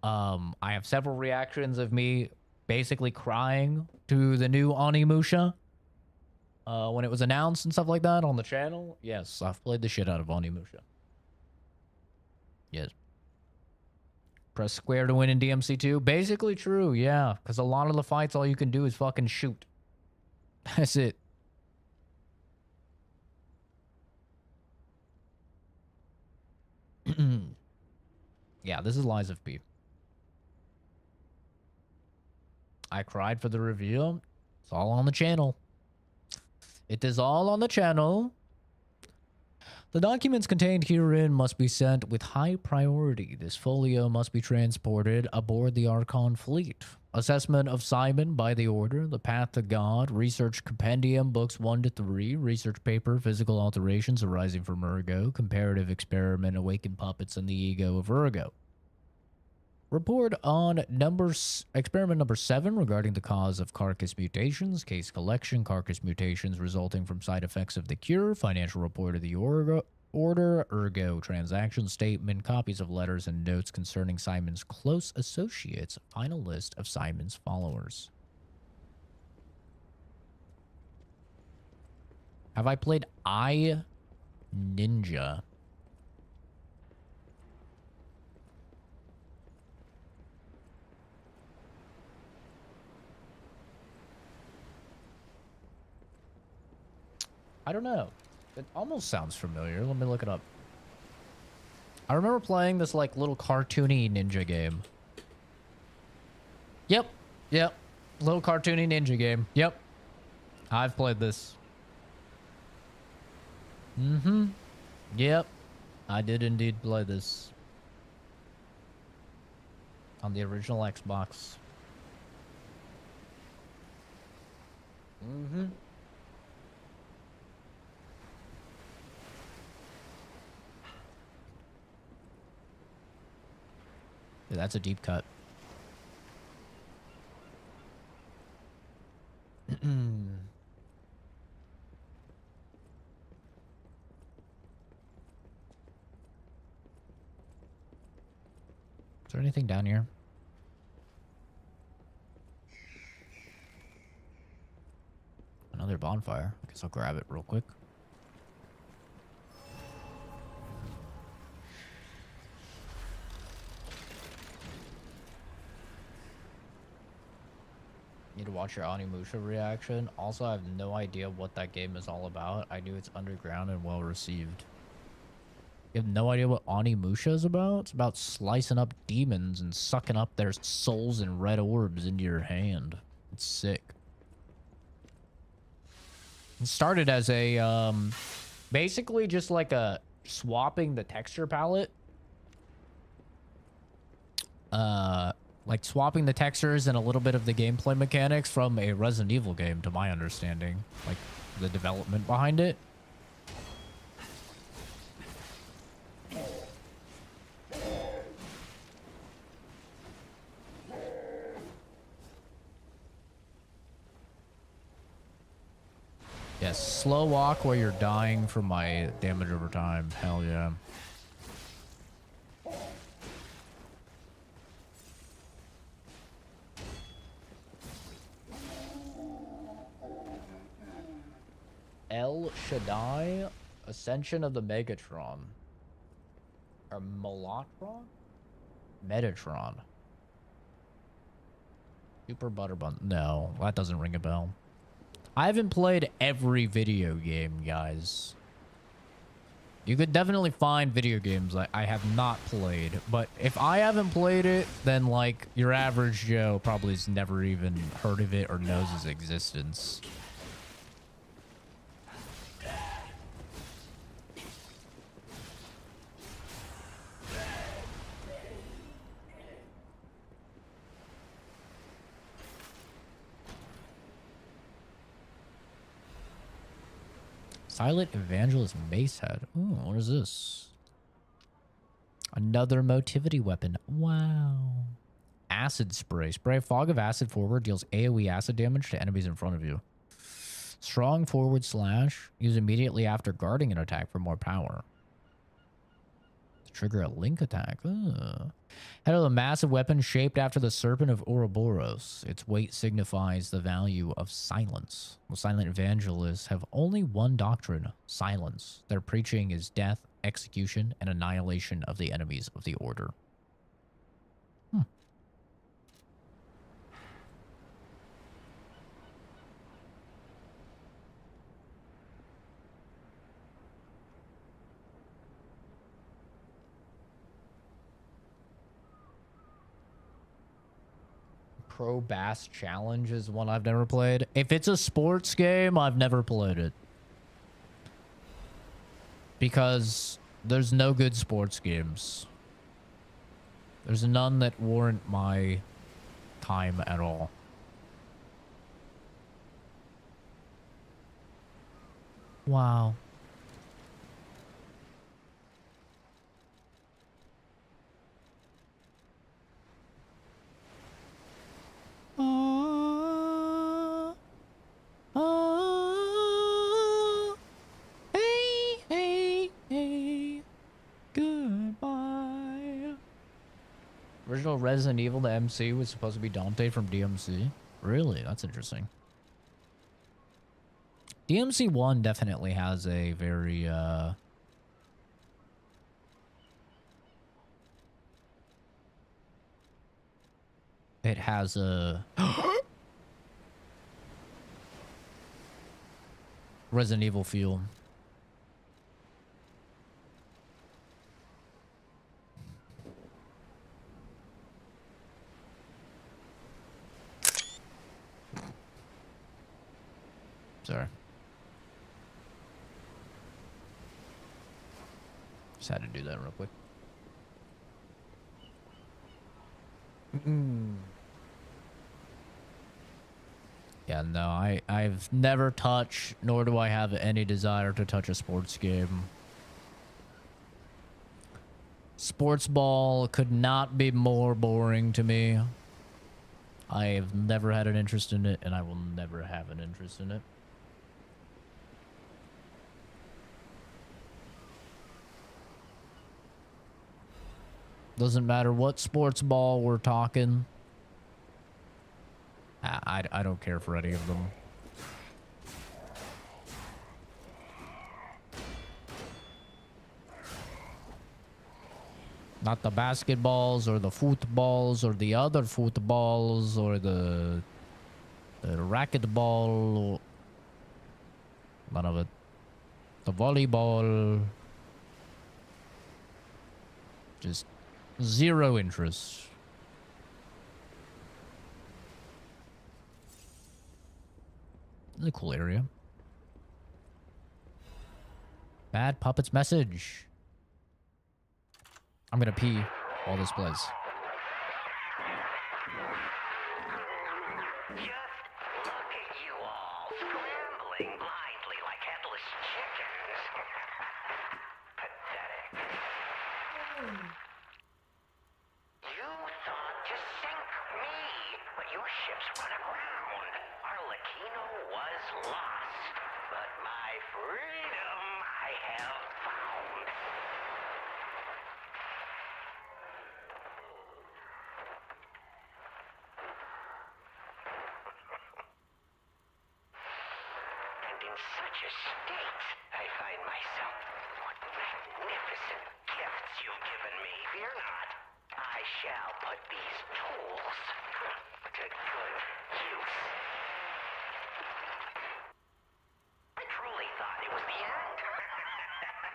I have several reactions of me basically crying to the new Onimusha when it was announced and stuff like that on the channel. Yes, I've played the shit out of Onimusha. Yes. Press square to win in DMC2. Basically true, yeah. Because a lot of the fights, all you can do is fucking shoot. That's it. Yeah, this is Lies of P. I cried for the reveal. It's all on the channel. It is all on the channel. The documents contained herein must be sent with high priority. This folio must be transported aboard the Archon fleet. Assessment of Simon by the Order, The Path to God, Research Compendium, Books 1 to 3, Research Paper, Physical Alterations arising from Ergo, Comparative Experiment, Awakened Puppets, and the Ego of Ergo. Report on experiment number 7 regarding the cause of carcass mutations, case collection, carcass mutations resulting from side effects of the cure, financial report of the order, Ergo transaction statement, copies of letters and notes concerning Simon's close associates, final list of Simon's followers. Have I played Ninja? I don't know. It almost sounds familiar. Let me look it up. I remember playing this like little cartoony ninja game. Yep. Little cartoony ninja game. Yep. I've played this. Yep. I did indeed play this. On the original Xbox. Yeah, that's a deep cut. Is there anything down here? Another bonfire. I guess I'll grab it real quick. Need to watch your Onimusha reaction. Also, I have no idea what that game is all about. I knew it's underground and well received. You have no idea what Onimusha is about? It's about slicing up demons and sucking up their souls and red orbs into your hand. It's sick. It started as a, basically just like a swapping the texture palette. Like swapping the textures and a little bit of the gameplay mechanics from a Resident Evil game, to my understanding. Like, the development behind it. Yes, slow walk while you're dying from my damage over time. Hell yeah. El Shaddai, Ascension of the Megatron. Or Melatron? Metatron. Super Butterbun. No, that doesn't ring a bell. I haven't played every video game, guys. You could definitely find video games I have not played, but if I haven't played it, then like your average Joe probably has never even heard of it or knows its existence. Silent Evangelist Macehead. Ooh, what is this? Another motivity weapon. Wow. Acid spray. Spray a fog of acid forward. Deals AoE acid damage to enemies in front of you. Strong forward slash. Use immediately after guarding an attack for more power. Trigger a link attack. Head of a massive weapon shaped after the serpent of Ouroboros. Its weight signifies the value of silence. The silent evangelists have only one doctrine, silence. Their preaching is death, execution, and annihilation of the enemies of the order. Pro Bass Challenge is one I've never played. If it's a sports game, I've never played it. Because there's no good sports games. There's none that warrant my time at all. Wow. Hey, hey, hey. Goodbye. Original Resident Evil, the MC, was supposed to be Dante from DMC. Really? That's interesting. DMC 1 definitely has a very, it has a... Resident Evil feel. Sorry. Just had to do that real quick. Yeah, no, I've never touched, nor do I have any desire to touch a sports game. Sports ball could not be more boring to me. I've never had an interest in it, and I will never have an interest in it. Doesn't matter what sports ball we're talking. I don't care for any of them. Not the basketballs or the footballs or the other footballs or the racquetball. None of it. The volleyball. Just zero interest. This is a cool area. Bad Puppets message. I'm gonna pee while this plays. Just look at you all, scrambling blindly like headless chickens. Pathetic. You thought to sink me, but your ship's run aground. Arlecchino was lost, but my freedom I have found. And in such a state, I find myself. What magnificent gifts you've given me. Fear not. I shall put these tools to good use. I truly thought it was the end.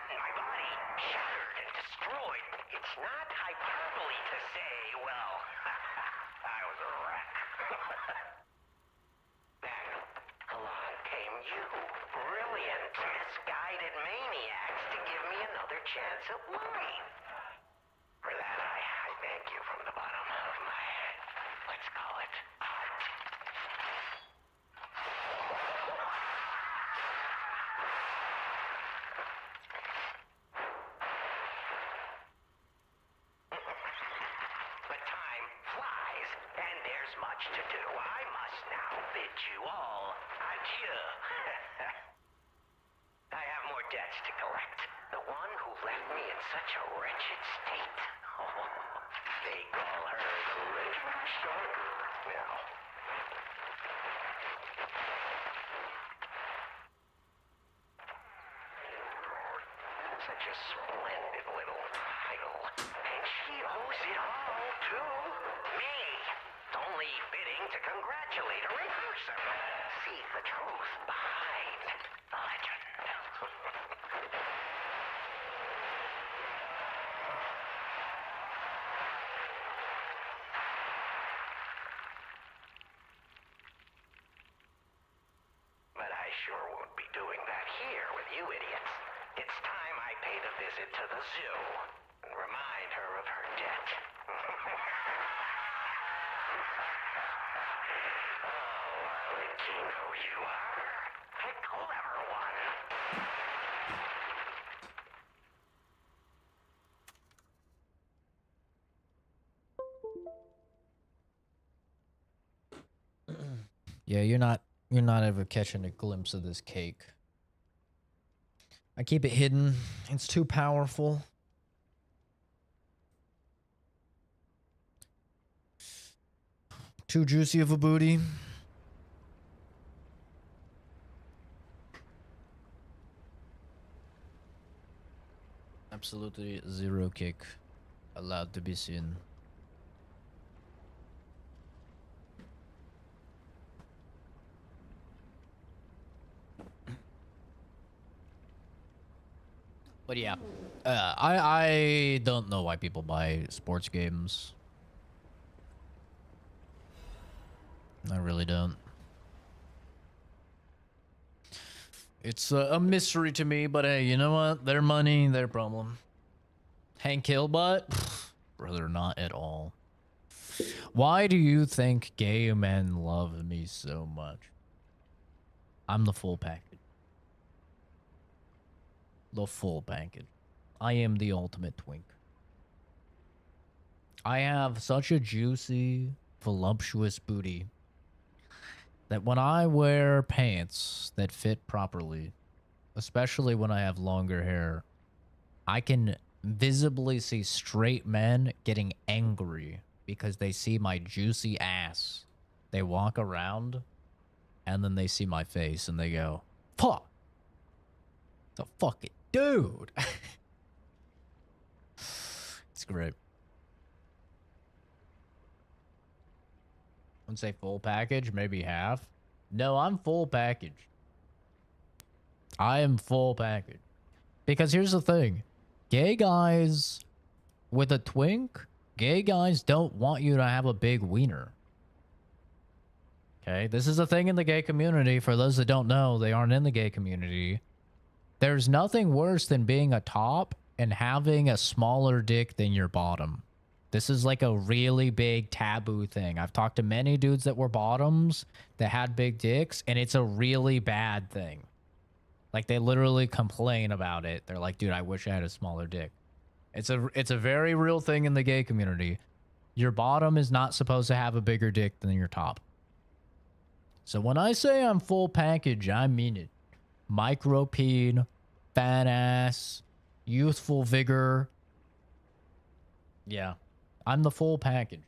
My body shattered and destroyed. It's not hyperbole to say, well, I was a wreck. Then along came you, brilliant, misguided maniacs, to give me another chance at life. For that, I thank you from the bottom of my, let's call it, heart. But time flies, and there's much to do. I must now bid you all adieu. I have more debts to collect. The one who left me in such a wretched state. Oh, they call her the living stalker now. Such a splendid little title. And she owes it all to me. It's only fitting to congratulate her in person. See the truth behind the legend. But I sure won't be doing that here with you idiots. It's time I visit to the zoo and remind her of her debt. Oh, I think you know who you are. A clever one. Yeah, you're not ever catching a glimpse of this cake. I keep it hidden. It's too powerful. Too juicy of a booty. Absolutely zero cake allowed to be seen. But yeah, I don't know why people buy sports games. I really don't. It's a mystery to me, but hey, you know what? Their money, their problem. Hank Killbutt? Brother, not at all. Why do you think gay men love me so much? I'm the full package. The full package. I am the ultimate twink. I have such a juicy, voluptuous booty that when I wear pants that fit properly, especially when I have longer hair, I can visibly see straight men getting angry because they see my juicy ass. They walk around and then they see my face and they go, fuck. The fucking dude. It's great. I'd say full package, maybe half. No, I'm full package. I am full package. Because here's the thing. Gay guys with a twink, gay guys don't want you to have a big wiener. Okay, this is a thing in the gay community. For those that don't know, they aren't in the gay community. There's nothing worse than being a top and having a smaller dick than your bottom. This is like a really big taboo thing. I've talked to many dudes that were bottoms that had big dicks, and it's a really bad thing. Like, they literally complain about it. They're like, dude, I wish I had a smaller dick. It's a very real thing in the gay community. Your bottom is not supposed to have a bigger dick than your top. So when I say I'm full package, I mean it. Micropene, fat ass, youthful vigor. Yeah, I'm the full package.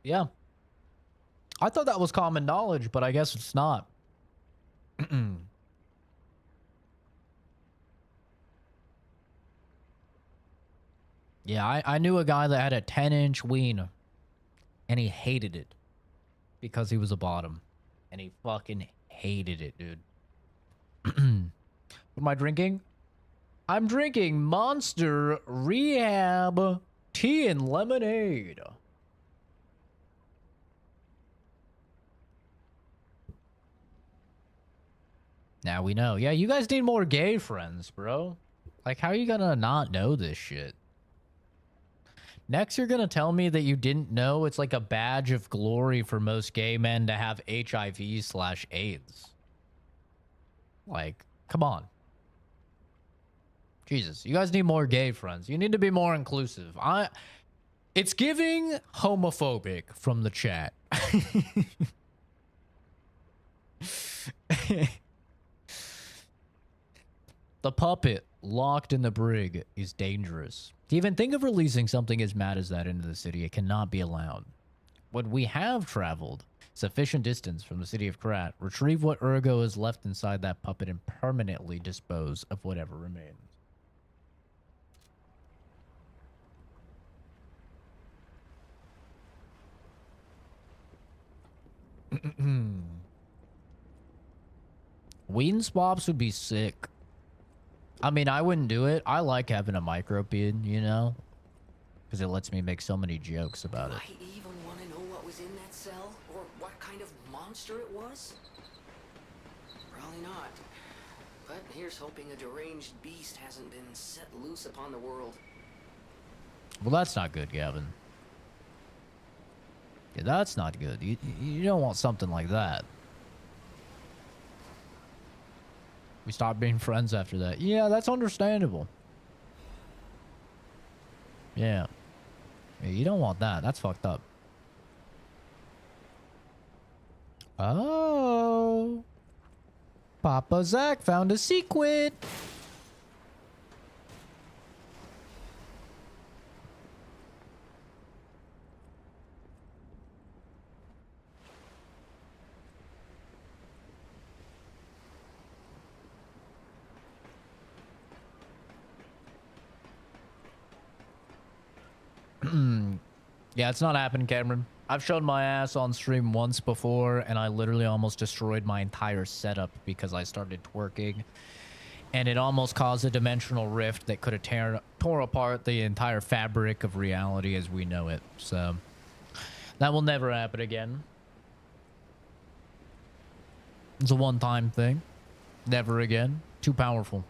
Yeah. I thought that was common knowledge, but I guess it's not. Yeah, I knew a guy that had a 10-inch ween, and he hated it because he was a bottom, and he fucking hated it, dude. What am I drinking? I'm drinking Monster Rehab Tea and Lemonade. Now we know. Yeah, you guys need more gay friends, bro. Like, how are you gonna not know this shit? Next, you're going to tell me that you didn't know it's like a badge of glory for most gay men to have HIV/AIDS. Like, come on. Jesus, you guys need more gay friends. You need to be more inclusive. It's giving homophobic from the chat. The puppet locked in the brig is dangerous. To even think of releasing something as mad as that into the city, it cannot be allowed. When we have traveled sufficient distance from the city of Krat, retrieve what ergo is left inside that puppet and permanently dispose of whatever remains. Ween swaps would be sick. I mean, I wouldn't do it. I like having a micro peen, you know? Because it lets me make so many jokes about it. I even want to know what was in that monster it was? Probably not. But here's hoping a deranged beast hasn't been set loose upon the world. Well, that's not good, Gavin. Yeah, that's not good. You don't want something like that. We stopped being friends after that. Yeah, that's understandable. Yeah. Yeah, you don't want that. That's fucked up. Oh. Papa Zach found a sequin. Yeah, it's not happening, Cameron. I've shown my ass on stream once before, and I literally almost destroyed my entire setup because I started twerking. And it almost caused a dimensional rift that could have tore apart the entire fabric of reality as we know it. So, that will never happen again. It's a one-time thing. Never again. Too powerful.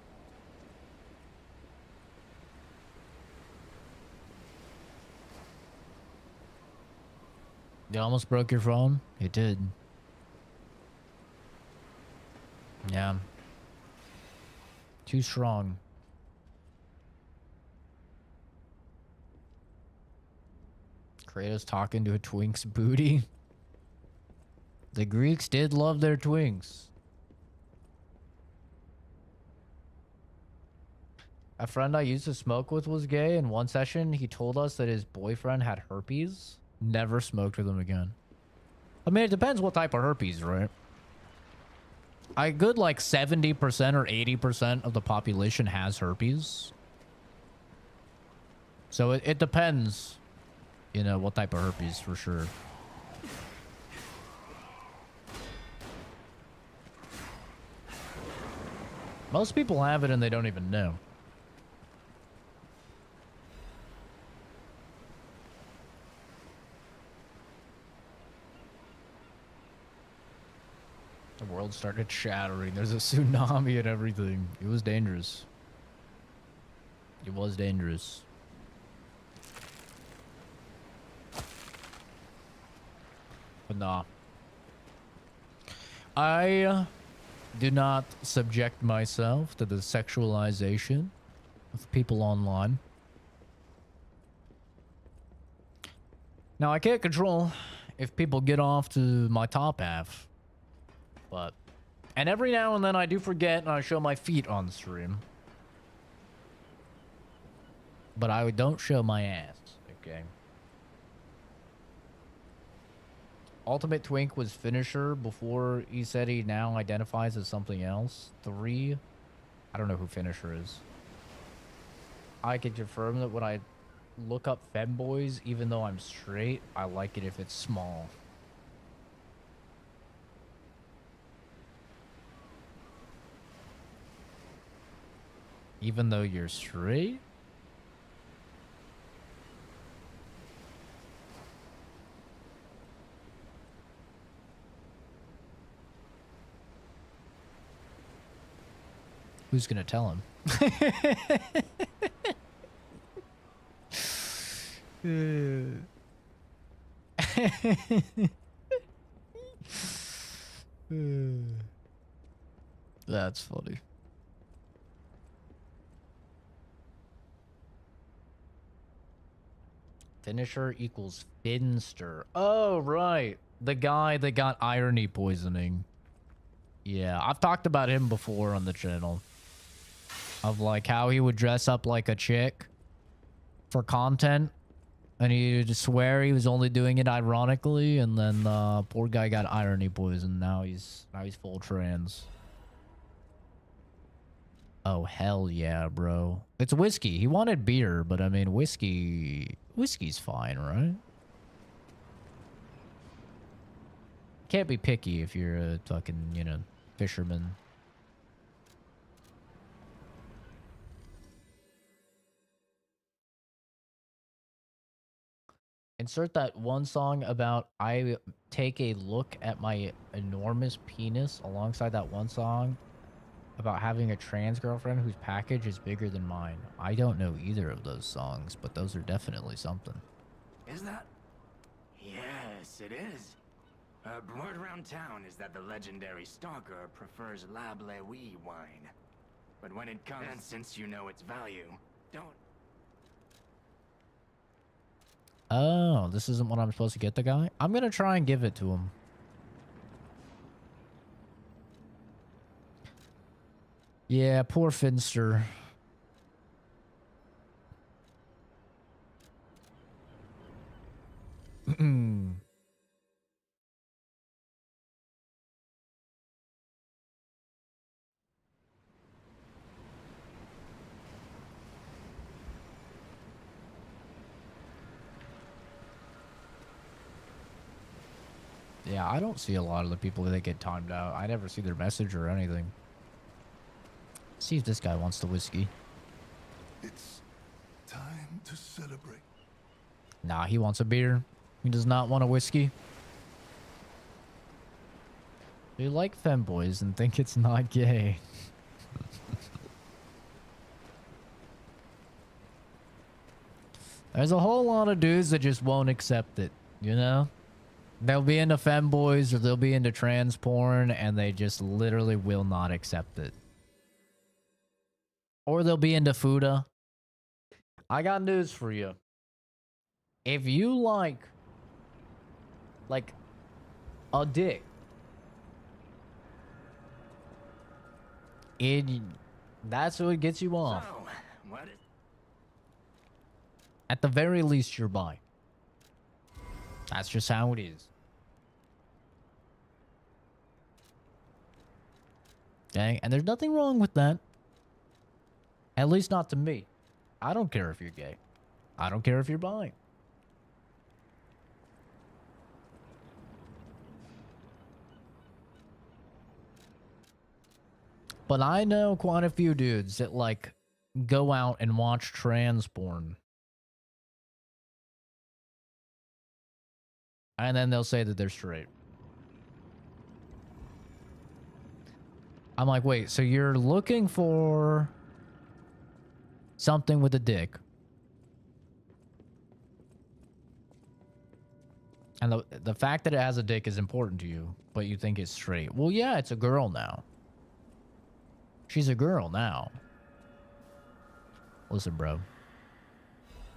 You almost broke your phone? It did. Yeah. Too strong. Kratos talking to a twink's booty. The Greeks did love their twinks. A friend I used to smoke with was gay. In one session, he told us that his boyfriend had herpes. Never smoked with him again. I mean, it depends what type of herpes, right? A good like 70% or 80% of the population has herpes. So it depends, you know, what type of herpes for sure. Most people have it and they don't even know. The world started shattering. There's a tsunami and everything. It was dangerous. It was dangerous. But nah. I do not subject myself to the sexualization of people online. Now, I can't control if people get off to my top half. But, and every now and then I do forget and I show my feet on stream. But I don't show my ass, okay? Ultimate Twink was finisher before he said he now identifies as something else. 3, I don't know who finisher is. I can confirm that when I look up femboys, even though I'm straight, I like it if it's small. Even though you're straight? Who's gonna tell him? That's funny. Finisher equals Finster. Oh, right. The guy that got irony poisoning. Yeah, I've talked about him before on the channel. Of like how he would dress up like a chick for content. And he would swear he was only doing it ironically. And then poor guy got irony poisoned. Now he's full trans. Oh, hell yeah, bro. It's whiskey. He wanted beer, but I mean, whiskey's fine, right? Can't be picky if you're a fucking, you know, fisherman. Insert that one song about I take a look at my enormous penis alongside that one song about having a trans girlfriend whose package is bigger than mine. I don't know either of those songs, but those are definitely something. Is that? Yes, it is. Word around town is that the legendary stalker prefers Lab Lewy wine. But when it comes, and since you know its value, don't. Oh, this isn't what I'm supposed to get the guy? I'm gonna try and give it to him. Yeah, poor Finster. Yeah, I don't see a lot of the people that get timed out. I never see their message or anything. See if this guy wants the whiskey. It's time to celebrate. Nah, he wants a beer. He does not want a whiskey. They like femboys and think it's not gay. There's a whole lot of dudes that just won't accept it, you know? They'll be into femboys or they'll be into trans porn and they just literally will not accept it. Or they'll be into Fuda. I got news for you. If you like a dick, that's what gets you off. So, what is... At the very least, you're bi. That's just how it is. Okay? And there's nothing wrong with that. At least not to me. I don't care if you're gay. I don't care if you're bi. But I know quite a few dudes that, like, go out and watch trans porn. And then they'll say that they're straight. I'm like, wait, so you're looking for something with a dick. And the fact that it has a dick is important to you, but you think it's straight. Well, yeah, it's a girl now. She's a girl now. Listen, bro.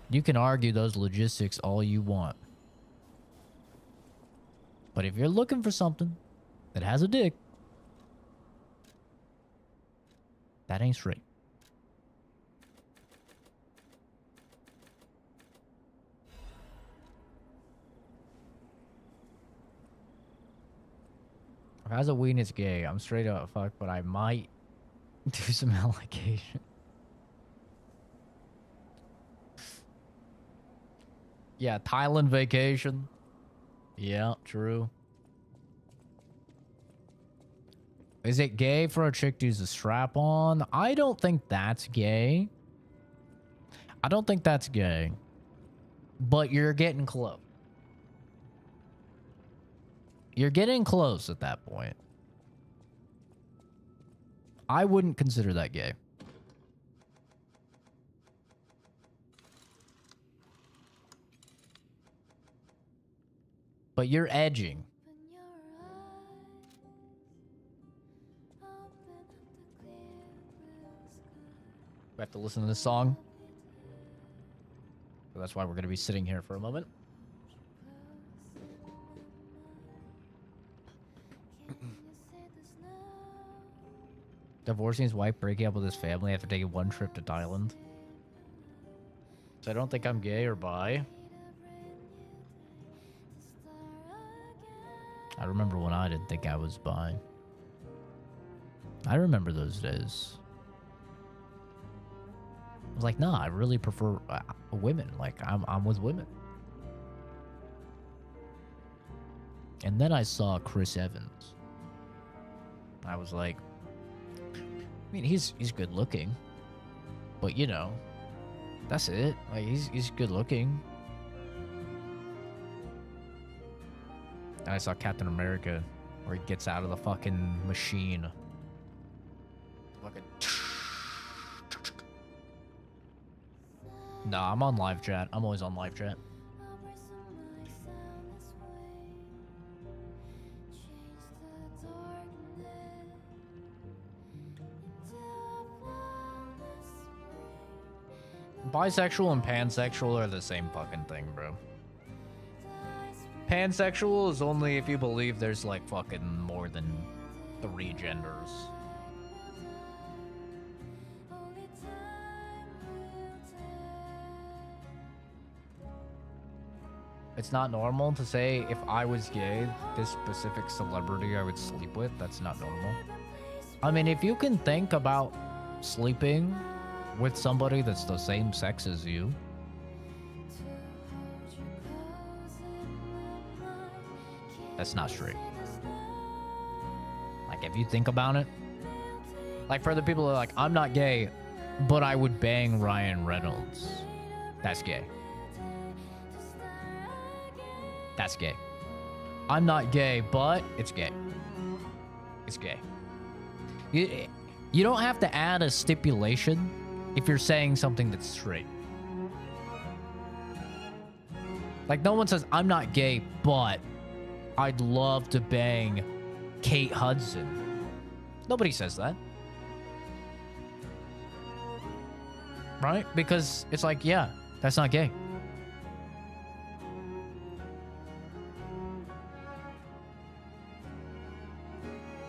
You can argue those logistics all you want. But if you're looking for something that has a dick, that ain't straight. If as a ween it's gay, I'm straight up fuck, but I might do some allegation. Yeah, Thailand vacation. Yeah, true. Is it gay for a chick to use a strap on? I don't think that's gay. I don't think that's gay. But you're getting close. You're getting close at that point. I wouldn't consider that gay. But you're edging. We have to listen to this song. So that's why we're going to be sitting here for a moment. Divorcing his wife, breaking up with his family after taking one trip to Thailand. So I don't think I'm gay or bi. I remember when I didn't think I was bi. I remember those days. I was like, nah, I really prefer women. Like, I'm with women. And then I saw Chris Evans. I was like, I mean, he's good looking. But, you know, that's it. Like, he's good looking. And I saw Captain America, where he gets out of the fucking machine. Fucking. No, I'm on live chat. I'm always on live chat. Bisexual and pansexual are the same fucking thing, bro. Pansexual is only if you believe there's like fucking more than 3 genders. It's not normal to say if I was gay, this specific celebrity I would sleep with. That's not normal. I mean, if you can think about sleeping with somebody that's the same sex as you, that's not straight. Like, if you think about it, like for the people who are like, I'm not gay, but I would bang Ryan Reynolds. That's gay. That's gay. I'm not gay, but it's gay. It's gay. You don't have to add a stipulation if you're saying something that's straight. Like, no one says, I'm not gay, but I'd love to bang Kate Hudson. Nobody says that. Right? Because it's like, yeah, that's not gay.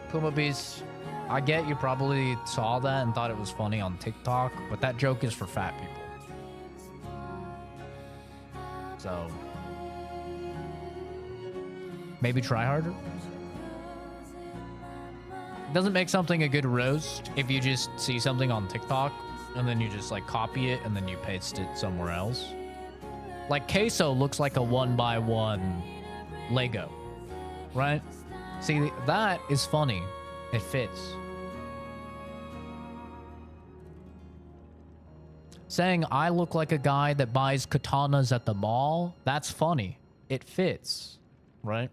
Puma Beast, I get you probably saw that and thought it was funny on TikTok, but that joke is for fat people. So, maybe try harder. It doesn't make something a good roast if you just see something on TikTok and then you just like copy it and then you paste it somewhere else. Like queso looks like a 1x1 Lego, right? See, that is funny. It fits. Saying I look like a guy that buys katanas at the mall, that's funny. It fits, right?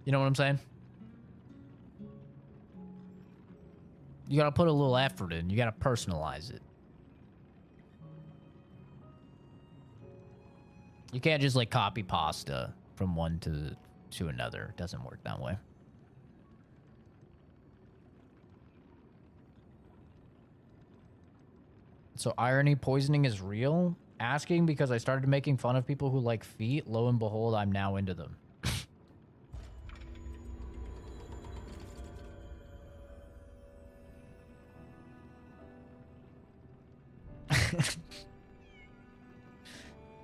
You know what I'm saying? You gotta put a little effort in. You gotta personalize it. You can't just like copy pasta from one to another. It doesn't work that way. So irony poisoning is real? Asking because I started making fun of people who like feet. Lo and behold, I'm now into them.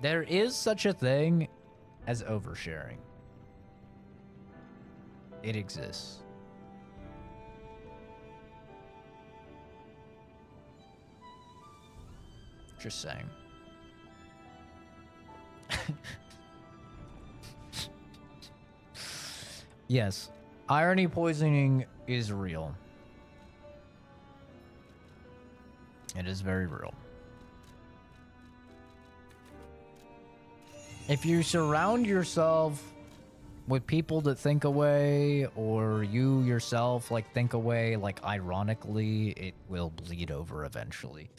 There is such a thing as oversharing. It exists. Just saying. Yes, irony poisoning is real. It is very real. If you surround yourself with people that think away, or you yourself like think away, like ironically, it will bleed over eventually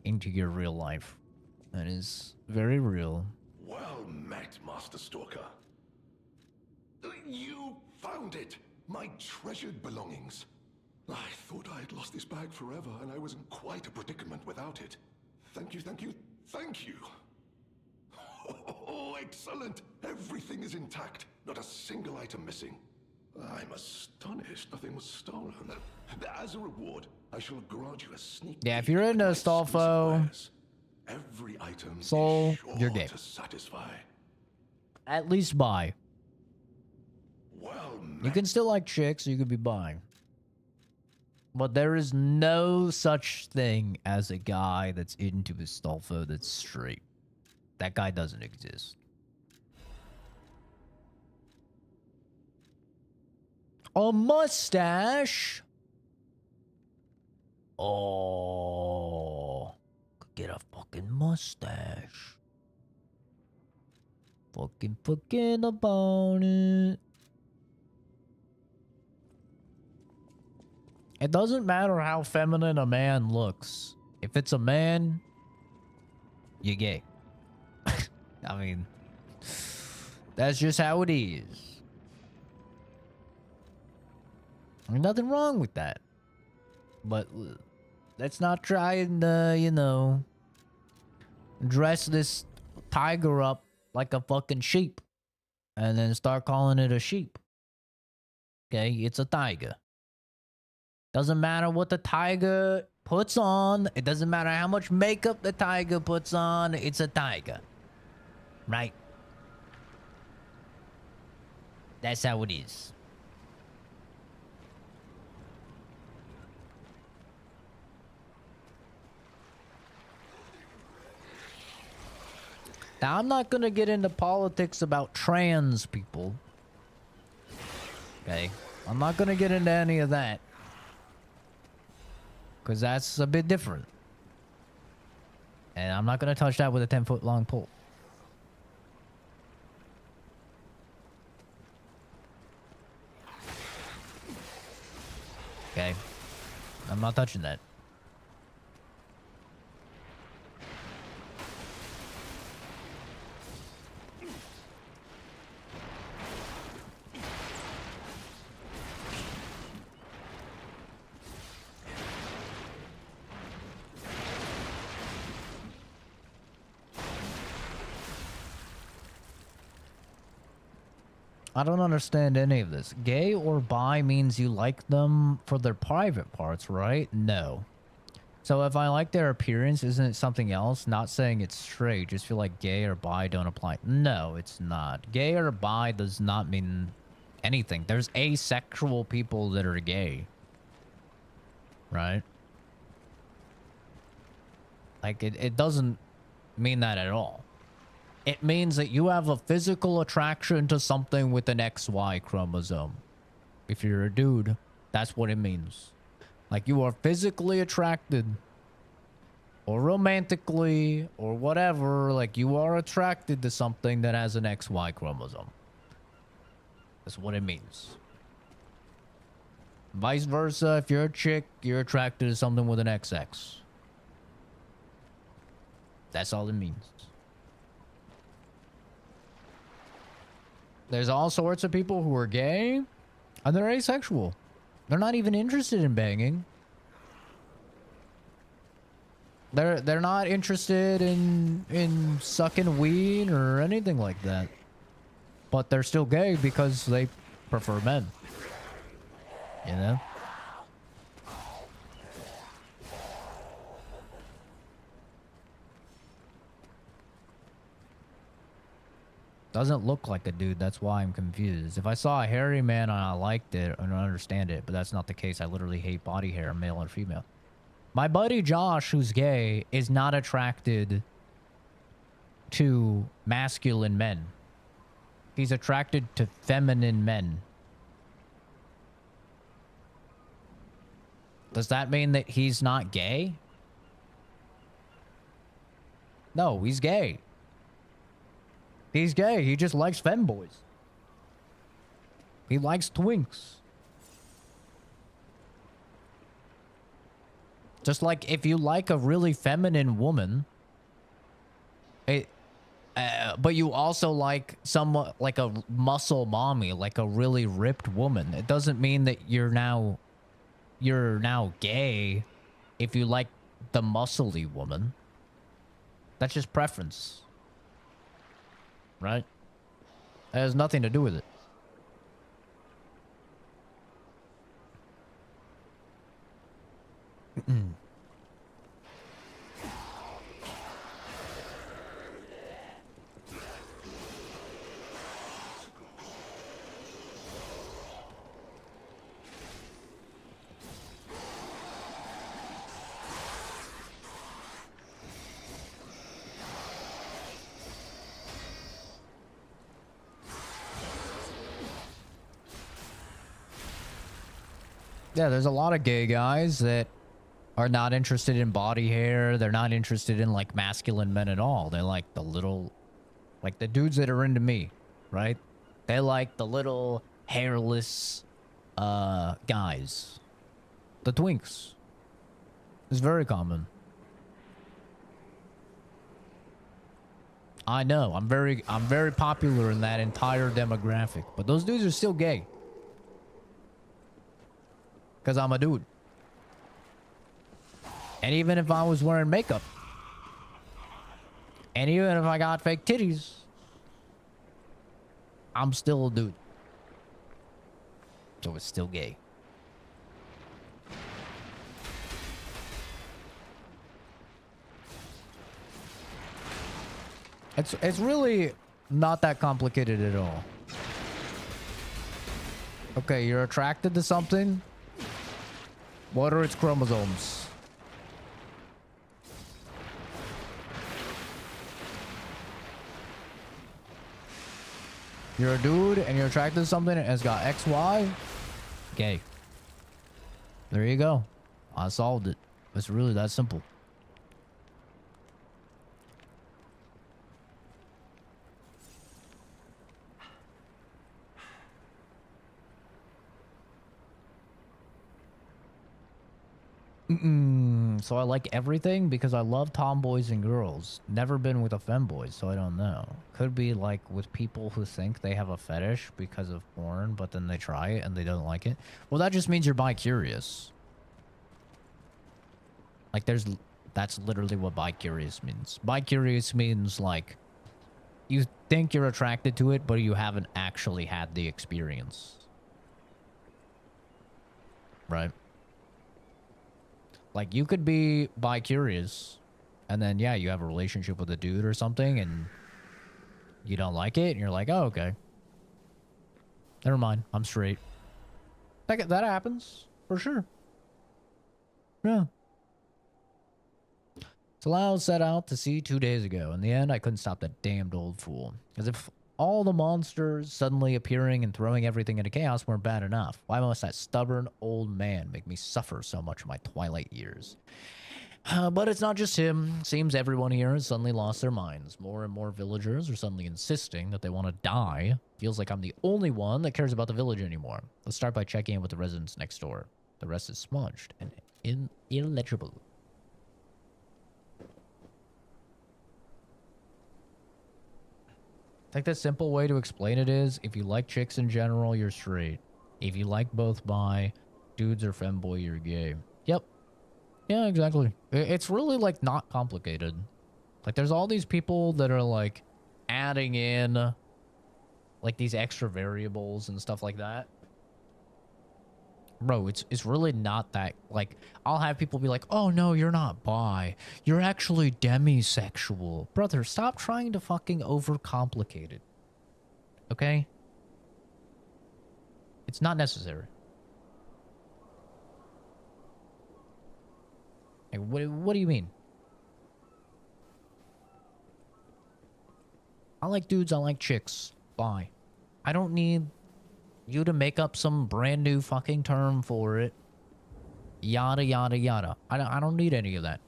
into your real life. That is very real. Well met, Master Stalker. You found it! My treasured belongings. I thought I had lost this bag forever, and I was in quite a predicament without it. Thank you, thank you, thank you! Oh, excellent! Everything is intact, not a single item missing. I'm astonished nothing was stolen. As a reward, I shall grant you a sneak peek. Yeah, if you're into Astolfo, every item Soul, is sure you're gay. to satisfy. At least bi. Well met. You can still like chicks, you could be bi. But there is no such thing as a guy that's into Astolfo that's straight. That guy doesn't exist. A mustache? Oh, could get a fucking mustache. fucking forget about it. It doesn't matter how feminine a man looks. If it's a man, you're gay. I mean, that's just how it is. There's nothing wrong with that. But let's not try and, you know, dress this tiger up like a fucking sheep and then start calling it a sheep. Okay, it's a tiger. Doesn't matter what the tiger puts on. It doesn't matter how much makeup the tiger puts on. It's a tiger. Right? That's how it is. Now, I'm not going to get into politics about trans people. Okay? I'm not going to get into any of that. Because that's a bit different. And I'm not going to touch that with a 10-foot long pole. Okay? I'm not touching that. I don't understand any of this. Gay or bi means you like them for their private parts, right? No. So if I like their appearance, isn't it something else? Not saying it's straight. Just feel like gay or bi don't apply. No, it's not. Gay or bi does not mean anything. There's asexual people that are gay. Right? Like, it doesn't mean that at all. It means that you have a physical attraction to something with an XY chromosome. If you're a dude, that's what it means. Like, you are physically attracted, or romantically, or whatever. Like, you are attracted to something that has an XY chromosome. That's what it means. Vice versa, if you're a chick, you're attracted to something with an XX. That's all it means. There's all sorts of people who are gay, and they're asexual. They're not even interested in banging. They're not interested in sucking weed or anything like that. But they're still gay because they prefer men. You know? Doesn't look like a dude, that's why I'm confused. If I saw a hairy man and I liked it, I don't understand it, but that's not the case. I literally hate body hair, male or female. My buddy Josh, who's gay, is not attracted to masculine men. He's attracted to feminine men. Does that mean that he's not gay? No, he's gay. He's gay. He just likes femboys. He likes twinks. Just like if you like a really feminine woman, but you also like somewhat like a muscle mommy, like a really ripped woman. It doesn't mean that you're now gay if you like the muscly woman. That's just preference. Right? That has nothing to do with it. Yeah, there's a lot of gay guys that are not interested in body hair. They're not interested in like masculine men at all. They like the little Like the dudes that are into me, right? They like the little hairless guys. The twinks. It's very common. I know. I'm very popular in that entire demographic. But those dudes are still gay. Because I'm a dude. And even if I was wearing makeup. And even if I got fake titties. I'm still a dude. So it's still gay. It's really not that complicated at all. Okay, you're attracted to something. What are its chromosomes? You're a dude and you're attracted to something and it's got XY. Gay. There you go. I solved it. It's really that simple. So I like everything because I love tomboys and girls. Never been with a femboy, so I don't know. Could be like with people who think they have a fetish because of porn, but then they try it and they don't like it. Well, that just means you're bi-curious. Like that's literally what bi-curious means. Bi-curious means like you think you're attracted to it, but you haven't actually had the experience. Right? Like, you could be bi-curious, and then, yeah, you have a relationship with a dude or something, and you don't like it, and you're like, oh, okay. Never mind, I'm straight. That happens, for sure. Yeah. So I set out to sea 2 days ago. In the end, I couldn't stop that damned old fool. As if all the monsters suddenly appearing and throwing everything into chaos weren't bad enough. Why must that stubborn old man make me suffer so much in my twilight years? But it's not just him. Seems everyone here has suddenly lost their minds. More and more villagers are suddenly insisting that they want to die. Feels like I'm the only one that cares about the village anymore. Let's start by checking in with the residents next door. The rest is smudged and illegible. I think the simple way to explain it is, if you like chicks in general, you're straight. If you like both bi, dudes or femboy, you're gay. Yep. Yeah, exactly. It's really, like, not complicated. Like, there's all these people that are, like, adding in, like, these extra variables and stuff like that. Bro, it's really not that, like, I'll have people be like, oh, no, you're not bi. You're actually demisexual. Brother, stop trying to fucking overcomplicate it. Okay? It's not necessary. Like, what do you mean? I like dudes, I like chicks. Bi. I don't need you to make up some brand new fucking term for it. Yada, yada, yada. I don't need any of that.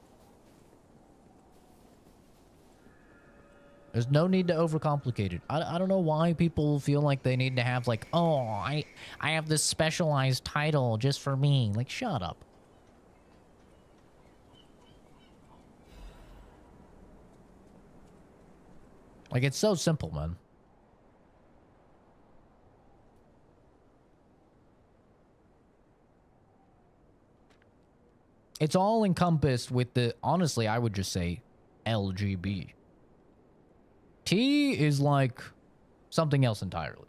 There's no need to overcomplicate it. I don't know why people feel like they need to have like, oh, I have this specialized title just for me. Like, shut up. Like, it's so simple, man. It's all encompassed with the, honestly, I would just say LGB. T is like something else entirely.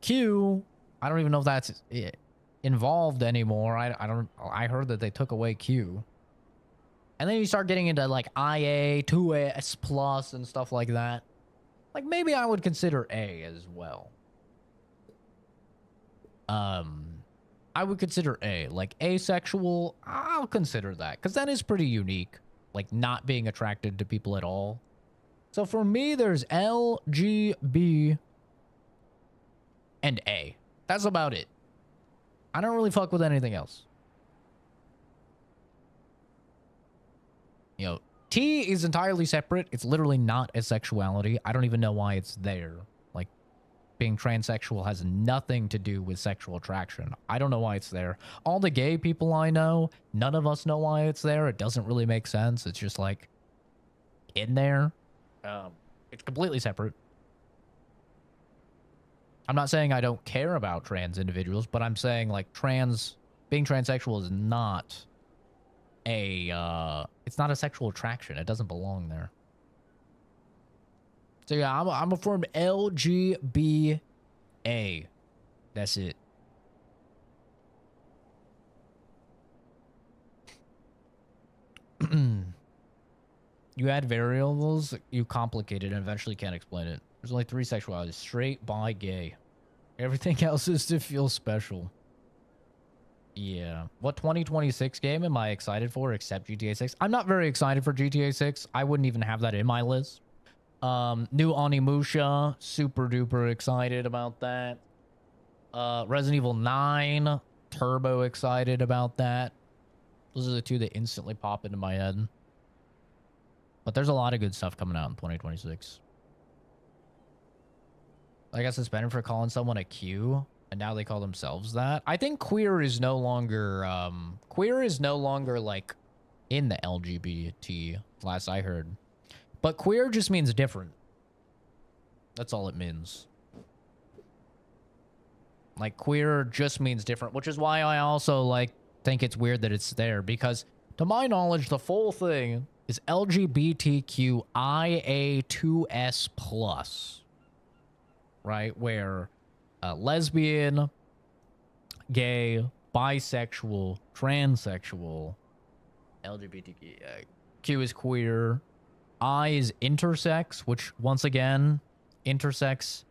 Q, I don't even know if that's involved anymore. I heard that they took away Q. And then you start getting into like IA, 2S plus and stuff like that. Like maybe I would consider A as well. I would consider A. Like asexual, I'll consider that. Because that is pretty unique. Like not being attracted to people at all. So for me, there's L, G, B, and A. That's about it. I don't really fuck with anything else. You know, T is entirely separate. It's literally not a sexuality. I don't even know why it's there. Like, being transsexual has nothing to do with sexual attraction. I don't know why it's there. All the gay people I know, none of us know why it's there. It doesn't really make sense. It's just like in there. It's completely separate. I'm not saying I don't care about trans individuals, but I'm saying like being transsexual is not it's not a sexual attraction. It doesn't belong there. So yeah, I'm a form LGBA. That's it. You add variables, you complicate it, and eventually can't explain it. There's only 3 sexualities: straight, bi, gay. Everything else is to feel special. Yeah. What 2026 game am I excited for except GTA 6? I'm not very excited for GTA 6. I wouldn't even have that in my list. New Onimusha, super duper excited about that. Resident Evil 9, turbo excited about that. Those are the 2 that instantly pop into my head. But there's a lot of good stuff coming out in 2026. I got suspended for calling someone a Q, and now they call themselves that. I think queer is no longer like in the LGBT, last I heard. But queer just means different. That's all it means. Like, queer just means different, which is why I also like think it's weird that it's there, because to my knowledge, the full thing is LGBTQIA2S+. Right? Where lesbian, gay, bisexual, transsexual, LGBTQ, Q is queer, I is intersex, which once again, intersex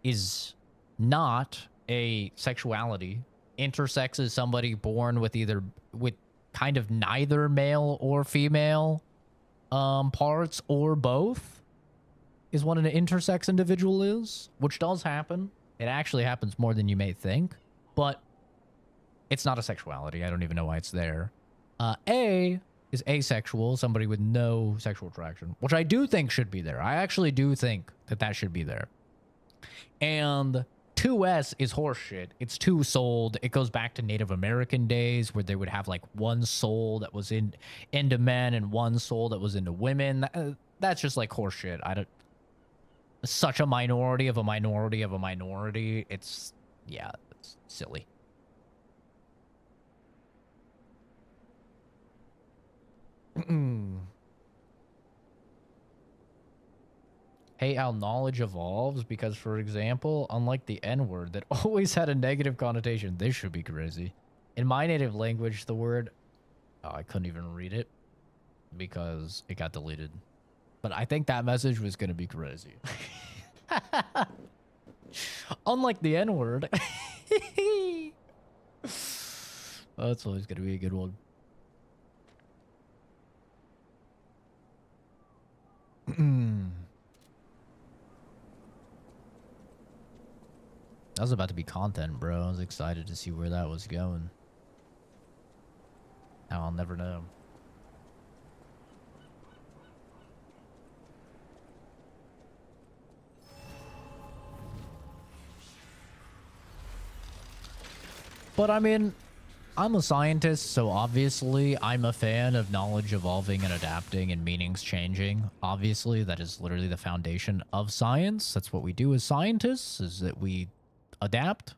is not a sexuality. Intersex is somebody born with kind of neither male or female parts, or both, is what an intersex individual is, which does happen. It actually happens more than you may think, but it's not a sexuality. I don't even know why it's there. A is asexual, somebody with no sexual attraction, which I do think should be there. I actually do think that should be there. And 2S is horseshit. It's two-souled. It goes back to Native American days where they would have like one soul that was into men and one soul that was into women. That's just like horseshit. Such a minority of a minority of a minority. It's silly. Hate how knowledge evolves because, for example, unlike the N-word that always had a negative connotation, this should be crazy. In my native language, the word... Oh, I couldn't even read it because it got deleted. But I think that message was going to be crazy. Unlike the N-word. That's always going to be a good one. That was about to be content, bro. I was excited to see where that was going. Now I'll never know. But I mean, I'm a scientist, so obviously I'm a fan of knowledge evolving and adapting and meanings changing. Obviously, that is literally the foundation of science. That's what we do as scientists, is that we adapt.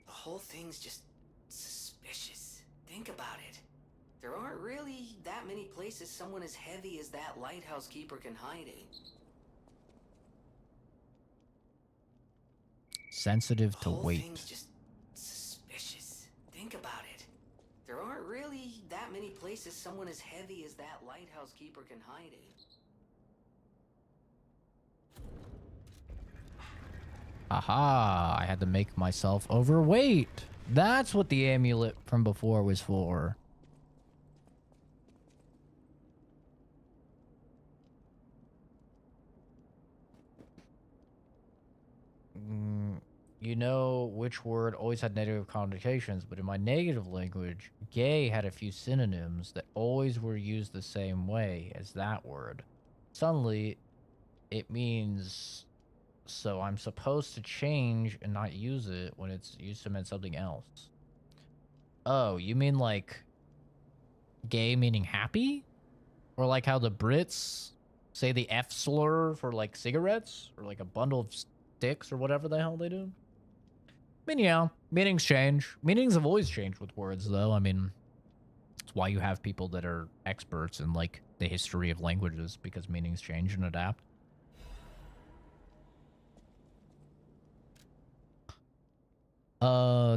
The whole thing's just suspicious. Think about it. There aren't really that many places someone as heavy as that lighthouse keeper can hide in. Sensitive to weight. Thing's just suspicious. Think about it. There aren't really that many places someone as heavy as that lighthouse keeper can hide in. Aha, I had to make myself overweight. That's what the amulet from before was for. you know which word always had negative connotations, but in my negative language, gay had a few synonyms that always were used the same way as that word. Suddenly, it means so I'm supposed to change and not use it when it's used to mean something else. Oh, you mean like gay meaning happy? Or like how the Brits say the F slur for like cigarettes or like a bundle of sticks or whatever the hell they do? I mean, yeah, meanings change. Meanings have always changed with words, though. I mean, it's why you have people that are experts in like the history of languages, because meanings change and adapt.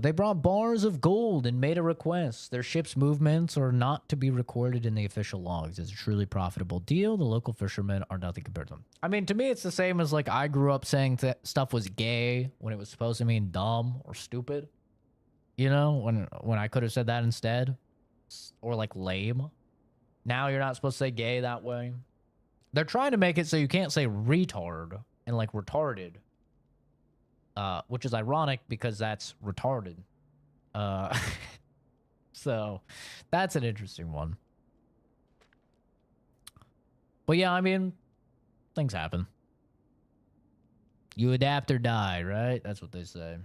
They brought bars of gold and made a request. Their ship's movements are not to be recorded in the official logs. It's a truly profitable deal. The local fishermen are nothing compared to them. I mean, to me, it's the same as like I grew up saying that stuff was gay when it was supposed to mean dumb or stupid. You know, when I could have said that instead, or like lame. Now you're not supposed to say gay that way. They're trying to make it so you can't say retard and like retarded. Which is ironic because that's retarded. So that's an interesting one. But yeah, I mean, things happen. You adapt or die, right? That's what they say.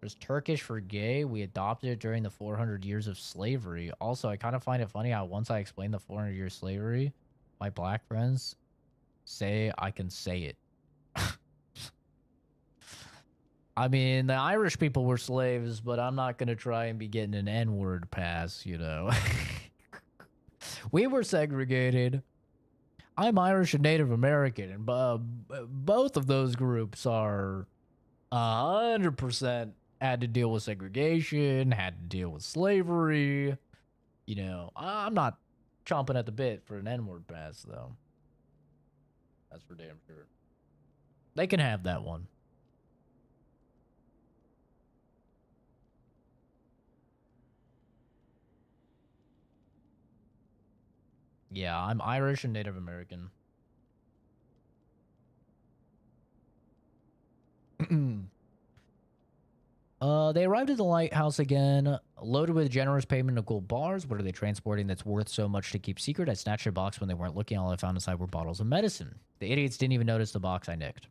There's Turkish for gay. We adopted it during the 400 years of slavery. Also, I kind of find it funny how once I explain the 400 year slavery, my black friends say I can say it. I mean, the Irish people were slaves, but I'm not going to try and be getting an N-word pass, you know. We were segregated. I'm Irish and Native American, and both of those groups are 100% had to deal with segregation, had to deal with slavery. You know, I'm not chomping at the bit for an N-word pass, though. That's for damn sure. They can have that one. Yeah, I'm Irish and Native American. They arrived at the lighthouse again, loaded with generous payment of gold bars. What are they transporting that's worth so much to keep secret? I snatched a box when they weren't looking. All I found inside were bottles of medicine. The idiots didn't even notice the box I nicked.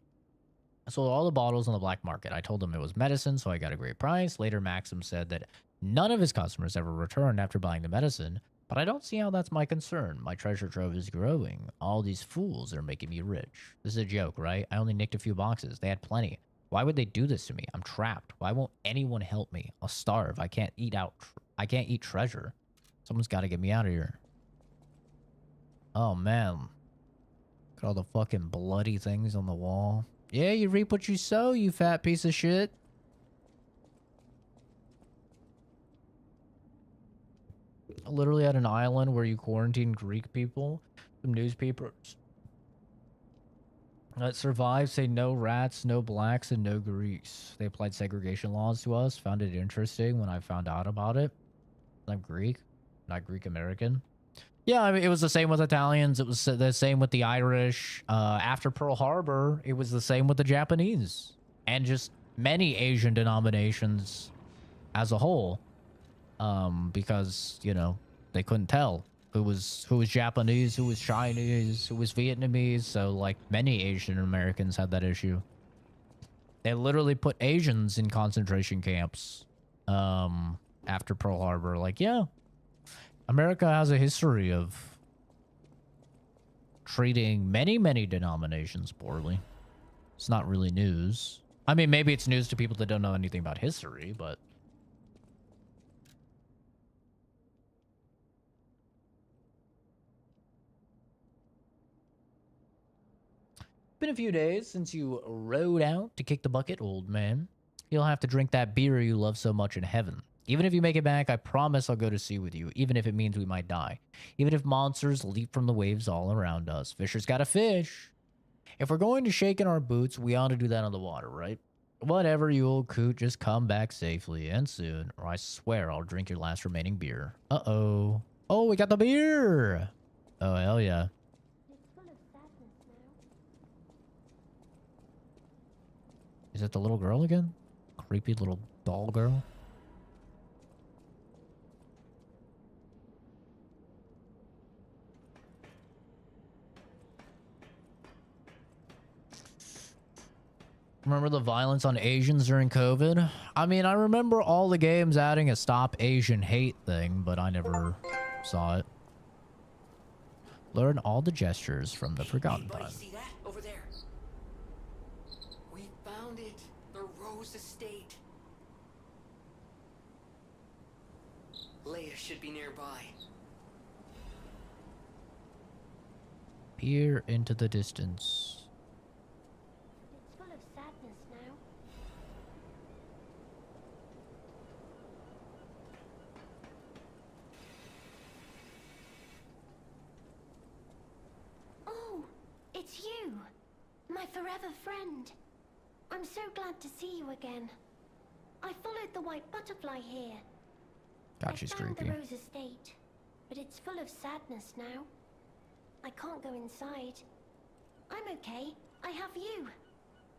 I sold all the bottles on the black market. I told them it was medicine, so I got a great price. Later, Maxim said that none of his customers ever returned after buying the medicine, but I don't see how that's my concern. My treasure trove is growing. All these fools are making me rich. This is a joke, right? I only nicked a few boxes. They had plenty. Why would they do this to me? I'm trapped. Why won't anyone help me? I'll starve. I can't eat out. I can't eat treasure. Someone's got to get me out of here. Oh, man. Look at all the fucking bloody things on the wall. Yeah, you reap what you sow, you fat piece of shit. Literally at an island where you quarantine Greek people. Some newspapers that survived say no rats, no blacks, and no Greeks. They applied segregation laws to us. Found it interesting when I found out about it. I'm Greek, not Greek American. Yeah, I mean, it was the same with Italians. It was the same with the Irish. After Pearl Harbor, it was the same with the Japanese. And just many Asian denominations as a whole. Because, you know, they couldn't tell who was Japanese, who was Chinese, who was Vietnamese. So, like, many Asian Americans had that issue. They literally put Asians in concentration camps after Pearl Harbor. Like, yeah. America has a history of treating many, many denominations poorly. It's not really news. I mean, maybe it's news to people that don't know anything about history, but... Been a few days since you rode out to kick the bucket, old man. You'll have to drink that beer you love so much in heaven. Even if you make it back, I promise I'll go to sea with you, even if it means we might die. Even if monsters leap from the waves all around us. Fisher's gotta fish. If we're going to shake in our boots, we ought to do that on the water, right? Whatever, you old coot, just come back safely and soon, or I swear I'll drink your last remaining beer. Uh-oh. Oh, we got the beer! Oh, hell yeah. Is it the little girl again? Creepy little doll girl? Remember the violence on Asians during COVID? I mean, I remember all the games adding a Stop Asian Hate thing, but I never saw it. Learn all the gestures from the Forgotten Buddy, Time. see that? Over there. We found it. The Rose Estate. Leia should be nearby. Peer into the distance. It's full of sadness now. Oh, it's you, my forever friend. I'm so glad to see you again. I followed the white butterfly here. God, she's I found creepy. the Rose Estate, but it's full of sadness now. I can't go inside. I'm okay. I have you.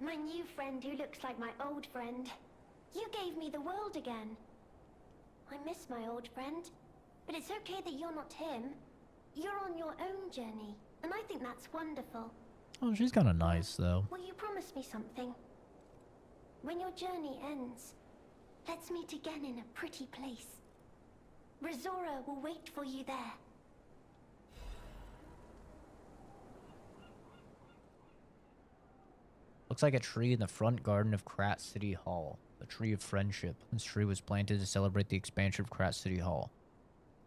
My new friend who looks like my old friend. You gave me the world again. I miss my old friend, but it's okay that you're not him. You're on your own journey, and I think that's wonderful. Oh, she's kind of nice, though. Will you promise me something? When your journey ends, let's meet again in a pretty place. Razora will wait for you there. Looks like a tree in the front garden of Krat City Hall. The Tree of Friendship. This tree was planted to celebrate the expansion of Krat City Hall.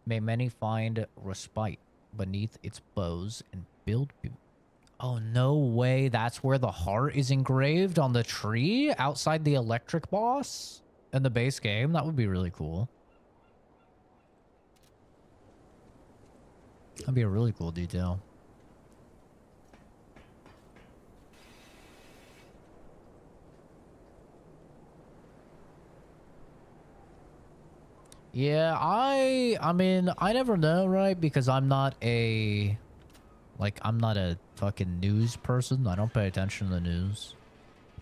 May many find respite beneath its boughs and build... Oh, no way. That's where the heart is engraved on the tree outside the electric boss in the base game. That would be really cool. That'd be a really cool detail. Yeah, I mean, I never know, right? Because I'm not a... Like, I'm not a fucking news person. I don't pay attention to the news.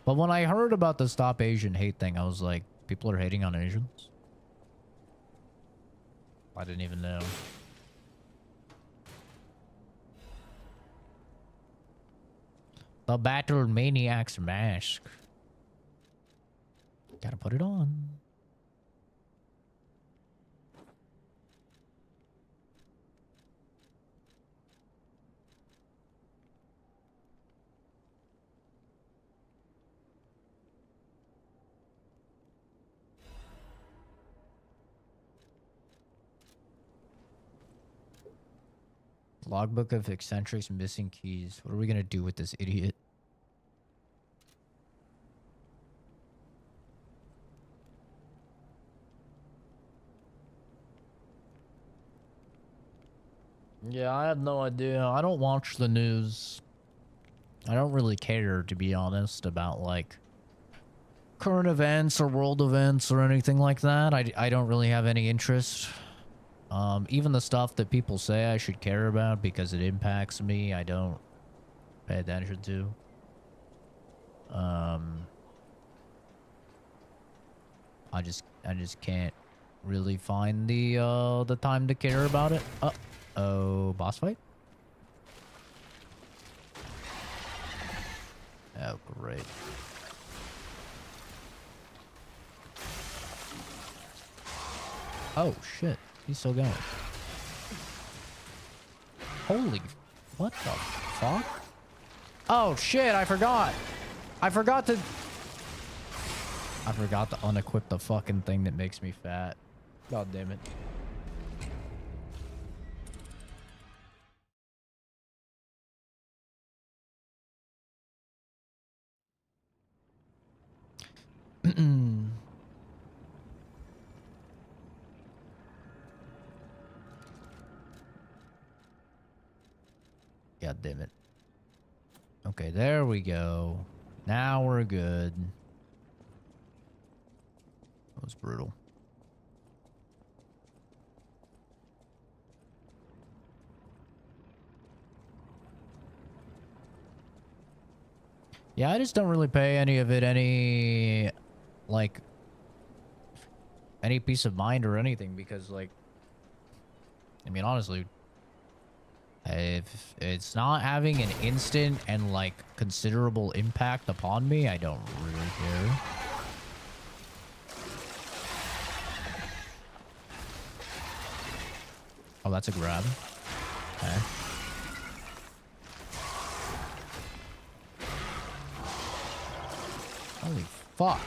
But when I heard about the Stop Asian Hate thing, I was like, people are hating on Asians? I didn't even know. The Battle Maniac's Mask. Gotta put it on. Logbook of eccentrics missing keys. What are we gonna do with this idiot? Yeah, I have no idea. I don't watch the news. I don't really care, to be honest, about like current events or world events or anything like that. I don't really have any interest. Even the stuff that people say I should care about because it impacts me, I don't pay attention to. I just can't really find the time to care about it. Oh, boss fight? Oh, great. Oh, shit. He's still going. Holy... What the fuck? Oh, shit, I forgot. I forgot to unequip the fucking thing that makes me fat. God damn it. God damn it. Okay, there we go. Now we're good. That was brutal. Yeah, I just don't really pay any of it any, like, any peace of mind or anything because, like, I mean, honestly, if it's not having an instant and, like, considerable impact upon me, I don't really care. Oh, that's a grab. Okay. Holy fuck.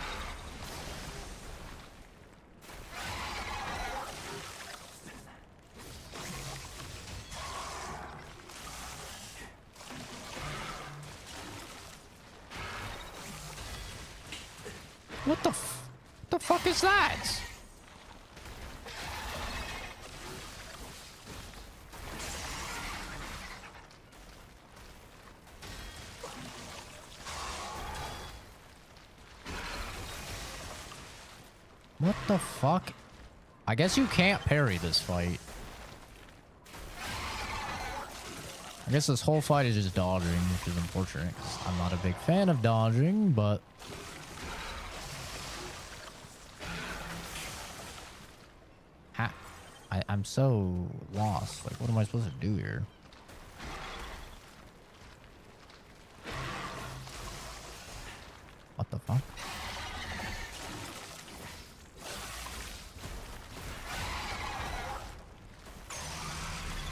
What the fuck is that? What the fuck? I guess you can't parry this fight. I guess this whole fight is just dodging, which is unfortunate, 'cause I'm not a big fan of dodging, but... I'm so lost. Like, what am I supposed to do here? What the fuck?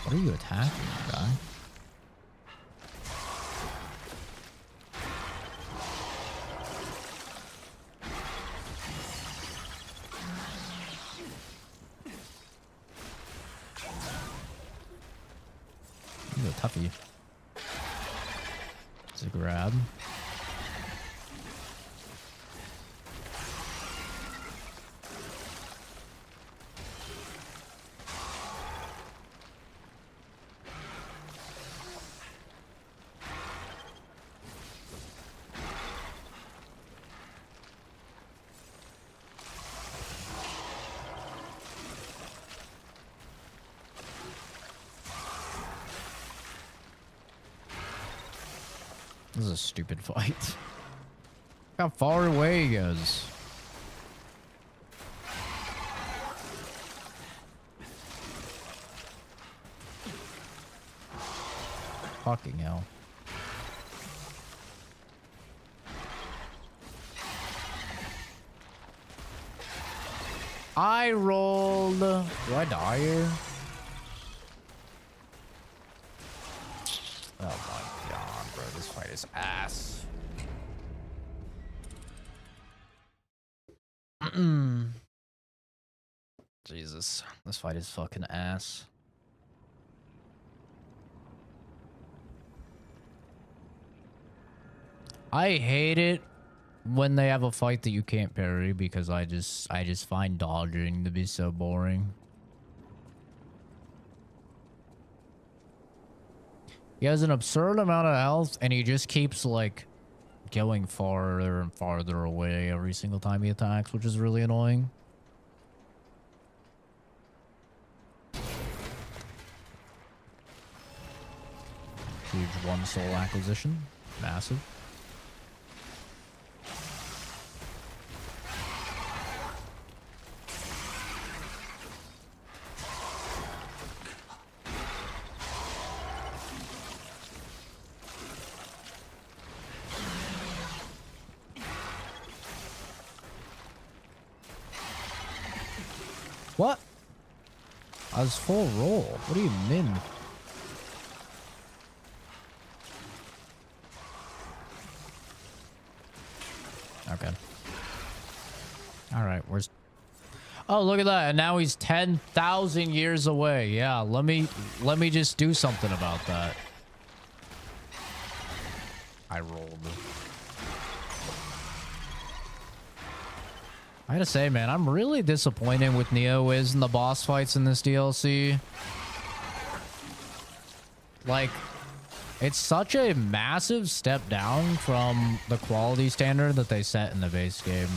What are you attacking, guy? He's a toughie. It's a grab. This is a stupid fight. Look how far away he goes. Fucking hell. I rolled. Do I die here? Oh my god, bro. This fight is ass. Jesus. This fight is fucking ass. I hate it when they have a fight that you can't parry because I just find dodging to be so boring. He has an absurd amount of health and he just keeps like going farther and farther away every single time he attacks, which is really annoying. Huge one soul acquisition. Massive. What? I was full roll. What do you mean? Okay. All right, where's... Oh, look at that. And now he's 10,000 years away. Yeah, let me just do something about that. I rolled. I gotta say, man, I'm really disappointed with Neo-Wiz and the boss fights in this DLC. Like, it's such a massive step down from the quality standard that they set in the base game.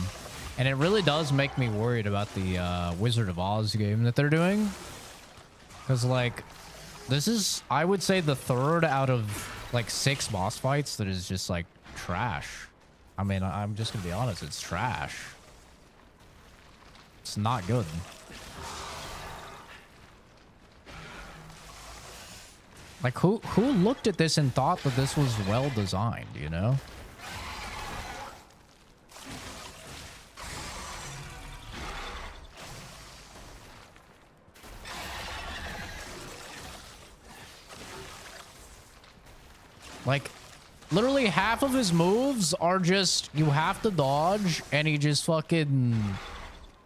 And it really does make me worried about the Wizard of Oz game that they're doing. Because, like, this is, I would say, the third out of, like, 6 boss fights that is just, like, trash. I mean, I'm just gonna be honest, it's trash. It's not good. Like, who looked at this and thought that this was well designed, you know? Like, literally half of his moves are just, you have to dodge, and he just fucking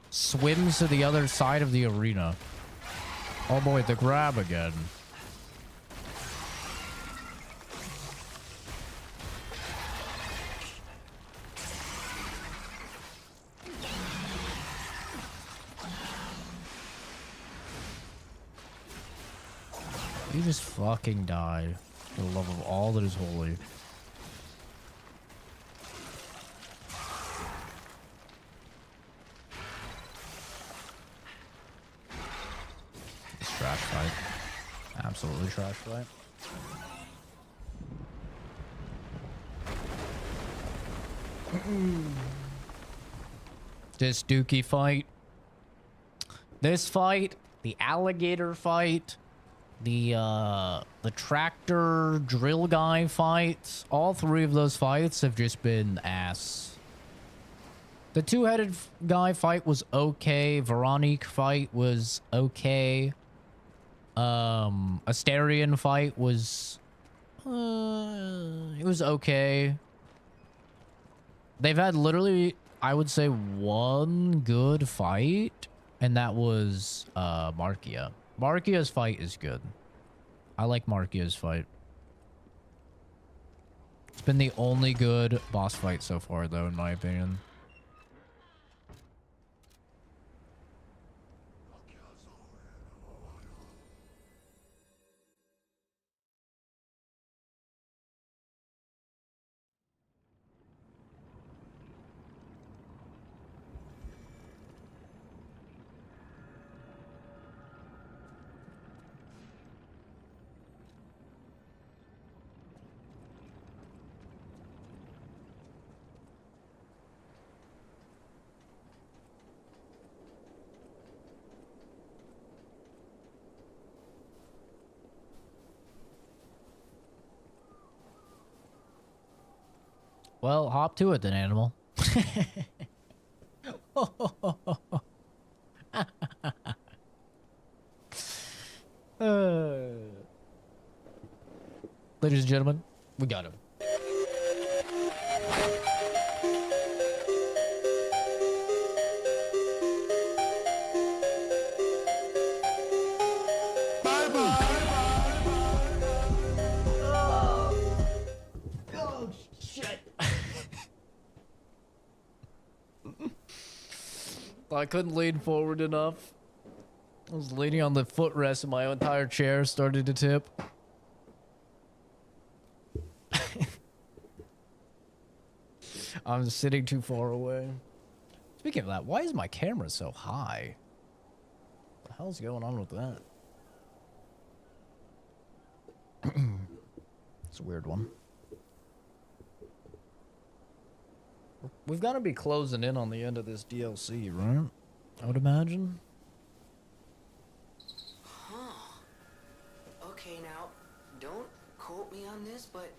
swims to the other side of the arena. Oh boy, the grab again. You just fucking die for the love of all that is holy. It's trash fight. Absolutely trash fight. This Dookie fight. This fight. The alligator fight. The tractor drill guy fights. All three of those fights have just been ass. The two-headed guy fight was okay. Veronique fight was okay. Asterion fight was... it was okay. They've had literally, I would say, one good fight, and that was Markia. Markia's fight is good. I like Markia's fight. It's been the only good boss fight so far, though, in my opinion. Well, hop to it then, animal. Ladies and gentlemen, we got him. Oh, shit. I couldn't lean forward enough. I was leaning on the footrest and my entire chair started to tip. I'm sitting too far away. Speaking of that, why is my camera so high? What the hell's going on with that? It's a weird one. We've got to be closing in on the end of this DLC, right? I would imagine. Huh. Okay, now, don't quote me on this, but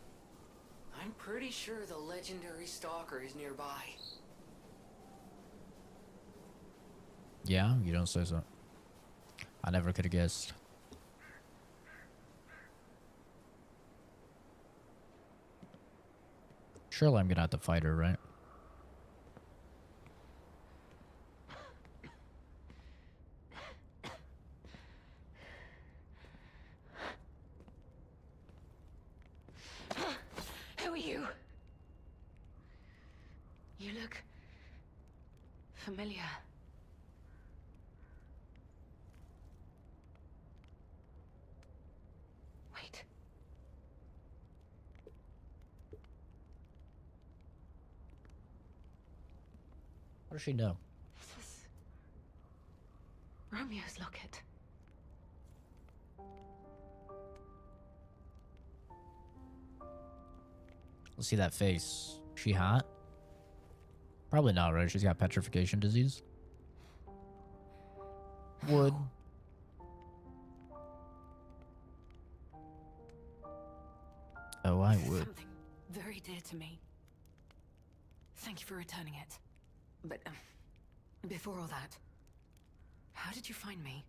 I'm pretty sure the legendary stalker is nearby. Yeah, you don't say so. I never could have guessed. Surely I'm gonna have to fight her, right? Who are you? You look familiar. Wait. How does she know? This is Romeo's locket. Let's see that face. She hot? Probably not, right? She's got petrification disease. Would. Oh, I would. Something very dear to me. Thank you for returning it. But, before all that, how did you find me?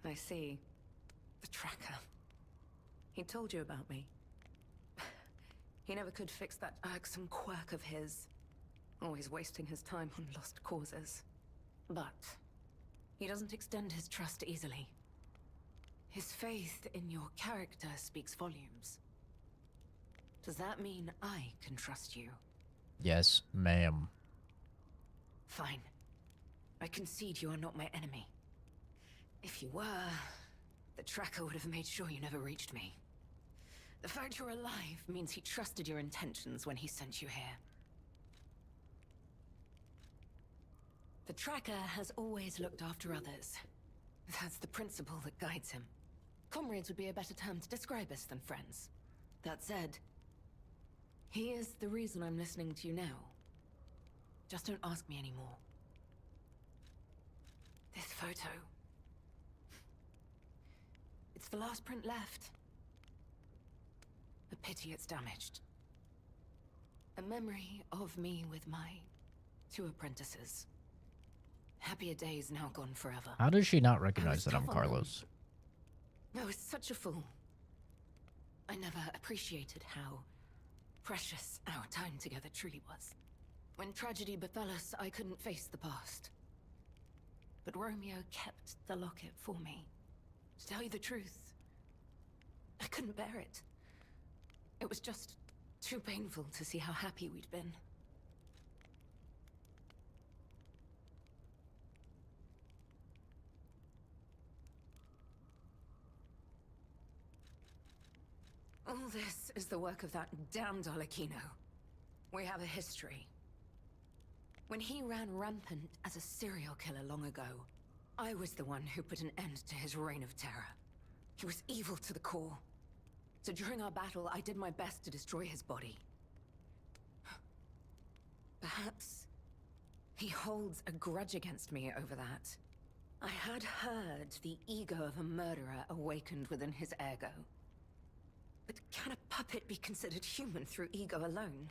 I see. The tracker. He told you about me. He never could fix that irksome quirk of his. Always wasting his time on lost causes. But he doesn't extend his trust easily. His faith in your character speaks volumes. Does that mean I can trust you? Yes, ma'am. Fine. I concede you are not my enemy. If you were, the tracker would have made sure you never reached me. The fact you're alive means he trusted your intentions when he sent you here. The tracker has always looked after others. That's the principle that guides him. Comrades would be a better term to describe us than friends. That said, he is the reason I'm listening to you now. Just don't ask me anymore. This photo. It's the last print left. A pity it's damaged. A memory of me with my 2 apprentices. Happier days now gone forever. How does she not recognize that I'm Carlos? I was such a fool. I never appreciated how precious our time together truly was. When tragedy befell us, I couldn't face the past. But Romeo kept the locket for me. To tell you the truth, I couldn't bear it. It was just too painful to see how happy we'd been. All this is the work of that damned Arlecchino. We have a history. When he ran rampant as a serial killer long ago, I was the one who put an end to his reign of terror. He was evil to the core. So during our battle, I did my best to destroy his body. Perhaps he holds a grudge against me over that. I had heard the ego of a murderer awakened within his ego. But can a puppet be considered human through ego alone?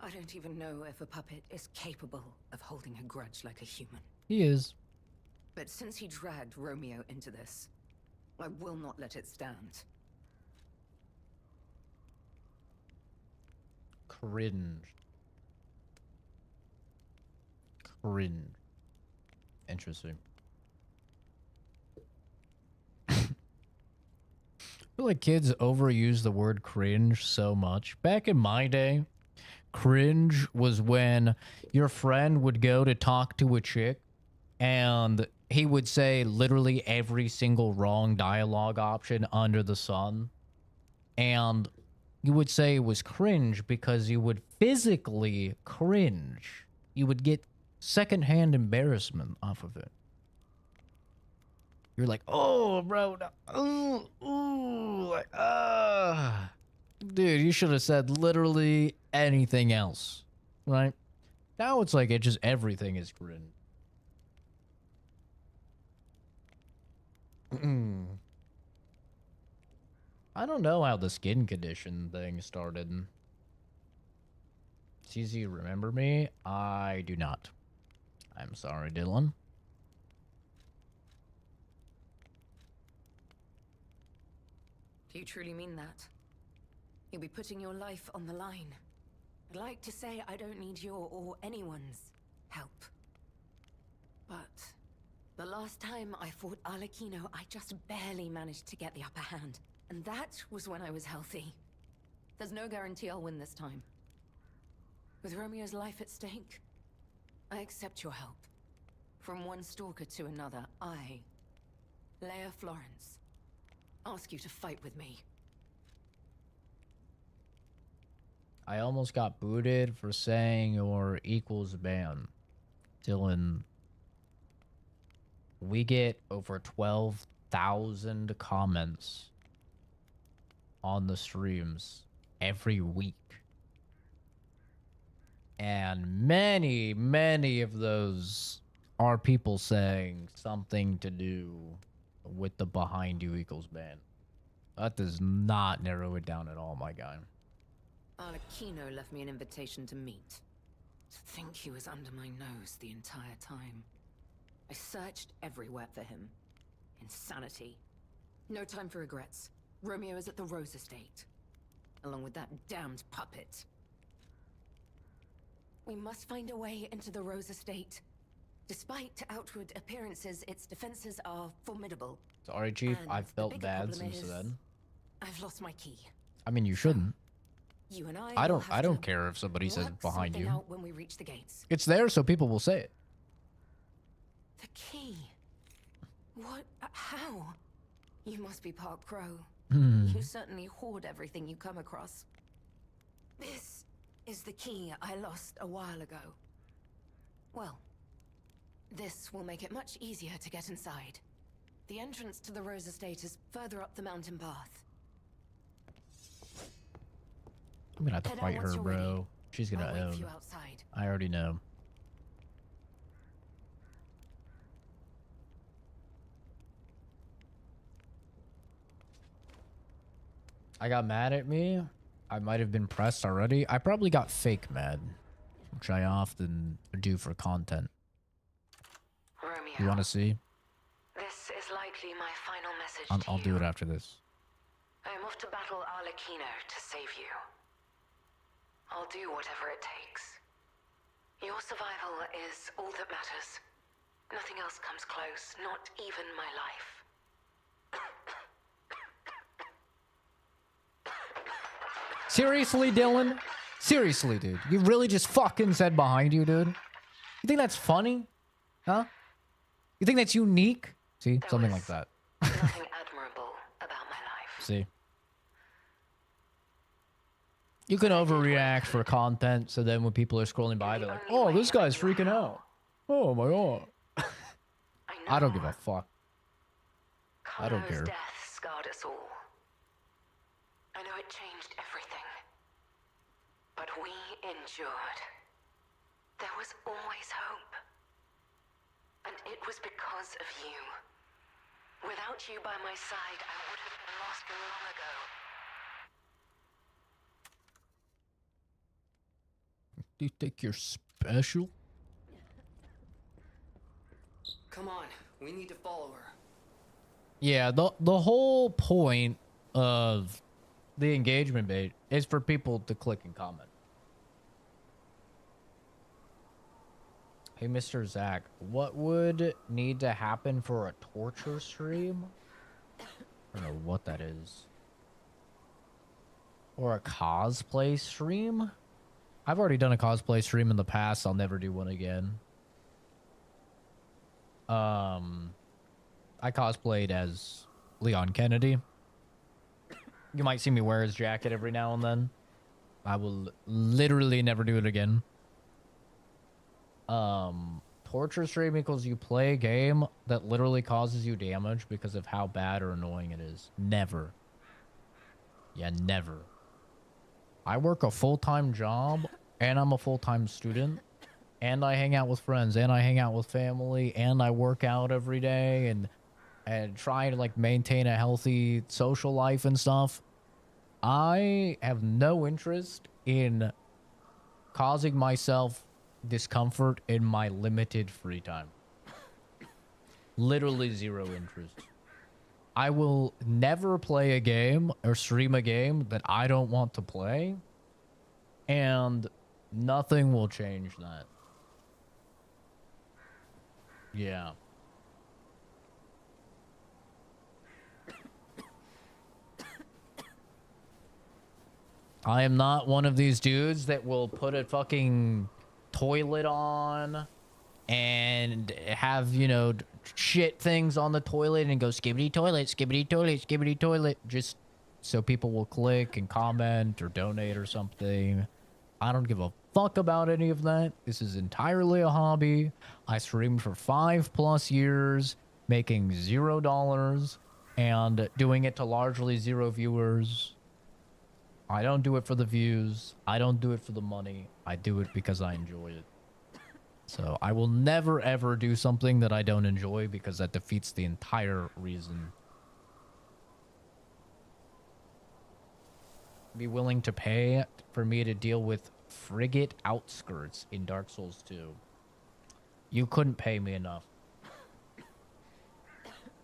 I don't even know if a puppet is capable of holding a grudge like a human. He is. But since he dragged Romeo into this, I will not let it stand. Cringe. Cringe. Interesting. I feel like kids overuse the word cringe so much. Back in my day, cringe was when your friend would go to talk to a chick and he would say literally every single wrong dialogue option under the sun. And you would say it was cringe because you would physically cringe. You would get secondhand embarrassment off of it. You're like, oh, bro, no, ooh, like, dude, you should have said literally anything else, right? Now it's like it just everything is cringe. I don't know how the skin condition thing started. CZ, remember me? I do not. I'm sorry, Dylan. Do you truly mean that? You'll be putting your life on the line. I'd like to say I don't need your or anyone's help. But the last time I fought Arlecchino, I just barely managed to get the upper hand. And that was when I was healthy. There's no guarantee I'll win this time. With Romeo's life at stake, I accept your help. From one stalker to another, I, Leia Florence, ask you to fight with me. I almost got booted for saying your equals ban. Dylan, we get over 12,000 comments on the streams every week. And many of those are people saying something to do with the behind you equals ban. That does not narrow it down at all, my guy. Arlecchino left me an invitation to meet. To think he was under my nose the entire time. I searched everywhere for him. Insanity. No time for regrets. Romeo is at the Rose Estate. Along with that damned puppet. We must find a way into the Rose Estate. Despite outward appearances, its defenses are formidable. Sorry, Chief. And I've the felt bigger bad problem since is, then. I've lost my key. I mean, you shouldn't. You and I will don't. have I don't to care if somebody says work behind something you. out when we reach the gates. It's there, so people will say it. The key. What? How? You must be Park Crow. You certainly hoard everything you come across. This is the key I lost a while ago. Well, this will make it much easier to get inside. The entrance to the Rose Estate is further up the mountain path. I'm gonna have to Head out fight once her, you're bro. ready. She's gonna I'll wait for own. you outside. I already know. I got mad at me. I might have been pressed already. I probably got fake mad, which I often do for content. Romeo, You want to see? this is likely my final message I'll to do you. it after this. I am off to battle Arlecchino to save you. I'll do whatever it takes. Your survival is all that matters. Nothing else comes close, not even my life. Seriously, Dylan? Seriously, dude. You really just fucking said behind you, dude? You think that's funny? Huh? You think that's unique? See? Something like that. Nothing admirable about my life. See? You can overreact for content, so then when people are scrolling by, they're like, oh, this guy's freaking out. Oh my god. I don't give a fuck. I don't care. Death scarred us all. I know it changed everything. But we endured. There was always hope. And it was because of you. Without you by my side, I would have been lost long ago. Do you think you're special? Come on, we need to follow her. Yeah, the whole point of the engagement bait is for people to click and comment. Hey, Mr. Zach, what would need to happen for a torture stream? I don't know what that is. Or a cosplay stream? I've already done a cosplay stream in the past. I'll never do one again. I cosplayed as Leon Kennedy. You might see me wear his jacket every now and then. I will literally never do it again. Torture stream equals you play a game that literally causes you damage because of how bad or annoying it is. Never. Yeah, never. I work a full-time job, and I'm a full-time student, and I hang out with friends, and I hang out with family, and I work out every day, and try to like maintain a healthy social life and stuff. I have no interest in causing myself discomfort in my limited free time. Literally zero interest. I will never play a game or stream a game that I don't want to play, and nothing will change that. Yeah. I am not one of these dudes that will put a fucking toilet on and have, you know, shit things on the toilet and go skibbity toilet, skibbity toilet, skibbity toilet, just so people will click and comment or donate or something. I don't give a fuck about any of that. This is entirely a hobby. I streamed for 5+ years, making $0 and doing it to largely 0 viewers. I don't do it for the views. I don't do it for the money. I do it because I enjoy it. So I will never ever do something that I don't enjoy because that defeats the entire reason. Be willing to pay for me to deal with frigate outskirts in Dark Souls 2. You couldn't pay me enough.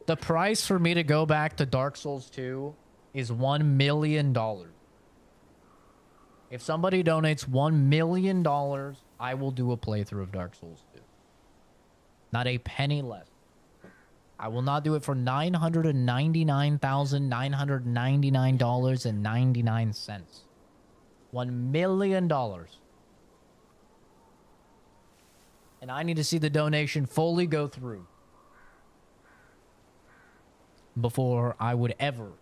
The price for me to go back to Dark Souls 2 is $1 million. If somebody donates $1 million, I will do a playthrough of Dark Souls 2. Not a penny less. I will not do it for $999,999.99. $1 million. And I need to see the donation fully go through before I would ever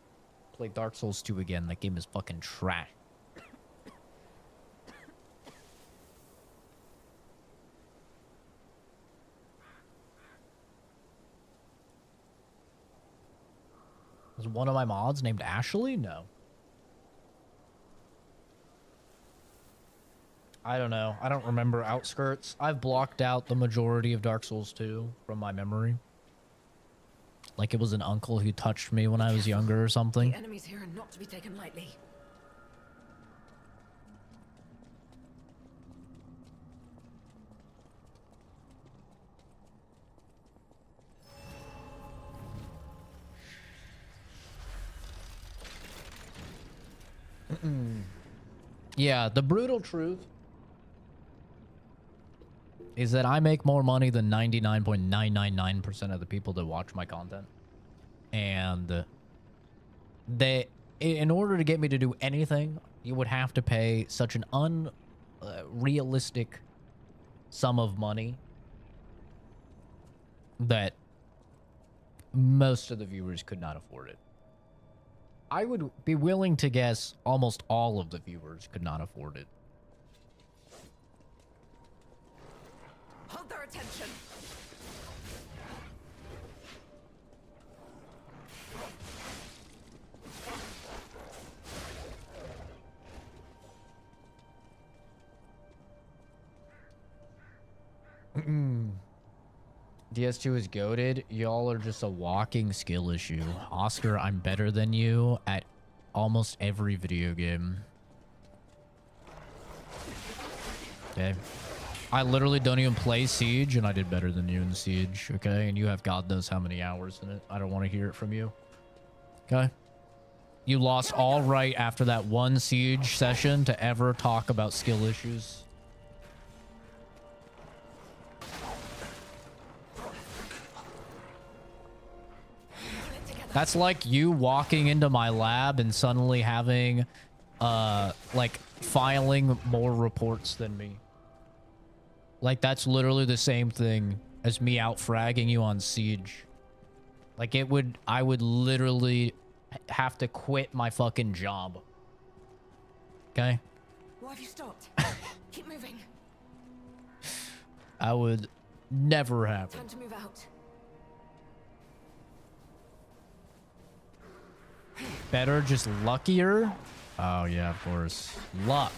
play Dark Souls 2 again. That game is fucking trash. Was one of my mods named Ashley? No. I don't know. I don't remember Outskirts. I've blocked out the majority of Dark Souls 2 from my memory. Like it was an uncle who touched me when I was younger or something. The enemies here are not to be taken lightly. Yeah, the brutal truth is that I make more money than 99.999% of the people that watch my content. And they, in order to get me to do anything, you would have to pay such an unrealistic sum of money that most of the viewers could not afford it. I would be willing to guess almost all of the viewers could not afford it. Hold their attention. DS2 is goated. Y'all are just a walking skill issue. Oscar, I'm better than you at almost every video game. Okay. I literally don't even play Siege, and I did better than you in Siege, okay? And you have God knows how many hours in it. I don't want to hear it from you. Okay? You lost all right after that one Siege session to ever talk about skill issues. That's like you walking into my lab and suddenly having, like, filing more reports than me. Like, that's literally the same thing as me out-fragging you on Siege. Like, I would literally have to quit my fucking job. Okay? Why have you stopped? Keep moving. I would never have it. Time to move out. Better, just luckier? Oh, yeah, of course. Luck.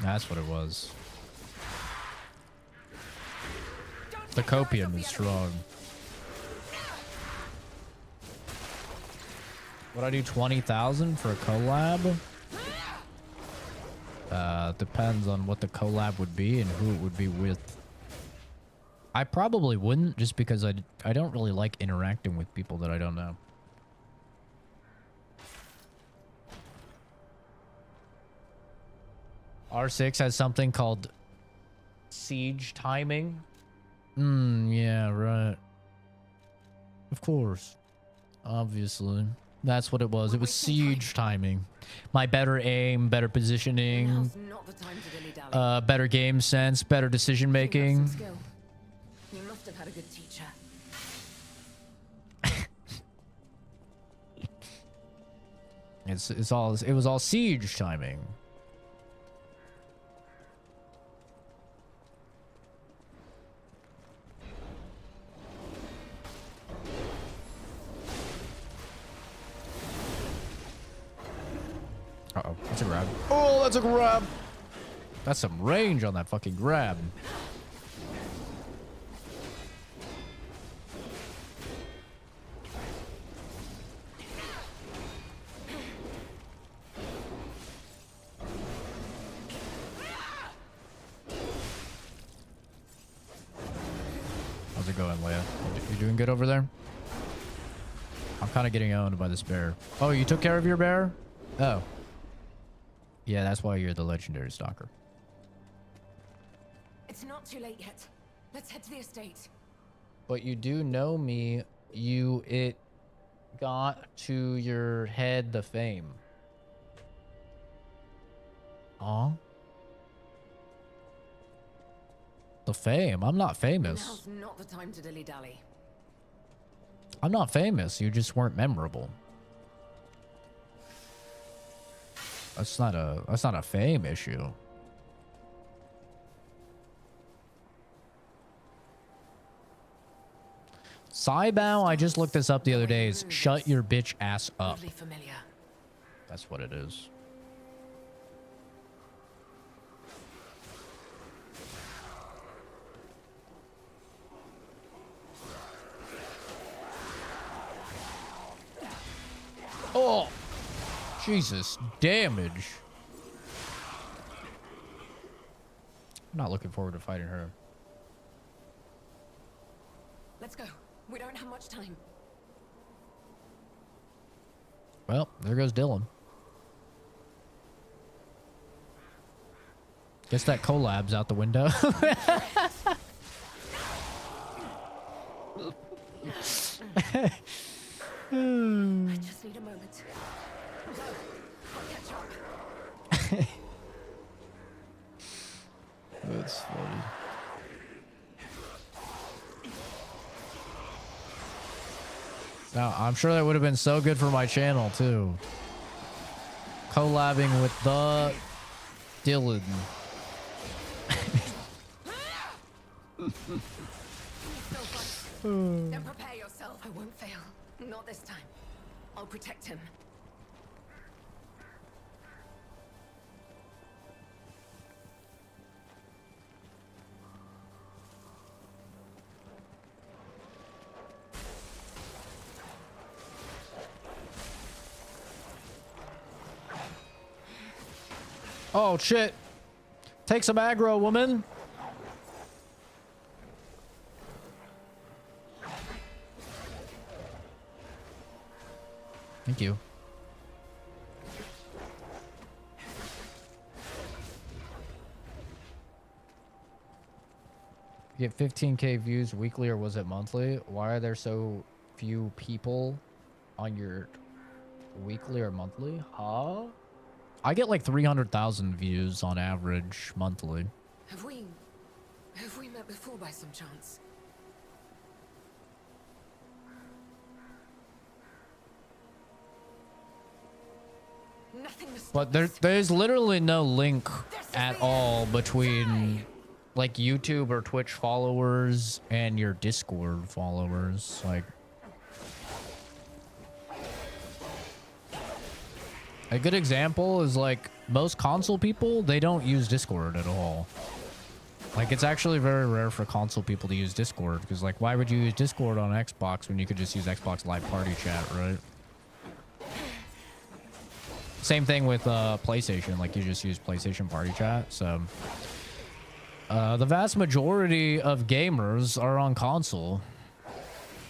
That's what it was. The copium is strong. Would I do 20,000 for a collab? Depends on what the collab would be and who it would be with. I probably wouldn't, just because I don't really like interacting with people that I don't know. R6 has something called siege timing. Yeah, right. Of course. Obviously. That's what it was. It was siege timing. My better aim, better positioning, better game sense, better decision making. You must have had a good teacher. It was all siege timing. Uh-oh. That's a grab. Oh, that's a grab. That's some range on that fucking grab. How's it going, Leia? You doing good over there? I'm kind of getting owned by this bear. Oh, you took care of your bear? Oh. Yeah, that's why you're the legendary stalker. It's not too late yet. Let's head to the estate. But you do know me. It got to your head the fame. Aw. The fame? I'm not famous. Now's not the time to dilly-dally. I'm not famous. You just weren't memorable. That's not a fame issue. Saibao, I just looked this up the other day, is shut your bitch ass up. That's what it is. Oh, Jesus, damage. I'm not looking forward to fighting her. Let's go. We don't have much time. Well, there goes Dylan. Guess that collab's out the window. I just need a moment. I'll catch up. That's funny. Now, I'm sure that would have been so good for my channel, too. Collabing with the Dylan. Then prepare yourself. I won't fail. Not this time. I'll protect him. Oh, shit. Take some aggro, woman. Thank you. You get 15K views weekly, or was it monthly? Why are there so few people on your weekly or monthly? Huh? I get like 300,000 views on average monthly. Have we met before by some chance? But there's literally no link at all between like YouTube or Twitch followers and your Discord followers. Like, a good example is like most console people, they don't use Discord at all. Like, it's actually very rare for console people to use Discord, because like, why would you use Discord on Xbox when you could just use Xbox Live Party Chat, right? Same thing with PlayStation, like you just use PlayStation Party Chat. So the vast majority of gamers are on console.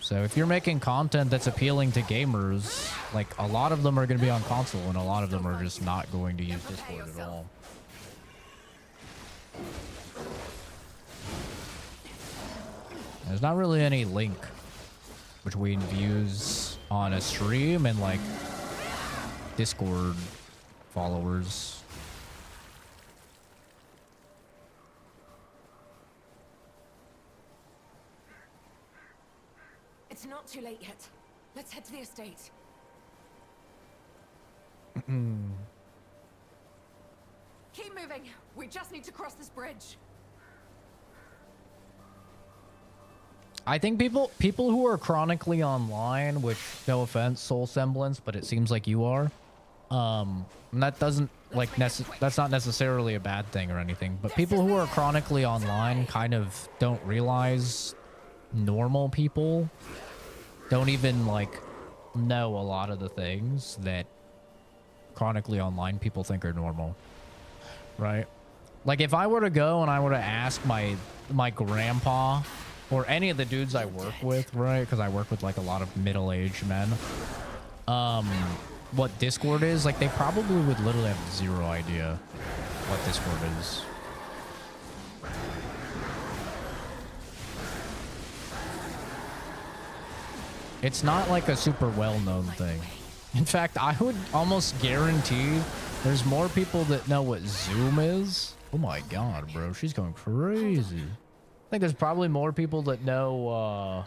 So if you're making content that's appealing to gamers, like a lot of them are going to be on console, and a lot of them are just not going to use Discord at all. There's not really any link between views on a stream and like Discord followers. It's not too late yet. Let's head to the estate. Keep moving. We just need to cross this bridge. I think people who are chronically online, which no offense, Soul Semblance, but it seems like you are, And that doesn't like that's not necessarily a bad thing or anything, but people who are chronically online kind of don't realize normal people don't even like know a lot of the things that chronically online people think are normal, right? Like if I were to go and I were to ask my grandpa or any of the dudes I work with, right? Because I work with like a lot of middle-aged men, what Discord is, like they probably would literally have zero idea what Discord is. It's not like a super well-known thing. In fact, I would almost guarantee there's more people that know what Zoom is. Oh my god, bro, she's going crazy. I think there's probably more people that know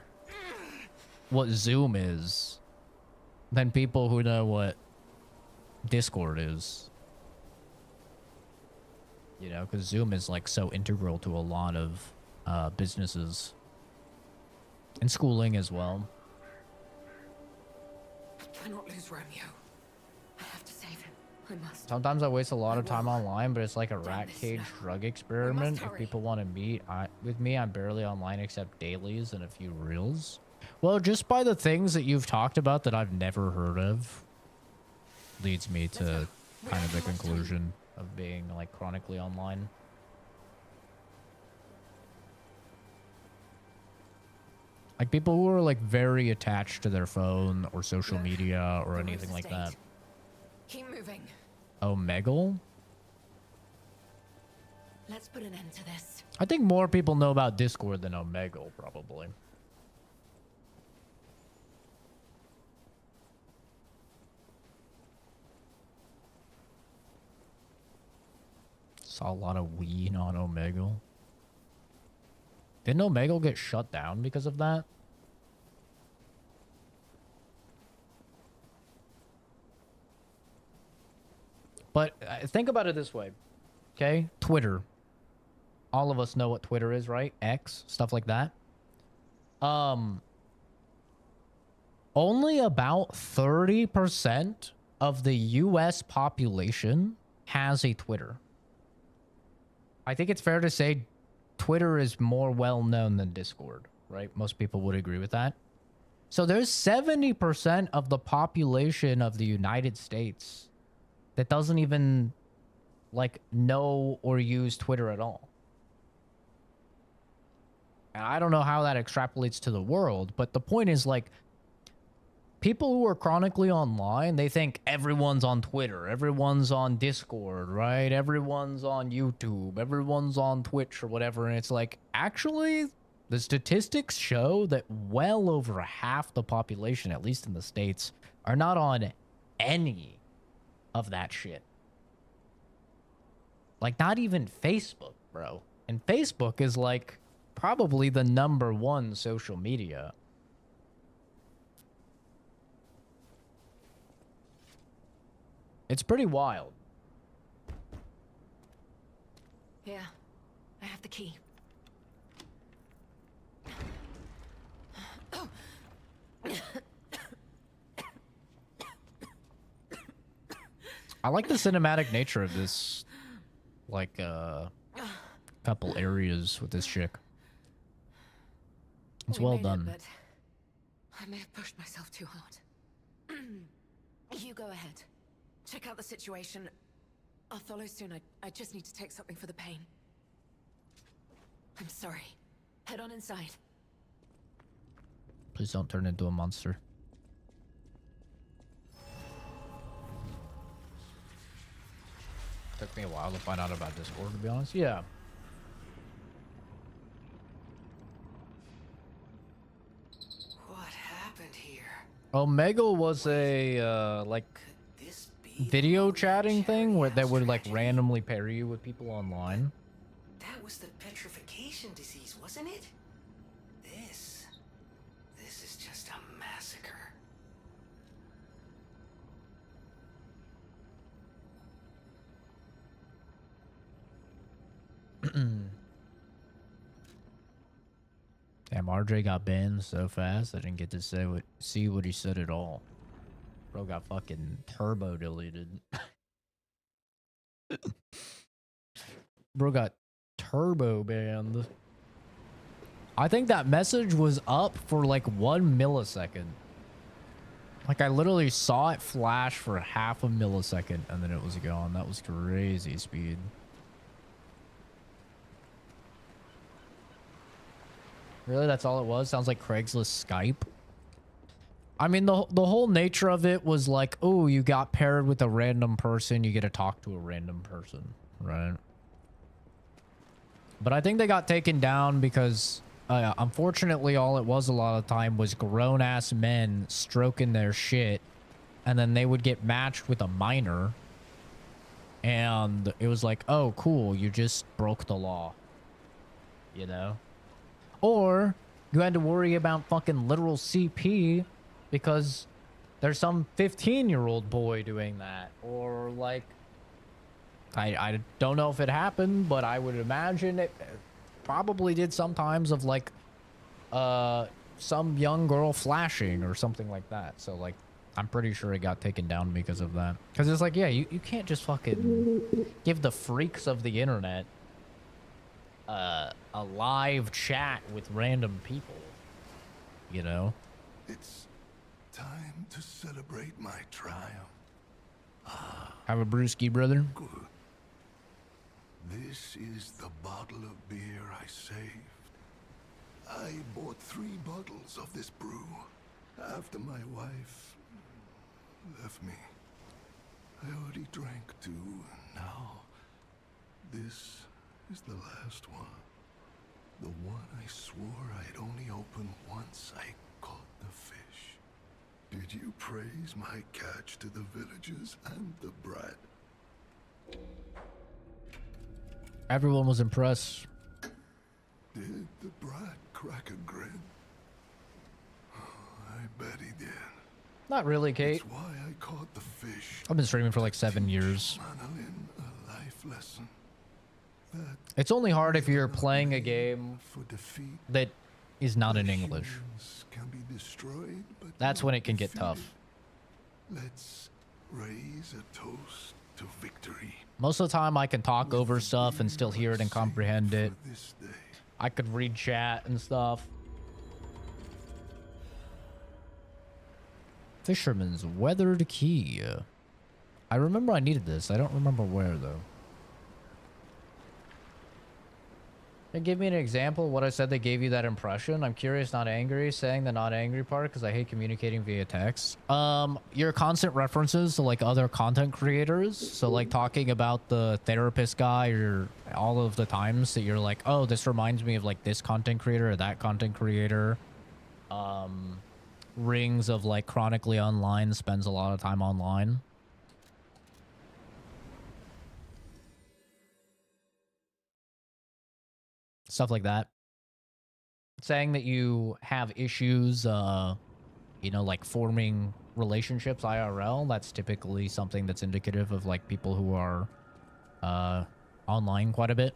what Zoom is than people who know what Discord is. You know, because Zoom is like so integral to a lot of businesses and schooling as well. I cannot lose Romeo. I have to save him. I must. Sometimes I waste a lot of time online, but it's like a rat cage drug experiment. If people want to meet with me, I'm barely online except dailies and a few reels. Well, just by the things that you've talked about that I've never heard of, leads me to kind of the conclusion of being like chronically online. Like people who are like very attached to their phone or social media or anything like that. Keep moving. Omegle? Let's put an end to this. I think more people know about Discord than Omegle, probably. Saw a lot of weed on Omegle. Didn't Omegle get shut down because of that? But think about it this way, okay? Twitter. All of us know what Twitter is, right? X, stuff like that. Only about 30% of the US population has a Twitter. I think it's fair to say Twitter is more well-known than Discord, right? Most people would agree with that. So there's 70% of the population of the United States that doesn't even like know or use Twitter at all. And I don't know how that extrapolates to the world, but the point is like people who are chronically online, they think everyone's on Twitter, everyone's on Discord, right? Everyone's on YouTube, everyone's on Twitch or whatever. And it's like, actually, the statistics show that well over half the population, at least in the States, are not on any of that shit. Like, not even Facebook, bro. And Facebook is like probably the #1 social media. It's pretty wild. Here, I have the key. I like the cinematic nature of this, like, couple areas with this chick. It's well done. But I may have pushed myself too hard. You go ahead. Check out the situation. I'll follow soon. I just need to take something for the pain. I'm sorry. Head on inside. Please don't turn into a monster. Took me a while to find out about Discord, to be honest. Yeah. What happened here? Omegle was a like video chatting thing where they would like randomly pair you with people online. That was the petrification disease, wasn't it? This is just a massacre. Damn, RJ got banned so fast I didn't get to see what he said at all. Bro got fucking turbo deleted. Bro got turbo banned. I think that message was up for like 1 millisecond. Like I literally saw it flash for half a millisecond and then it was gone. That was crazy speed. Really? That's all it was? Sounds like Craigslist Skype. I mean, the whole nature of it was like, oh, you got paired with a random person. You get to talk to a random person, right? But I think they got taken down because, unfortunately, all it was a lot of the time was grown-ass men stroking their shit. And then they would get matched with a minor. And it was like, oh, cool. You just broke the law. You know? Or you had to worry about fucking literal CP because there's some 15-year-old boy doing that. Or like, I don't know if it happened, but I would imagine it probably did sometimes of like some young girl flashing or something like that. So like, I'm pretty sure it got taken down because of that. Because it's like, yeah, you can't just fucking give the freaks of the internet a live chat with random people, you know? It's time to celebrate my triumph. Have a brewski, brother. Good. This is the bottle of beer I saved. I bought 3 bottles of this brew after my wife left me. I already drank 2, and now this is the last one. The one I swore I'd only open once I caught the fish. Did you praise my catch to the villagers and the brat? Everyone was impressed. Did the brat crack a grin? I bet he did. Not really, Kate. That's why I caught the fish. I've been streaming for like 7 years. Manolin a life lesson. That It's only hard if you're playing a game for defeat that is not in English. can be destroyed, but That's when it can get tough. Let's raise a toast to victory. Most of the time I can talk over stuff and still hear it and comprehend it. I could read chat and stuff. Fisherman's Weathered Key. I remember I needed this. I don't remember where though. And give me an example of what I said that gave you that impression. I'm curious, not angry. Saying the not angry part because I hate communicating via text. Your constant references to like other content creators. So like talking about the therapist guy or all of the times that you're like, oh, this reminds me of like this content creator or that content creator. Rings of like chronically online, spends a lot of time online. Stuff like that. Saying that you have issues, you know, like forming relationships IRL, that's typically something that's indicative of like people who are online quite a bit.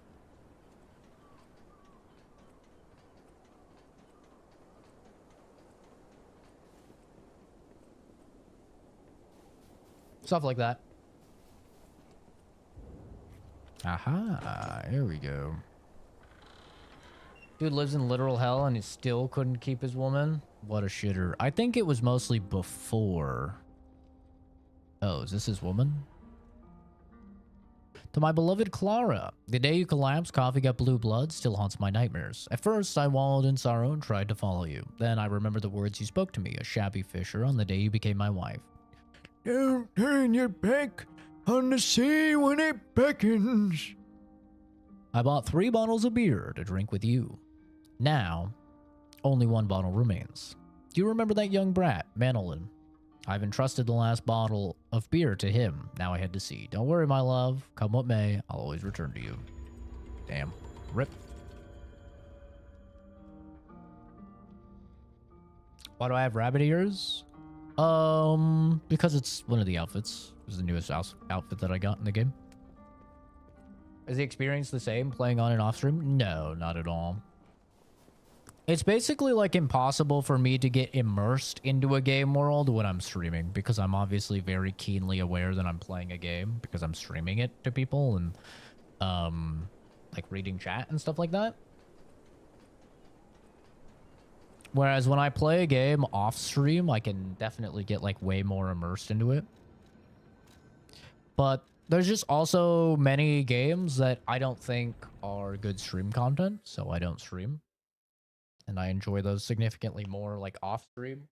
Stuff like that. Aha, here we go. Dude lives in literal hell and he still couldn't keep his woman. What a shitter. I think it was mostly before. Oh, is this his woman? To my beloved Clara, the day you collapsed, coffee got blue blood, still haunts my nightmares. At first, I wallowed in sorrow and tried to follow you. Then I remembered the words you spoke to me, a shabby fisher, on the day you became my wife. Don't turn your back on the sea when it beckons. I bought 3 bottles of beer to drink with you. Now, only 1 bottle remains. Do you remember that young brat, Manolin? I've entrusted the last bottle of beer to him. Now I head to sea. Don't worry, my love. Come what may, I'll always return to you. Damn. Rip. Why do I have rabbit ears? Because it's one of the outfits. It's the newest outfit that I got in the game. Is the experience the same playing on and off stream? No, not at all. It's basically like impossible for me to get immersed into a game world when I'm streaming, because I'm obviously very keenly aware that I'm playing a game because I'm streaming it to people and like reading chat and stuff like that. Whereas when I play a game off stream, I can definitely get like way more immersed into it. But there's just also many games that I don't think are good stream content, so I don't stream. And I enjoy those significantly more like off stream.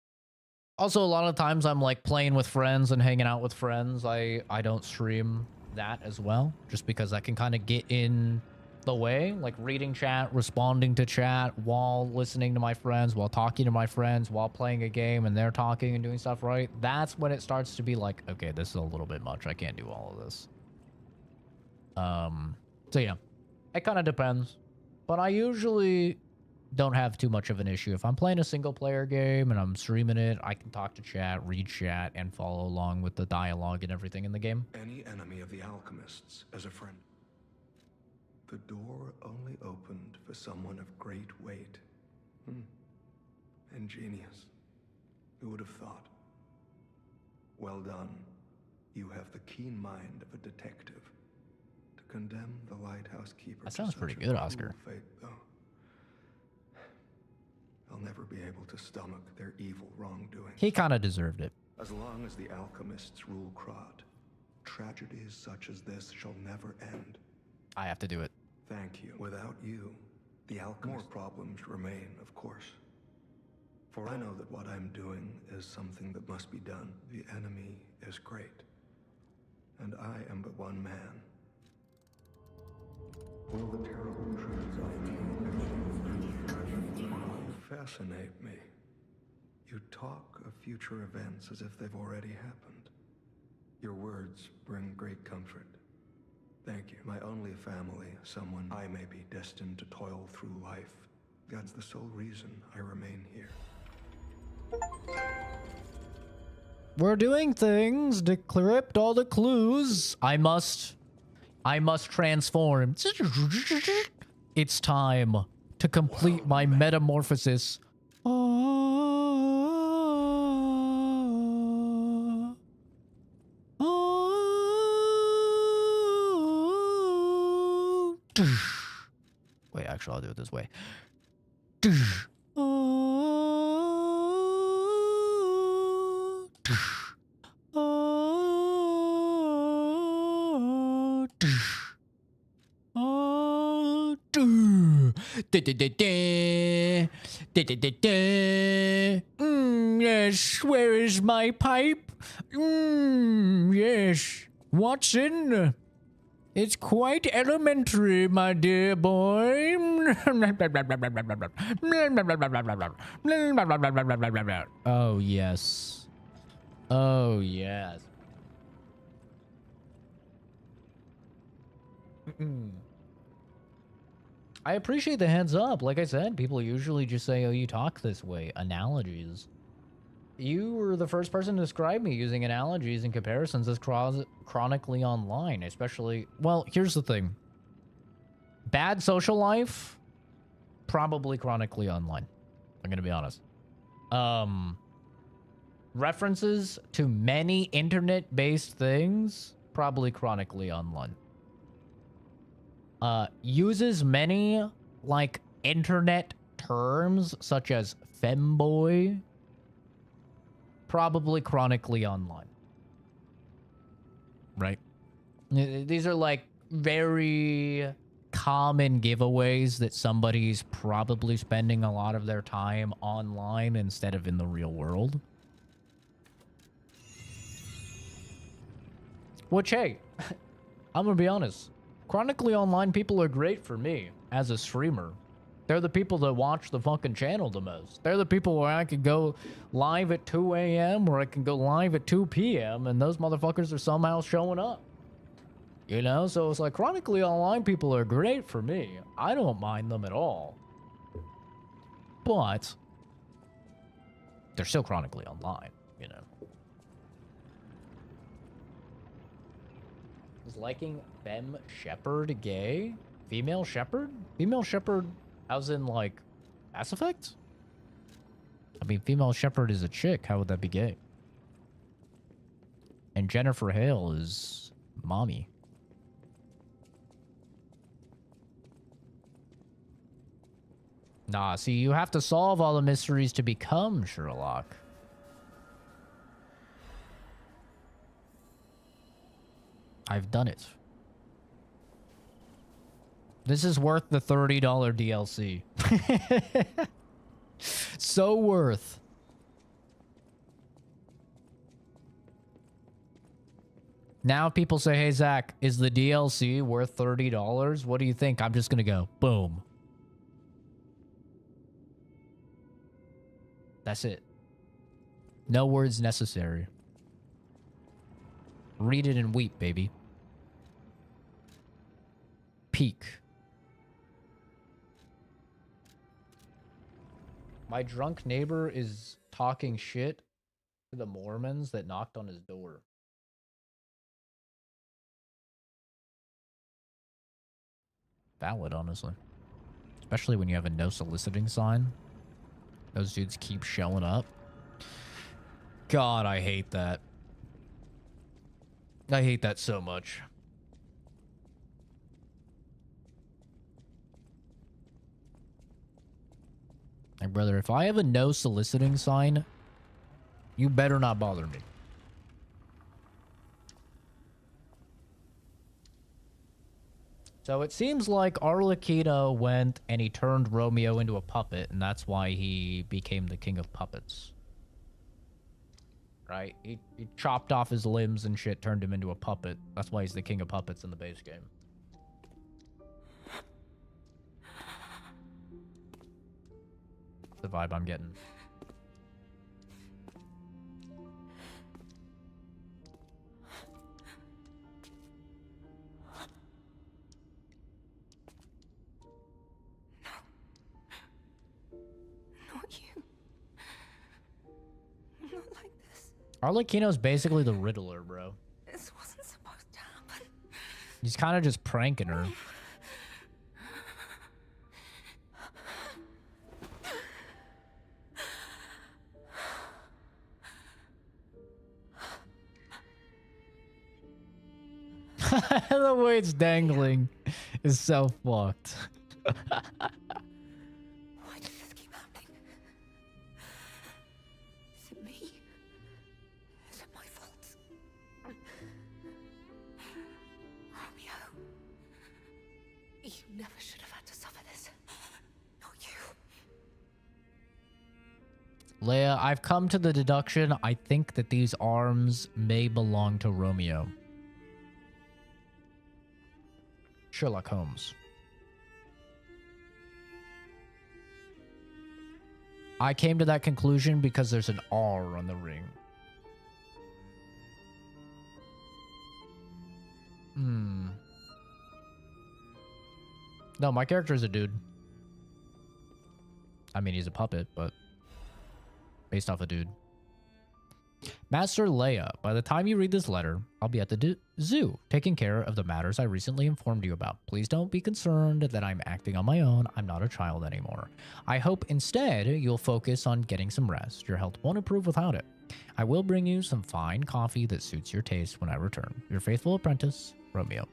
Also, a lot of times I'm like playing with friends and hanging out with friends. I don't stream that as well, just because I can kind of get in the way, like reading chat, responding to chat while listening to my friends, while talking to my friends, while playing a game and they're talking and doing stuff, right? That's when it starts to be like, okay, this is a little bit much. I can't do all of this. So yeah, it kind of depends, but I usually don't have too much of an issue. If I'm playing a single player game and I'm streaming it, I can talk to chat, read chat, and follow along with the dialogue and everything in the game. Any enemy of the alchemists as a friend. The door only opened for someone of great weight. Ingenious. Who would have thought? Well done. You have the keen mind of a detective. To condemn the lighthouse keeper. That sounds pretty good, Oscar. Fate, though. I'll never be able to stomach their evil wrongdoing. He kind of deserved it. As long as the alchemists rule Krot, tragedies such as this shall never end. I have to do it. Thank you. Without you, the alchemist problems remain, of course. For I know that what I'm doing is something that must be done. The enemy is great, and I am but one man. Will the terrible truths I know fascinate me? You talk of future events as if they've already happened. Your words bring great comfort. Thank you. My only family, someone I may be destined to toil through life. God's the sole reason I remain here. We're doing things. Decrypt all the clues. I must transform. It's time to complete my metamorphosis. Wait, actually, I'll do it this way. Yes, where is my pipe? Yes, Watson. It's quite elementary, my dear boy. Oh, yes. Oh, yes. I appreciate the heads up. Like I said, people usually just say, oh, you talk this way. Analogies. You were the first person to describe me using analogies and comparisons as chronically online, especially... Well, here's the thing. Bad social life, probably chronically online. I'm going to be honest. References to many internet-based things, probably chronically online. Uses many, like, internet terms, such as femboy, probably chronically online. Right? These are, like, very common giveaways that somebody's probably spending a lot of their time online instead of in the real world. Which, hey, I'm gonna be honest. Chronically online people are great for me as a streamer. They're the people that watch the fucking channel the most. They're the people where I can go live at 2 a.m. or I can go live at 2 p.m. and those motherfuckers are somehow showing up. You know? So it's like chronically online people are great for me. I don't mind them at all. But they're still chronically online, you know. Is liking femme shepherd gay? Female shepherd? Female shepherd as in like Mass Effect? I mean, female shepherd is a chick. How would that be gay? And Jennifer Hale is mommy. Nah, see, you have to solve all the mysteries to become Sherlock. I've done it. This is worth the $30 DLC. So worth. Now people say, hey, Zach, is the DLC worth $30? What do you think? I'm just going to go, boom. That's it. No words necessary. Read it and weep, baby. Peak. My drunk neighbor is talking shit to the Mormons that knocked on his door. Valid, honestly. Especially when you have a no soliciting sign. Those dudes keep showing up. God, I hate that. I hate that so much. Like, brother, if I have a no soliciting sign, you better not bother me. So it seems like Arlecchino went and he turned Romeo into a puppet, and that's why he became the king of puppets. Right? He chopped off his limbs and shit, turned him into a puppet. That's why he's the king of puppets in the base game. The vibe I'm getting. Not you. Not like this. Arlecchino's basically the Riddler, bro. This wasn't supposed to happen. He's kind of just pranking her. The way it's dangling is so fucked. Why does this keep happening? Is it me? Is it my fault? Romeo, you never should have had to suffer this. Not you. Leia, I've come to the deduction. I think that these arms may belong to Romeo. Sherlock Holmes. I came to that conclusion because there's an R on the ring. No, my character is a dude. I mean, he's a puppet, but based off a dude. Master Leia, by the time you read this letter, I'll be at the zoo, taking care of the matters I recently informed you about. Please don't be concerned that I'm acting on my own. I'm not a child anymore. I hope instead you'll focus on getting some rest. Your health won't improve without it. I will bring you some fine coffee that suits your taste when I return. Your faithful apprentice, Romeo.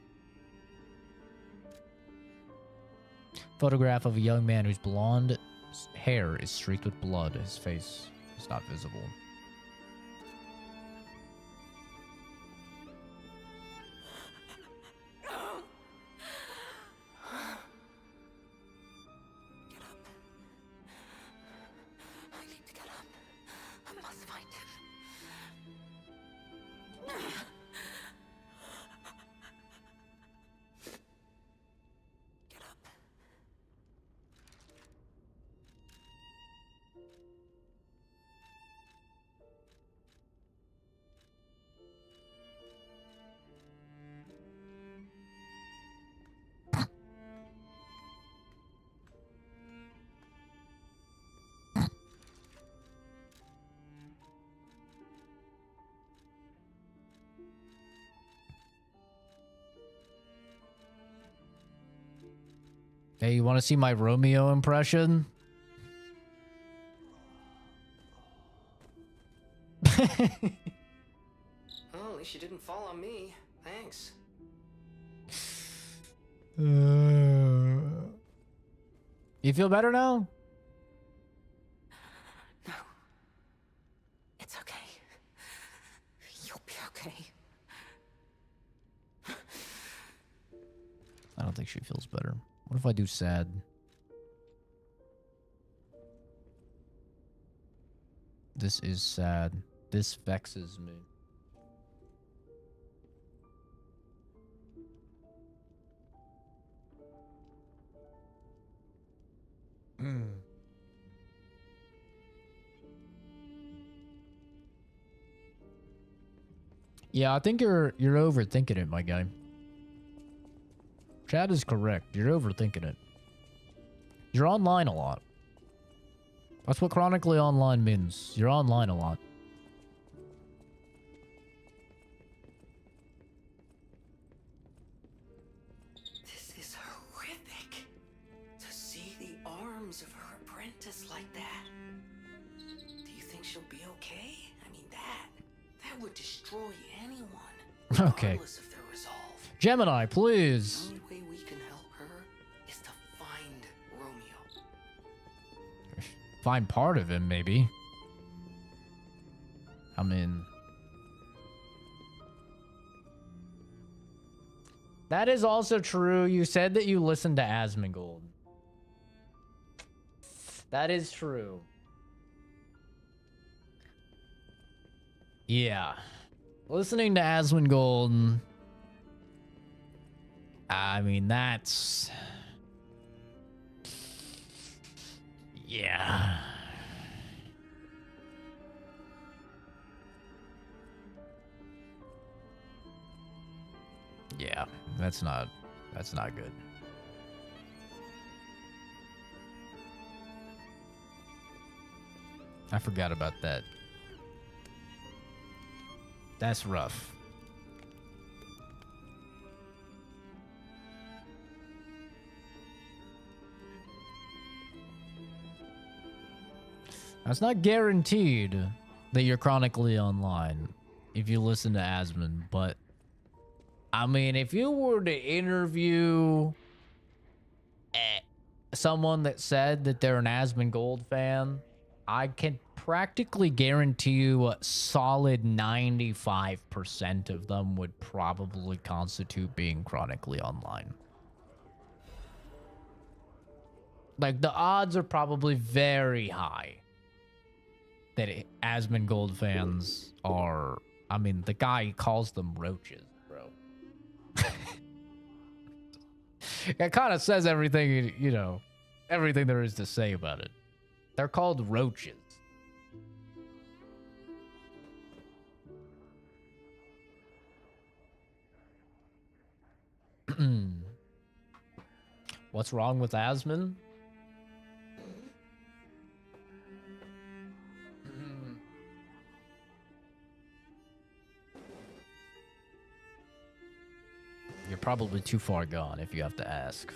Photograph of a young man whose blonde hair is streaked with blood. His face is not visible. Hey, you want to see my Romeo impression? Well, at least you didn't fall on me. Thanks. You feel better now? No. It's okay. You'll be okay. I don't think she feels better. What if I do sad? This is sad. This vexes me. Yeah, I think you're overthinking it, my guy. Chad is correct. You're overthinking it. You're online a lot. That's what chronically online means. You're online a lot. This is horrific. To see the arms of her apprentice like that. Do you think she'll be okay? I mean, that would destroy anyone. Okay. Regardless of their resolve. Gemini, please. The only way we can help her is to find Romeo. Find part of him, maybe. I mean... That is also true. You said that you listened to Asmongold. That is true. Yeah. Listening to Asmongold... I mean, that's... Yeah. Yeah, that's not good. I forgot about that. That's rough. Now, it's not guaranteed that you're chronically online if you listen to Asmon, but I mean, if you were to interview someone that said that they're an Asmongold fan, I can practically guarantee you a solid 95% of them would probably constitute being chronically online. Like, the odds are probably very high that Asmongold fans are... I mean, the guy calls them roaches, bro. It kind of says everything, you know, everything there is to say about it. They're called roaches. What's wrong with Asmon? You're probably too far gone if you have to ask.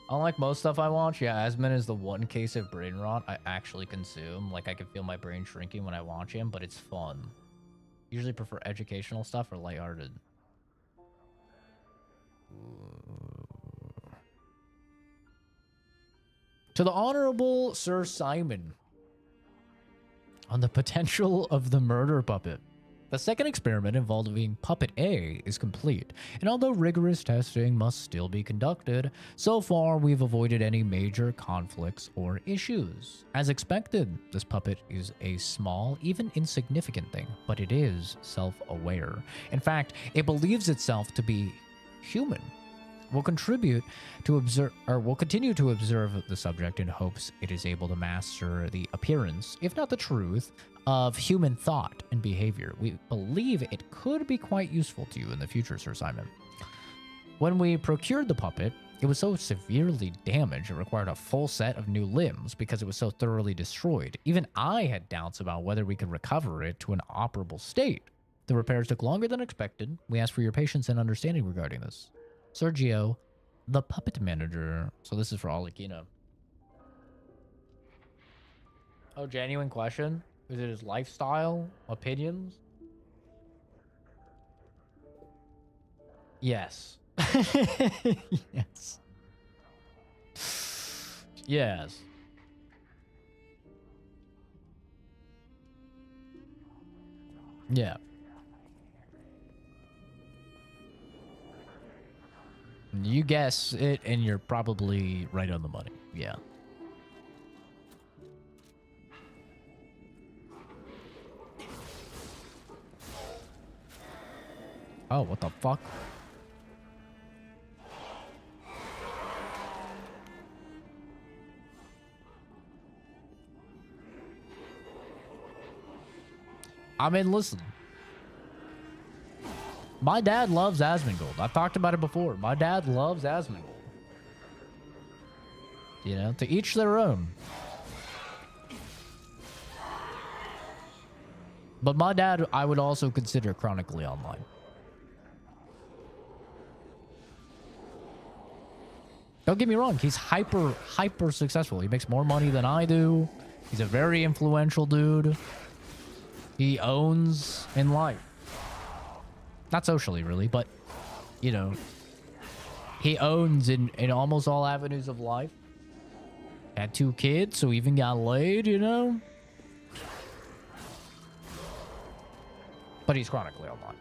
Unlike most stuff I watch, yeah, Asmon is the one case of brain rot I actually consume. Like, I can feel my brain shrinking when I watch him, but it's fun. Usually prefer educational stuff or lighthearted. To the Honorable Sir Simon on the potential of the murder puppet. The second experiment involving Puppet A is complete, and although rigorous testing must still be conducted, so far we've avoided any major conflicts or issues. As expected, this puppet is a small, even insignificant thing, but it is self-aware. In fact, it believes itself to be human. We'll continue to observe the subject in hopes it is able to master the appearance, if not the truth, of human thought and behavior. We believe it could be quite useful to you in the future, Sir Simon. When we procured the puppet, it was so severely damaged it required a full set of new limbs because it was so thoroughly destroyed. Even I had doubts about whether we could recover it to an operable state. The repairs took longer than expected. We ask for your patience and understanding regarding this. Sergio, the puppet manager. So this is for Alikina. Oh, genuine question. Is it his lifestyle? Opinions? Yes. Yes. Yes. Yeah. You guess it, and you're probably right on the money. Yeah. Oh, what the fuck? I mean, listen. My dad loves Asmongold. I've talked about it before. My dad loves Asmongold. You know, to each their own. But my dad, I would also consider chronically online. Don't get me wrong. He's hyper successful. He makes more money than I do. He's a very influential dude. He owns in life. Not socially, really, but, you know, he owns in almost all avenues of life. Had 2 kids, so even got laid, you know? But he's chronically online.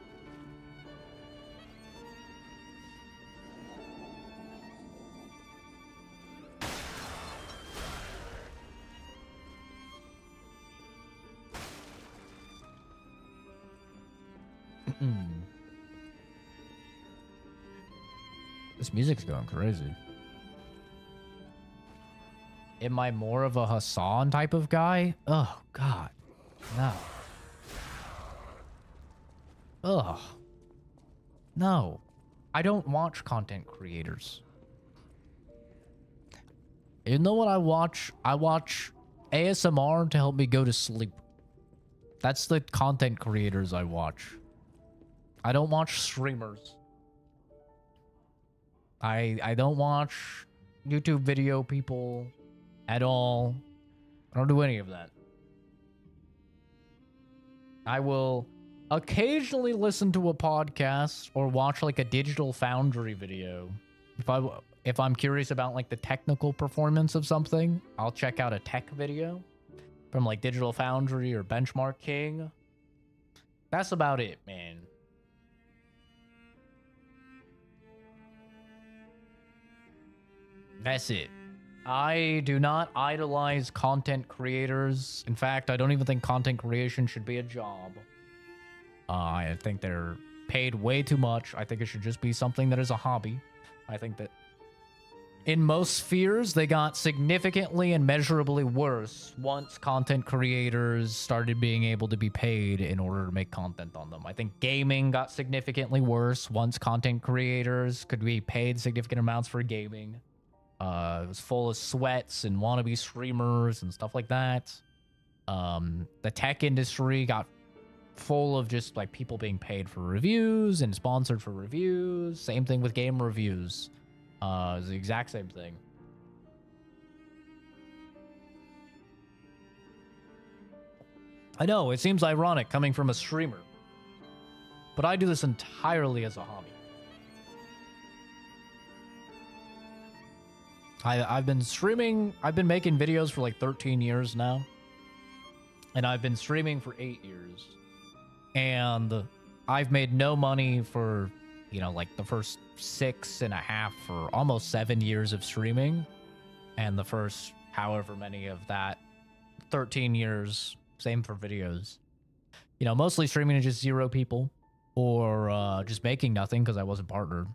This music's going crazy. Am I more of a Hassan type of guy? Oh, God. No. Ugh. No. I don't watch content creators. You know what I watch? I watch ASMR to help me go to sleep. That's the content creators I watch. I don't watch streamers. I don't watch YouTube video people at all. I don't do any of that. I will occasionally listen to a podcast or watch like a Digital Foundry video. If I'm curious about like the technical performance of something, I'll check out a tech video from like Digital Foundry or Benchmark King. That's about it, man. That's it. I do not idolize content creators. In fact, I don't even think content creation should be a job. I think they're paid way too much. I think it should just be something that is a hobby. I think that in most spheres, they got significantly and measurably worse once content creators started being able to be paid in order to make content on them. I think gaming got significantly worse once content creators could be paid significant amounts for gaming. It was full of sweats and wannabe streamers and stuff like that. The tech industry got full of just like people being paid for reviews and sponsored for reviews. Same thing with game reviews. It's the exact same thing. I know, it seems ironic coming from a streamer, but I do this entirely as a hobby. I've been streaming, I've been making videos for like 13 years now. And I've been streaming for 8 years. And I've made no money for, you know, like the first 6.5 or almost 7 years of streaming. And the first however many of that 13 years, same for videos. You know, mostly streaming to just 0 people or just making nothing because I wasn't partnered.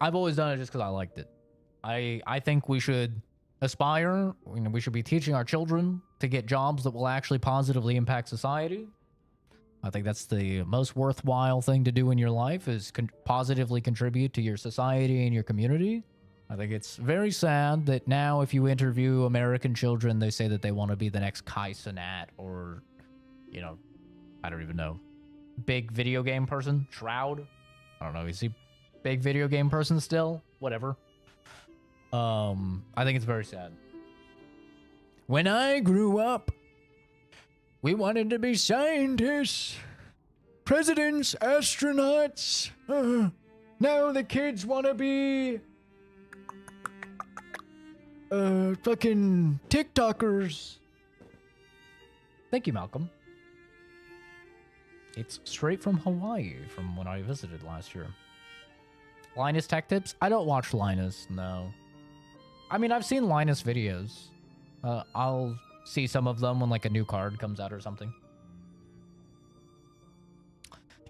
I've always done it just because I liked it. I think we should aspire, you know, we should be teaching our children to get jobs that will actually positively impact society. I think that's the most worthwhile thing to do in your life is positively contribute to your society and your community. I think it's very sad that now if you interview American children, they say that they want to be the next Kai Cenat or, you know, I don't even know. Big video game person? Shroud? I don't know. Is he big video game person still? Whatever. I think it's very sad. When I grew up, we wanted to be scientists, presidents, astronauts. Now the kids want to be fucking TikTokers. Thank you, Malcolm. It's straight from Hawaii from when I visited last year. Linus Tech Tips? I don't watch Linus, no. I mean, I've seen Linus videos. I'll see some of them when like a new card comes out or something.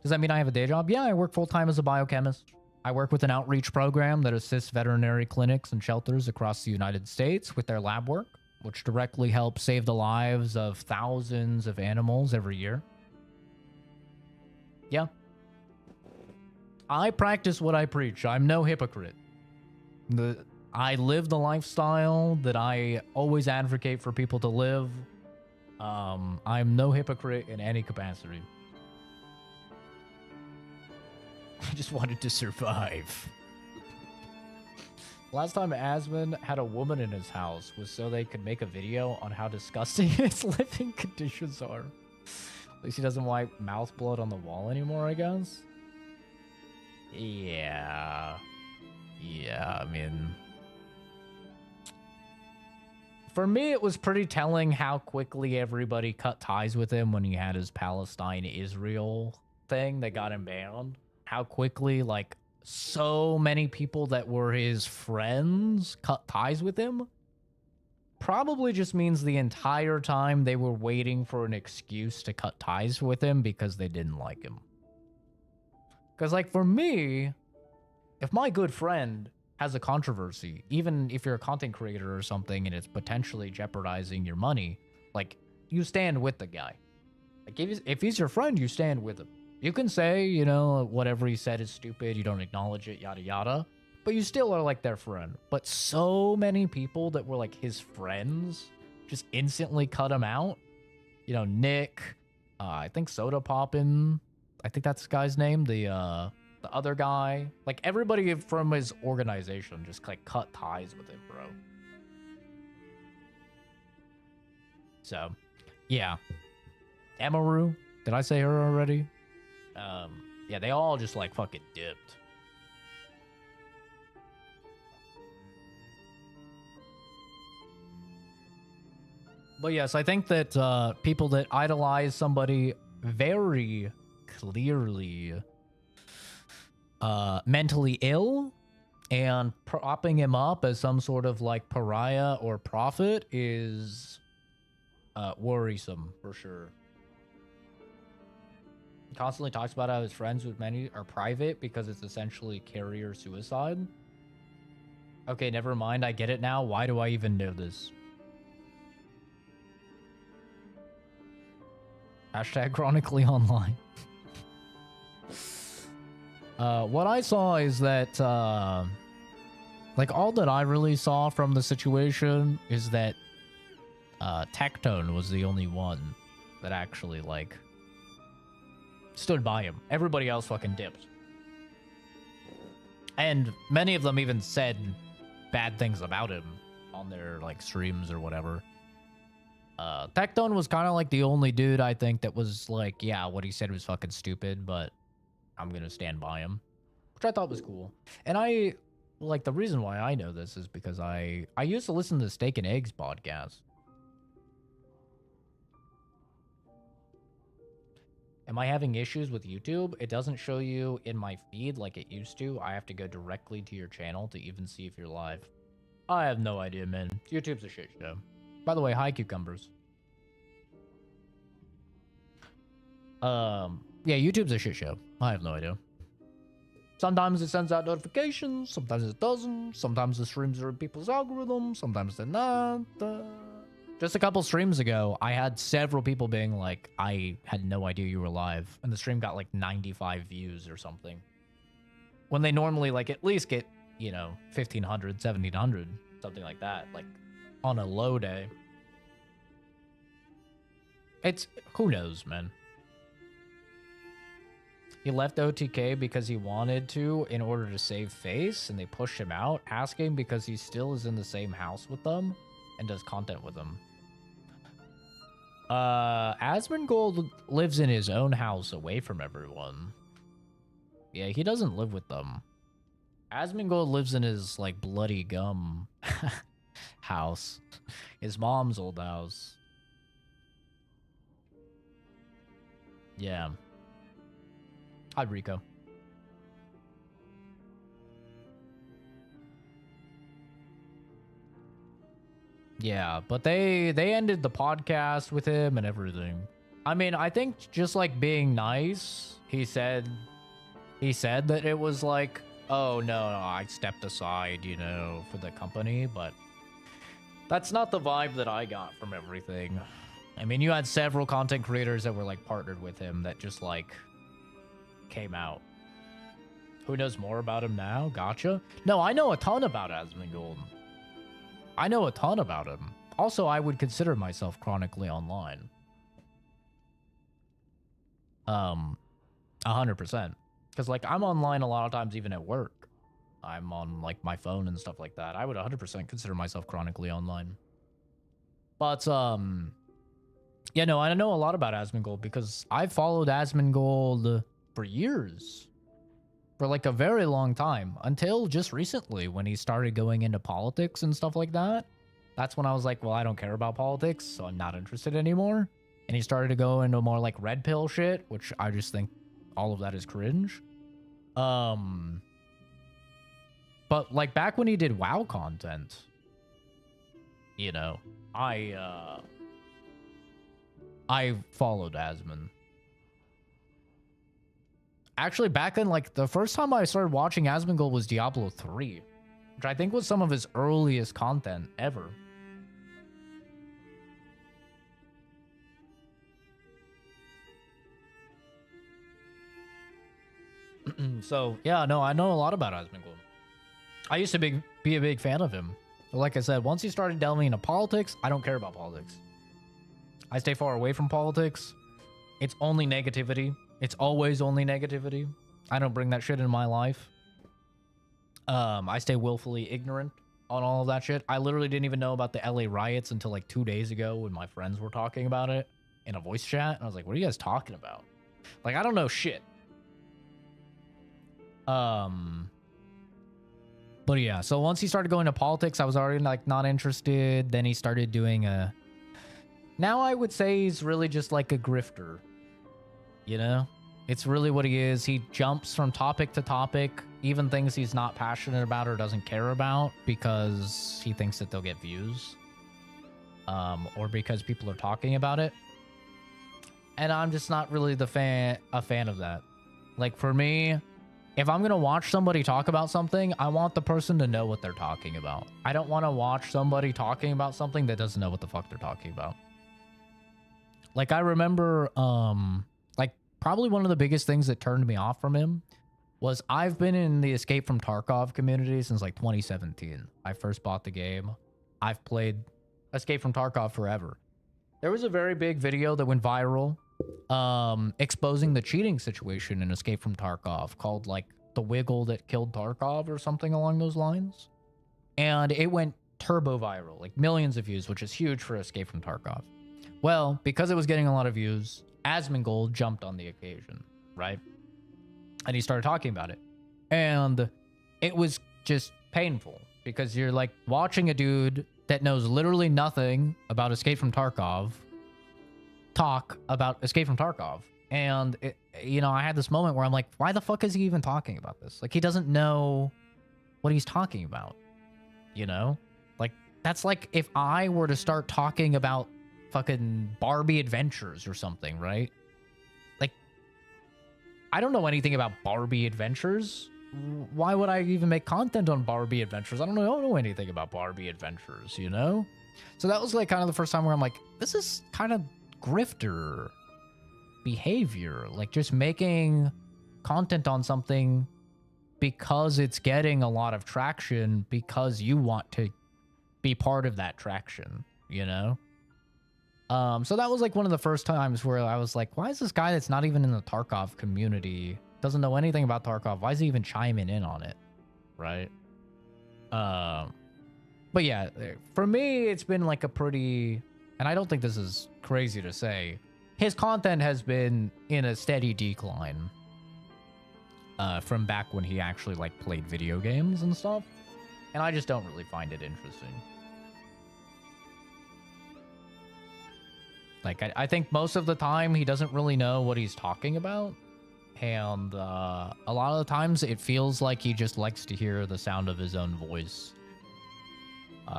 Does that mean I have a day job? Yeah, I work full-time as a biochemist. I work with an outreach program that assists veterinary clinics and shelters across the United States with their lab work, which directly helps save the lives of thousands of animals every year. Yeah. I practice what I preach. I'm no hypocrite. I live the lifestyle that I always advocate for people to live. I'm no hypocrite in any capacity. I just wanted to survive. Last time Asmon had a woman in his house was so they could make a video on how disgusting his living conditions are. At least he doesn't wipe mouth blood on the wall anymore, I guess. Yeah. Yeah, I mean... For me, it was pretty telling how quickly everybody cut ties with him when he had his Palestine-Israel thing that got him banned. How quickly, like, so many people that were his friends cut ties with him. Probably just means the entire time they were waiting for an excuse to cut ties with him because they didn't like him. Because, like, for me, if my good friend has a controversy, even if you're a content creator or something and it's potentially jeopardizing your money, like, you stand with the guy. Like, if he's your friend, you stand with him. You can say, you know, whatever he said is stupid, you don't acknowledge it, yada yada, but you still are like their friend. But so many people that were like his friends just instantly cut him out. You know, Nick, I think Soda Poppin', I think that's the guy's name, the other guy, like everybody from his organization just like cut ties with him, bro. So, yeah. Amaru, did I say her already? Yeah, they all just like fucking dipped. But yes, I think that people that idolize somebody very clearly mentally ill and propping him up as some sort of like pariah or prophet is worrisome for sure. He constantly talks about how his friends with many are private because it's essentially carrier suicide. Okay, never mind. I get it now. Why do I even know this? Hashtag chronically online. What I saw is that, like, all that I really saw from the situation is that, Tectone was the only one that actually, like, stood by him. Everybody else fucking dipped. And many of them even said bad things about him on their, like, streams or whatever. Tectone was kind of like the only dude, I think, that was like, yeah, what he said was fucking stupid, but I'm gonna stand by him. Which I thought was cool. And I, like, the reason why I know this is because I used to listen to the Steak and Eggs podcast. Am I having issues with YouTube? It doesn't show you in my feed like it used to. I have to go directly to your channel to even see if you're live. I have no idea, man. YouTube's a shit show. By the way, hi, cucumbers. Yeah, YouTube's a shit show. I have no idea. Sometimes it sends out notifications, sometimes it doesn't. Sometimes the streams are in people's algorithms, sometimes they're not. Just a couple streams ago, I had several people being like, I had no idea you were live. And the stream got like 95 views or something. When they normally like at least get, you know, 1,500, 1,700, something like that. Like on a low day. It's, who knows, man. He left OTK because he wanted to in order to save face, and they pushed him out, asking because he still is in the same house with them and does content with them. Asmongold lives in his own house away from everyone. Yeah, he doesn't live with them. Asmongold lives in his, like, bloody gum house. His mom's old house. Yeah. Hi, Rico. Yeah, but they ended the podcast with him and everything. I mean, I think just like being nice, he said that it was like, oh no, I stepped aside, you know, for the company, but that's not the vibe that I got from everything. I mean, you had several content creators that were like partnered with him that just like came out. Who knows more about him now? Gotcha. No, I know a ton about Asmongold. I know a ton about him. Also, I would consider myself chronically online. 100%. Because, like, I'm online a lot of times even at work. I'm on, like, my phone and stuff like that. I would 100% consider myself chronically online. But, yeah, no, I know a lot about Asmongold because I've followed Asmongold for years. For, like, a very long time. Until just recently when he started going into politics and stuff like that. That's when I was like, well, I don't care about politics, so I'm not interested anymore. And he started to go into more, like, red pill shit, which I just think all of that is cringe. But, like, back when he did WoW content, you know, I followed Asmon. Actually, back then, like, the first time I started watching Asmongold was Diablo 3, which I think was some of his earliest content ever. So, yeah, no, I know a lot about Asmongold. I used to be a big fan of him. But like I said, once he started delving into politics, I don't care about politics. I stay far away from politics. It's only negativity. It's always only negativity. I don't bring that shit in my life. I stay willfully ignorant on all of that shit. I literally didn't even know about the LA riots until like 2 days ago when my friends were talking about it in a voice chat. And I was like, what are you guys talking about? Like, I don't know shit. But yeah, so once he started going to politics, I was already like not interested. Then he started doing now I would say he's really just like a grifter. You know? It's really what he is. He jumps from topic to topic, even things he's not passionate about or doesn't care about because he thinks that they'll get views. Or because people are talking about it. And I'm just not really a fan of that. Like for me, if I'm going to watch somebody talk about something, I want the person to know what they're talking about. I don't want to watch somebody talking about something that doesn't know what the fuck they're talking about. Like I remember, like probably one of the biggest things that turned me off from him was I've been in the Escape from Tarkov community since like 2017. I first bought the game. I've played Escape from Tarkov forever. There was a very big video that went viral exposing the cheating situation in Escape from Tarkov called like the wiggle that killed Tarkov or something along those lines. And it went turbo viral, like millions of views, which is huge for Escape from Tarkov. Well, because it was getting a lot of views, Asmongold jumped on the occasion, right? And he started talking about it. And it was just painful because you're like watching a dude that knows literally nothing about Escape from Tarkov talk about Escape from Tarkov. And, you know, I had this moment where I'm like, why the fuck is he even talking about this? Like, he doesn't know what he's talking about, you know? Like, that's like if I were to start talking about fucking Barbie Adventures or something, right? Like, I don't know anything about Barbie Adventures. Why would I even make content on Barbie Adventures? I don't know anything about Barbie Adventures, you know? So that was like kind of the first time where I'm like, this is kind of grifter behavior. Like just making content on something because it's getting a lot of traction because you want to be part of that traction, you know? So that was like one of the first times where I was like, why is this guy that's not even in the Tarkov community, doesn't know anything about Tarkov, why is he even chiming in on it? Right? But yeah, for me, it's been like a pretty, and I don't think this is crazy to say. His content has been in a steady decline from back when he actually like played video games and stuff. And I just don't really find it interesting. Like, I think most of the time he doesn't really know what he's talking about. And a lot of the times it feels like he just likes to hear the sound of his own voice.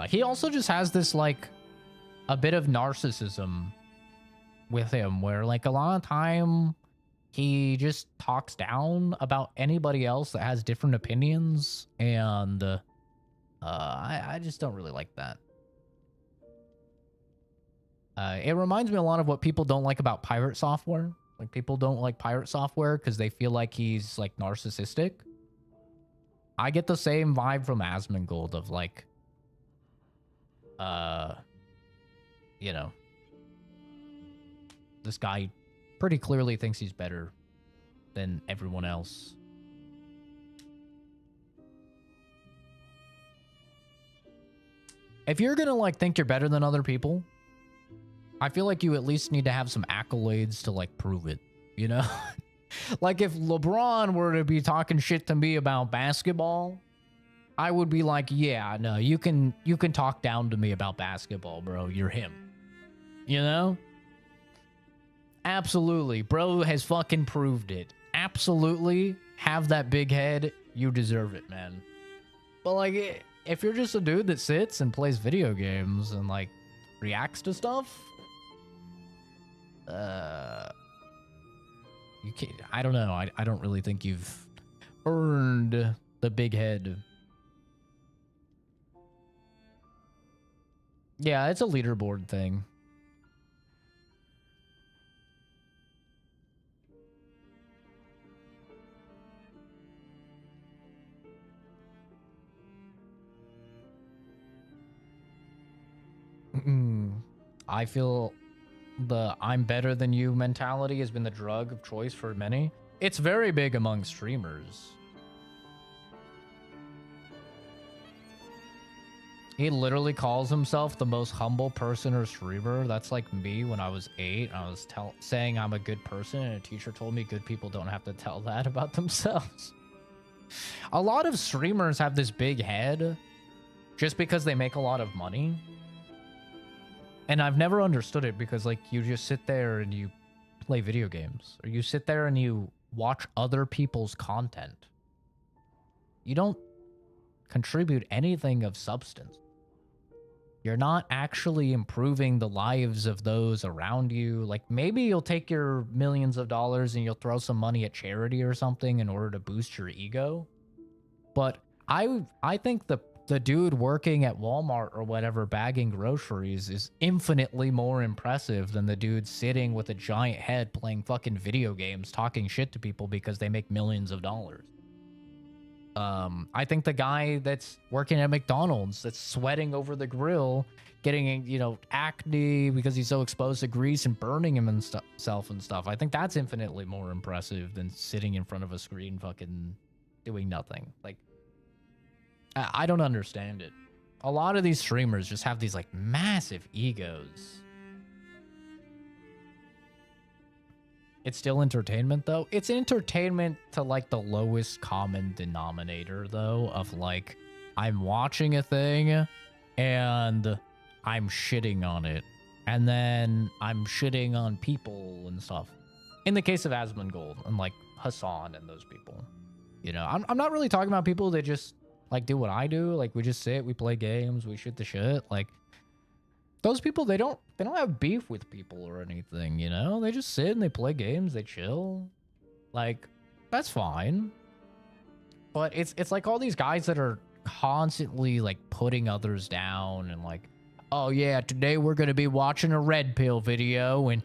He also just has this, like, a bit of narcissism with him where, like, a lot of time he just talks down about anybody else that has different opinions. And I just don't really like that. It reminds me a lot of what people don't like about pirate software. Like, people don't like pirate software because they feel like he's, like, narcissistic. I get the same vibe from Asmongold of, like, you know, this guy pretty clearly thinks he's better than everyone else. If you're gonna, like, think you're better than other people, I feel like you at least need to have some accolades to, like, prove it, you know? Like, if LeBron were to be talking shit to me about basketball, I would be like, yeah, no, you can talk down to me about basketball, bro. You're him. You know? Absolutely. Bro has fucking proved it. Absolutely. Have that big head. You deserve it, man. But, like, if you're just a dude that sits and plays video games and, like, reacts to stuff, you can't, I don't know. I don't really think you've earned the big head. Yeah, it's a leaderboard thing. I feel the I'm better than you mentality has been the drug of choice for many. It's very big among streamers. He literally calls himself the most humble person or streamer. That's like me when I was 8. I was saying I'm a good person, and a teacher told me good people don't have to tell that about themselves. A lot of streamers have this big head just because they make a lot of money. And I've never understood it because, like, you just sit there and you play video games. Or you sit there and you watch other people's content. You don't contribute anything of substance. You're not actually improving the lives of those around you. Like, maybe you'll take your millions of dollars and you'll throw some money at charity or something in order to boost your ego. But I think the dude working at Walmart or whatever bagging groceries is infinitely more impressive than the dude sitting with a giant head playing fucking video games talking shit to people because they make millions of dollars. I think the guy that's working at McDonald's that's sweating over the grill, getting, you know, acne because he's so exposed to grease and burning himself and stuff. I think that's infinitely more impressive than sitting in front of a screen fucking doing nothing. Like, I don't understand it. A lot of these streamers just have these, like, massive egos. It's still entertainment, though. It's entertainment to, like, the lowest common denominator, though, of, like, I'm watching a thing and I'm shitting on it. And then I'm shitting on people and stuff. In the case of Asmongold and, like, Hassan and those people. You know, I'm not really talking about people that just, like, do what I do. Like, we just sit, we play games, we shoot the shit. Like, those people, they don't have beef with people or anything, you know? They just sit and they play games, they chill. Like, that's fine. But it's like all these guys that are constantly, like, putting others down and, like, oh yeah, today we're gonna be watching a red pill video and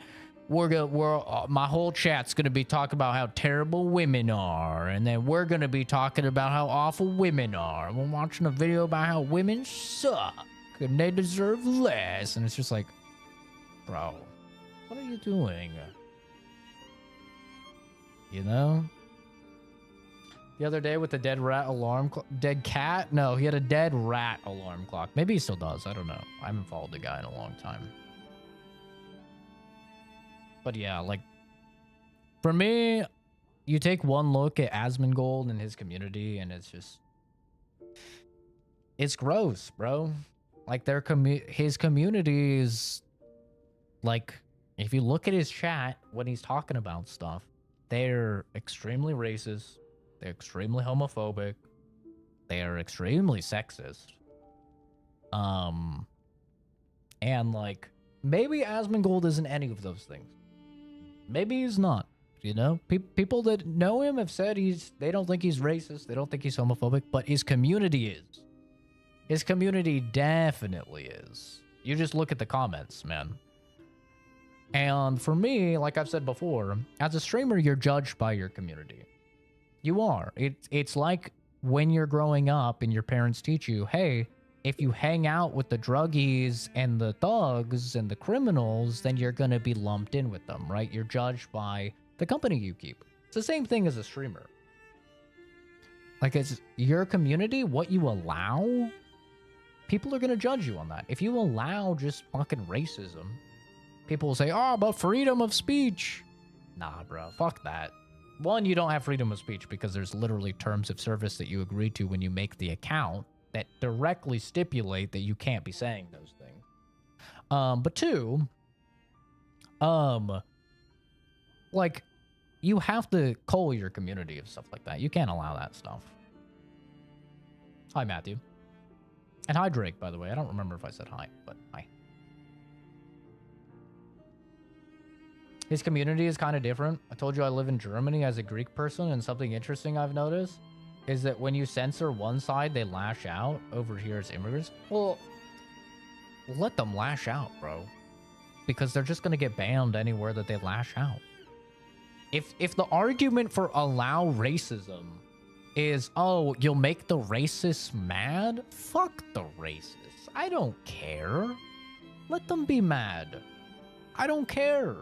my whole chat's gonna be talking about how terrible women are, and then we're gonna be talking about how awful women are. We're watching a video about how women suck and they deserve less, and it's just like, bro, what are you doing? You know? The other day with the dead rat alarm clock, dead cat? No, he had a dead rat alarm clock. Maybe he still does. I don't know. I haven't followed the guy in a long time. But yeah, like, for me, you take one look at Asmongold and his community, and it's just, it's gross, bro. Like, his community is, like, if you look at his chat when he's talking about stuff, they're extremely racist, they're extremely homophobic, they are extremely sexist. And like, maybe Asmongold isn't any of those things. Maybe he's not. You know, people that know him have said they don't think he's racist, they don't think he's homophobic, but his community is. His community definitely is. You just look at the comments, man. And for me, like I've said before, as a streamer, you're judged by your community. You are. It's like when you're growing up and your parents teach you, hey, if you hang out with the druggies and the thugs and the criminals, then you're going to be lumped in with them, right? You're judged by the company you keep. It's the same thing as a streamer. Like, it's your community, what you allow, people are going to judge you on that. If you allow just fucking racism, people will say, oh, but freedom of speech. Nah, bro, fuck that. One, you don't have freedom of speech because there's literally terms of service that you agree to when you make the account that directly stipulate that you can't be saying those things. But two, like, you have to cull your community of stuff like that. You can't allow that stuff. Hi, Matthew. And hi, Drake, by the way. I don't remember if I said hi, but hi. His community is kind of different. I told you I live in Germany as a Greek person, and something interesting I've noticed is that when you censor one side, they lash out. Over here as immigrants. Well, let them lash out, bro. Because they're just going to get banned anywhere that they lash out. If the argument for allow racism is, oh, you'll make the racists mad, fuck the racists. I don't care. Let them be mad. I don't care.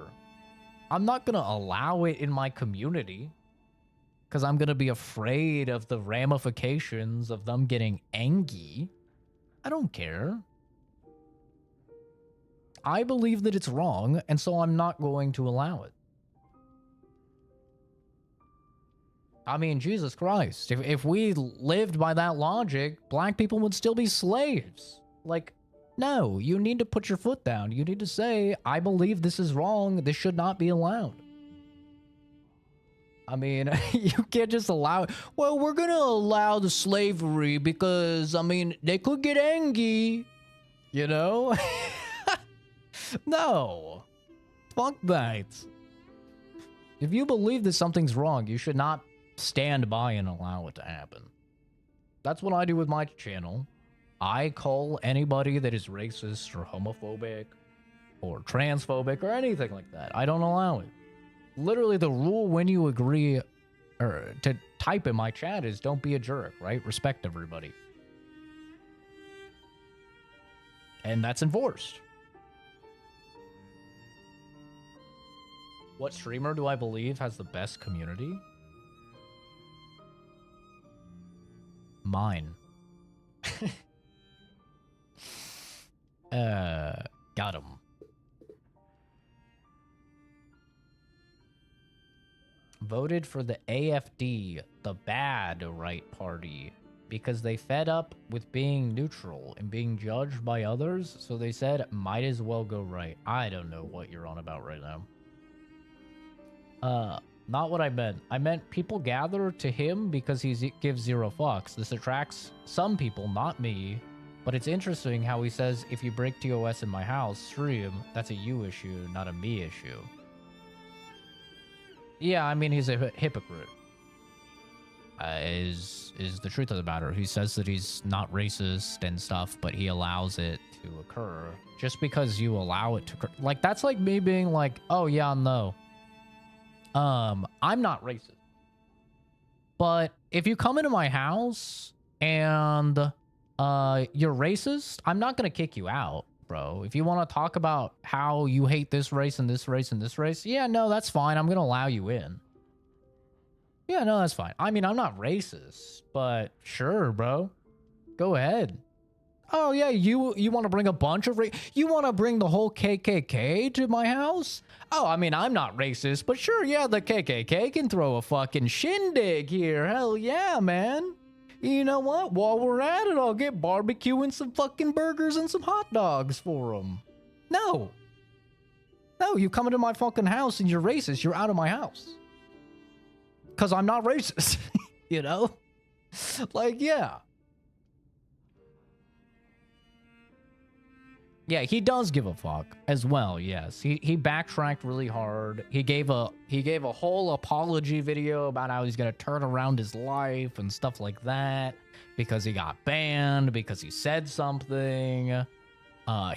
I'm not going to allow it in my community because I'm going to be afraid of the ramifications of them getting angry. I don't care. I believe that it's wrong, and so I'm not going to allow it. I mean, Jesus Christ. If we lived by that logic, black people would still be slaves. Like, no, you need to put your foot down. You need to say, I believe this is wrong. This should not be allowed. I mean, you can't just allow it. Well, we're going to allow the slavery because, I mean, they could get angry. You know? No. Fuck that. If you believe that something's wrong, you should not stand by and allow it to happen. That's what I do with my channel. I call anybody that is racist or homophobic or transphobic or anything like that. I don't allow it. Literally, the rule when you agree or to type in my chat is don't be a jerk, right? Respect everybody. And that's enforced. What streamer do I believe has the best community? Mine. Got him. Voted for the AFD, the bad right party, because they fed up with being neutral and being judged by others, so they said, might as well go right. I don't know what you're on about right now. Not what I meant. I meant people gather to him because he gives zero fucks. This attracts some people, not me. But it's interesting how he says, if you break TOS in my house, stream, that's a you issue, not a me issue. Yeah, I mean, he's a hypocrite. Is the truth of the matter. He says that he's not racist and stuff, but he allows it to occur. Just because you allow it to occur. Like, that's like me being like, oh, yeah, no. I'm not racist. But if you come into my house and you're racist, I'm not going to kick you out, bro. If you want to talk about how you hate this race and this race and this race, yeah, no, that's fine. I'm going to allow you in. Yeah, no, that's fine. I mean, I'm not racist, but sure, bro. Go ahead. Oh yeah, you want to bring a bunch of you want to bring the whole KKK to my house? Oh, I mean, I'm not racist, but sure, yeah, the KKK can throw a fucking shindig here. Hell yeah, man. You know what? While we're at it, I'll get barbecue and some fucking burgers and some hot dogs for them. No. No, you come into my fucking house and you're racist. You're out of my house. Because I'm not racist. You know? Like, yeah. Yeah, he does give a fuck as well. Yes, he backtracked really hard. He gave a whole apology video about how he's gonna turn around his life and stuff like that because he got banned because he said something.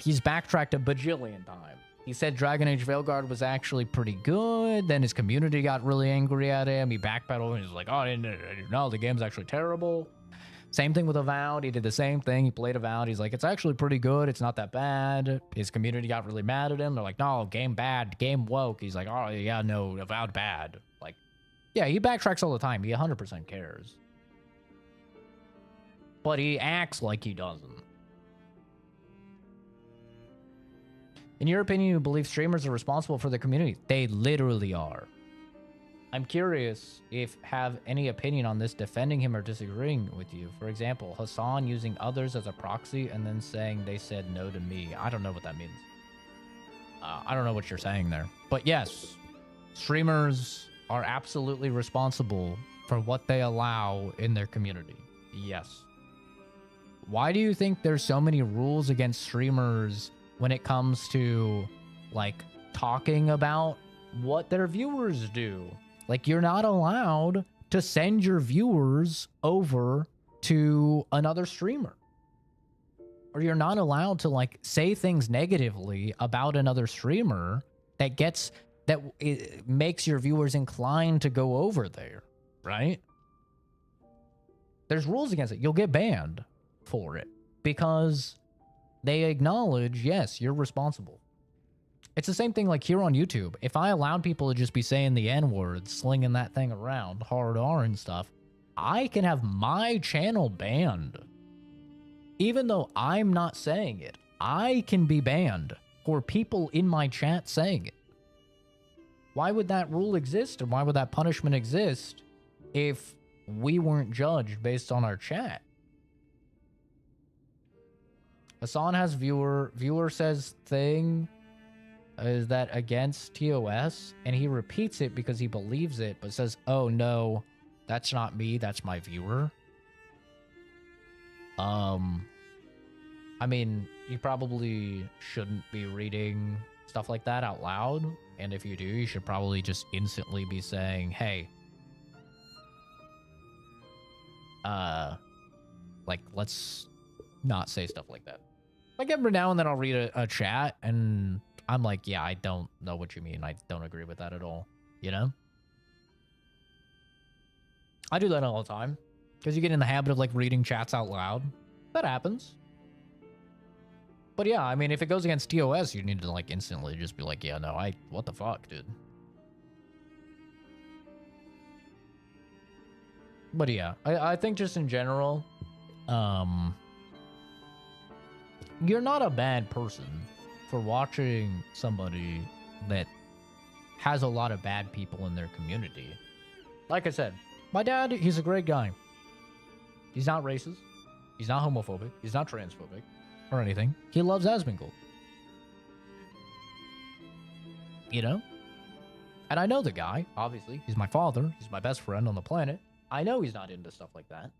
He's backtracked a bajillion times. He said Dragon Age Veilguard was actually pretty good. Then his community got really angry at him. He backpedaled and he's like, "Oh, no, the game's actually terrible." Same thing with Avowed. He did the same thing. He played Avowed. He's like, it's actually pretty good. It's not that bad. His community got really mad at him. They're like, no, game bad, game woke. He's like, oh, yeah, no, Avowed bad. Like, yeah, he backtracks all the time. He 100% cares. But he acts like he doesn't. In your opinion, you believe streamers are responsible for the community? They literally are. I'm curious if have any opinion on this, defending him or disagreeing with you. For example, Hassan using others as a proxy and then saying they said no to me. I don't know what that means. I don't know what you're saying there. But yes, streamers are absolutely responsible for what they allow in their community. Yes. Why do you think there's so many rules against streamers when it comes to, like, talking about what their viewers do? Like, you're not allowed to send your viewers over to another streamer. Or you're not allowed to, like, say things negatively about another streamer that it makes your viewers inclined to go over there, right? There's rules against it. You'll get banned for it because they acknowledge, yes, you're responsible. It's the same thing like here on YouTube. If I allowed people to just be saying the N-word, slinging that thing around, hard R and stuff, I can have my channel banned. Even though I'm not saying it, I can be banned for people in my chat saying it. Why would that rule exist, and why would that punishment exist if we weren't judged based on our chat? Hassan has viewer says thing. Is that against TOS? And he repeats it because he believes it, but says, oh no, that's not me, that's my viewer. I mean, you probably shouldn't be reading stuff like that out loud. And if you do, you should probably just instantly be saying, hey, like, let's not say stuff like that. Like, every now and then I'll read a chat and I'm like, yeah, I don't know what you mean. I don't agree with that at all. You know? I do that all the time. Because you get in the habit of, like, reading chats out loud. That happens. But yeah, I mean, if it goes against TOS, you need to, like, instantly just be like, yeah, no, what the fuck, dude? But yeah, I think just in general, you're not a bad person for watching somebody that has a lot of bad people in their community. Like I said, my dad, he's a great guy. He's not racist. He's not homophobic. He's not transphobic or anything. He loves Asmongold. You know? And I know the guy, obviously. He's my father. He's my best friend on the planet. I know he's not into stuff like that.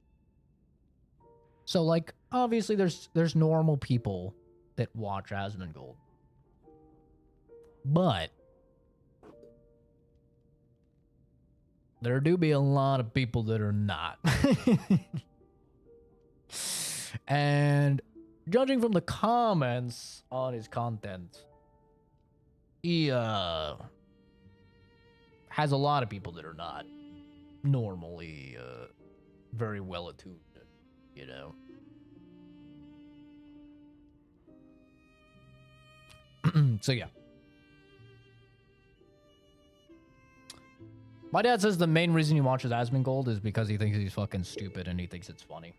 So, like, obviously there's normal people that watch Asmongold. But there do be a lot of people that are not. And judging from the comments on his content, he has a lot of people that are not normally very well attuned, you know. So yeah. My dad says the main reason he watches Asmongold is because he thinks he's fucking stupid and he thinks it's funny.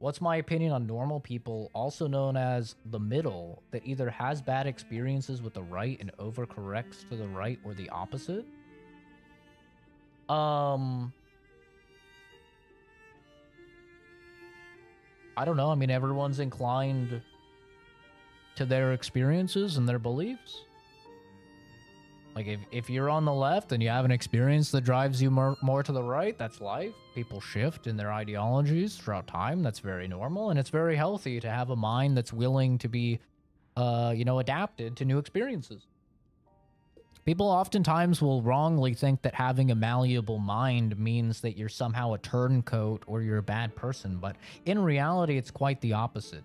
What's my opinion on normal people, also known as the middle, that either has bad experiences with the right and overcorrects to the right or the opposite? I don't know. I mean, everyone's inclined to their experiences and their beliefs. Like, if you're on the left and you have an experience that drives you more to the right, that's life. People shift in their ideologies throughout time. That's very normal. And it's very healthy to have a mind that's willing to be, adapted to new experiences. People oftentimes will wrongly think that having a malleable mind means that you're somehow a turncoat or you're a bad person. But in reality, it's quite the opposite.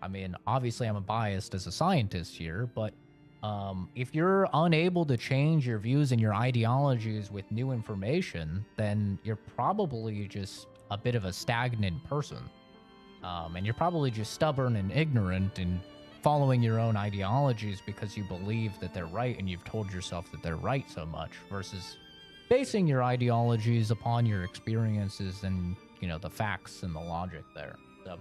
I mean, obviously, I'm biased as a scientist here, but if you're unable to change your views and your ideologies with new information, then you're probably just a bit of a stagnant person. And you're probably just stubborn and ignorant and following your own ideologies because you believe that they're right and you've told yourself that they're right so much, versus basing your ideologies upon your experiences and, the facts and the logic there. So,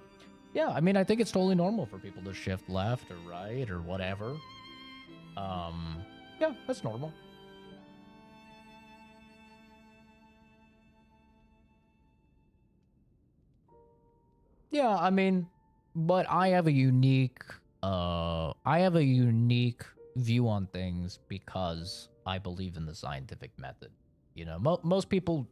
yeah, I mean, I think it's totally normal for people to shift left or right or whatever. Yeah, that's normal. Yeah, I mean, but I have a unique view on things because I believe in the scientific method. Most people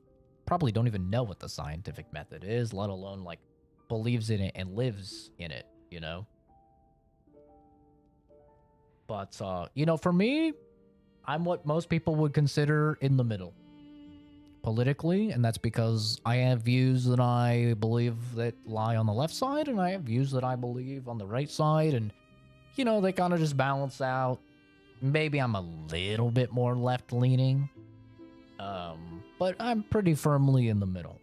probably don't even know what the scientific method is, let alone like believes in it and lives in it, But, for me, I'm what most people would consider in the middle politically, and that's because I have views that I believe that lie on the left side, and I have views that I believe on the right side, and, they kind of just balance out. Maybe I'm a little bit more left-leaning, but I'm pretty firmly in the middle,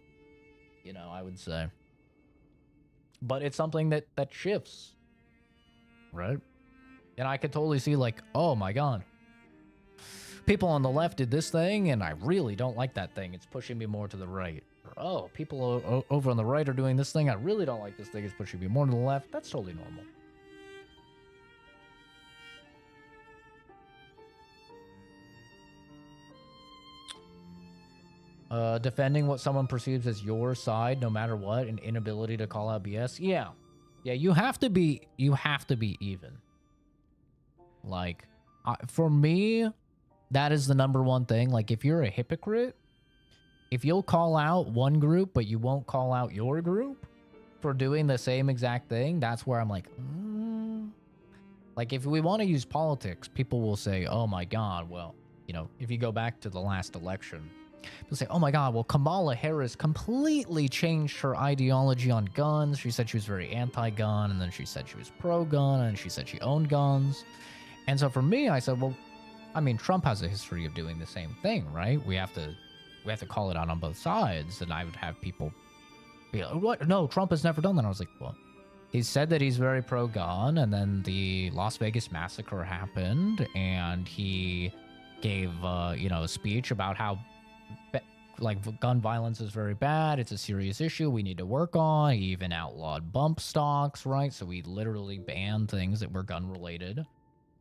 I would say. But it's something that shifts, right? And I could totally see, like, oh my god, people on the left did this thing, and I really don't like that thing. It's pushing me more to the right. Or, oh, people over on the right are doing this thing. I really don't like this thing. It's pushing me more to the left. That's totally normal. Defending what someone perceives as your side, no matter what, an inability to call out BS. Yeah, you have to be even. Like, for me, that is the number one thing. Like, if you're a hypocrite, if you'll call out one group, but you won't call out your group for doing the same exact thing, that's where I'm like, Like, if we want to use politics, people will say, oh my god, well, if you go back to the last election, people say, oh my god, well, Kamala Harris completely changed her ideology on guns. She said she was very anti-gun, and then she said she was pro-gun, and she said she owned guns. And so for me, I said, well, I mean, Trump has a history of doing the same thing, right? We have to call it out on both sides. And I would have people be like, what? No, Trump has never done that. I was like, well, he said that he's very pro-gun, and then the Las Vegas massacre happened, and he gave, a speech about how, gun violence is very bad. It's a serious issue we need to work on. He even outlawed bump stocks, right? So we literally banned things that were gun-related.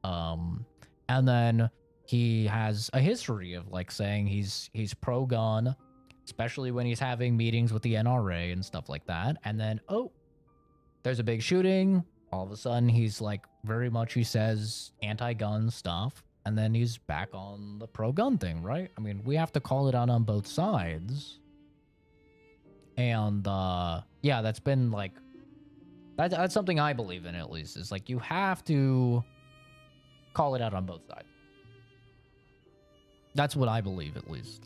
And then he has a history of saying he's pro-gun, especially when he's having meetings with the NRA and stuff like that. And then, oh, there's a big shooting. All of a sudden, he's very much, he says anti-gun stuff. And then he's back on the pro-gun thing, right? I mean, we have to call it out on both sides. And, yeah, that's been that's something I believe in, at least, is you have to call it out on both sides. That's what I believe, at least.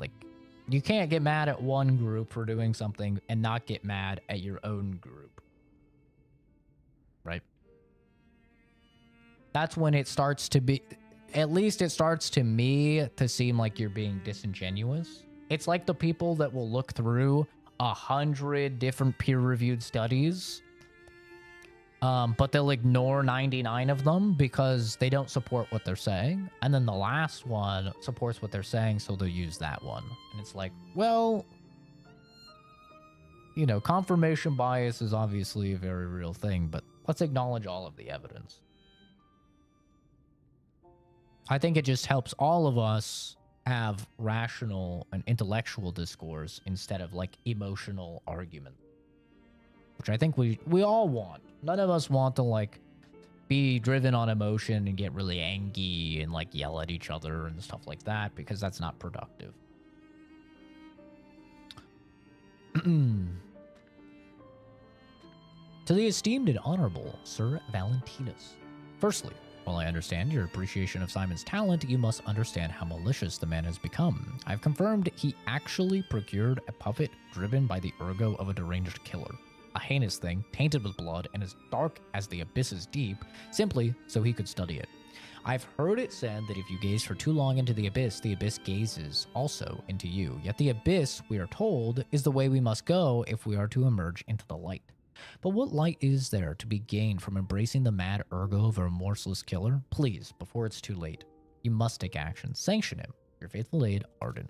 You can't get mad at one group for doing something and not get mad at your own group. Right? That's when it starts to be, at least it starts to me to seem like you're being disingenuous. It's like the people that will look through 100 different peer-reviewed studies, but they'll ignore 99 of them because they don't support what they're saying. And then the last one supports what they're saying, so they'll use that one. And it's like, well, you know, confirmation bias is obviously a very real thing, but let's acknowledge all of the evidence. I think it just helps all of us have rational and intellectual discourse instead of like emotional argument, which I think we all want. None of us want to like be driven on emotion and get really angry and like yell at each other and stuff like that, because that's not productive. To the esteemed and honorable Sir Valentinus. Firstly, while I understand your appreciation of Simon's talent, you must understand how malicious the man has become. I've confirmed he actually procured a puppet driven by the ergo of a deranged killer. A heinous thing, tainted with blood, and as dark as the abyss is deep, simply so he could study it. I've heard it said that if you gaze for too long into the abyss gazes also into you. Yet the abyss, we are told, is the way we must go if we are to emerge into the light. But what light is there to be gained from embracing the mad ergo of a remorseless killer? Please, before it's too late, you must take action. Sanction him. Your faithful aide, Arden.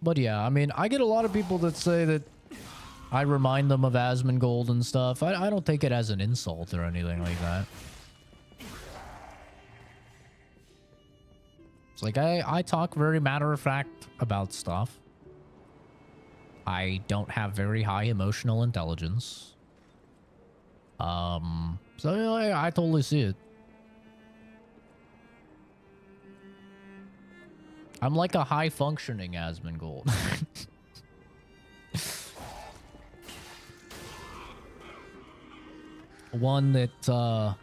But yeah, I mean, I get a lot of people that say that I remind them of Asmongold and stuff. I don't take it as an insult or anything like that. It's like I talk very matter-of-fact about stuff. I don't have very high emotional intelligence. So yeah, I totally see it. I'm like a high-functioning Asmongold. One that,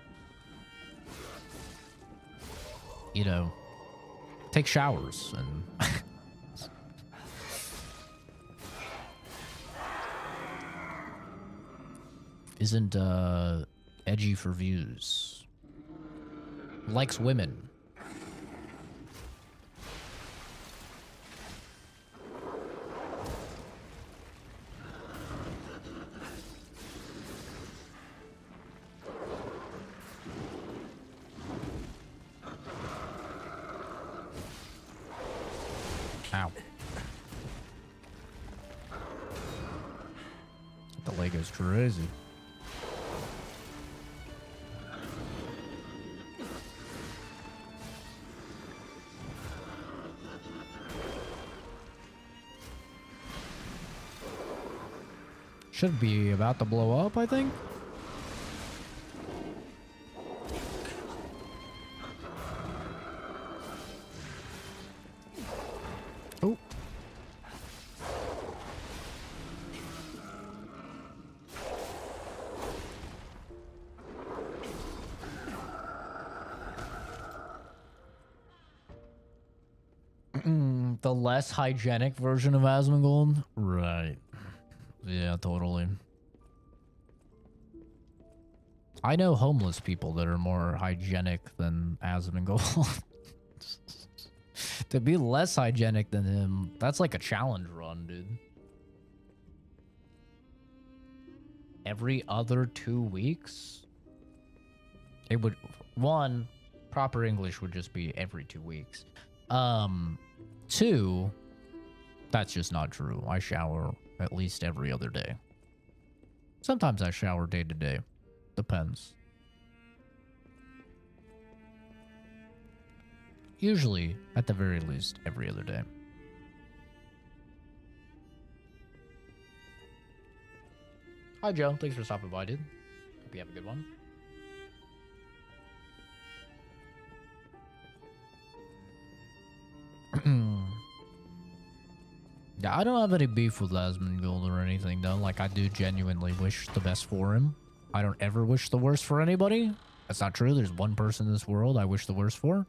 you know, takes showers and... isn't, edgy for views. Likes women. Ow. The leg is crazy. Should be about to blow up, I think. Oh. The less hygienic version of Asmongold? Right. Yeah, totally. I know homeless people that are more hygienic than Asmongold. To be less hygienic than him, that's like a challenge run, dude. Every other 2 weeks? It would... One, proper English would just be every 2 weeks. Two, that's just not true. I shower at least every other day. Sometimes I shower day to day. Depends. Usually, at the very least, every other day. Hi, Joe. Thanks for stopping by, dude. Hope you have a good one. Yeah, I don't have any beef with Asmongold or anything, though. Like, I do genuinely wish the best for him. I don't ever wish the worst for anybody. That's not true. There's one person in this world I wish the worst for.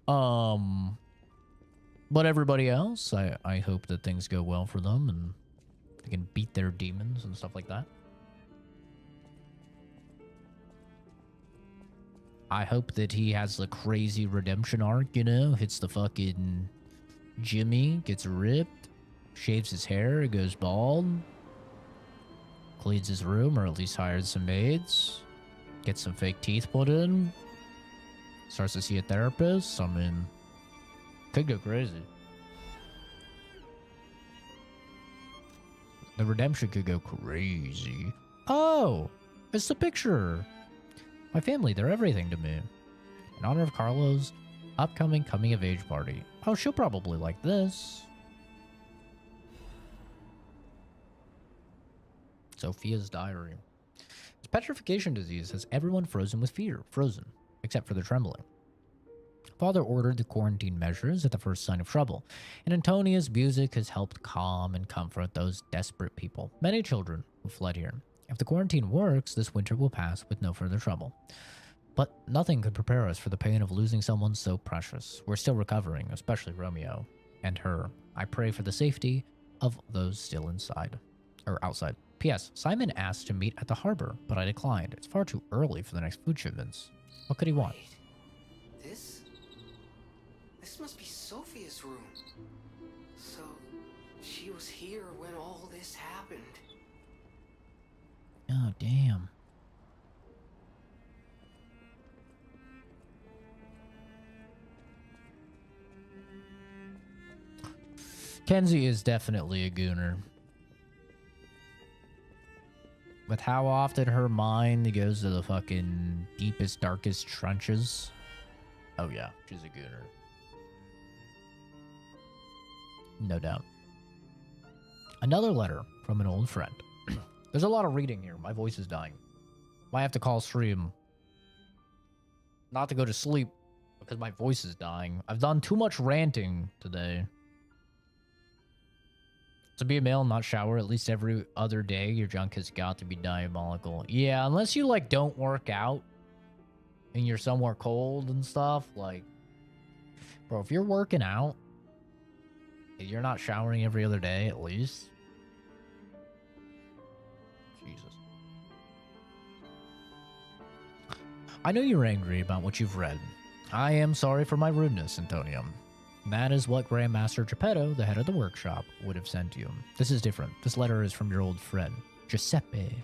But everybody else, I hope that things go well for them and they can beat their demons and stuff like that. I hope that he has the crazy redemption arc, you know, hits the fucking Jimmy, gets ripped, shaves his hair, goes bald, cleans his room, or at least hires some maids, gets some fake teeth put in, starts to see a therapist. I mean, could go crazy. The redemption could go crazy. Oh, it's the picture. My family, they're everything to me. In honor of Carlo's upcoming coming-of-age party. Oh, she'll probably like this. Sophia's diary. This petrification disease has everyone frozen with fear. Frozen, except for the trembling. Father ordered the quarantine measures at the first sign of trouble, and Antonia's music has helped calm and comfort those desperate people. Many children who fled here. If the quarantine works, this winter will pass with no further trouble. But nothing could prepare us for the pain of losing someone so precious. We're still recovering, especially Romeo and her. I pray for the safety of those still inside. Or outside. P.S. Simon asked to meet at the harbor, but I declined. It's far too early for the next food shipments. What could he want? This? This must be Sophia's room. So, she was here when all this happened. Oh, damn. Kenzie is definitely a gooner. With how often her mind goes to the fucking deepest, darkest trenches. Oh yeah, she's a gooner. No doubt. Another letter from an old friend. There's a lot of reading here. My voice is dying. Might have to call stream. Not to go to sleep because my voice is dying. I've done too much ranting today. To be a male and not shower at least every other day, your junk has got to be diabolical. Yeah, unless you, like, don't work out and you're somewhere cold and stuff, like... Bro, if you're working out and you're not showering every other day at least... Jesus. I know you're angry about what you've read. I am sorry for my rudeness, Antonio. That is what Grandmaster Geppetto, the head of the workshop, would have sent you. This is different. This letter is from your old friend, Giuseppe.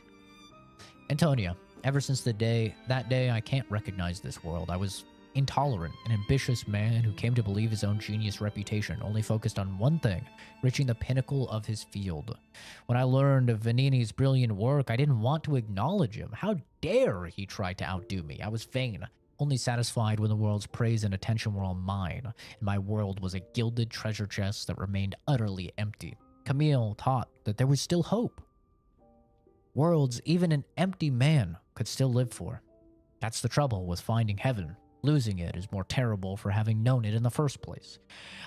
Antonia, ever since that day, I can't recognize this world. I was intolerant, an ambitious man who came to believe his own genius reputation, only focused on one thing, reaching the pinnacle of his field. When I learned of Vanini's brilliant work, I didn't want to acknowledge him. How dare he try to outdo me? I was vain. Only satisfied when the world's praise and attention were all mine, and my world was a gilded treasure chest that remained utterly empty. Camille taught that there was still hope. Worlds even an empty man could still live for. That's the trouble with finding heaven. Losing it is more terrible for having known it in the first place.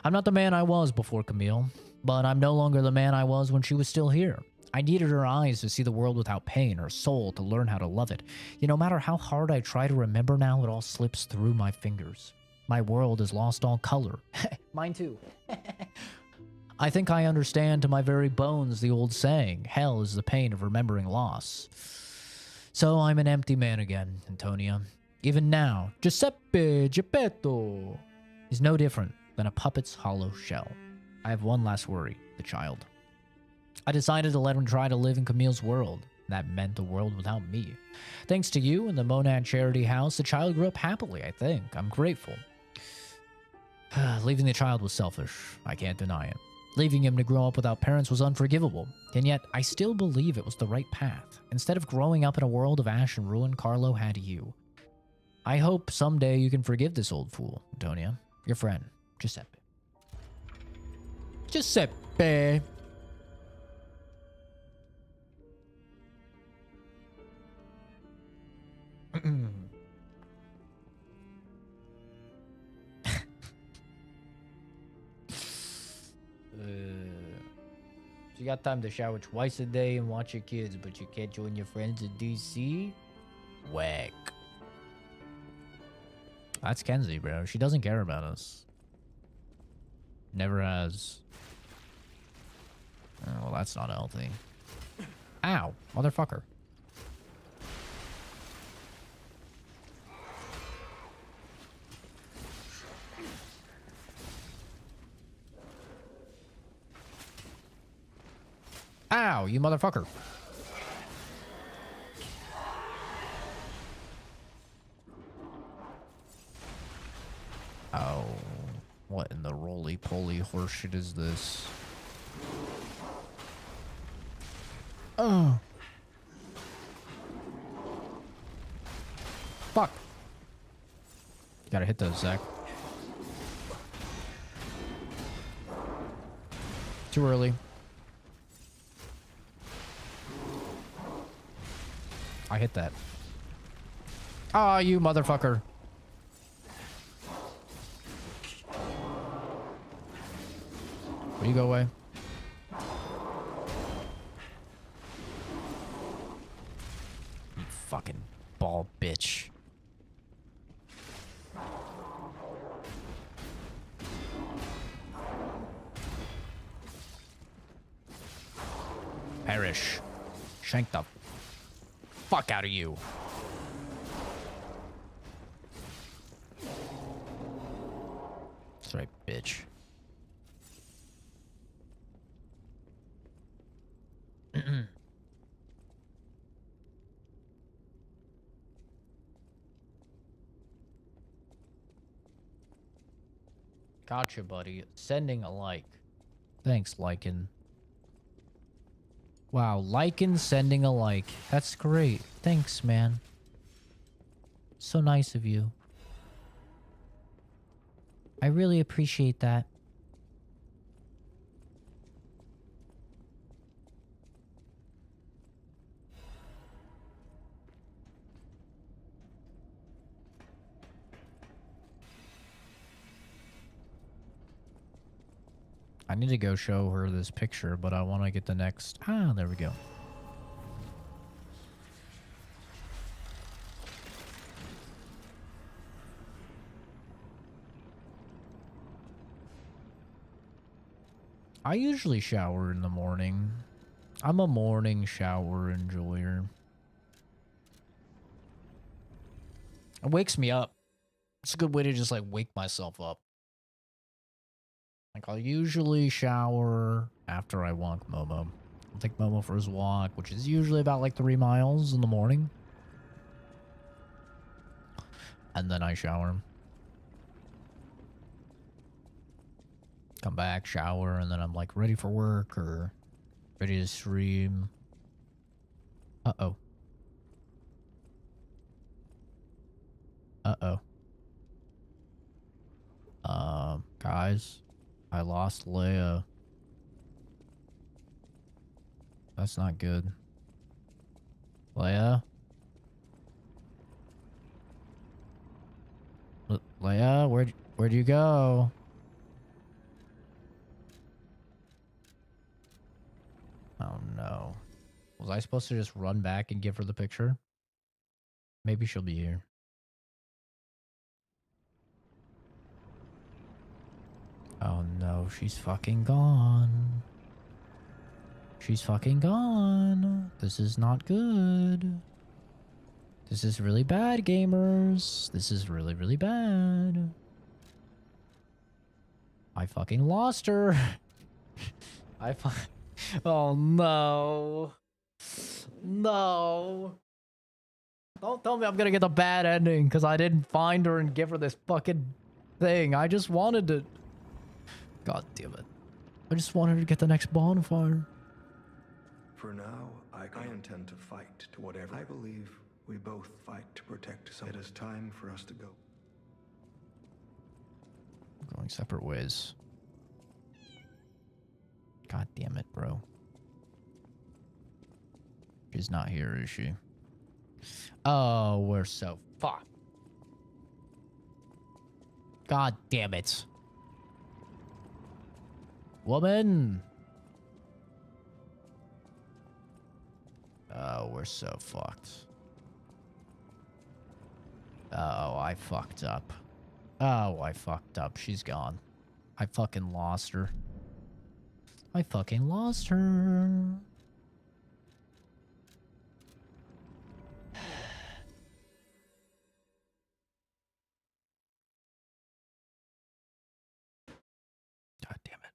I'm not the man I was before Camille, but I'm no longer the man I was when she was still here. I needed her eyes to see the world without pain, her soul to learn how to love it. Yet no matter how hard I try to remember now, it all slips through my fingers. My world has lost all color. Mine too. I think I understand to my very bones the old saying, hell is the pain of remembering loss. So I'm an empty man again, Antonia. Even now, Giuseppe Geppetto is no different than a puppet's hollow shell. I have one last worry, the child. I decided to let him try to live in Camille's world. That meant the world without me. Thanks to you and the Monad Charity House, the child grew up happily, I think. I'm grateful. Leaving the child was selfish. I can't deny it. Leaving him to grow up without parents was unforgivable. And yet, I still believe it was the right path. Instead of growing up in a world of ash and ruin, Carlo had you. I hope someday you can forgive this old fool, Antonia. Your friend, Giuseppe. Giuseppe! You got time to shower twice a day and watch your kids, but you can't join your friends in DC? Whack. That's Kenzie, bro. She doesn't care about us. Never has. Oh, well, that's not healthy. Ow, motherfucker. Ow, you motherfucker. Oh, what in the roly-poly horseshit is this? Oh. Fuck. You gotta hit those, Zach. Too early. I hit that. Ah, you motherfucker. Will you go away? You fucking ball bitch. Perish. Shank the fuck out of you. That's right, bitch. Gotcha, buddy. Sending a like. Thanks, Lycan. Wow, Lycan sending a like. That's great. Thanks, man. So nice of you. I really appreciate that. I need to go show her this picture, but I want to get the next... Ah, there we go. I usually shower in the morning. I'm a morning shower enjoyer. It wakes me up. It's a good way to just like wake myself up. Like I'll usually shower after I walk Momo. I'll take Momo for his walk, which is usually about like 3 miles in the morning. And then I shower. Come back, shower, and then I'm like ready for work or ready to stream. Uh-oh. Uh-oh. Guys, I lost Leia. That's not good. Leia? Leia, where'd you go? Oh no. Was I supposed to just run back and give her the picture? Maybe she'll be here. Oh no, she's fucking gone. She's fucking gone. This is not good. This is really bad, gamers. This is really, really bad. I fucking lost her. Oh no. No. Don't tell me I'm gonna get the bad ending because I didn't find her and give her this fucking thing. I just wanted to... God damn it. I just wanted to get the next bonfire. For now, I intend to fight to whatever. I believe we both fight to protect someone. It is time for us to go. We're going separate ways. God damn it, bro. She's not here, is she? Oh, we're so fucked. God damn it. Woman. Oh, we're so fucked. Oh, I fucked up. Oh, I fucked up. She's gone. I fucking lost her. I fucking lost her. God damn it.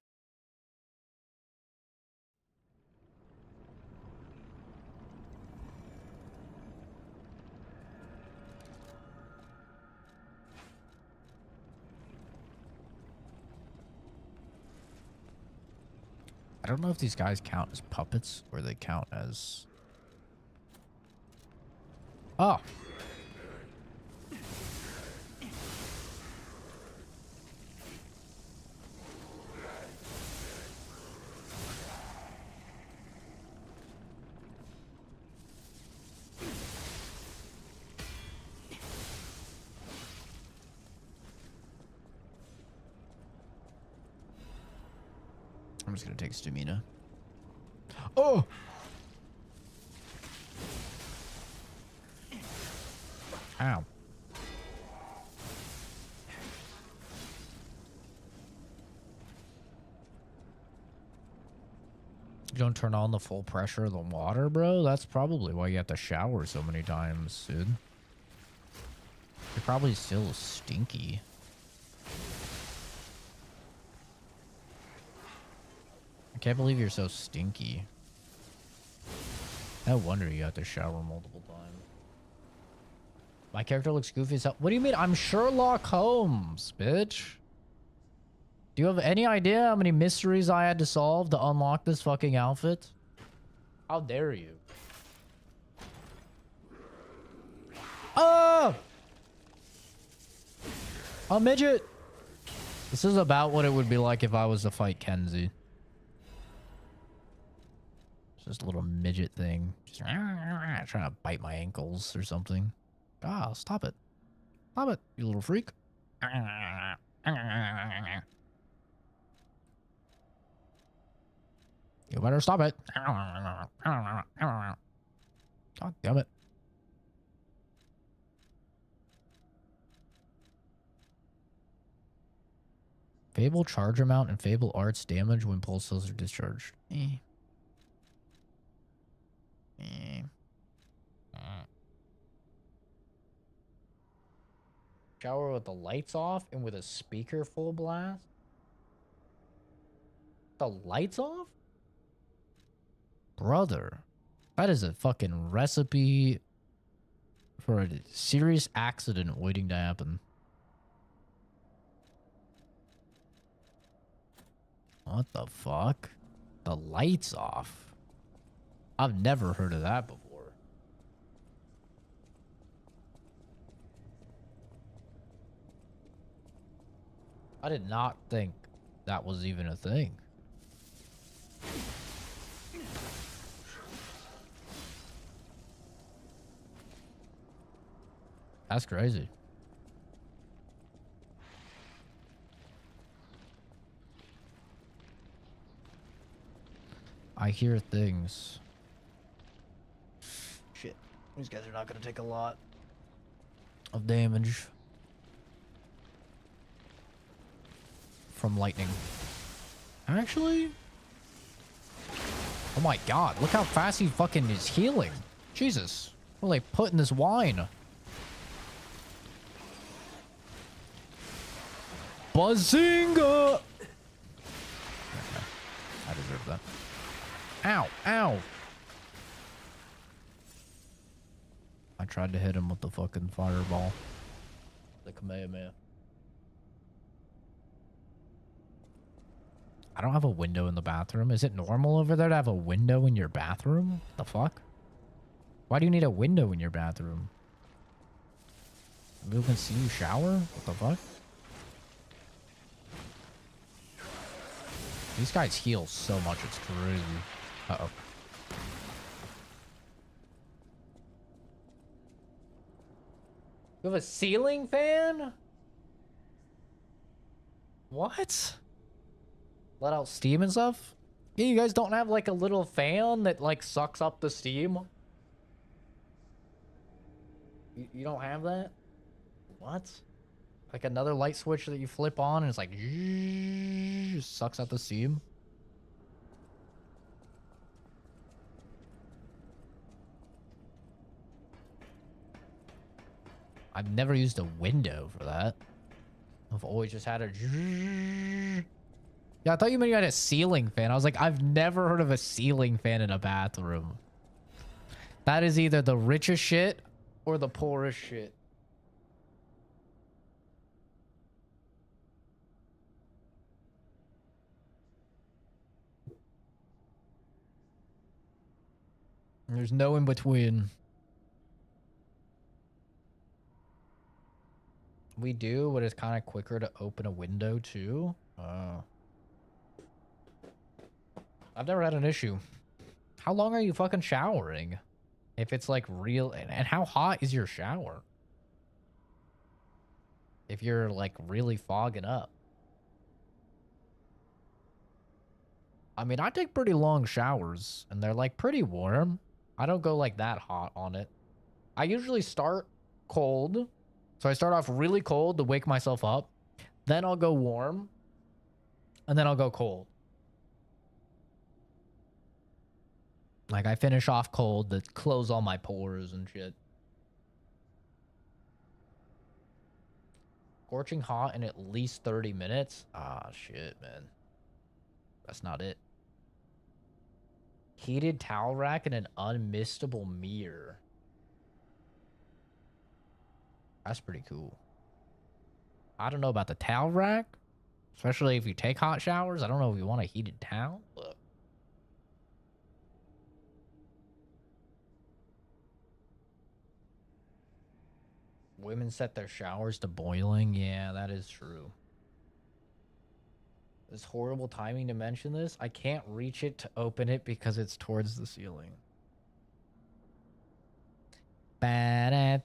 don't know if these guys count as puppets or they count as... Oh. I'm just gonna take stamina. Oh! Ow. You don't turn on the full pressure of the water, bro? That's probably why you have to shower so many times, dude. You're probably still stinky. I can't believe you're so stinky. No wonder you have to shower multiple times. My character looks goofy as hell. What do you mean? I'm Sherlock Holmes, bitch. Do you have any idea how many mysteries I had to solve to unlock this fucking outfit? How dare you? Oh! A midget! This is about what it would be like if I was to fight Kenzie. It's just a little midget thing. Just trying to bite my ankles or something. Ah, stop it. Stop it, you little freak. You better stop it. God damn it. Fable charge amount and Fable arts damage when pulse cells are discharged. Shower with the lights off and with a speaker full blast? The lights off? Brother, that is a fucking recipe for a serious accident waiting to happen. What the fuck? The lights off? I've never heard of that before. I did not think that was even a thing. That's crazy. I hear things. Shit. These guys are not going to take a lot of damage from lightning. Actually? Oh my god. Look how fast he fucking is healing. Jesus. What are they putting this wine? Bazinga! Okay. I deserve that. Ow, ow. I tried to hit him with the fucking fireball. The Kamehameha. I don't have a window in the bathroom. Is it normal over there to have a window in your bathroom? The fuck? Why do you need a window in your bathroom? People can see you shower? What the fuck? These guys heal so much, it's crazy. Uh-oh. You have a ceiling fan? What? Let out steam and stuff? Yeah, you guys don't have like a little fan that like sucks up the steam? You don't have that? What? Like another light switch that you flip on and it's like just sucks out the steam? I've never used a window for that. I've always just had a... Yeah, I thought you meant you had a ceiling fan. I was like, I've never heard of a ceiling fan in a bathroom. That is either the richest shit or the poorest shit. There's no in between. We do, but it's kind of quicker to open a window too. I've never had an issue. How long are you fucking showering? If it's like real, and how hot is your shower? If you're like really fogging up. I mean, I take pretty long showers and they're like pretty warm. I don't go like that hot on it. I usually start cold. So I start off really cold to wake myself up. Then I'll go warm. And then I'll go cold. Like I finish off cold to close all my pores and shit. Scorching hot in at least 30 minutes? Ah, shit, man. That's not it. Heated towel rack and an unmistable mirror. That's pretty cool. I don't know about the towel rack. Especially if you take hot showers. I don't know if you want a heated towel. But women set their showers to boiling. Yeah, that is true. It's horrible timing to mention this. I can't reach it to open it because it's towards the ceiling. That's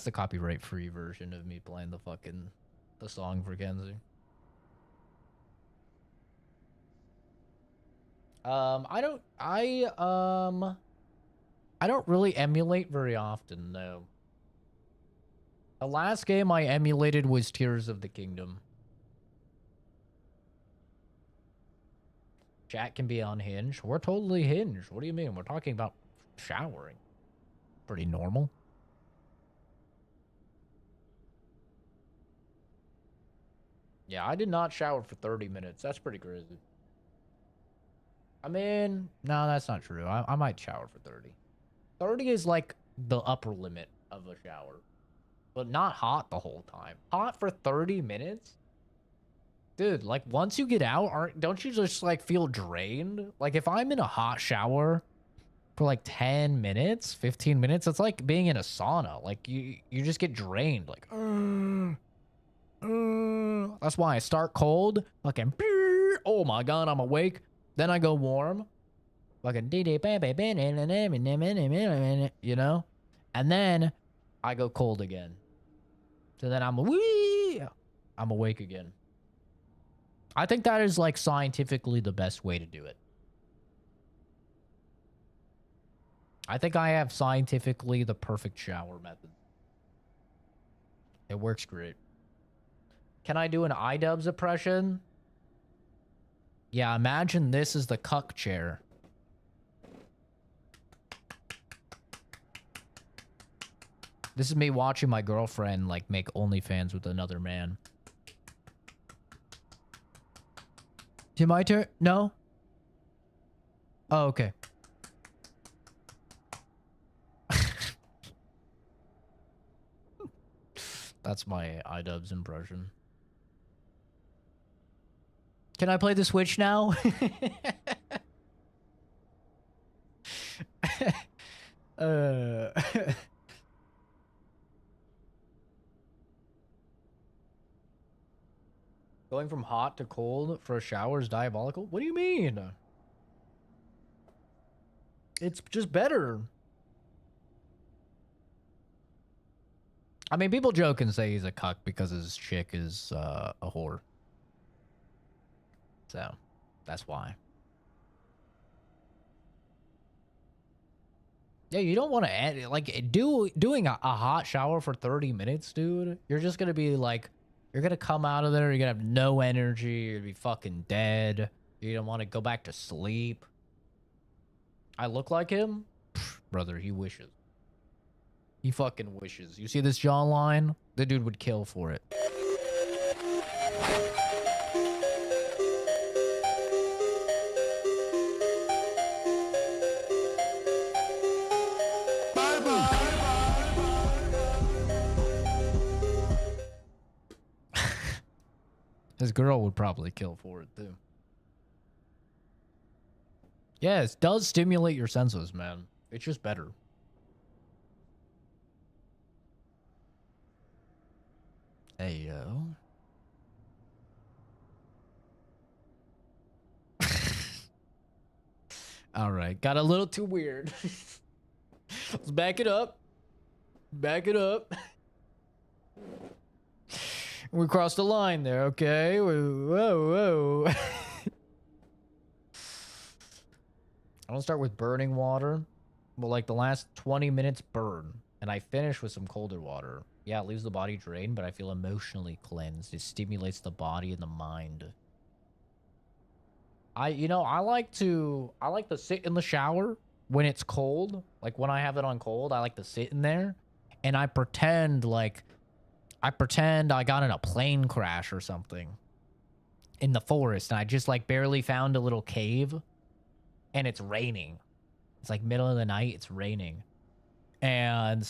the copyright free version of me playing the song for Kenzie. I don't really emulate very often, no. The last game I emulated was Tears of the Kingdom. Chat can be unhinged. We're totally hinged. What do you mean? We're talking about showering. Pretty normal. Yeah, I did not shower for 30 minutes. That's pretty crazy. I mean, no, that's not true. I might shower for 30. 30 is like the upper limit of a shower. But not hot the whole time. Hot for 30 minutes? Dude, like once you get out, don't you just like feel drained? Like if I'm in a hot shower for like 10 minutes, 15 minutes, it's like being in a sauna. Like you just get drained. Like, that's why I start cold. Fucking, oh my God, I'm awake. Then I go warm. Fucking, you know? And then I go cold again. So then I'm awake again. I think that is like scientifically the best way to do it. I think I have scientifically the perfect shower method. It works great. Can I do an iDubbbz impression? Yeah, imagine this is the cuck chair. This is me watching my girlfriend like make OnlyFans with another man. Is it my turn? No? Oh, okay. That's my iDubbbz impression. Can I play the Switch now? Going from hot to cold for a shower is diabolical? What do you mean? It's just better. I mean, people joke and say he's a cuck because his chick is a whore. So, that's why. Yeah, you don't want to add, like, doing a hot shower for 30 minutes, dude. You're just going to be like, you're going to come out of there, you're going to have no energy, you're going to be fucking dead. You don't want to go back to sleep. I look like him? Pfft, brother, he wishes. He fucking wishes. You see this jawline? The dude would kill for it. This girl would probably kill for it, too. Yeah, it does stimulate your senses, man. It's just better. Hey, yo. All right, got a little too weird. Let's back it up. Back it up. We crossed the line there, okay? Whoa, whoa. I don't start with burning water, but like the last 20 minutes burn, and I finish with some colder water. Yeah, it leaves the body drained, but I feel emotionally cleansed. It stimulates the body and the mind. I like to sit in the shower when it's cold. Like when I have it on cold, I like to sit in there and I pretend I got in a plane crash or something in the forest and I just like barely found a little cave and it's raining. It's like middle of the night, it's raining. And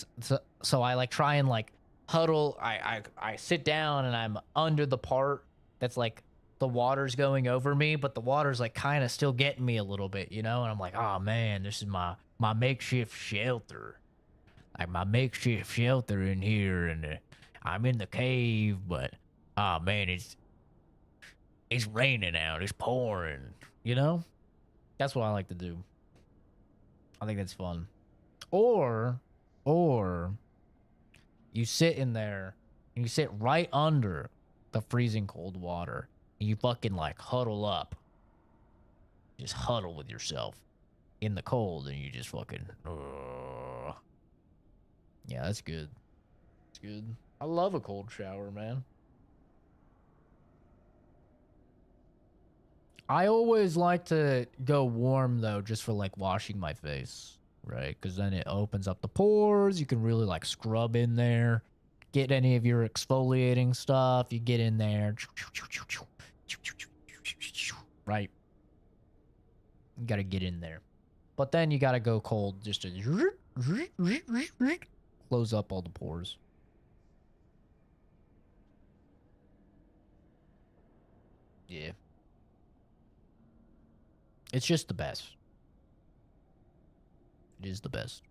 so I like try and like huddle. I sit down and I'm under the part that's like the water's going over me, but the water's like kind of still getting me a little bit, you know? And I'm like, oh man, this is my makeshift shelter. Like my makeshift shelter in here, and I'm in the cave, but oh man, it's raining out, it's pouring, you know? That's what I like to do. I think that's fun. Or you sit in there and you sit right under the freezing cold water and you fucking like huddle up. Just huddle with yourself in the cold and you just fucking yeah, that's good. It's good. I love a cold shower, man. I always like to go warm though, just for like washing my face, right? Because then it opens up the pores. You can really like scrub in there, get any of your exfoliating stuff. You get in there, right? You gotta get in there, but then you gotta go cold just to close up all the pores. Yeah. It's just the best. It is the best.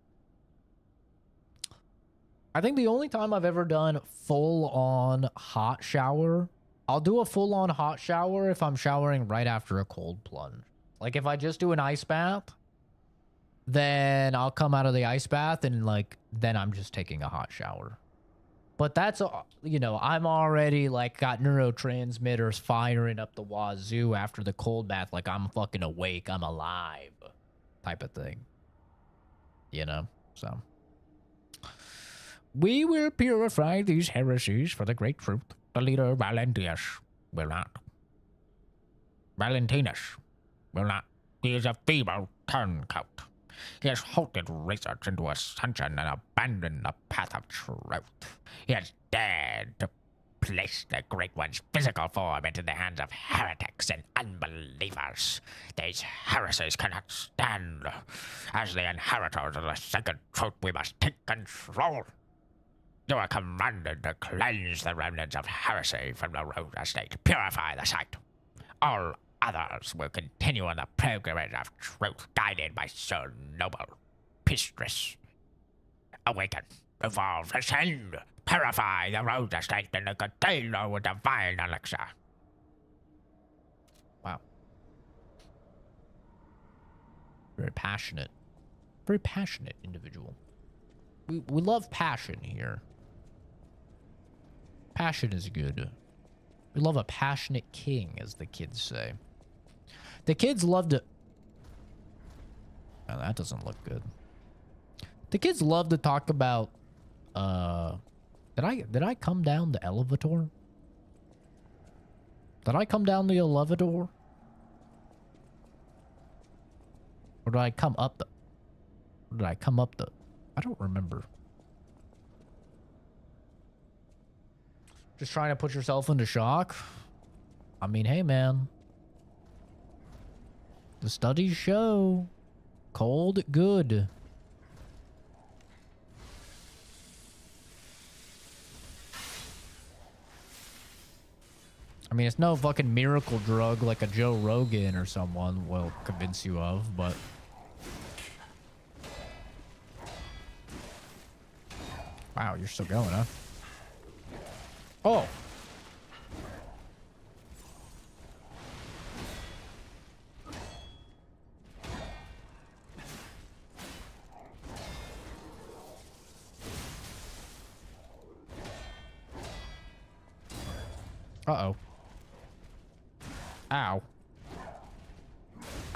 I think the only time I've ever done full-on hot shower, I'll do a full-on hot shower if I'm showering right after a cold plunge. Like if I just do an ice bath, then I'll come out of the ice bath and like, then I'm just taking a hot shower. But that's, you know, I'm already like got neurotransmitters firing up the wazoo after the cold bath. Like I'm fucking awake, I'm alive type of thing. You know, so. We will purify these heresies for the great truth. The leader Valentinus will not. Valentinus will not. He is a feeble turncoat. He has halted research into ascension and abandoned the path of truth. He has dared to place the Great One's physical form into the hands of heretics and unbelievers. These heresies cannot stand. As the inheritors of the sacred truth, we must take control. You are commanded to cleanse the remnants of heresy from the road estate. Purify the site. All others will continue on the pilgrimage of truth, guided by so noble Pistress. Awaken, evolve, ascend, purify the road estate in the container with divine elixir. Wow. Very passionate individual. We love passion here. Passion is good. We love a passionate king, as the kids say. The kids love to... Oh, that doesn't look good. The kids love to talk about... Did I come down the elevator? Did I come down the elevator? Or did I come up the... Or did I come up the... I don't remember. Just trying to put yourself into shock? I mean, hey, man. The studies show cold good. I mean, it's no fucking miracle drug like a Joe Rogan or someone will convince you of, but... Wow, you're still going, huh? Oh! Uh-oh. Ow.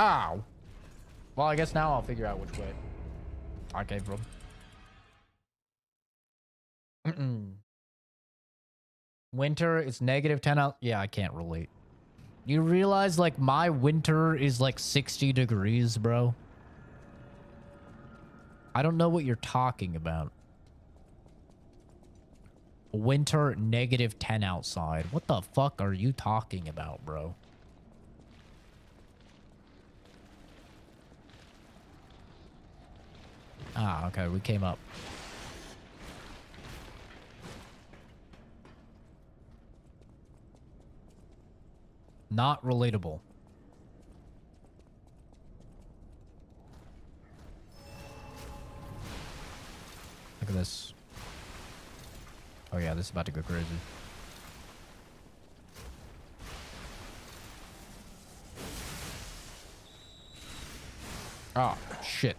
Ow. Well, I guess now I'll figure out which way I came from. Winter is negative 10 out. Yeah, I can't relate. You realize, like, my winter is like 60 degrees, bro? I don't know what you're talking about. Winter negative 10 outside. What the fuck are you talking about, bro? Ah, okay, we came up. Not relatable. Look at this. Oh yeah, this is about to go crazy. Oh, shit.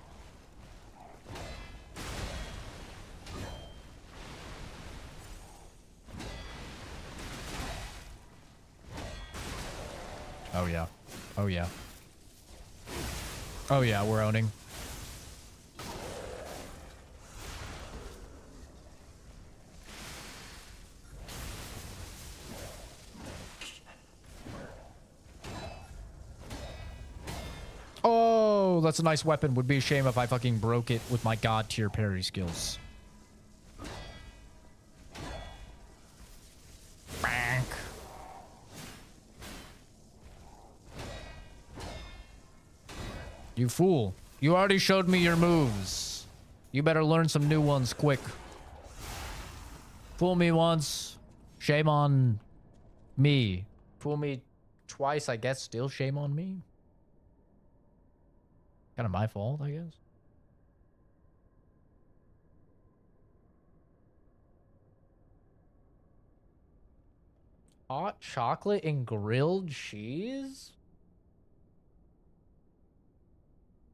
Oh yeah. Oh yeah. Oh yeah, we're owning. Oh, that's a nice weapon. Would be a shame if I fucking broke it with my god tier parry skills. Bank. You fool. You already showed me your moves. You better learn some new ones quick. Fool me once. Shame on me. Fool me twice, I guess. Still shame on me. Kind of my fault, I guess. Hot chocolate and grilled cheese?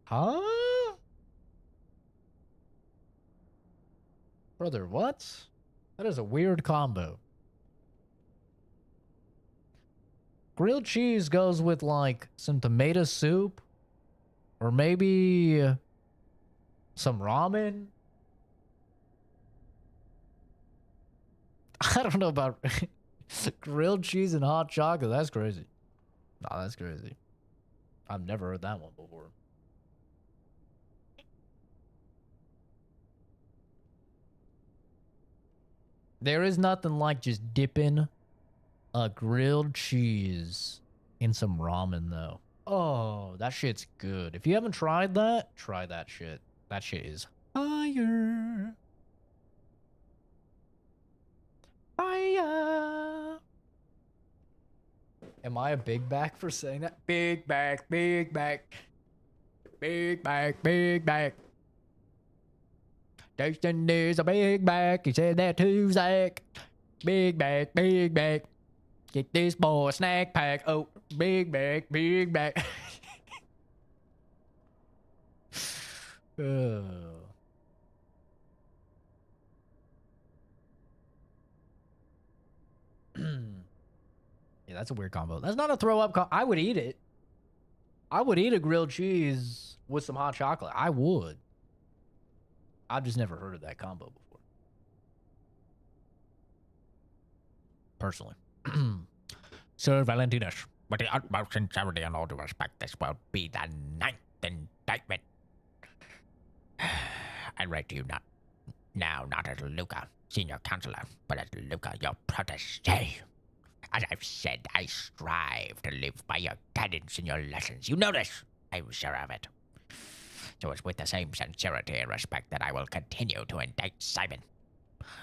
Huh? Brother, what? That is a weird combo. Grilled cheese goes with like some tomato soup or maybe some ramen. I don't know about grilled cheese and hot chocolate. That's crazy. Nah, that's crazy. I've never heard that one before. There is nothing like just dipping a grilled cheese in some ramen, though. Oh, that shit's good. If you haven't tried that, try that shit. That shit is fire. Fire. Am I a big back for saying that? Big back, big back. Big back, big back. Jason is a big back. He said that to Zach. Big back, big back. Get this boy a snack pack. Oh, big back, big back. Oh. Yeah, that's a weird combo. That's not a throw up combo. I would eat it. I would eat a grilled cheese with some hot chocolate. I would. I've just never heard of that combo before. Personally. Sir Valentinus, with the utmost sincerity and all due respect, this will be the 9th indictment. I write to you not as Luca, senior counselor, but as Luca, your protege. As I've said, I strive to live by your guidance and your lessons. You know this. I'm sure of it. So it's with the same sincerity and respect that I will continue to indict Simon.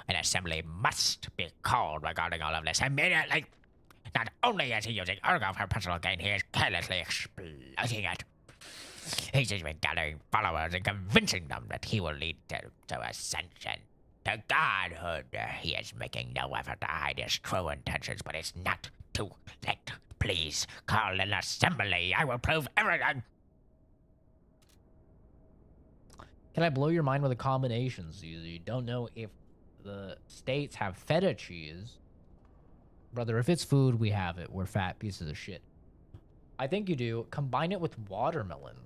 An assembly must be called regarding all of this immediately. Not only is he using Ergo for personal gain, he is carelessly exploiting it. He's even gathering followers and convincing them that he will lead to ascension, to godhood. He is making no effort to hide his true intentions, but it's not too late. Please call an assembly. I will prove everything. Can I blow your mind with a combination? So you don't know if the states have feta cheese. Brother, if it's food, we have it. We're fat pieces of shit. I think you do. Combine it with watermelon.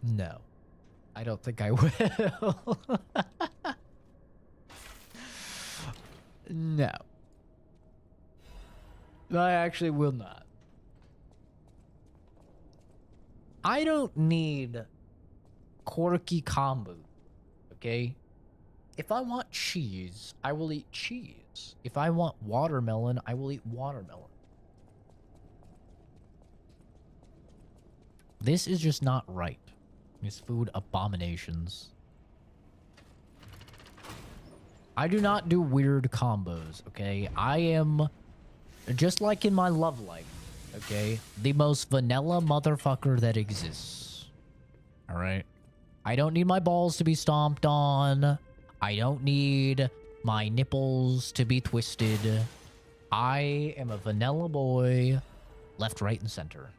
No. I don't think I will. No. I actually will not. I don't need quirky combo, okay? If I want cheese, I will eat cheese. If I want watermelon, I will eat watermelon. This is just not right. These food abominations. I do not do weird combos, okay? I am, just like in my love life, okay, the most vanilla motherfucker that exists. Alright? I don't need my balls to be stomped on. I don't need my nipples to be twisted. I am a vanilla boy, left, right, and center.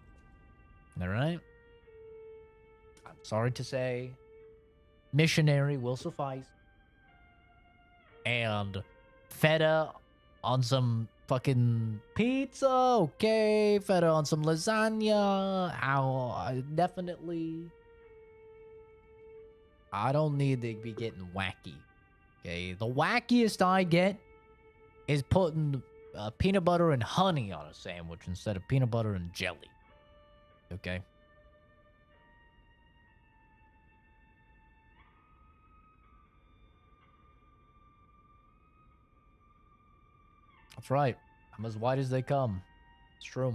Alright? I'm sorry to say, missionary will suffice. And feta on some fucking pizza, okay. Feta on some lasagna, definitely. I don't need to be getting wacky, okay. The wackiest I get is putting peanut butter and honey on a sandwich instead of peanut butter and jelly, okay. That's right. I'm as white as they come. It's true.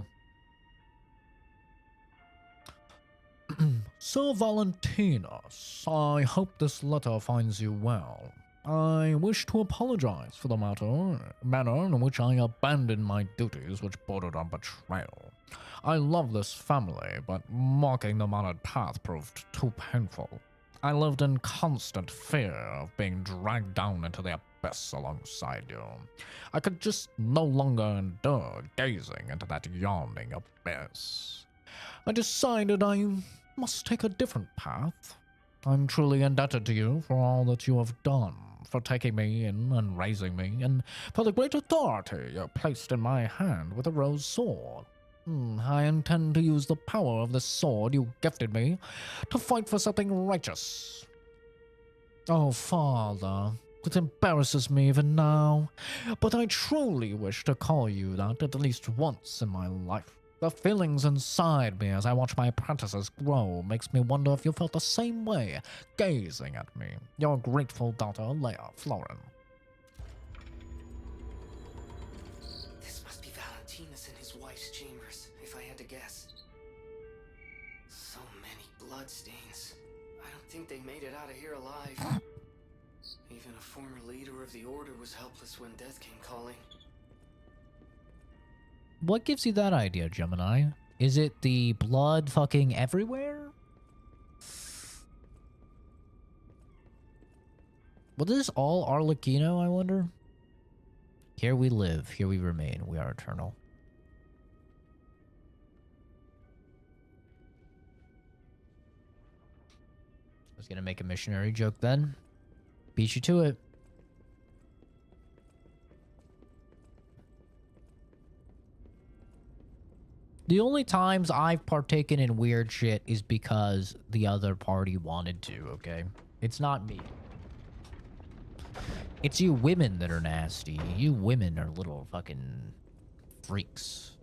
Sir Valentinus, I hope this letter finds you well. I wish to apologize for the manner in which I abandoned my duties which bordered on betrayal. I love this family, but marking them on a path proved too painful. I lived in constant fear of being dragged down into the abyss alongside you. I could just no longer endure gazing into that yawning abyss. I decided I must take a different path. I'm truly indebted to you for all that you have done, for taking me in and raising me, and for the great authority you placed in my hand with a rose sword. I intend to use the power of the sword you gifted me to fight for something righteous. Oh, Father, it embarrasses me even now, but I truly wish to call you that at least once in my life. The feelings inside me as I watch my apprentices grow makes me wonder if you felt the same way, gazing at me, your grateful daughter, Leia Florin. This must be Valentinus in his wife's chambers, if I had to guess. So many bloodstains. I don't think they made it out of here alive. Even a former leader of the Order was helpless when death came calling. What gives you that idea, Gemini? Is it the blood fucking everywhere? Was this all Arlecchino, I wonder? Here we live, here we remain, we are eternal. I was gonna make a missionary joke then. Beat you to it. The only times I've partaken in weird shit is because the other party wanted to, okay? It's not me. It's you women that are nasty. You women are little fucking freaks.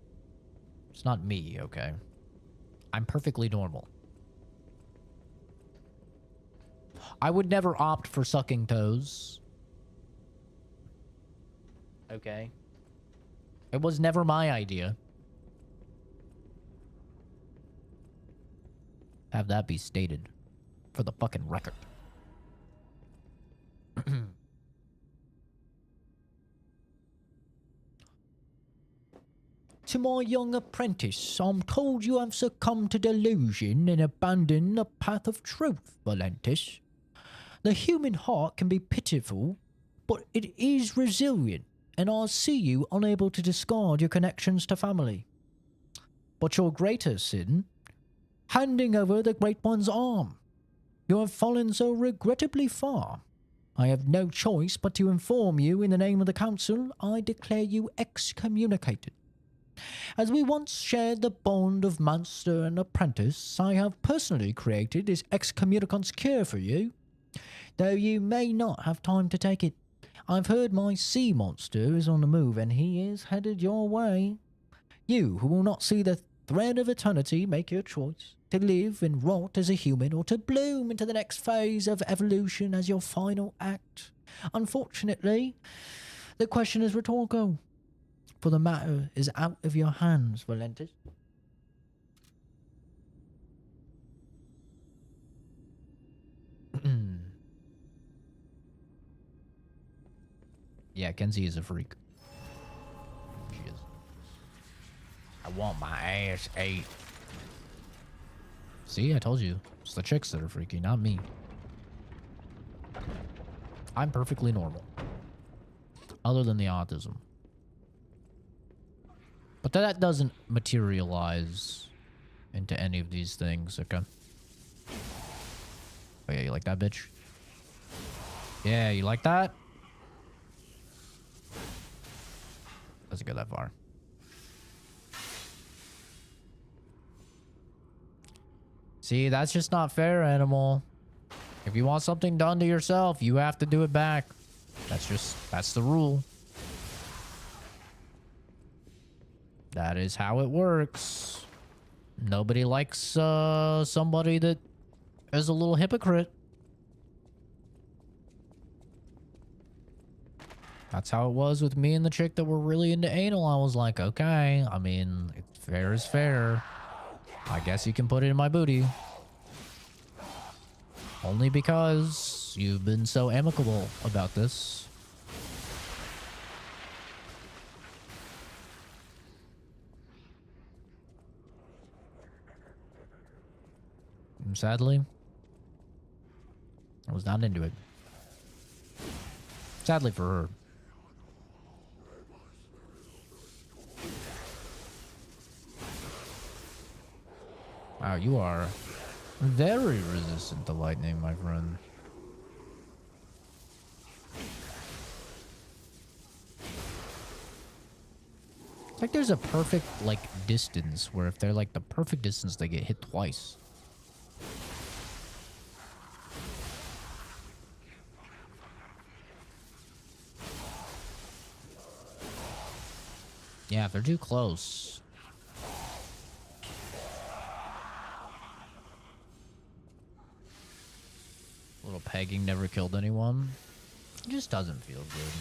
It's not me, okay? I'm perfectly normal. I would never opt for sucking toes. Okay? It was never my idea. Have that be stated. For the fucking record. To my young apprentice, I'm told you have succumbed to delusion and abandoned the path of truth, Valentis. The human heart can be pitiful, but it is resilient, and I see you unable to discard your connections to family. But your greater sin, handing over the Great One's arm. You have fallen so regrettably far. I have no choice but to inform you in the name of the Council, I declare you excommunicated. As we once shared the bond of master and apprentice, I have personally created this excommunicant's cure for you, though you may not have time to take it. I've heard my sea monster is on the move, and he is headed your way. You, who will not see the thread of eternity, make your choice, to live and rot as a human, or to bloom into the next phase of evolution as your final act. Unfortunately, the question is rhetorical, for the matter is out of your hands, Valentis. Yeah, Kenzie is a freak. She is. I want my ass ate. See, I told you. It's the chicks that are freaky, not me. I'm perfectly normal. Other than the autism. But that doesn't materialize into any of these things, okay? Oh yeah, you like that, bitch? Yeah, you like that? Doesn't go that far. See, that's just not fair, animal. If you want something done to yourself, you have to do it back. That's the rule. That is how it works. Nobody likes somebody that is a little hypocrite. That's how it was with me and the chick that were really into anal. I was like, okay, I mean, fair is fair. I guess you can put it in my booty. Only because you've been so amicable about this. And sadly, I was not into it. Sadly for her. Wow, you are very resistant to lightning, my friend. It's like there's a perfect, like, distance where if they're, like, the perfect distance, they get hit twice. Yeah, if they're too close. A little pegging never killed anyone. It just doesn't feel good.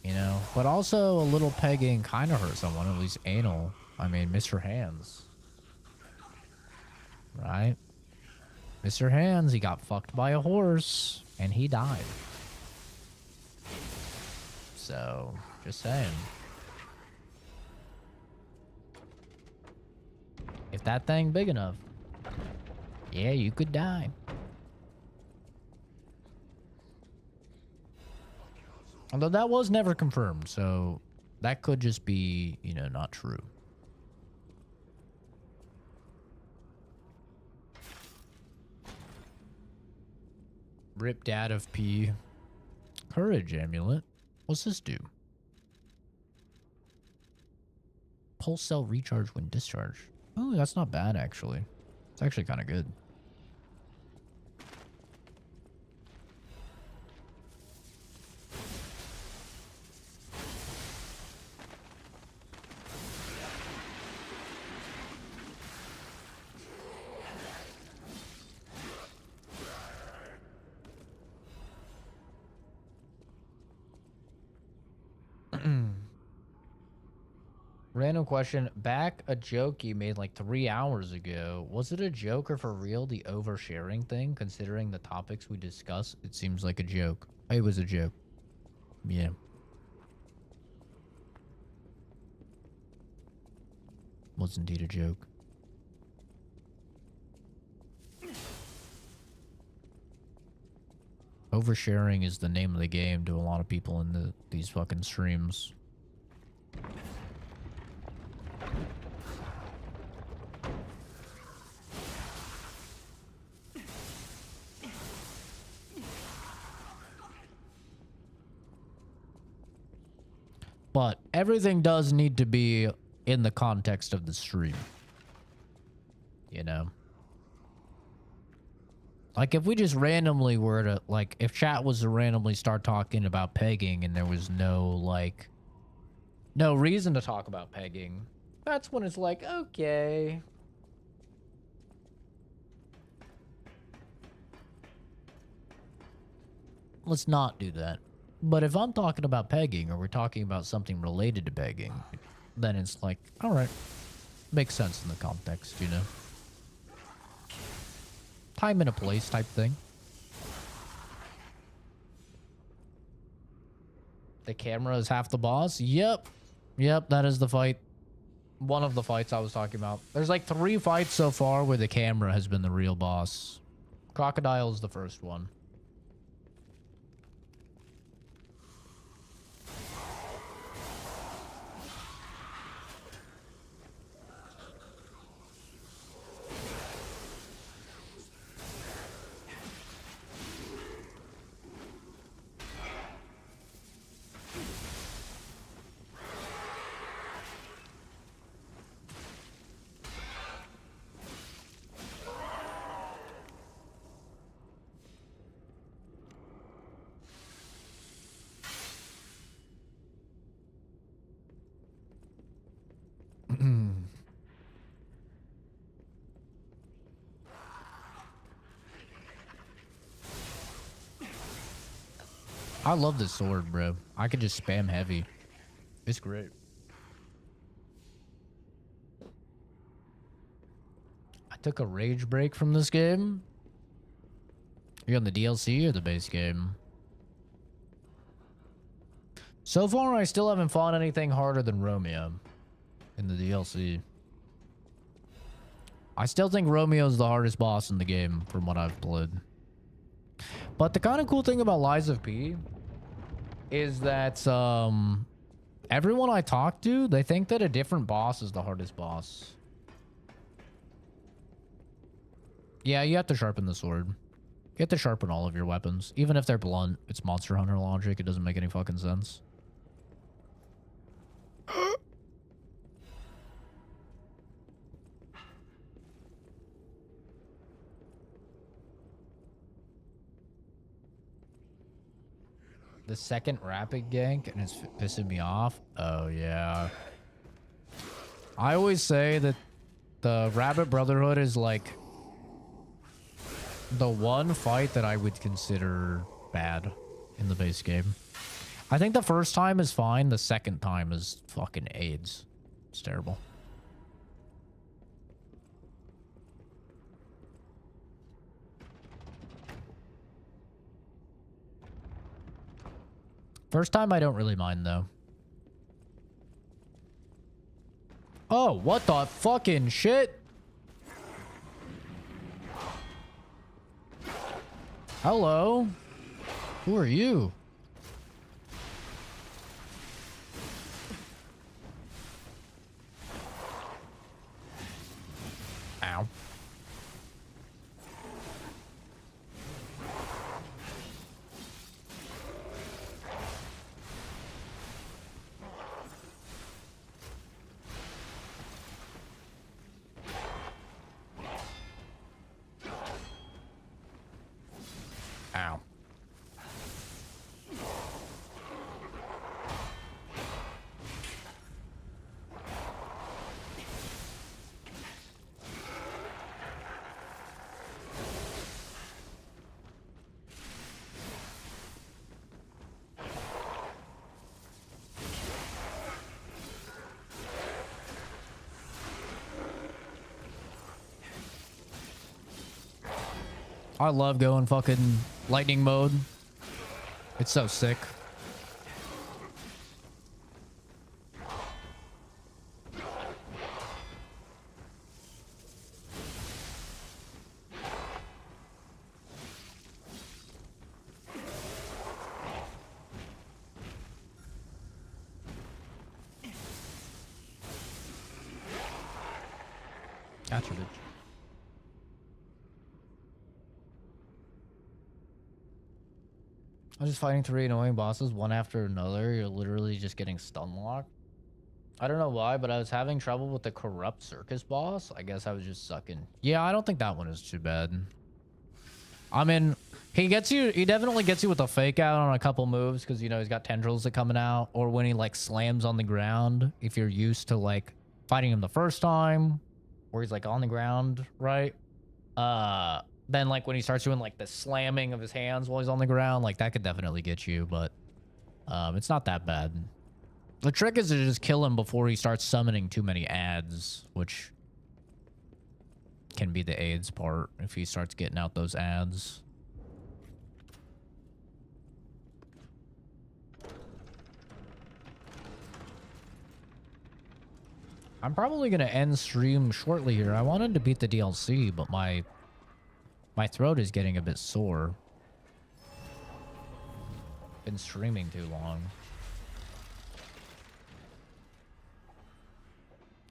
You know? But also, a little pegging kind of hurt someone, at least anal. I mean, Mr. Hands. Right? Mr. Hands, he got fucked by a horse, and he died. So, just saying. If that thing big enough, yeah, you could die. Although that was never confirmed, so that could just be, you know, not true. Ripped out of P. Courage amulet. What's this do? Pulse cell recharge when discharged. Oh, that's not bad, actually. It's actually kind of good. Random question. Back a joke you made like 3 hours ago. Was it a joke or for real, the oversharing thing? Considering the topics we discussed, it seems like a joke. It was a joke. Yeah. Was indeed a joke. Oversharing is the name of the game to a lot of people in these fucking streams. But everything does need to be in the context of the stream. You know? Like, if we just randomly were to, like, if chat was to randomly start talking about pegging and there was no, like, no reason to talk about pegging, that's when it's like, okay. Let's not do that. But if I'm talking about pegging or we're talking about something related to pegging, then it's like, all right, makes sense in the context, you know? Time and a place type thing. The camera is half the boss? Yep. Yep, that is the fight. One of the fights I was talking about. There's like 3 fights so far where the camera has been the real boss. Crocodile is the first one. I love this sword, bro. I could just spam heavy. It's great. I took a rage break from this game. You're on the DLC or the base game? So far, I still haven't fought anything harder than Romeo in the DLC. I still think Romeo's the hardest boss in the game from what I've played. But the kind of cool thing about Lies of P is that everyone I talk to, they think that a different boss is the hardest boss. Yeah, you have to sharpen the sword. You have to sharpen all of your weapons. Even if they're blunt, it's Monster Hunter logic. It doesn't make any fucking sense. The second rapid gank and it's pissing me off. Oh, yeah. I always say that the Rabbit Brotherhood is like the one fight that I would consider bad in the base game. I think the first time is fine. The second time is fucking AIDS. It's terrible. First time I don't really mind though. Oh, what the fucking shit? Hello? Who are you? Ow. Ow. I love going fucking lightning mode. It's so sick. Gotcha, bitch. I'm just fighting 3 annoying bosses one after another. You're literally just getting stun locked. I don't know why, but I was having trouble with the corrupt circus boss. I guess I was just sucking. Yeah, I don't think that one is too bad. I mean, he definitely gets you with a fake out on a couple moves because, you know, he's got tendrils that coming out, or when he like slams on the ground, if you're used to like fighting him the first time, where he's like on the ground, right? Then like when he starts doing like the slamming of his hands while he's on the ground, like that could definitely get you, but it's not that bad. The trick is to just kill him before he starts summoning too many ads, which can be the AIDS part if he starts getting out those ads. I'm probably going to end stream shortly here. I wanted to beat the DLC, but my throat is getting a bit sore. Been streaming too long.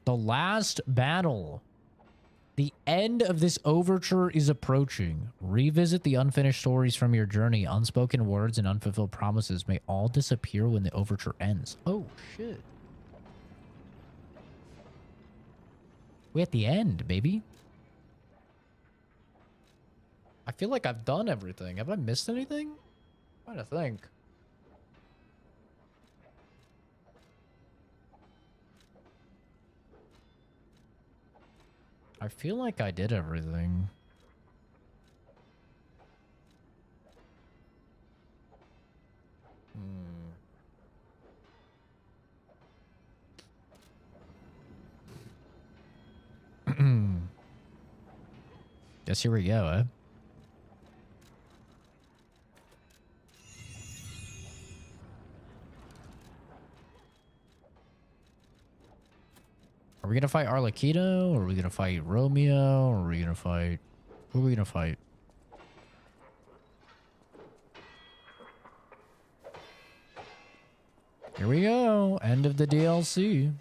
The last battle. The end of this overture is approaching. Revisit the unfinished stories from your journey. Unspoken words and unfulfilled promises may all disappear when the overture ends. Oh, shit. We at the end, baby. I feel like I've done everything. Have I missed anything? I'm trying to think. I feel like I did everything. Guess here we go, eh? Are we gonna fight Arlecchino? Or are we gonna fight Romeo? Or are we gonna fight... Who are we gonna fight? Here we go. End of the DLC.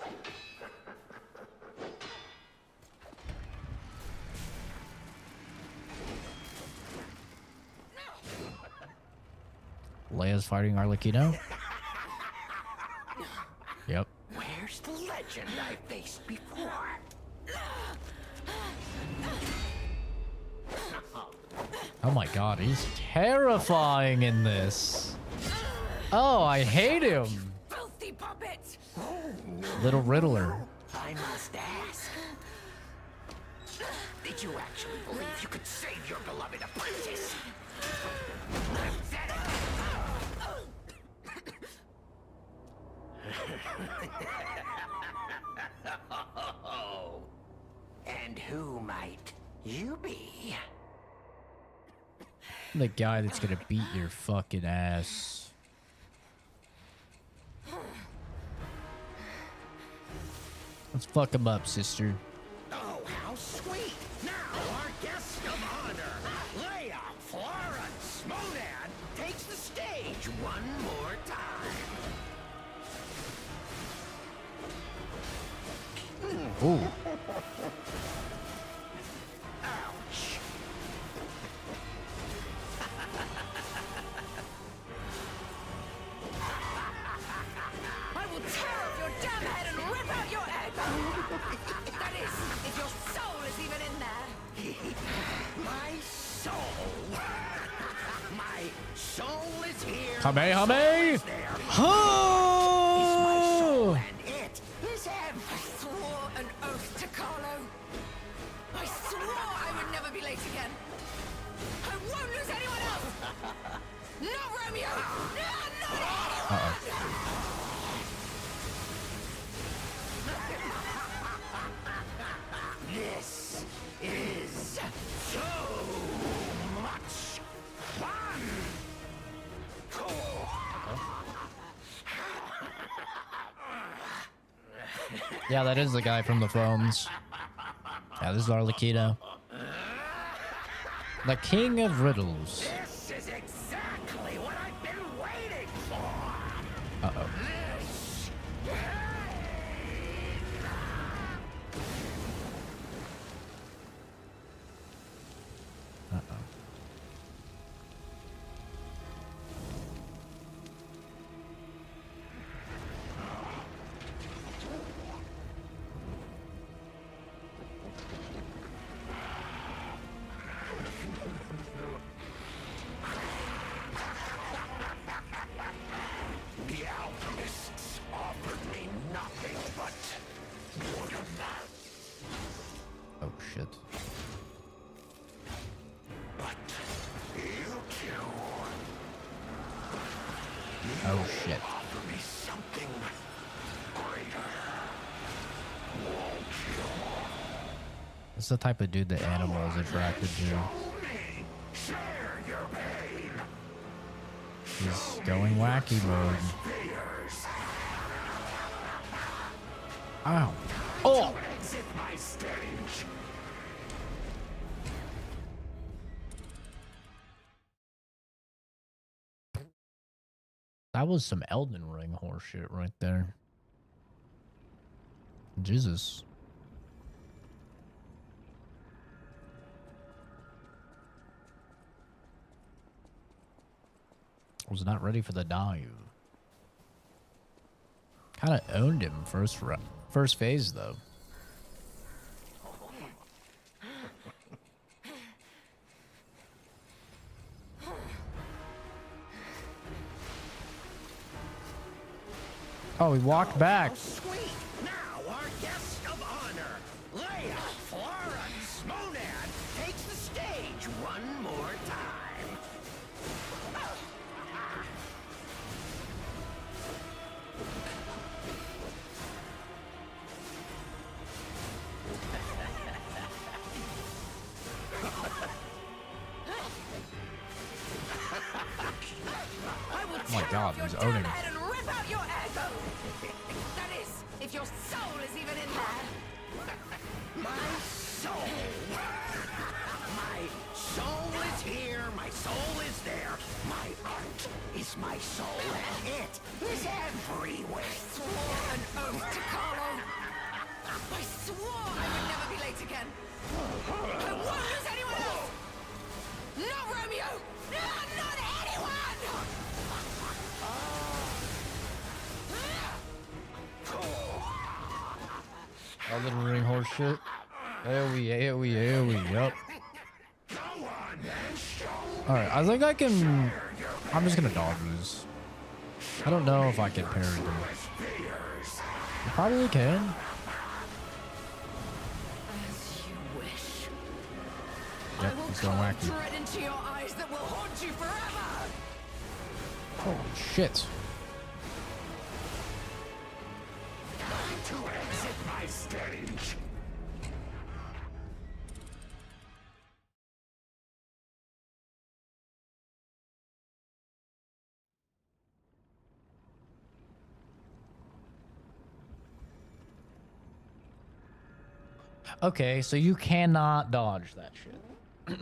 Leia's fighting Arlecchino. Yep. Where's the legend I faced before? Oh my god, he's terrifying in this. Oh, I hate him. Filthy puppet! Little Riddler. I must ask. Did you actually believe you could save your beloved apprentice? And who might you be? The guy that's gonna beat your fucking ass. Let's fuck him up, sister. Oh, how sweet! Now our guest of honor, Leia Florence Modan, takes the stage one more time. Ooh. Ouch. I will tear off your damn head and rip out your egg! That is, if your soul is even in there. My soul? My soul is here. Kamehameha! Oh! And it is him. I swore an oath to Carlo. I swore I would never be late again. I won't lose anyone else. Not Romeo. Not This is so much Yeah, that is the guy from the phones. Yeah, this is Arlecchino. The king of riddles. This is exactly what I've been waiting for. Uh-oh. Uh-oh. The alchemists offered me nothing but boredom. Oh, shit. But you two. Oh, shit. Offer me something greater. Won't you? It's the type of dude the animal is attracted to. Share your pain. He's going wacky mode. Ow. Oh! Exit my stage. That was some Elden Ring horseshit right there. Jesus. Was not ready for the dive. Kind of owned him first phase though. Oh, he walked back. Sweet. Now our guest of honor, Leia Florence Monad, takes the stage one more time. Oh my god, he's owning. And rip out your ego. That is, if your soul is even in there. My soul. My soul is here. My soul is there. My art is my soul. And it is everywhere. Swore an oath to Carlo. I swore I would never be late again. I won't lose anyone else. Not Romeo. Not anyone. Elden Ring horseshit. AoE, yup. Alright, I think I can... I'm just gonna dodge this. I don't know if I can parry them. I probably can. As you wish. Yep, he's going wacky. Dread into your eyes that will haunt you forever. Holy shit. To exit my stage. Okay, so you cannot dodge that shit.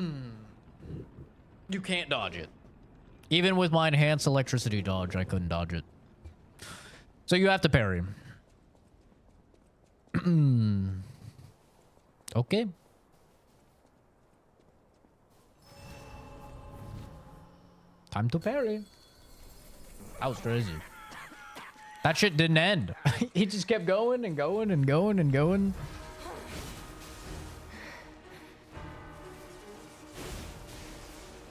You can't dodge it. Even with my enhanced electricity dodge, I couldn't dodge it. So you have to parry him. Okay. Time to parry. That was crazy. That shit didn't end. He just kept going and going and going and going.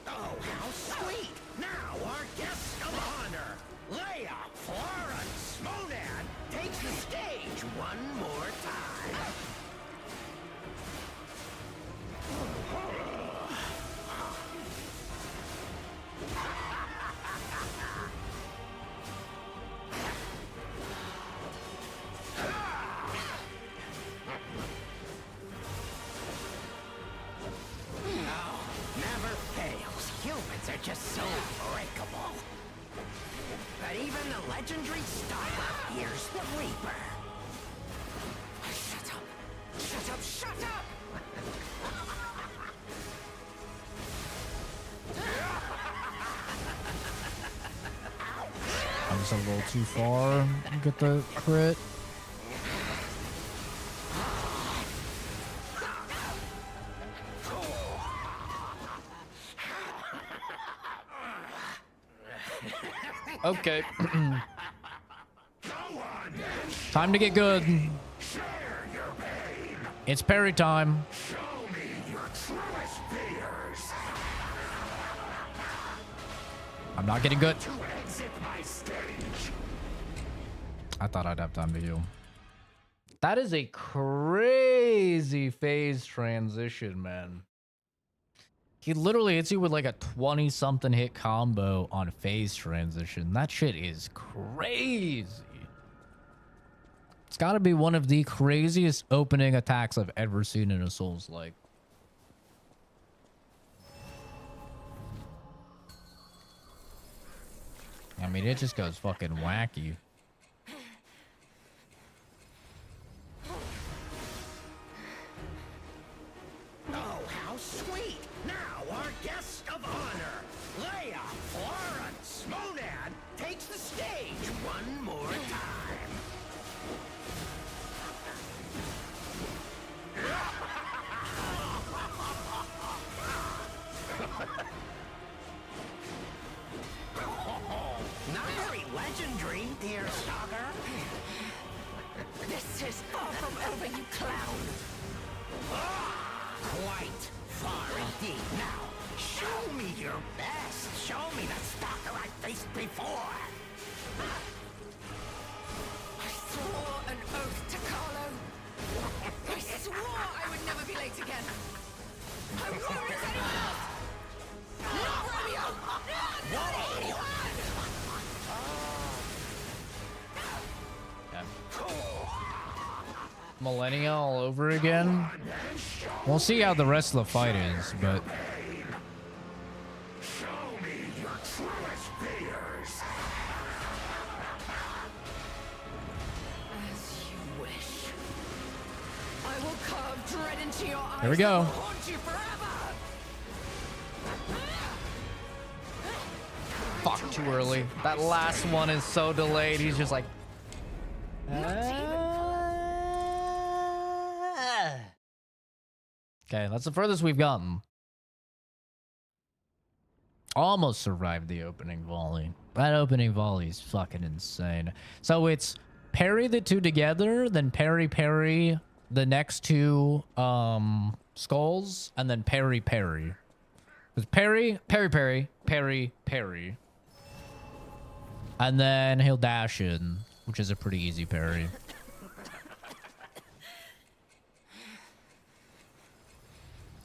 Oh, how sweet! Now our guest of honor, Leia Florence Monad, takes the stage one more time. Never fails. Humans are just so breakable. But even the legendary Stalker fears the Reaper. Shut up, shut up! I'm just a little too far. Get the crit. Okay. Time to get good. It's parry time. I'm not getting good. I thought I'd have time to heal. That is a crazy phase transition, man. He literally hits you with like a 20-something hit combo on phase transition. That shit is crazy. It's got to be one of the craziest opening attacks I've ever seen in a Souls-like. I mean, it just goes fucking wacky. Oh, how sweet! Now our guest of honor, Leia Florence Monad, takes the stage one more time. Not very legendary, dear stalker. This is far from over, you clown. Quite far indeed. Now, show me your best. Show me the stalker I faced before. I swore an oath to Carlo. I swore I would never be late again. I won't miss anyone else. Not Romeo. Not anyone. Millennia all over again. We'll see how the rest of the fight is, but Show me your truest fears. As you wish. I will carve dread into your eyes. Here we go. And haunt you forever. fuck, too early. That last one is so delayed. He's just like, okay, that's the furthest we've gotten. Almost survived the opening volley. That opening volley is fucking insane. So it's parry the two together, then parry the next two skulls, and then parry. It's parry. And then he'll dash in, which is a pretty easy parry.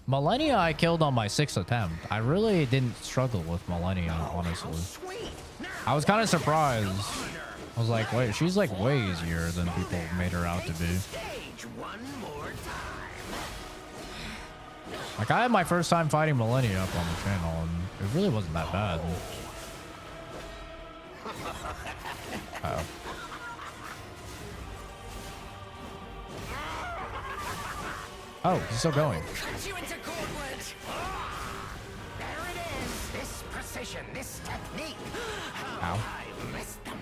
Millennia I killed on my 6th attempt. I really didn't struggle with Millennia, honestly. I was kind of surprised. I was like, wait, she's like way easier than people made her out to be. Like, I had my first time fighting Millennia up on the channel, and it really wasn't that bad. Uh-oh. Oh, he's still going. Cut you into cordwood. There it is. This precision, this technique. How Ow. I missed them.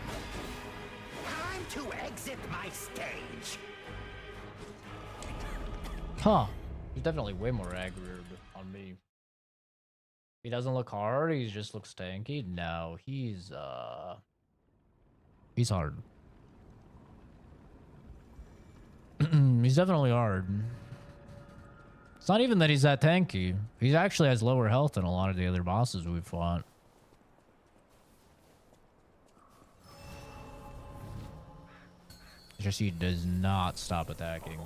Time to exit my stage. Huh. He's definitely way more aggroed on me. He doesn't look hard, he just looks tanky. No, he's hard. He's definitely hard. It's not even that he's that tanky. He actually has lower health than a lot of the other bosses we've fought. It's just he does not stop attacking.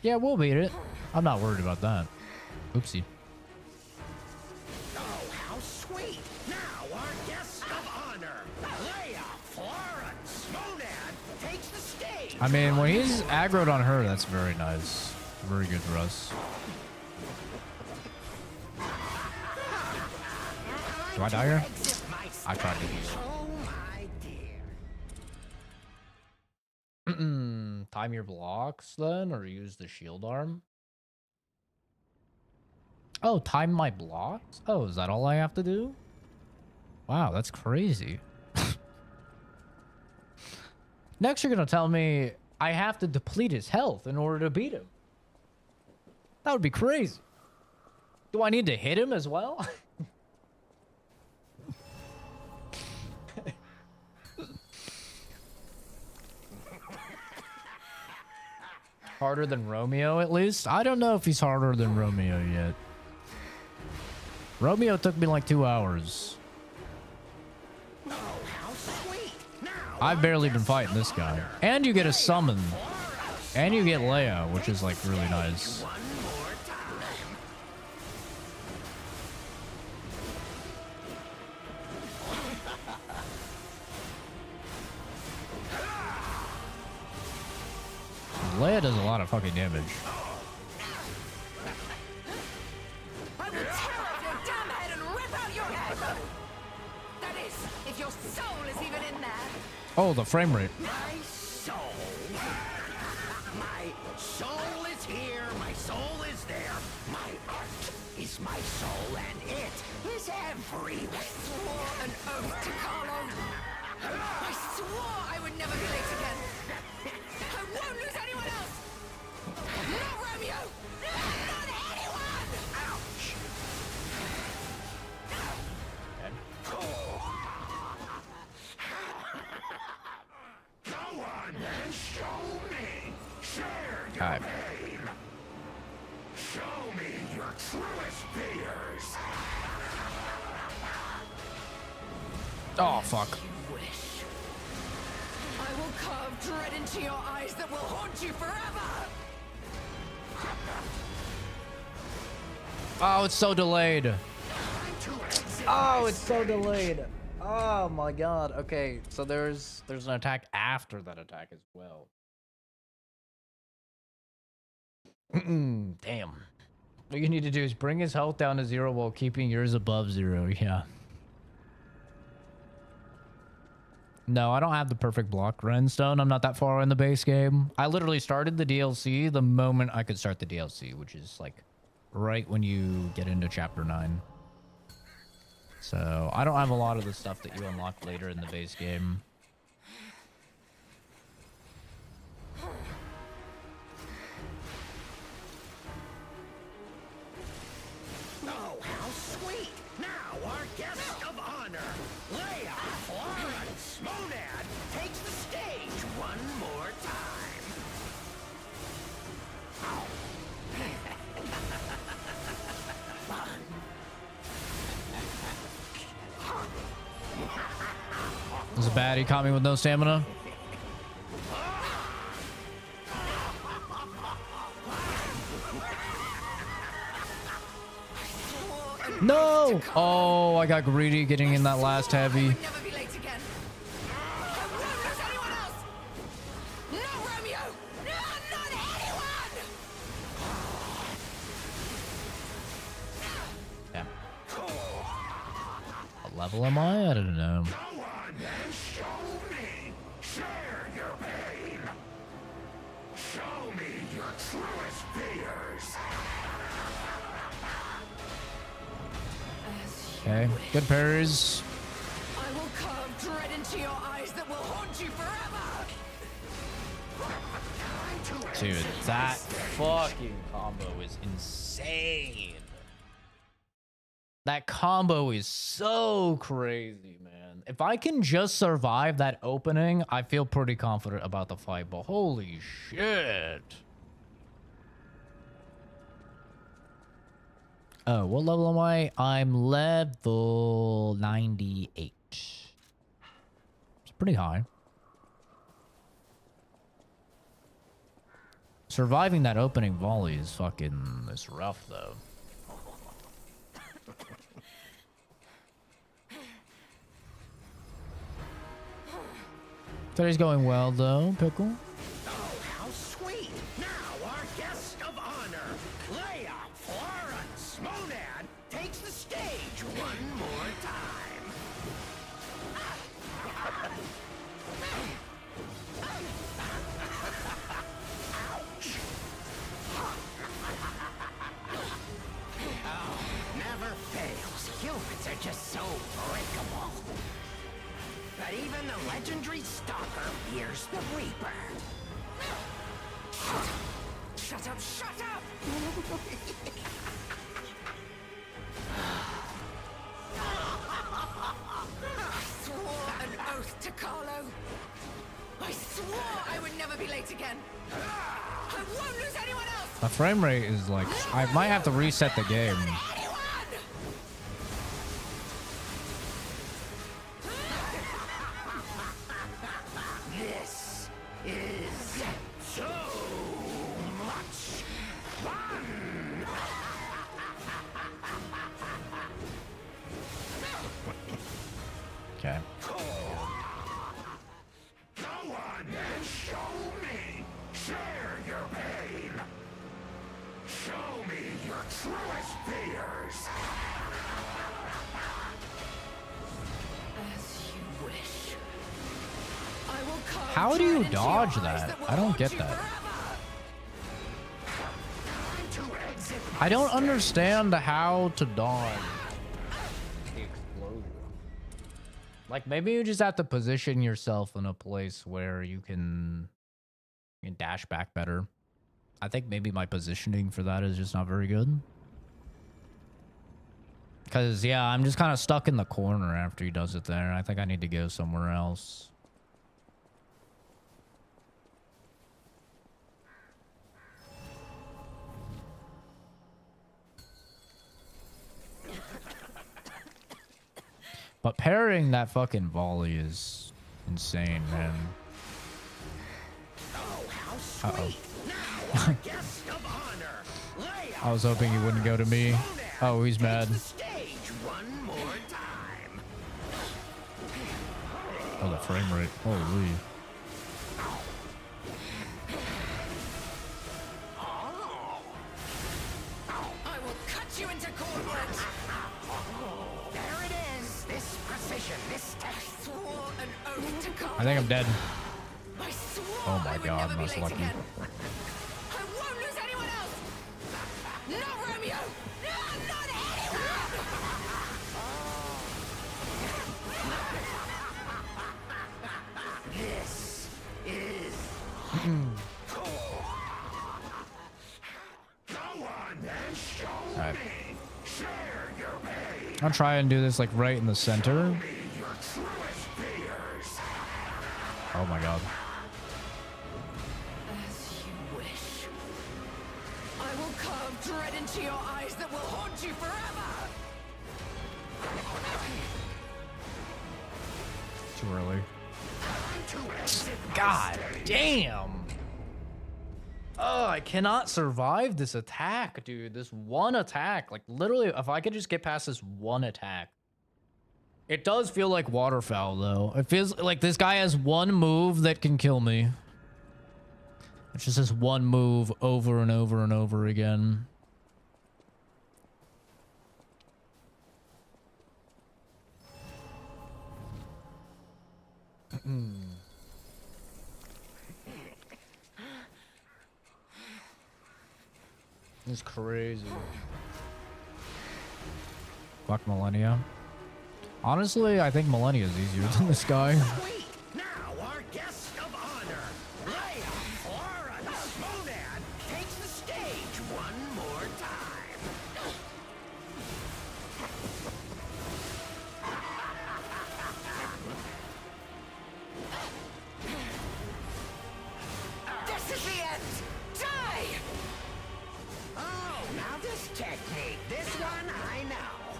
Yeah, we'll beat it. I'm not worried about that. Oopsie. Oh, how sweet. Now our guest of honor, Leia Florence Monad, takes the stage. I mean, when he's aggroed on her, that's very nice. Very good for us. Do I die here? I tried to heal. time your blocks then, or use the shield arm? Oh, time my blocks? Oh, is that all I have to do? Wow, that's crazy. Next, you're gonna tell me I have to deplete his health in order to beat him. That would be crazy. Do I need to hit him as well? Harder than Romeo, at least? I don't know if he's harder than Romeo yet. Romeo took me like 2 hours. I've barely been fighting this guy. And you get a summon. And you get Leia, which is like really nice. Leia does a lot of fucking damage. I will tear off your damn head and rip out your head. That is, if your soul is even in there. Oh, the frame rate. My soul. My soul is here. My soul is there. My art is my soul, and it is everywhere. I swore an oath to Carlo. I swore I would never be late again. I won't lose anyone else. Not Romeo. Not anyone. Ouch. Go on and show me. Share your Alright. pain. Show me your truest fears. Oh, fuck. I will carve dread into your eyes that will haunt you forever. Oh, it's so delayed. Oh, it's so delayed. Oh my god. Okay, so there's an attack after that attack as well. Damn. What you need to do is bring his health down to 0 while keeping yours above 0. Yeah. No, I don't have the perfect block Renstone. I'm not that far in the base game. I literally started the DLC the moment I could start the DLC, which is like right when you get into chapter 9. So I don't have a lot of the stuff that you unlock later in the base game. Oh, how sweet! Now our guest of honor, Leia Florence Monad, takes the stage one more time. This is bad. He caught me with no stamina. No! Oh, I got greedy getting in that last heavy. Never be late again. I won't lose anyone else. Not Romeo. Not anyone. Yeah. What level am I? I don't know. Go on and show me. Share your pain. Show me your truest fears. Okay, good parries. I will carve dread into your eyes that will haunt you forever. Dude, that fucking combo is insane. That combo is so crazy, man. If I can just survive that opening, I feel pretty confident about the fight, but holy shit. Oh, what level am I? I'm level 98. It's pretty high. Surviving that opening volley is fucking... it's rough, though. Today's going well, though, Pickle. Oh, how sweet! Now our guest of honor, Leia Florence Monad, takes the stage one more time. that even the legendary stalker fears the Reaper. Shut up, shut up! I swore an oath to Carlo. I swore I would never be late again. I won't lose anyone else. The frame rate is like, I might have to reset the game. This is so much fun. Okay. Go on and show me. Share your pain. Show me your truest fears. As you wish. I will carve How do you dread into your dodge eyes that? will I don't haunt get you that. forever. I don't understand how to dodge the explosion. Like, maybe you just have to position yourself in a place where you can dash back better. I think maybe my positioning for that is just not very good. Because, yeah, I'm just kind of stuck in the corner after he does it there. I think I need to go somewhere else. But parrying that fucking volley is insane, man. Uh-oh. I was hoping he wouldn't go to me. Oh, he's mad. Oh, the frame rate. Holy. I will cut you into cornflakes. There it is. This precision, this test. Swore an oath to Carlo. I think I'm dead. I swore Oh my I would god, never be that's late lucky. again. I won't lose anyone else. No, Romeo. No, not anyone. This is Alright. I'll try and do this like right in the center. Oh my god. As you wish. I will carve dread into your eyes that will haunt you forever. Too early. God damn. Oh, I cannot survive this attack, dude. This one attack. Like, literally, if I could just get past this one attack. It does feel like waterfowl, though. It feels like this guy has one move that can kill me. It's just this one move over and over and over again. It's crazy. Fuck Millennia. Honestly, I think Millennia is easier than this guy. now our guest of honor, Leia Florence Monan, takes the stage one more time. This is the end. Die. Oh, now this technique, this one I know.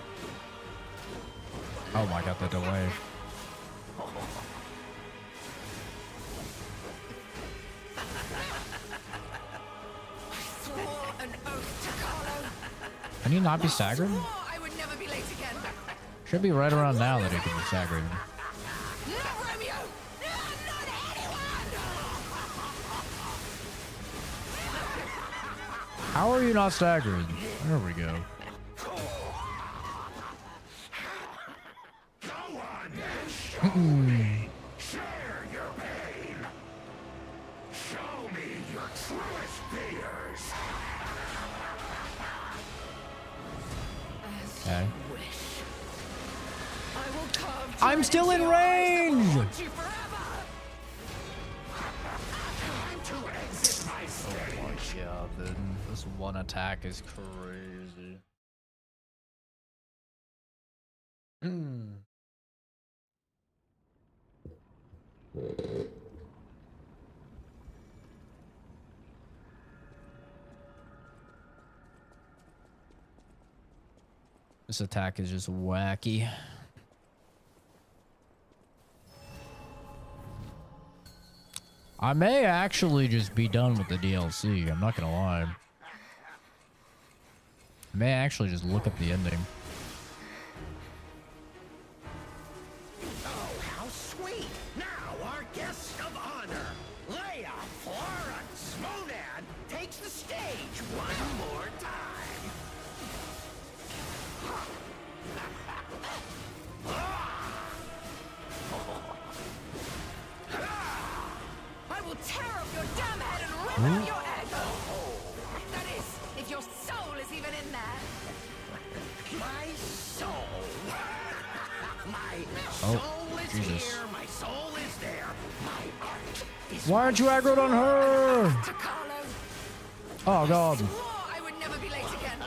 Oh my god, the delay. Swore an oath to Carlo. Can he not be staggered? Swore I would never be late again. Should be right around now that he can be staggered. No, Romeo. No, not anyone. How are you not staggered? There we go. Share your pain. Show me your truest fears. Okay. I will I'm still in range. Time to exit my stage. Oh my god, dude. This one attack is crazy. This attack is just wacky. I may actually just be done with the DLC. I'm not gonna lie. I may actually just look up the ending. Oh, how sweet! Now our guest of honor, Leia Florence Monad, takes the stage one more time. I will tear up your damn head and rip out your ego! That is, if your soul is even in there. My soul. My Oh, soul is Jesus. here. My soul is there. My art is. Why aren't you aggroed on her? Carlo, Oh god. I would never be late again.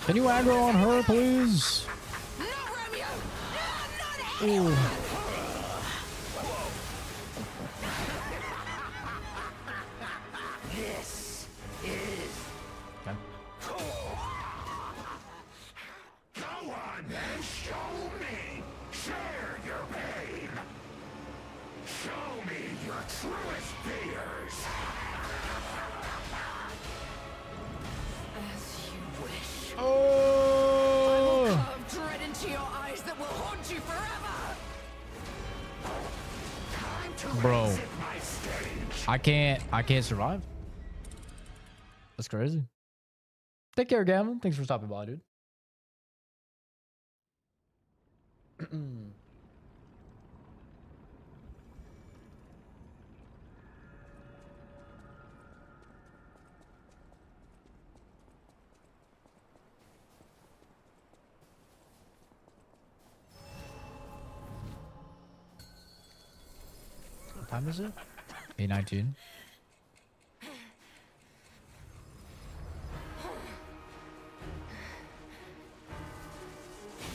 Can you aggro on her, please? No, Romeo! Not Ooh. This is. Okay. Go on then, show me. Share your pain. Show me your truest fears. As you wish. Oh! Carve dread into your eyes that will haunt you forever! Time to Bro. exit my stage. I can't survive. That's crazy. Take care, Gavin. Thanks for stopping by, dude. What time is it? 8:19.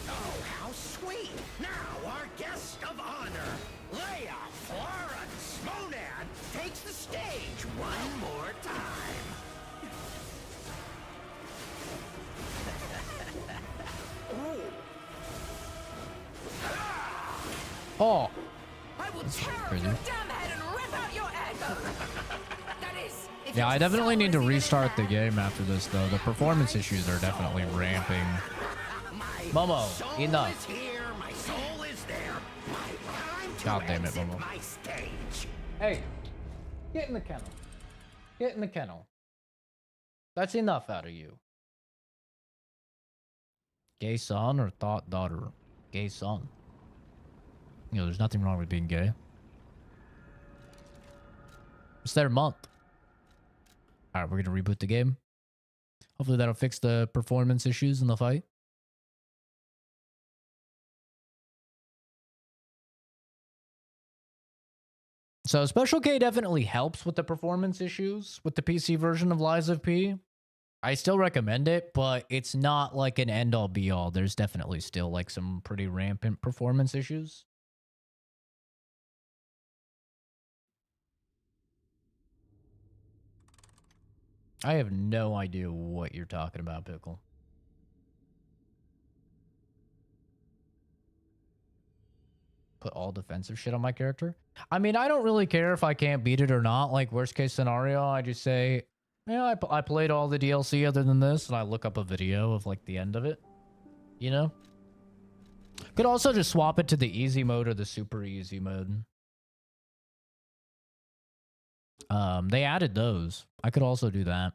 Oh, how sweet! Now our guest of honor, Leia Florence Monad, takes the stage one more time. Oh. I will tear up Crazy. your damn head and rip out your ego! That is, if Yeah, your I definitely soul need to is even in restart the there. game after this, though. The performance issues are definitely ramping. My Momo, soul enough. is here, my soul is there. My time to God damn it, exit Momo. my stage. Hey, get in the kennel. Get in the kennel. That's enough out of you. Gay son or thought daughter? Gay son. You know, there's nothing wrong with being gay. It's their month. Alright, we're gonna reboot the game. Hopefully that'll fix the performance issues in the fight. So Special K definitely helps with the performance issues with the PC version of Lies of P. I still recommend it, but it's not like an end-all be-all. There's definitely still like some pretty rampant performance issues. I have no idea what you're talking about, Pickle. Put all defensive shit on my character? I mean, I don't really care if I can't beat it or not. Like, worst case scenario, I just say, yeah, I played all the DLC other than this, and I look up a video of, like, the end of it. You know? Could also just swap it to the easy mode or the super easy mode. They added those. I could also do that.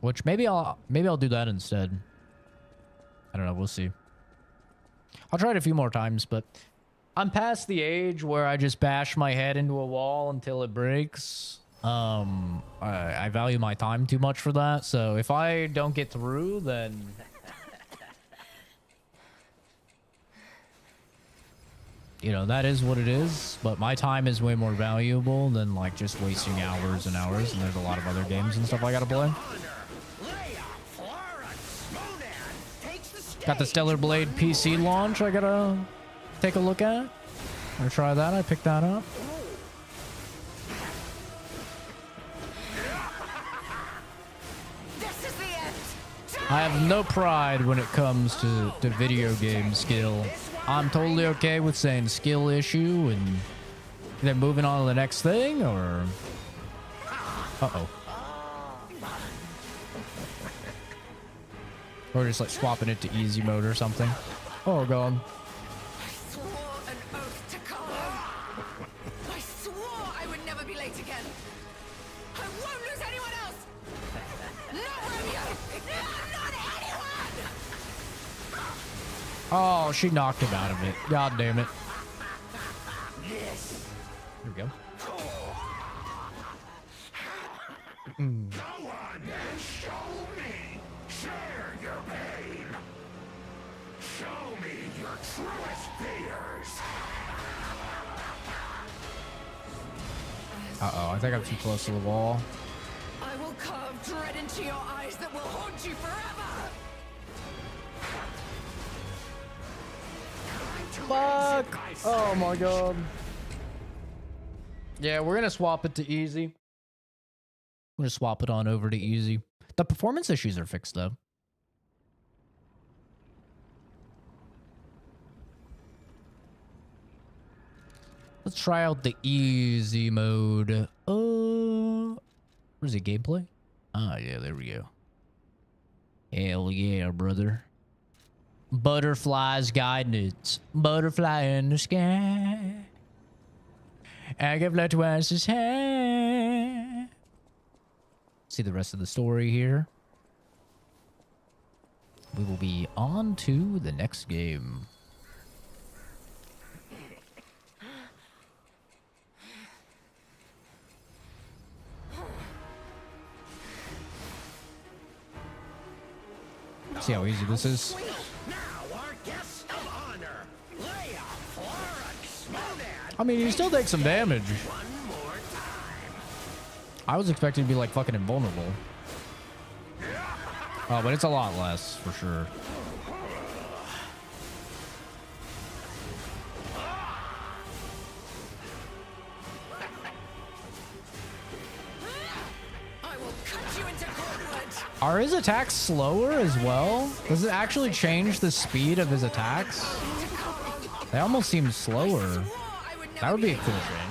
Which maybe I'll do that instead. I don't know, we'll see. I'll try it a few more times, but I'm past the age where I just bash my head into a wall until it breaks. I value my time too much for that. So if I don't get through, then you know, that is what it is. But my time is way more valuable than like just wasting hours and hours. And there's a lot of other games and stuff I gotta play. Got the Stellar Blade PC launch I gotta take a look at or try that. I picked that up. I have no pride when it comes to video game skill. I'm totally okay with saying skill issue and then moving on to the next thing, or... Uh-oh. Or just like swapping it to easy mode or something. Oh, God. I swore an oath to Carlo. I swore I would never be late again. I won't lose anyone else. Not Romeo. Not anyone. Oh, she knocked him out of it. God damn it. There we go. Go on and show me. Share your pain. Show me your truest fears. Uh-oh, I think I'm too close to the wall. I will carve dread into your eyes that will haunt you forever. Fuck! Oh my God. Yeah, we're gonna swap it to easy. I'm gonna swap it on over to easy. The performance issues are fixed though. Let's try out the easy mode. Where's the gameplay? Ah, yeah, there we go. Hell yeah, brother. Butterflies guidance. Butterfly in the sky. I give that twice his hand. See the rest of the story here. We will be on to the next game. See how easy this is. I mean, he still takes some damage. I was expecting to be like fucking invulnerable. Oh, but it's a lot less for sure. Are his attacks slower as well? Does it actually change the speed of his attacks? They almost seem slower. That would be a cool thing.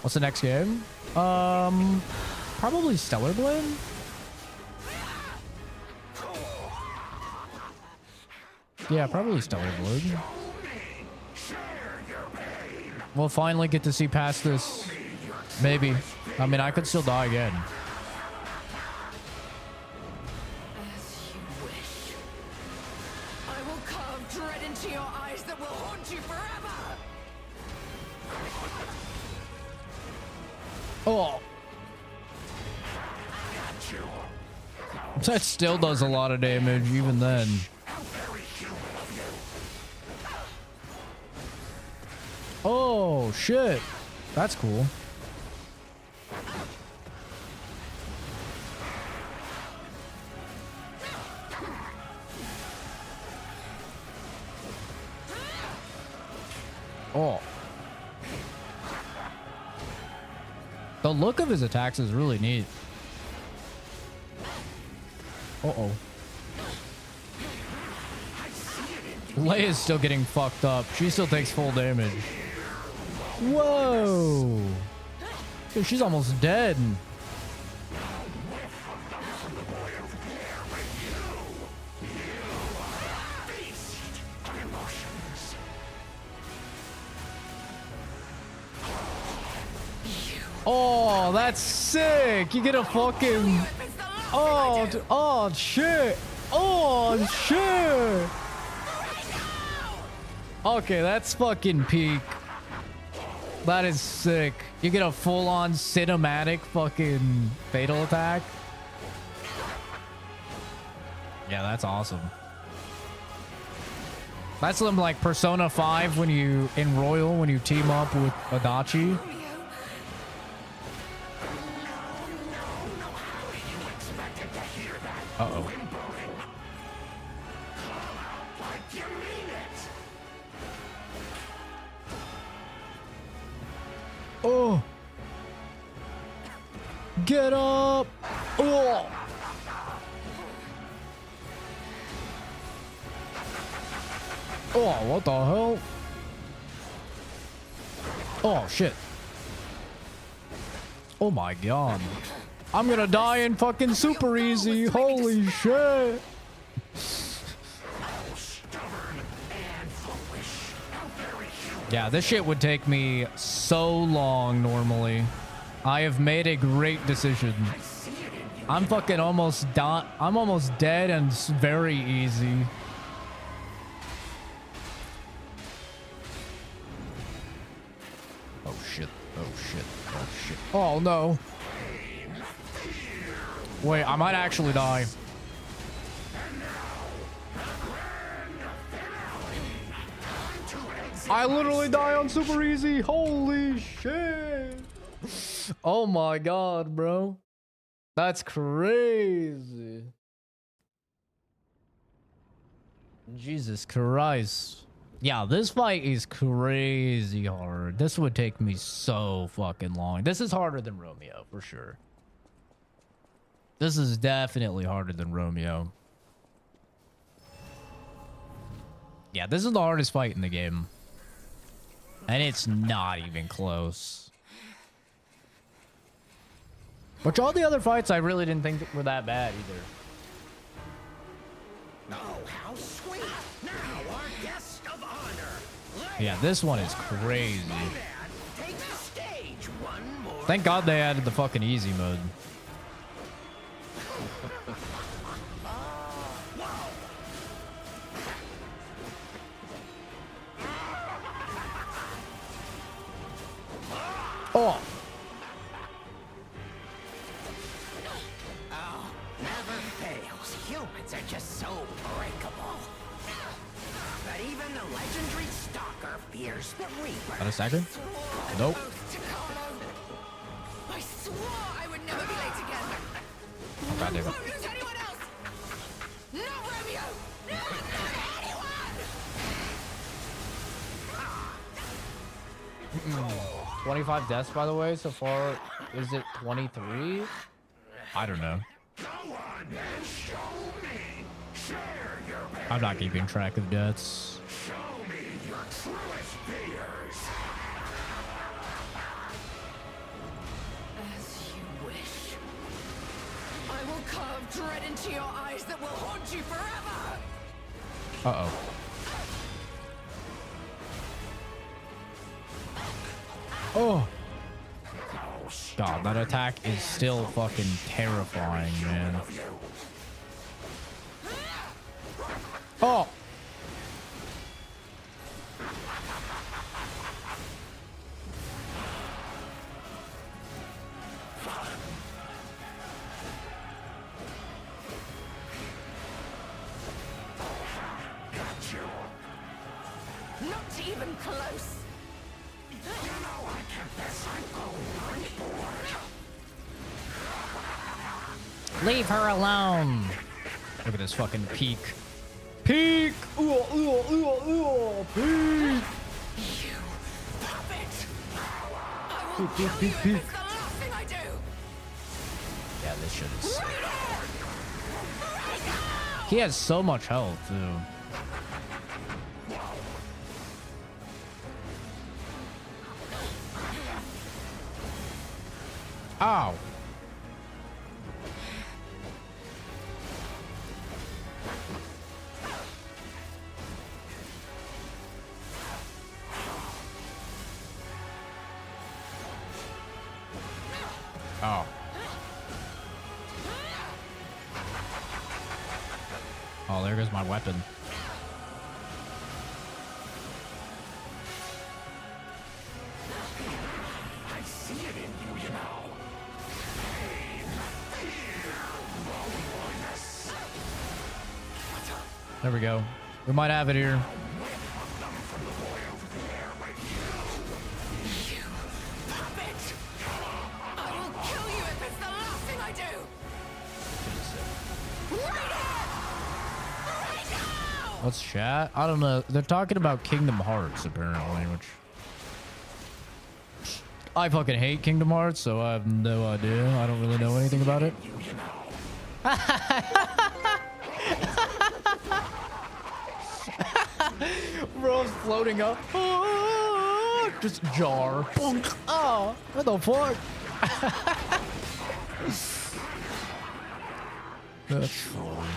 What's the next game? Probably Stellar Blade? Yeah, probably Stellar Blade. We'll finally get to see past this. Maybe. I mean, I could still die again. As you wish. I will carve dread into your eyes that will haunt you forever. Oh. That still does a lot of damage, even then. Oh, shit. That's cool. Oh. The look of his attacks is really neat. Uh-oh. Leia's still getting fucked up. She still takes full damage. Whoa. Dude, she's almost dead. Oh, that's sick. You get a fucking... Oh shit. Oh, shit. Okay, that's fucking peak. That is sick. You get a full-on cinematic fucking fatal attack. Yeah, that's awesome. That's some like Persona 5 when you in Royal when you team up with Adachi. Uh-oh. Oh. Get up. Oh. Oh, what the hell? Oh, shit. Oh my god. I'm gonna die in fucking super easy. Holy shit. Yeah, this shit would take me so long normally. I have made a great decision. I'm fucking almost done. I'm almost dead and it's very easy. Oh shit. Oh shit. Oh shit. Oh no. Wait, I might actually die. I literally die on super easy. Holy shit. Oh my god, bro. That's crazy. Jesus Christ. Yeah, this fight is crazy hard. This would take me so fucking long. This is harder than Romeo, for sure. This is definitely harder than Romeo. Yeah, this is the hardest fight in the game. And it's not even close. Which all the other fights I really didn't think were that bad either. Oh, how sweet! Now our guest of honor. Yeah, this one is crazy. Take the stage one more. Thank God they added the fucking easy mode. Oh. Oh, never fails. Humans are just so breakable. But even the legendary stalker fears the Reaper. Got a second? Nope. I swore I would never be late again. Oh, God damn it. Won't lose anyone else. Not Romeo. Not anyone. 25 deaths, by the way, so far. Is it 23? I don't know. I'm not keeping track of deaths. As you wish. I will carve dread into your eyes that will haunt you forever. Uh-oh. Oh. God, that attack is still fucking terrifying, man. Oh. Not even close. Leave her alone. Look at this fucking peak. Peak. Ooh, ooh, ooh, ooh. Peak. Peak, peak, peak, peak. Yeah, this shit is sick. He has so much health, too. Ow. Oh. Oh, there goes my weapon. There we go. We might have it here. What's chat? I don't know. They're talking about Kingdom Hearts, apparently, which... I fucking hate Kingdom Hearts, so I have no idea. I don't really know anything about it. Bro's floating up. Oh, just jar. Oh, what the fuck? That's funny.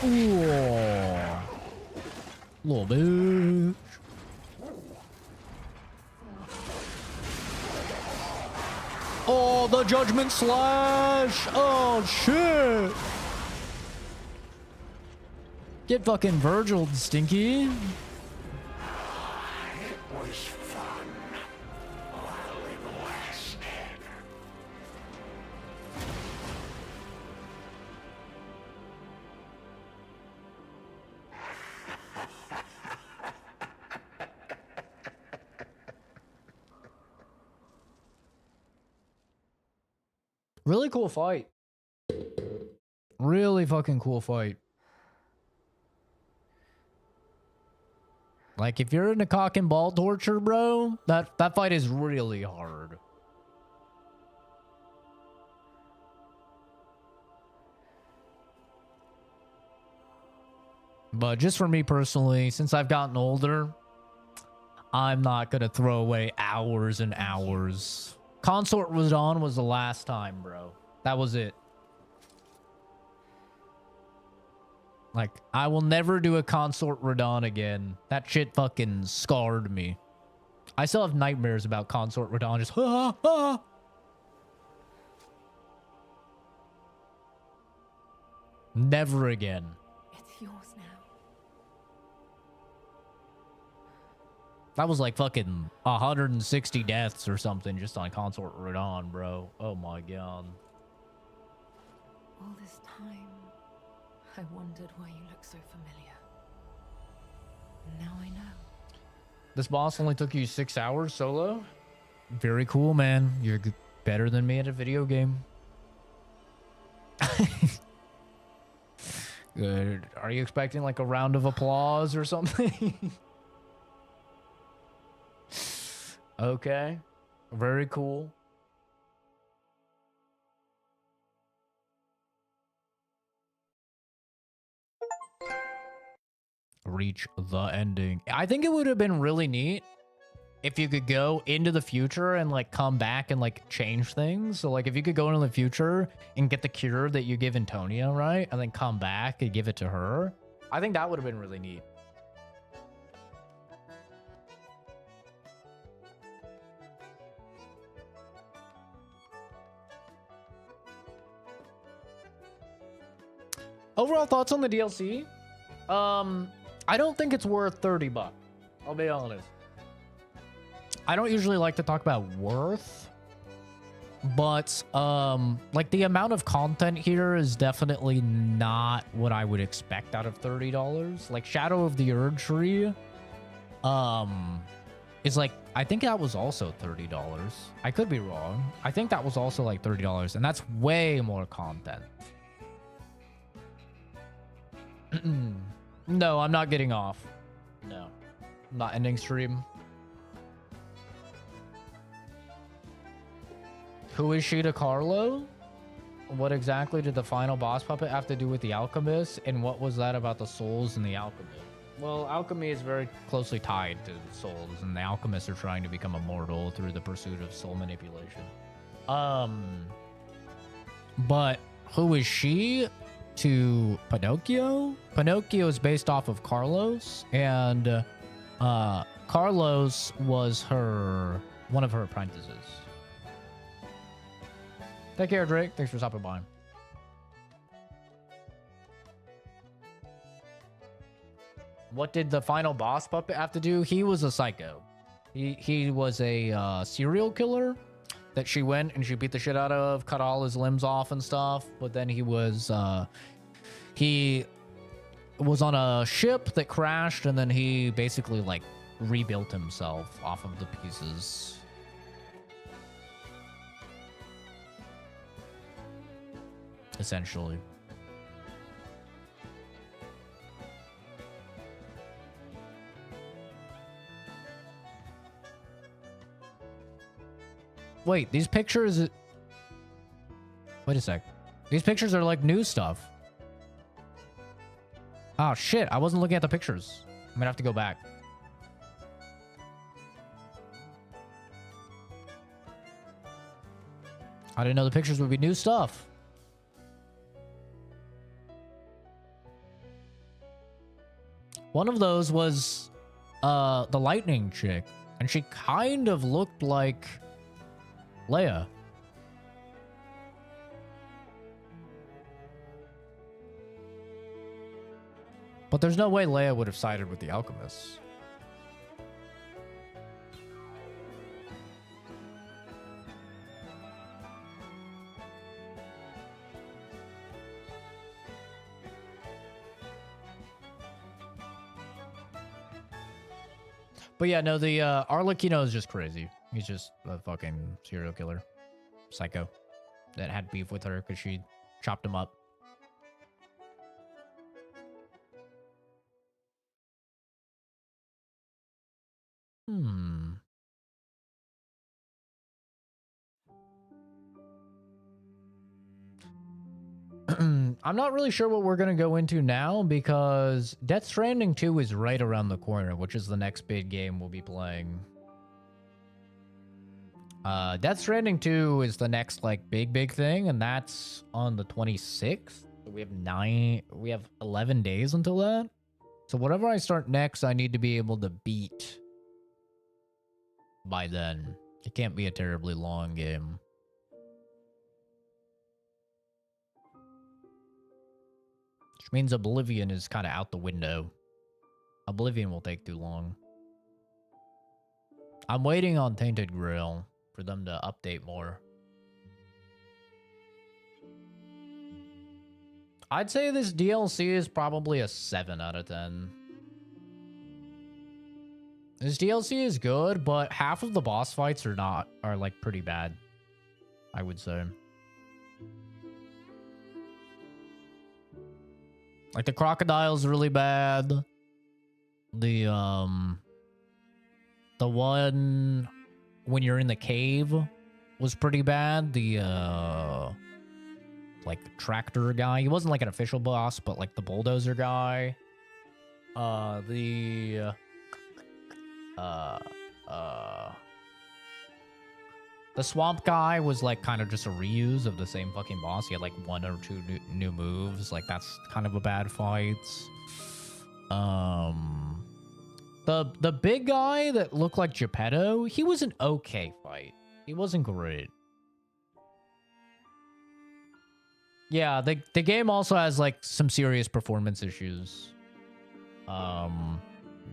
Ooh. Little bitch. Oh, the judgment slash. Oh, shit. Get fucking Virgil, Stinky. Really cool fight. Really fucking cool fight. Like, if you're into cock and ball torture, bro, that fight is really hard. But just for me personally, since I've gotten older, I'm not gonna throw away hours and hours. Consort was on was the last time, bro. That was it. Like, I will never do a Consort Radon again. That shit fucking scarred me. I still have nightmares about Consort Radon. Just, Never again. It's yours now. That was like fucking 160 deaths or something just on Consort Radon, bro. Oh my god. All this time, I wondered why you look so familiar. Now I know. This boss only took you 6 hours solo? Very cool, man. You're better than me at a video game. Good. Are you expecting like a round of applause or something? Okay. Very cool. Reach the ending. I think it would have been really neat if you could go into the future and like come back and like change things. So like if you could go into the future and get the cure that you give Antonia, right? And then come back and give it to her. I think that would have been really neat. Overall thoughts on the DLC? I don't think it's worth $30. I'll be honest. I don't usually like to talk about worth, but like the amount of content here is definitely not what I would expect out of $30. Like Shadow of the Erdtree is like, I think that was also $30. I could be wrong. I think that was also like $30, and that's way more content. No, I'm not getting off. No, I'm not ending stream. Who is she to Carlo? What exactly did the final boss puppet have to do with the alchemist? And what was that about the souls and the alchemist? Well, alchemy is very closely tied to souls, and the alchemists are trying to become immortal through the pursuit of soul manipulation. But who is she to Pinocchio? Pinocchio is based off of Carlos, and Carlos was one of her apprentices. Take care, Drake. Thanks for stopping by. What did the final boss puppet have to do? He was a psycho. He was a serial killer that she went and she beat the shit out of, cut all his limbs off and stuff. But then he was on a ship that crashed, and then he basically like rebuilt himself off of the pieces. Essentially. Wait, these pictures... Wait a sec. These pictures are like new stuff. Oh shit, I wasn't looking at the pictures. I'm gonna have to go back. I didn't know the pictures would be new stuff. One of those was the lightning chick, and she kind of looked like Leia. But there's no way Leia would have sided with the alchemists. But yeah, no, the Arlecchino is just crazy. He's just a fucking serial killer. Psycho. That had beef with her because she chopped him up. I'm not really sure what we're going to go into now because Death Stranding 2 is right around the corner, which is the next big game we'll be playing. Death Stranding 2 is the next like big thing, and that's on the 26th. So we have 11 days until that. So whatever I start next, I need to be able to beat by then. It can't be a terribly long game. Which means Oblivion is kind of out the window. Oblivion will take too long. I'm waiting on Tainted Grail for them to update more. I'd say this DLC is probably a 7 out of 10. This DLC is good, but half of the boss fights are like pretty bad, I would say. Like the crocodile's really bad. The one when you're in the cave was pretty bad. The like tractor guy. He wasn't like an official boss, but like the bulldozer guy. The swamp guy was like kind of just a reuse of the same fucking boss. He had like 1 or 2 new moves. Like that's kind of a bad fight. The big guy that looked like Geppetto, he was an okay fight. He wasn't great. Yeah, the game also has like some serious performance issues.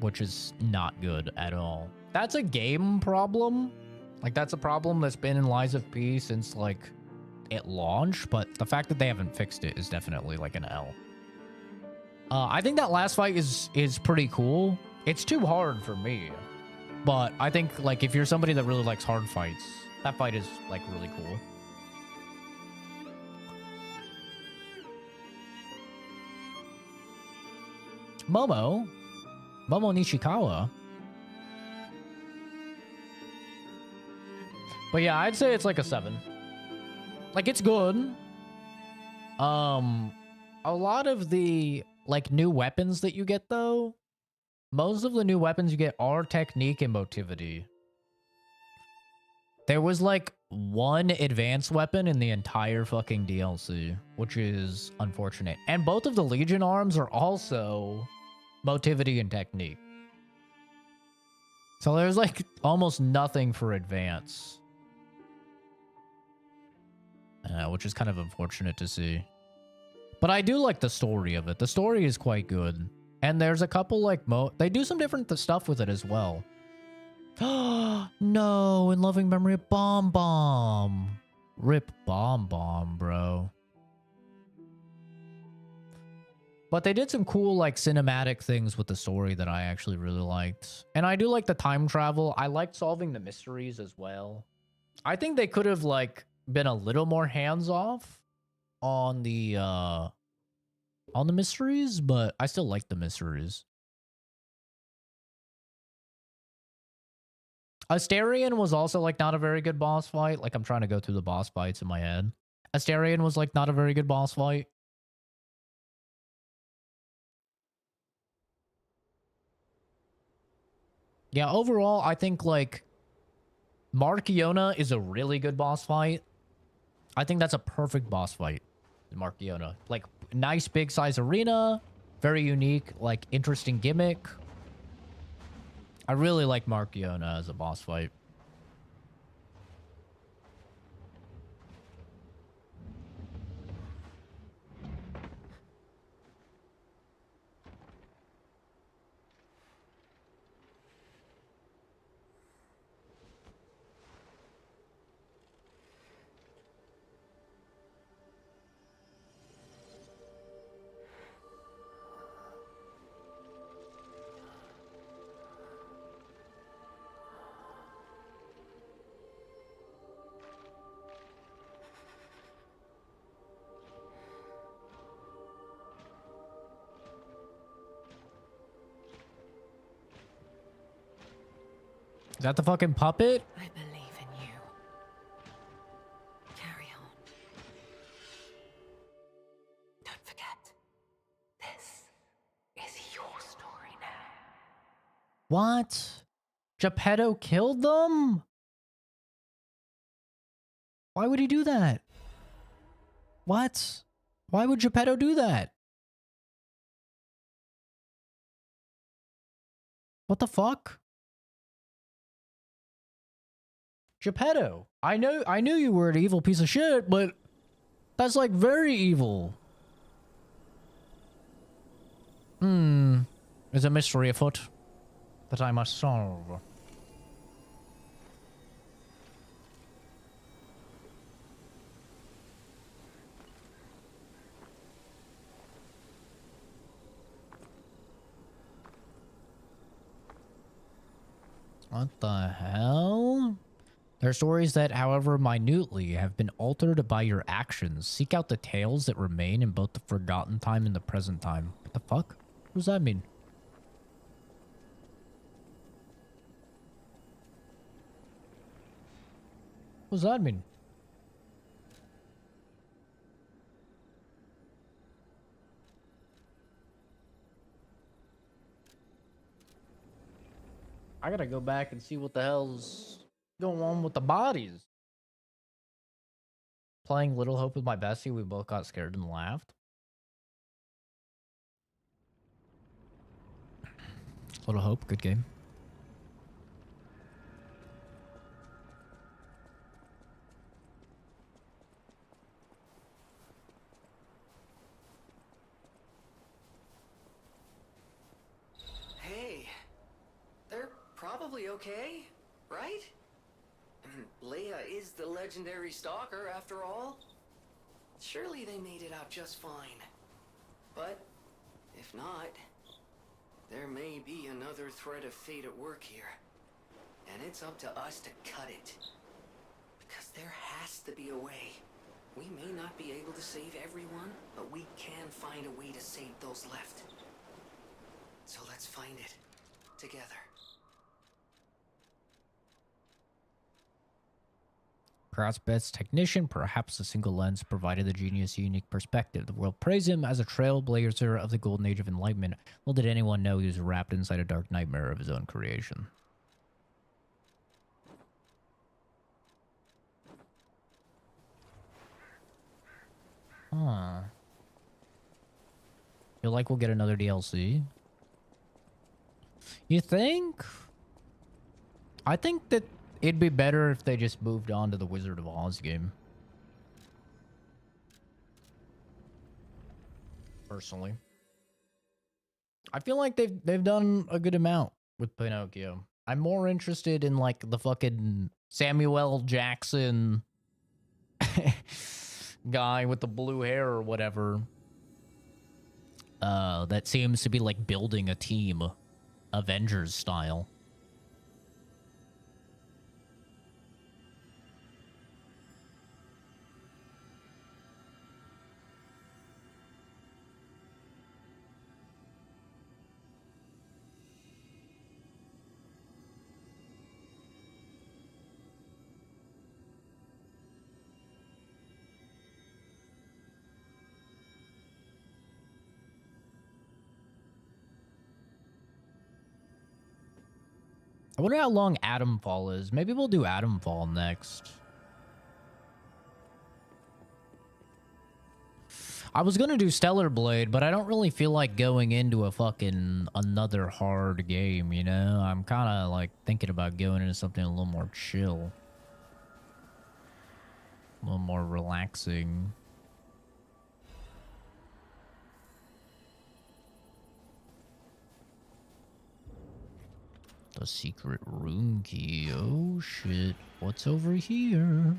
Which is not good at all. That's a game problem. Like, that's a problem that's been in Lies of P since, like, it launched, but the fact that they haven't fixed it is definitely, like, an L. I think that last fight is pretty cool. It's too hard for me, but I think, like, if you're somebody that really likes hard fights, that fight is, like, really cool. Momo Nishikawa. But yeah, I'd say it's like a 7. Like, it's good. A lot of the, like, new weapons that you get, though, most of the new weapons you get are technique and motivity. There was, like, 1 advanced weapon in the entire fucking DLC, which is unfortunate. And both of the Legion arms are also motivity and technique. So there's like almost nothing for advance. Which is kind of unfortunate to see. But I do like the story of it. The story is quite good. And there's a couple like they do some different stuff with it as well. No, in loving memory of Bomb Bomb. Rip Bomb Bomb, bro. But they did some cool like cinematic things with the story that I actually really liked. And I do like the time travel. I liked solving the mysteries as well. I think they could have like been a little more hands-off on the mysteries, but I still like the mysteries. Asterion was also like not a very good boss fight. Like I'm trying to go through the boss fights in my head. Asterion was like not a very good boss fight. Yeah, overall, I think like Markiona is a really good boss fight. I think that's a perfect boss fight. Markiona. Like nice big size arena, very unique, like interesting gimmick. I really like Markiona as a boss fight. Is that the fucking puppet? I believe in you. Carry on. Don't forget, this is your story now. What? Geppetto killed them? Why would he do that? What? Why would Geppetto do that? What the fuck? Geppetto, I knew you were an evil piece of shit, but that's like very evil. There's a mystery afoot that I must solve. What the hell? There are stories that, however minutely, have been altered by your actions. Seek out the tales that remain in both the forgotten time and the present time. What the fuck? What does that mean? What does that mean? I gotta go back and see what the hell's going on with the bodies. Playing Little Hope with my bestie, we both got scared and laughed. Little Hope, good game. Hey, they're probably okay, right? Leia is the legendary stalker after all. Surely they made it out just fine. But if not, there may be another thread of fate at work here. And it's up to us to cut it. Because there has to be a way. We may not be able to save everyone, but we can find a way to save those left. So let's find it. Together. Perhaps best technician, perhaps a single lens provided the genius a unique perspective. The world praised him as a trailblazer of the golden age of enlightenment. Little did anyone know he was wrapped inside a dark nightmare of his own creation. Huh. Feel like we'll get another DLC? You think? I think that it'd be better if they just moved on to the Wizard of Oz game. Personally. I feel like they've done a good amount with Pinocchio. I'm more interested in like the fucking Samuel L. Jackson guy with the blue hair or whatever. That seems to be like building a team, Avengers style. I wonder how long Atomfall is. Maybe we'll do Atomfall next. I was gonna do Stellar Blade, but I don't really feel like going into a fucking another hard game, you know? I'm kind of like thinking about going into something a little more chill. A little more relaxing. The secret room key. Oh shit. What's over here?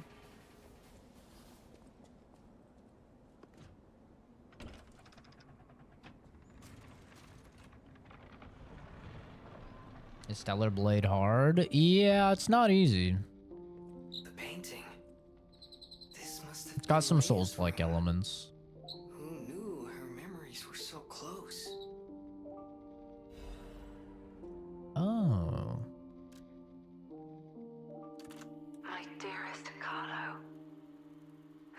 Is Stellar Blade hard? Yeah, it's not easy. The painting. This must have It's got some Souls-like elements. Who knew her memories were so close? Oh. My dearest Carlo,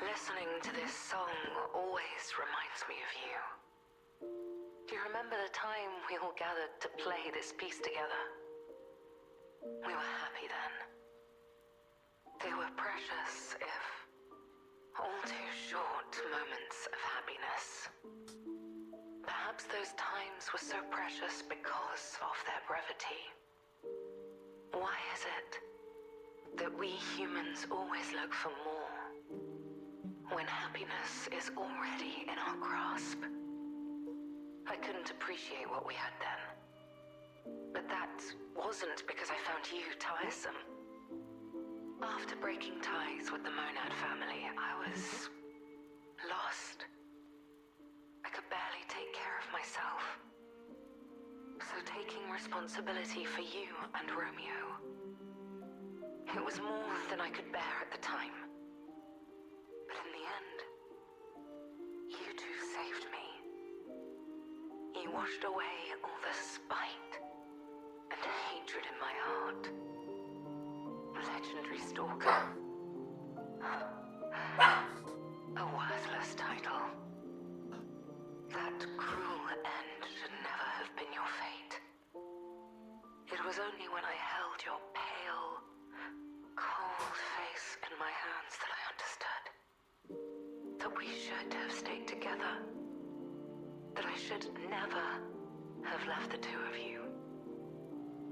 listening to this song always reminds me of you. Do you remember the time we all gathered to play this piece together? We were happy then. They were precious, if all too short moments of happiness. Perhaps those times were so precious because of their brevity. Why is it that we humans always look for more when happiness is already in our grasp? I couldn't appreciate what we had then. But that wasn't because I found you tiresome. After breaking ties with the Monad family, I was lost. I could barely take care of myself. So taking responsibility for you and Romeo, it was more than I could bear at the time. But in the end, you two saved me. You washed away all the spite and hatred in my heart. Legendary Stalker. A worthless title. That cruel end should never have been your fate. It was only when I held your pale, cold face in my hands that I understood. That we should have stayed together. That I should never have left the two of you.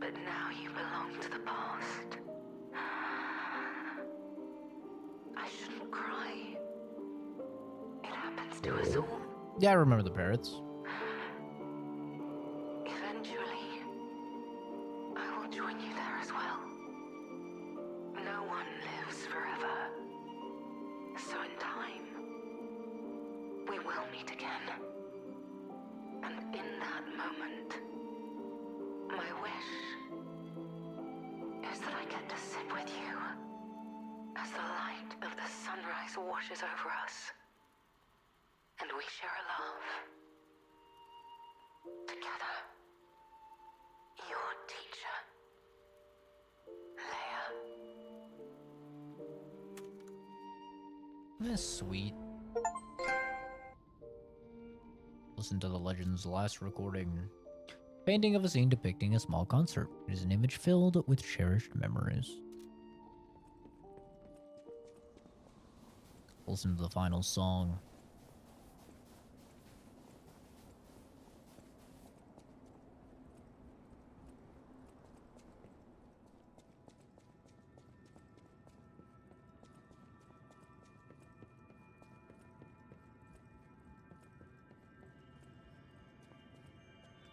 But now you belong to the past. I shouldn't cry. It happens to us all. Yeah, I remember the parrots. Eventually, I will join you there as well. No one lives forever. So in time, we will meet again. And in that moment, my wish is that I get to sit with you as the light of the sunrise washes over us. And we share a love. Together. Your teacher. Leia. That's sweet. Listen to the Legend's last recording. Painting of a scene depicting a small concert. It is an image filled with cherished memories. Listen to the final song.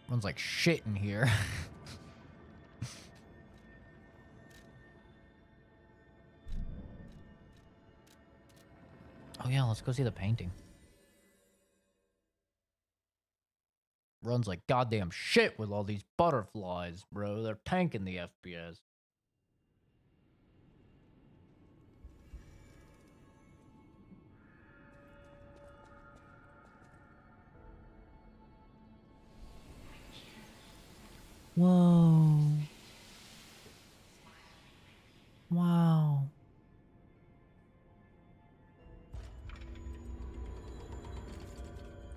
Runs like shit in here. Oh yeah, let's go see the painting. Runs like goddamn shit with all these butterflies, bro. They're tanking the FPS. Whoa. Wow.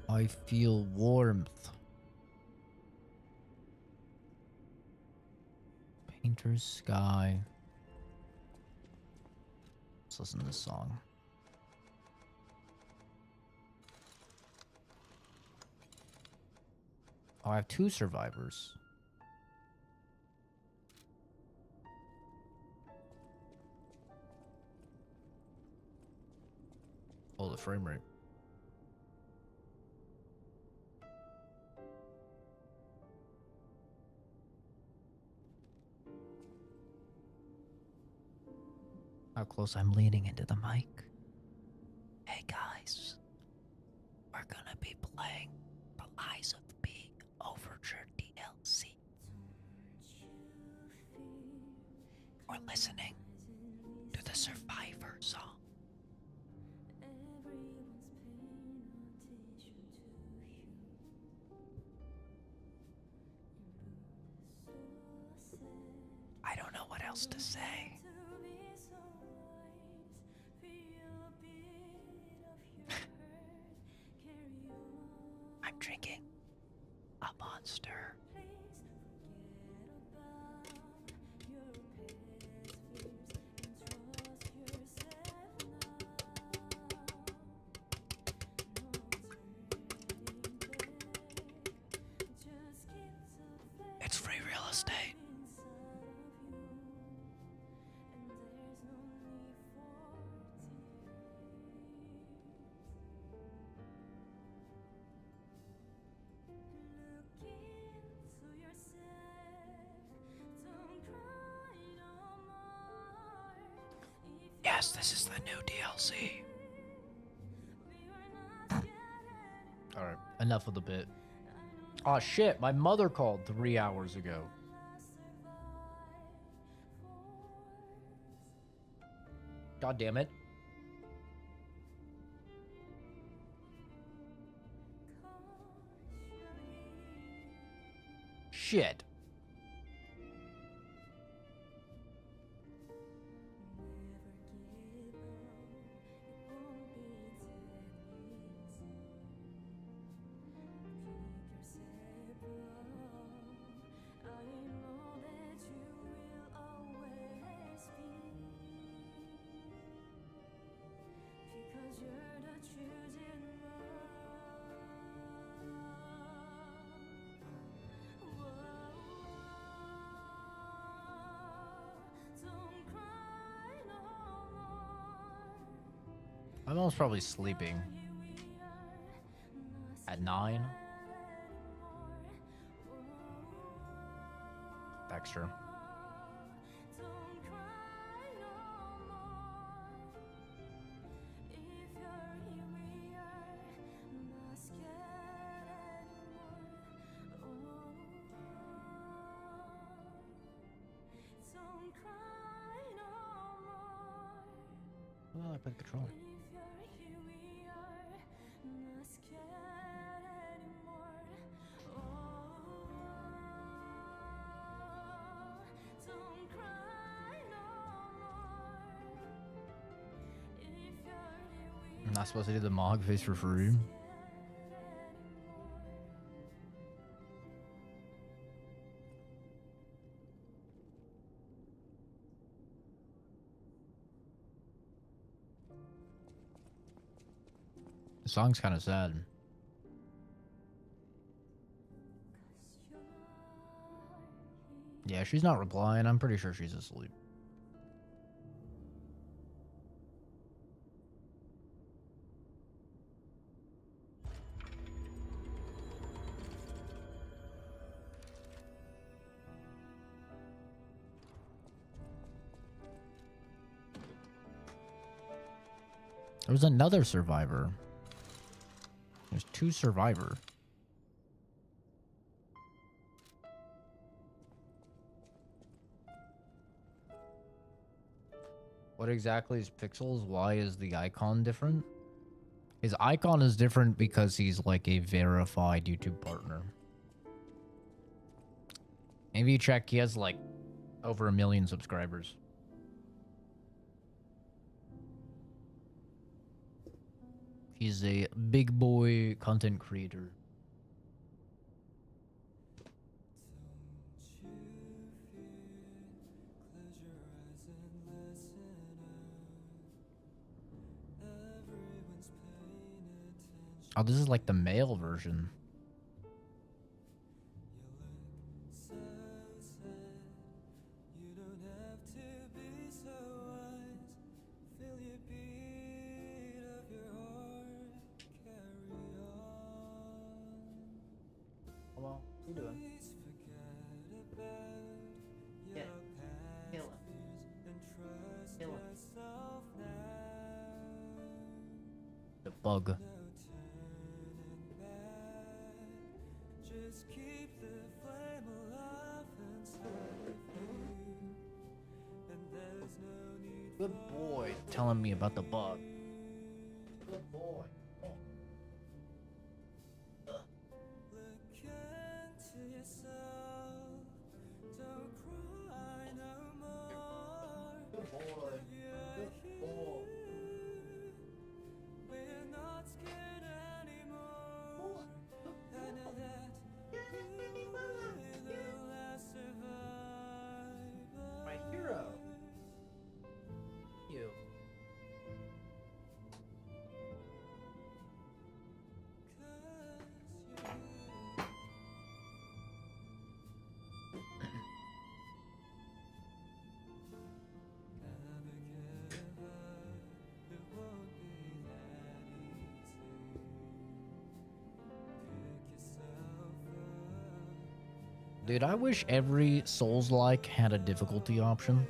I feel warmth. Painter's Sky. Let's listen to this song. Oh, I have 2 survivors. Oh, the frame rate. How close I'm leaning into the mic. Hey guys, we're gonna be playing the Eyes of P Overture DLC. We're listening to the Survivor song. I don't know what else to say. I'm drinking a Monster. It's free real estate. Yes, this is the new DLC. Alright, enough of the bit. Oh shit, my mother called 3 hours ago. God damn it. Shit. My mom's probably sleeping. At 9? Extra. Well, I put the controller. I'm not supposed to do the Mog face for free. The song's kind of sad. Yeah, she's not replying. I'm pretty sure she's asleep. There was another survivor. There's 2 survivor. What exactly is Pixels? Why is the icon different? His icon is different because he's like a verified YouTube partner. Maybe you check, he has like over 1 million subscribers. He's a big boy content creator. Oh, this is like the male version. Hello, what you doing? Yeah, kill him. Kill him. The bug. Good boy, telling me about the bug. Good boy. Good boy. Good boy. My hero. You. Dude, I wish every Souls-like had a difficulty option.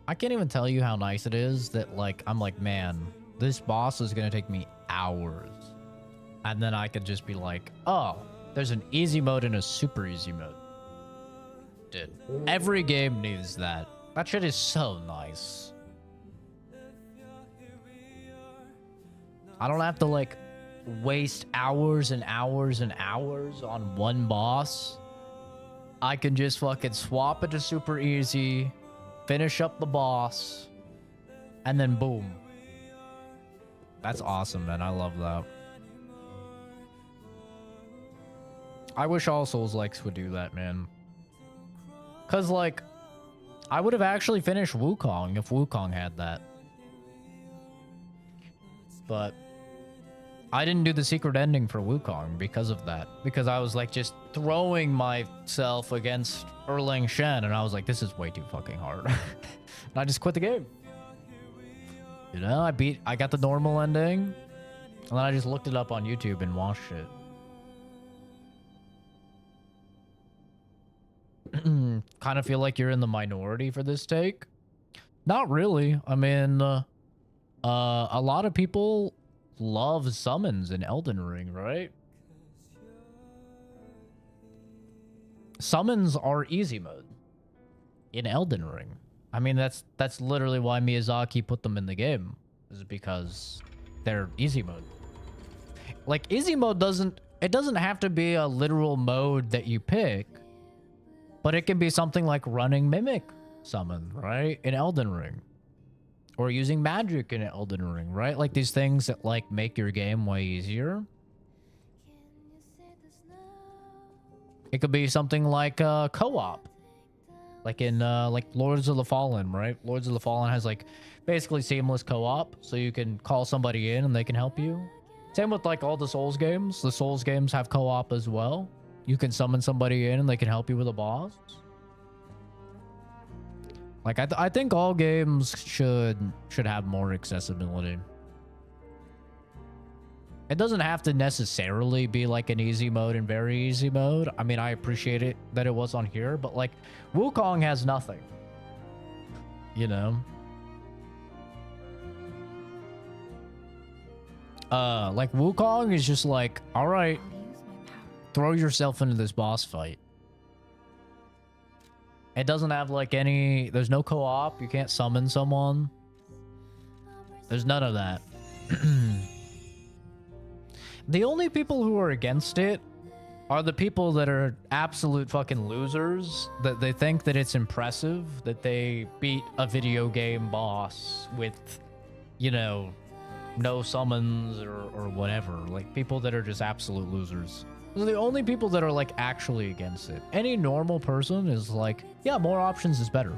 I can't even tell you how nice it is that, like, I'm like, man, this boss is gonna take me hours. And then I could just be like, oh, there's an easy mode and a super easy mode. Dude, every game needs that. That shit is so nice. I don't have to, like, waste hours and hours and hours on one boss. I can just fucking swap it to super easy, finish up the boss, and then boom. That's awesome, man. I love that. I wish all Souls-likes would do that, man. Cause like, I would have actually finished Wukong if Wukong had that. But I didn't do the secret ending for Wukong because of that. Because I was like just throwing myself against Erlang Shen, and I was like, this is way too fucking hard. And I just quit the game. You know, I got the normal ending, and then I just looked it up on YouTube and watched it. Kind of feel like you're in the minority for this take. Not really. I mean, a lot of people love summons in Elden Ring, right? Summons are easy mode in Elden Ring. I mean, that's literally why Miyazaki put them in the game, is because they're easy mode. Like, easy mode doesn't have to be a literal mode that you pick, but it can be something like running Mimic Summon, right? In Elden Ring. Or using magic in Elden Ring, right? Like these things that like make your game way easier. It could be something like co-op. Like in like Lords of the Fallen, right? Lords of the Fallen has like basically seamless co-op, so you can call somebody in and they can help you. Same with like all the Souls games. The Souls games have co-op as well. You can summon somebody in and they can help you with a boss. Like, I think all games should have more accessibility. It doesn't have to necessarily be like an easy mode and very easy mode. I mean, I appreciate it that it was on here, but like, Wukong has nothing. You know? Like Wukong is just like, all right, throw yourself into this boss fight. It doesn't have like any, there's no co-op. You can't summon someone. There's none of that. The only people who are against it are the people that are absolute fucking losers, that they think that it's impressive that they beat a video game boss with, you know, no summons or whatever. Like, people that are just absolute losers. Those are the only people that are, like, actually against it. Any normal person is like, yeah, more options is better.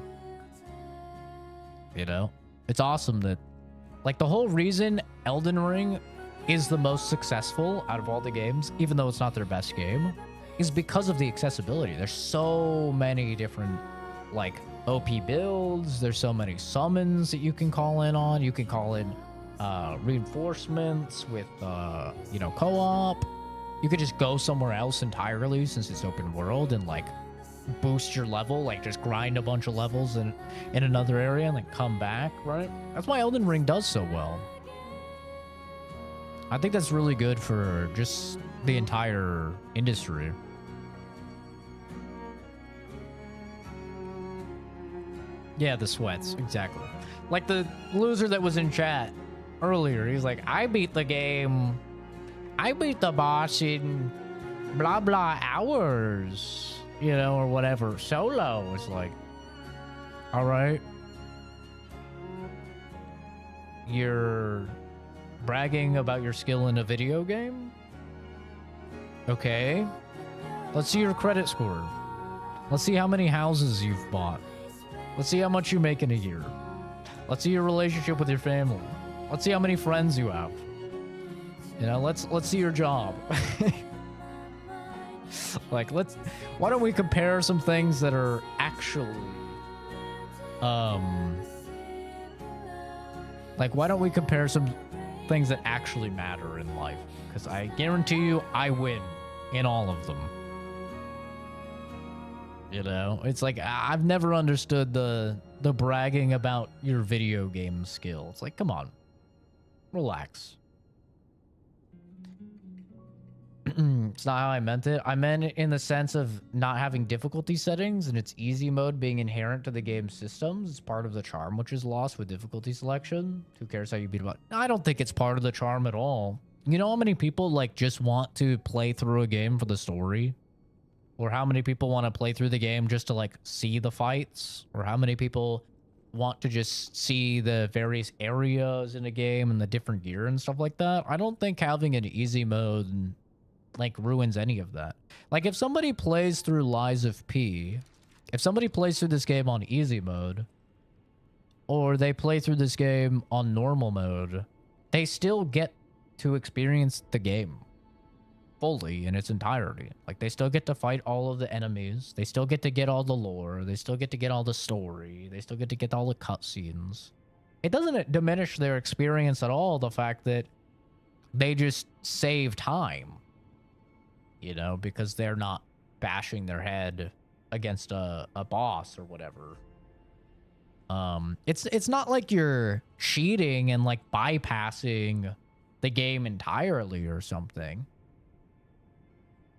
You know? It's awesome that, like, the whole reason Elden Ring is the most successful out of all the games, even though it's not their best game, is because of the accessibility. There's so many different, like, OP builds. There's so many summons that you can call in on. You can call in reinforcements with, you know, co-op. You could just go somewhere else entirely since it's open world and, like, boost your level, like, just grind a bunch of levels in another area and then come back, right? That's why Elden Ring does so well. I think that's really good for just the entire industry. Yeah, the sweats, exactly. Like the loser that was in chat earlier, he's like, I beat the game, I beat the boss in blah blah hours, you know, or whatever. Solo. It's like, all right, you're bragging about your skill in a video game? Okay. Let's see your credit score. Let's see how many houses you've bought. Let's see how much you make in a year. Let's see your relationship with your family. Let's see how many friends you have. You know, let's see your job. Like, why don't we compare some things that are actually like, why don't we compare some things that actually matter in life? Because I guarantee you I win in all of them. You know, it's like, I've never understood the bragging about your video game skill. It's like, come on, relax. It's not how I meant it. I meant it in the sense of not having difficulty settings and its easy mode being inherent to the game's systems. It's part of the charm, which is lost with difficulty selection. Who cares how you beat it? I don't think it's part of the charm at all. You know how many people, like, just want to play through a game for the story? Or how many people want to play through the game just to, like, see the fights? Or how many people want to just see the various areas in a game and the different gear and stuff like that? I don't think having an easy mode, like, ruins any of that. Like, if somebody plays through Lies of P, if somebody plays through this game on easy mode, or they play through this game on normal mode, they still get to experience the game fully in its entirety. Like, they still get to fight all of the enemies. They still get to get all the lore. They still get to get all the story. They still get to get all the cutscenes. It doesn't diminish their experience at all, the fact that they just save time. You know, because they're not bashing their head against a boss or whatever. It's not like you're cheating and, like, bypassing the game entirely or something.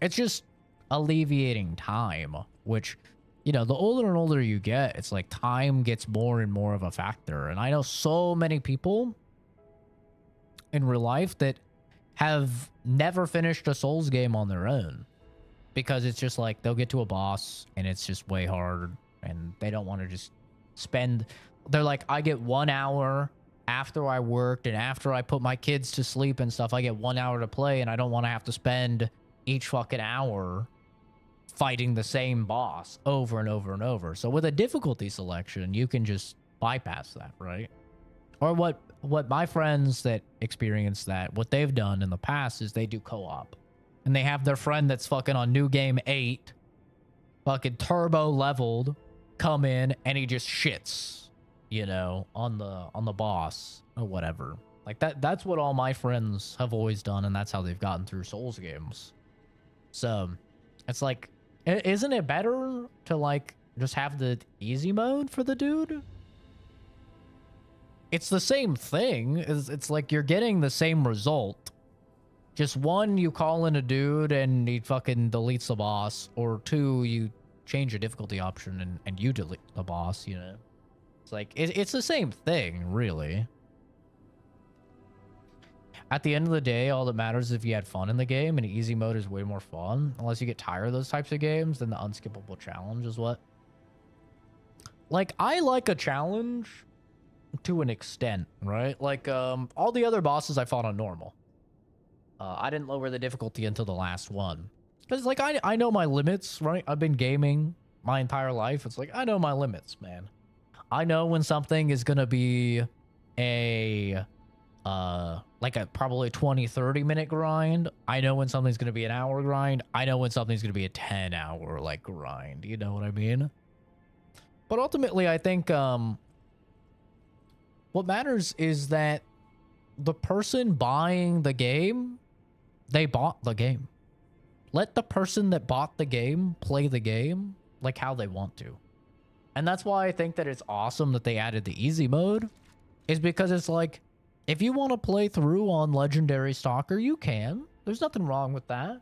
It's just alleviating time, which, you know, the older and older you get, it's like time gets more and more of a factor. And I know so many people in real life that have never finished a Souls game on their own because it's just like they'll get to a boss and it's just way hard and they don't want to just spend. They're like, I get 1 hour after I worked and after I put my kids to sleep and stuff. I get 1 hour to play and I don't want to have to spend each fucking hour fighting the same boss over and over and over. So with a difficulty selection, you can just bypass that, right? Or what my friends that experience that, what they've done in the past is they do co-op. And they have their friend that's fucking on New Game 8, fucking turbo leveled, come in and he just shits, you know, on the boss or whatever. Like that's what all my friends have always done, and that's how they've gotten through Souls games. So it's like, isn't it better to, like, just have the easy mode for the dude? it's the same thing. It's like you're getting the same result. Just one, you call in a dude and he fucking deletes the boss, or two, you change a difficulty option and you delete the boss, you know? It's like, it's the same thing, really. At the end of the day, all that matters is if you had fun in the game, and easy mode is way more fun. Unless you get tired of those types of games, then the unskippable challenge is what. Like, I like a challenge to an extent, right? Like, all the other bosses I fought on normal. I didn't lower the difficulty until the last one. Because, like, I know my limits, right? I've been gaming my entire life. It's like, I know my limits, man. I know when something is going to be a... like a probably 20-30 minute grind. I know when something's gonna be an hour grind. I know when something's gonna be a 10-hour like grind. You know what I mean? But ultimately, I think what matters is that the person buying the game, they bought the game. Let the person that bought the game play the game like how they want to. And that's why I think that it's awesome that they added the easy mode, is because it's like, if you want to play through on Legendary Stalker, you can. There's nothing wrong with that.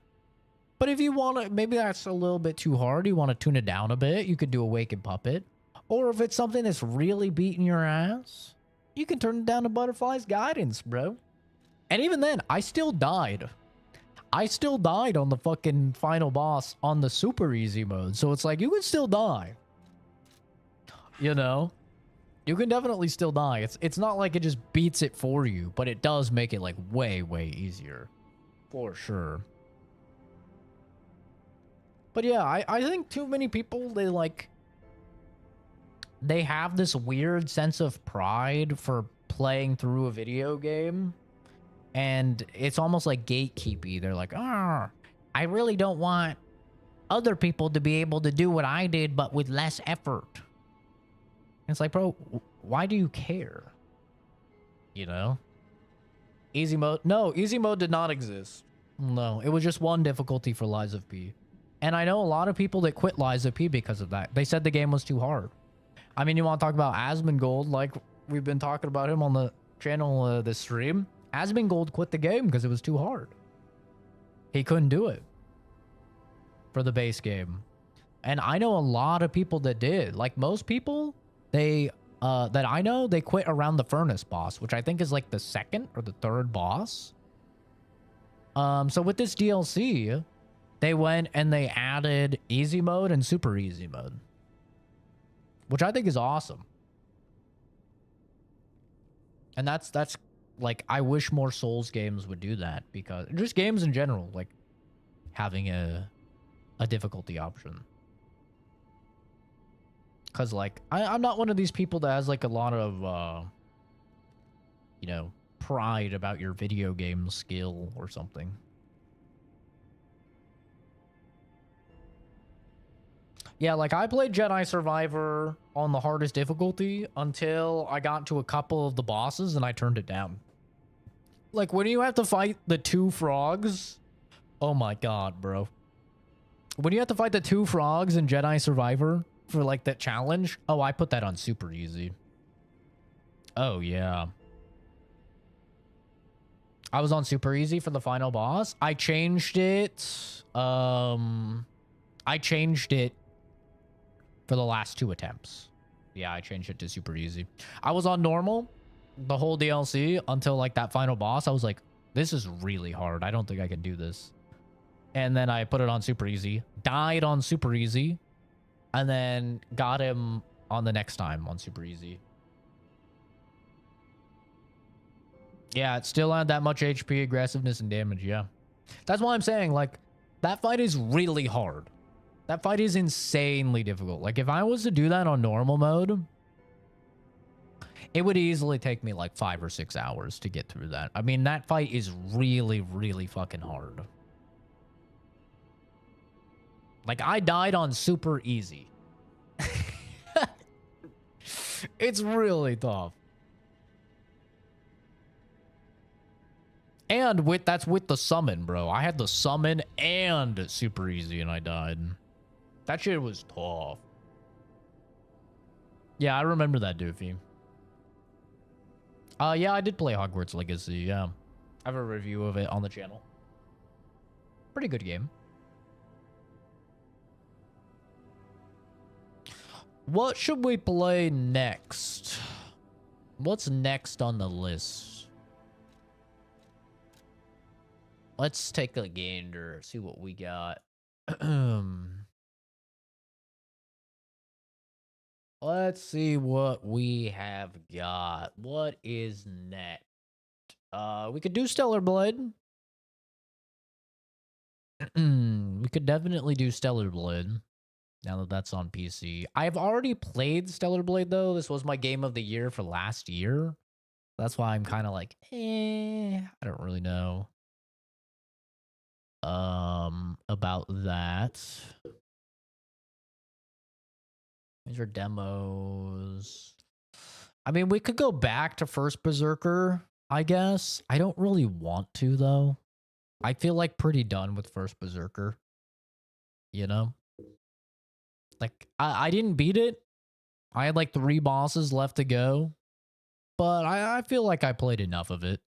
But if you want to, maybe that's a little bit too hard, you want to tune it down a bit, you could do Awakened Puppet. Or if it's something that's really beating your ass, you can turn it down to Butterfly's Guidance, bro. And even then, I still died. I still died on the fucking final boss on the super easy mode. So it's like, you can still die. You know? You can definitely still die. It's not like it just beats it for you, but it does make it like way, way easier. For sure. But yeah, I think too many people, they have this weird sense of pride for playing through a video game. And it's almost like gatekeepy. They're like, I really don't want other people to be able to do what I did, but with less effort. It's like, bro, why do you care? You know? Easy mode? No, easy mode did not exist. No, it was just one difficulty for Lies of P. And I know a lot of people that quit Lies of P because of that. They said the game was too hard. I mean, you want to talk about Asmongold, like we've been talking about him on the channel this stream. Asmongold quit the game because it was too hard. He couldn't do it for the base game. And I know a lot of people that did. Like most people... They, that I know, they quit around the Furnace boss, which I think is like the second or the third boss. So with this DLC, they went and they added easy mode and super easy mode, which I think is awesome. And that's like, I wish more Souls games would do that, because just games in general, like having a difficulty option. Because, like, I'm not one of these people that has, like, a lot of, you know, pride about your video game skill or something. Yeah, like, I played Jedi Survivor on the hardest difficulty until I got to a couple of the bosses and I turned it down. Like, when you have to fight the 2 frogs... Oh my god, bro. When you have to fight the 2 frogs in Jedi Survivor... for like that challenge. Oh, I put that on super easy. Oh, yeah. I was on super easy for the final boss. I changed it. I changed it for the last 2 attempts. Yeah, I changed it to super easy. I was on normal the whole DLC until like that final boss. I was like, this is really hard. I don't think I can do this. And then I put it on super easy. Died on super easy. And then got him on the next time on super easy. Yeah, it still had that much HP, aggressiveness, and damage, yeah. That's why I'm saying, like, that fight is really hard. That fight is insanely difficult. Like, if I was to do that on normal mode, it would easily take me, like, 5 or 6 hours to get through that. I mean, that fight is really, really fucking hard. Like, I died on super easy. It's really tough. And that's with the summon, bro. I had the summon and super easy and I died. That shit was tough. Yeah, I remember that, Doofy. Yeah, I did play Hogwarts Legacy, yeah. I have a review of it on the channel. Pretty good game. What should we play next? What's next on the list? Let's take a gander, see what we got. Let's see what we have got. What is next? We could do Stellar Blade. We could definitely do Stellar Blade. Now that that's on PC. I've already played Stellar Blade, though. This was my game of the year for last year. That's why I'm kind of like, I don't really know. About that. These are demos. I mean, we could go back to First Berserker, I guess. I don't really want to, though. I feel like pretty done with First Berserker. You know? Like, I didn't beat it. I had like 3 bosses left to go. But I feel like I played enough of it.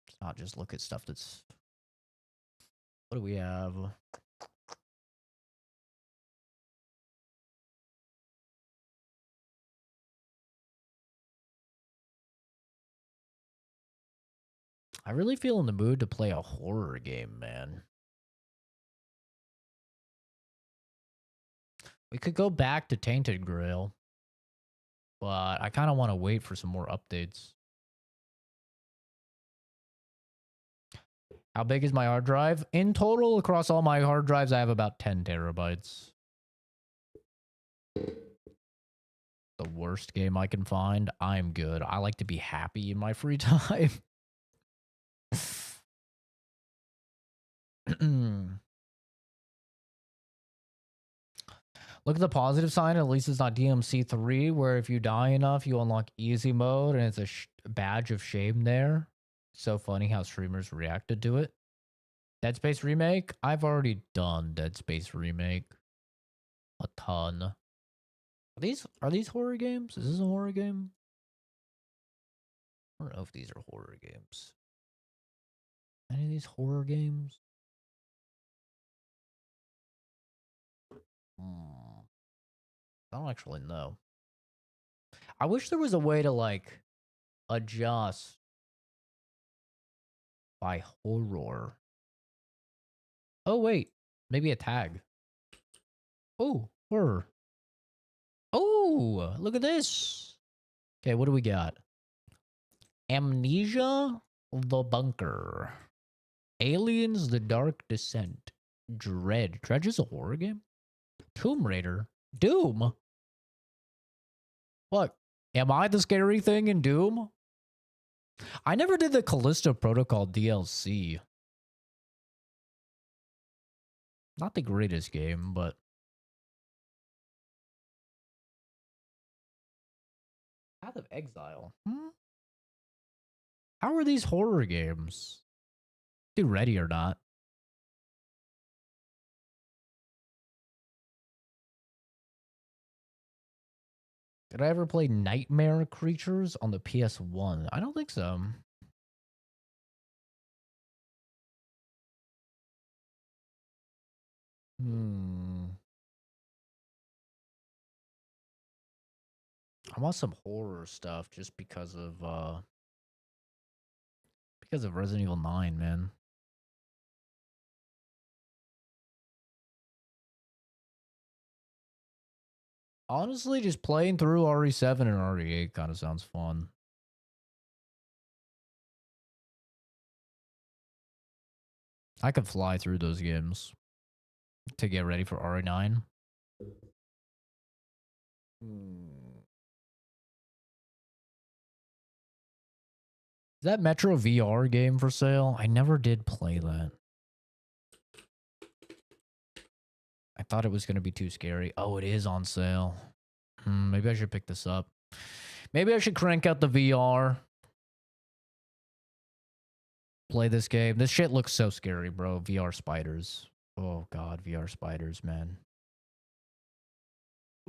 Let's not just look at stuff that's... What do we have? I really feel in the mood to play a horror game, man. We could go back to Tainted Grail. But I kind of want to wait for some more updates. How big is my hard drive? In total, across all my hard drives, I have about 10 terabytes. The worst game I can find? I'm good. I like to be happy in my free time. Look at the positive side. At least it's not DMC3, where if you die enough, you unlock easy mode, and it's a badge of shame there. So funny how streamers reacted to it. Dead Space Remake? I've already done Dead Space Remake. A ton. Are these horror games? Is this a horror game? I don't know if these are horror games. Any of these horror games? I don't actually know. I wish there was a way to like adjust by horror. Oh wait, maybe a tag. Oh, horror. Oh, look at this. Okay, what do we got? Amnesia, The Bunker. Aliens, The Dark Descent. Dread. Dredge is a horror game? Tomb Raider. Doom. What? Am I the scary thing in Doom? I never did the Callisto Protocol DLC. Not the greatest game, but... Path of Exile. How are these horror games? Do ready or not? Did I ever play Nightmare Creatures on the PS1? I don't think so. I want some horror stuff just because of Resident Evil 9, man. Honestly, just playing through RE7 and RE8 kind of sounds fun. I could fly through those games to get ready for RE9. Is that Metro VR game for sale? I never did play that. I thought it was going to be too scary. Oh, it is on sale. Maybe I should pick this up. Maybe I should crank out the VR. Play this game. This shit looks so scary, bro. VR spiders. Oh, God. VR spiders, man.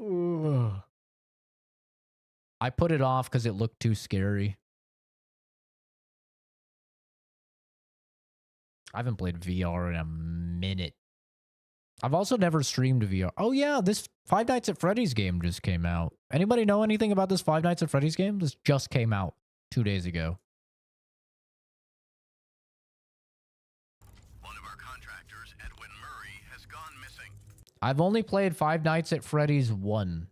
Ugh. I put it off because it looked too scary. I haven't played VR in a minute. I've also never streamed VR. Oh yeah, this Five Nights at Freddy's game just came out. Anybody know anything about this Five Nights at Freddy's game? This just came out 2 days ago. One of our contractors, Edwin Murray, has gone missing. I've only played Five Nights at Freddy's 1.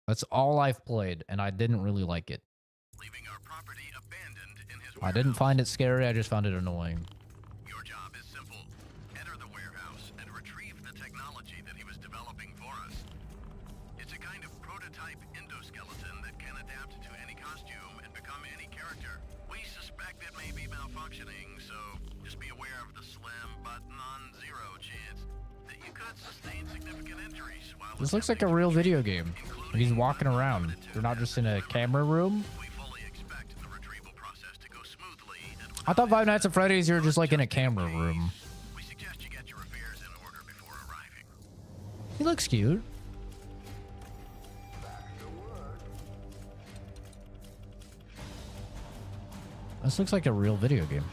That's all I've played, and I didn't really like it. Leaving our property abandoned in his I didn't find it scary, I just found it annoying. Your job is simple. Enter the warehouse and retrieve the technology that he was developing for us. It's a kind of prototype endoskeleton that can adapt to any costume and become any character. We suspect it may be malfunctioning, so just be aware of the slim but non-zero chance that you could sustain significant injuries while This looks like a real video game. He's walking around. They're not just in a camera room. I thought Five Nights at Freddy's, you were just like in a camera room. He looks cute. This looks like a real video game.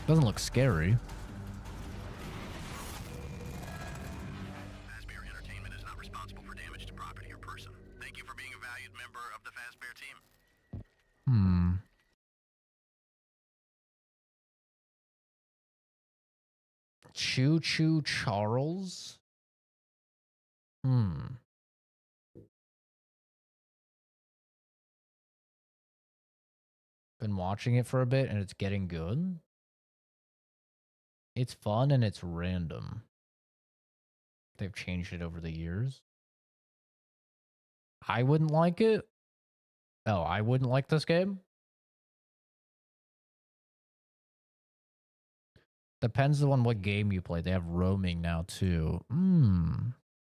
Doesn't look scary. Choo Choo Charles? Been watching it for a bit and it's getting good. It's fun and it's random. They've changed it over the years. I wouldn't like it. Oh, I wouldn't like this game? Depends on what game you play. They have roaming now too.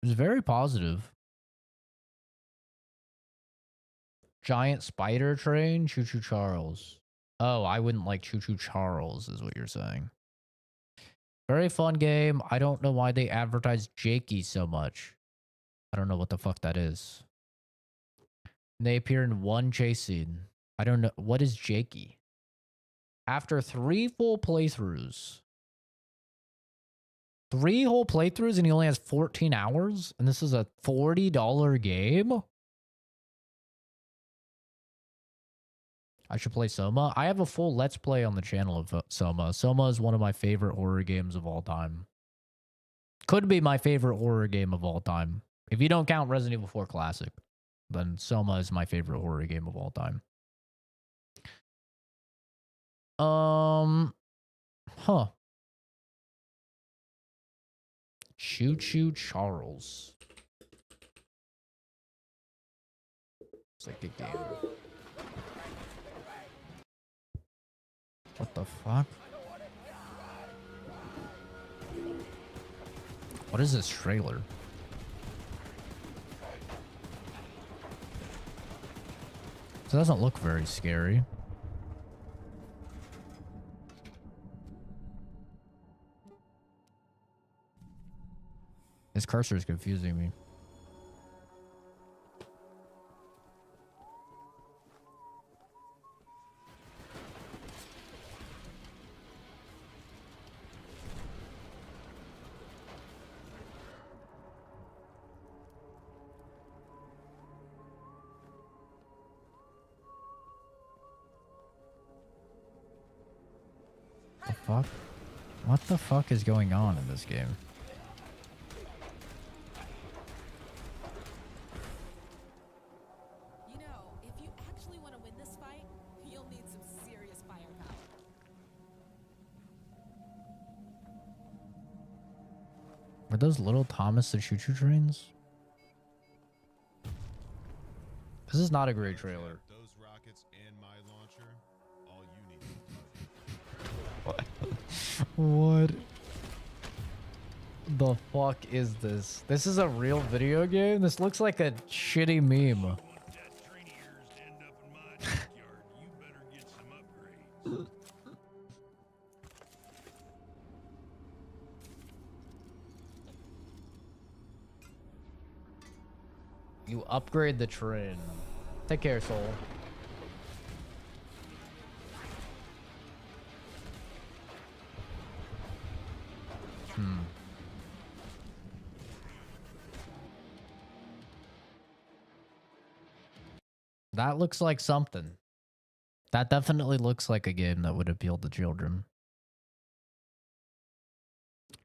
It's very positive. Giant spider train, Choo Choo Charles. Oh, I wouldn't like Choo Choo Charles, is what you're saying. Very fun game. I don't know why they advertise Jakey so much. I don't know what the fuck that is. They appear in one chase scene. I don't know. What is Jakey? After 3 full playthroughs. 3 whole playthroughs and he only has 14 hours? And this is a $40 game? I should play Soma. I have a full Let's Play on the channel of Soma. Soma is one of my favorite horror games of all time. Could be my favorite horror game of all time. If you don't count Resident Evil 4 Classic, then Soma is my favorite horror game of all time. Huh. Choo Choo Charles. It's like a game. What the fuck? What is this trailer? It doesn't look very scary. This cursor is confusing me. The fuck? What the fuck is going on in this game? You know, if you actually want to win this fight, you'll need some serious firepower. Are those little Thomas the Choo Choo trains? This is not a great trailer. Those rockets and my launcher, all you need. What? What the fuck is this? This is a real video game? This looks like a shitty meme. You upgrade the train. Take care, soul. That looks like something. That definitely looks like a game that would appeal to children.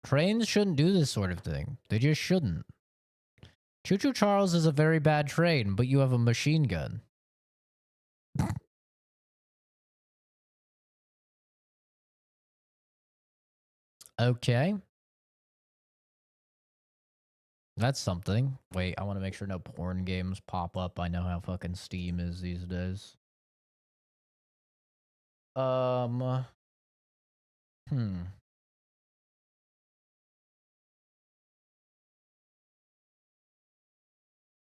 Trains shouldn't do this sort of thing. They just shouldn't. Choo Choo Charles is a very bad train, but you have a machine gun. Okay. That's something. Wait, I want to make sure no porn games pop up. I know how fucking Steam is these days.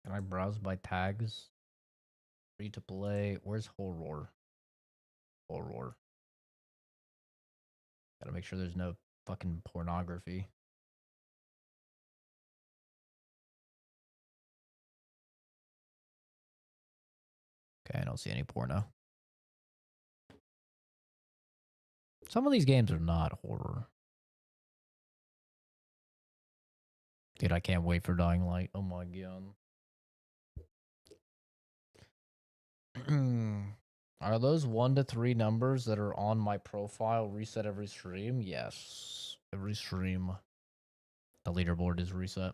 Can I browse by tags? Free to play. Where's horror? Horror. Gotta make sure there's no fucking pornography. Okay, I don't see any porno. Some of these games are not horror. Dude, I can't wait for Dying Light. Oh my god. Are those 1 to 3 numbers that are on my profile reset every stream? Yes. Every stream. The leaderboard is reset.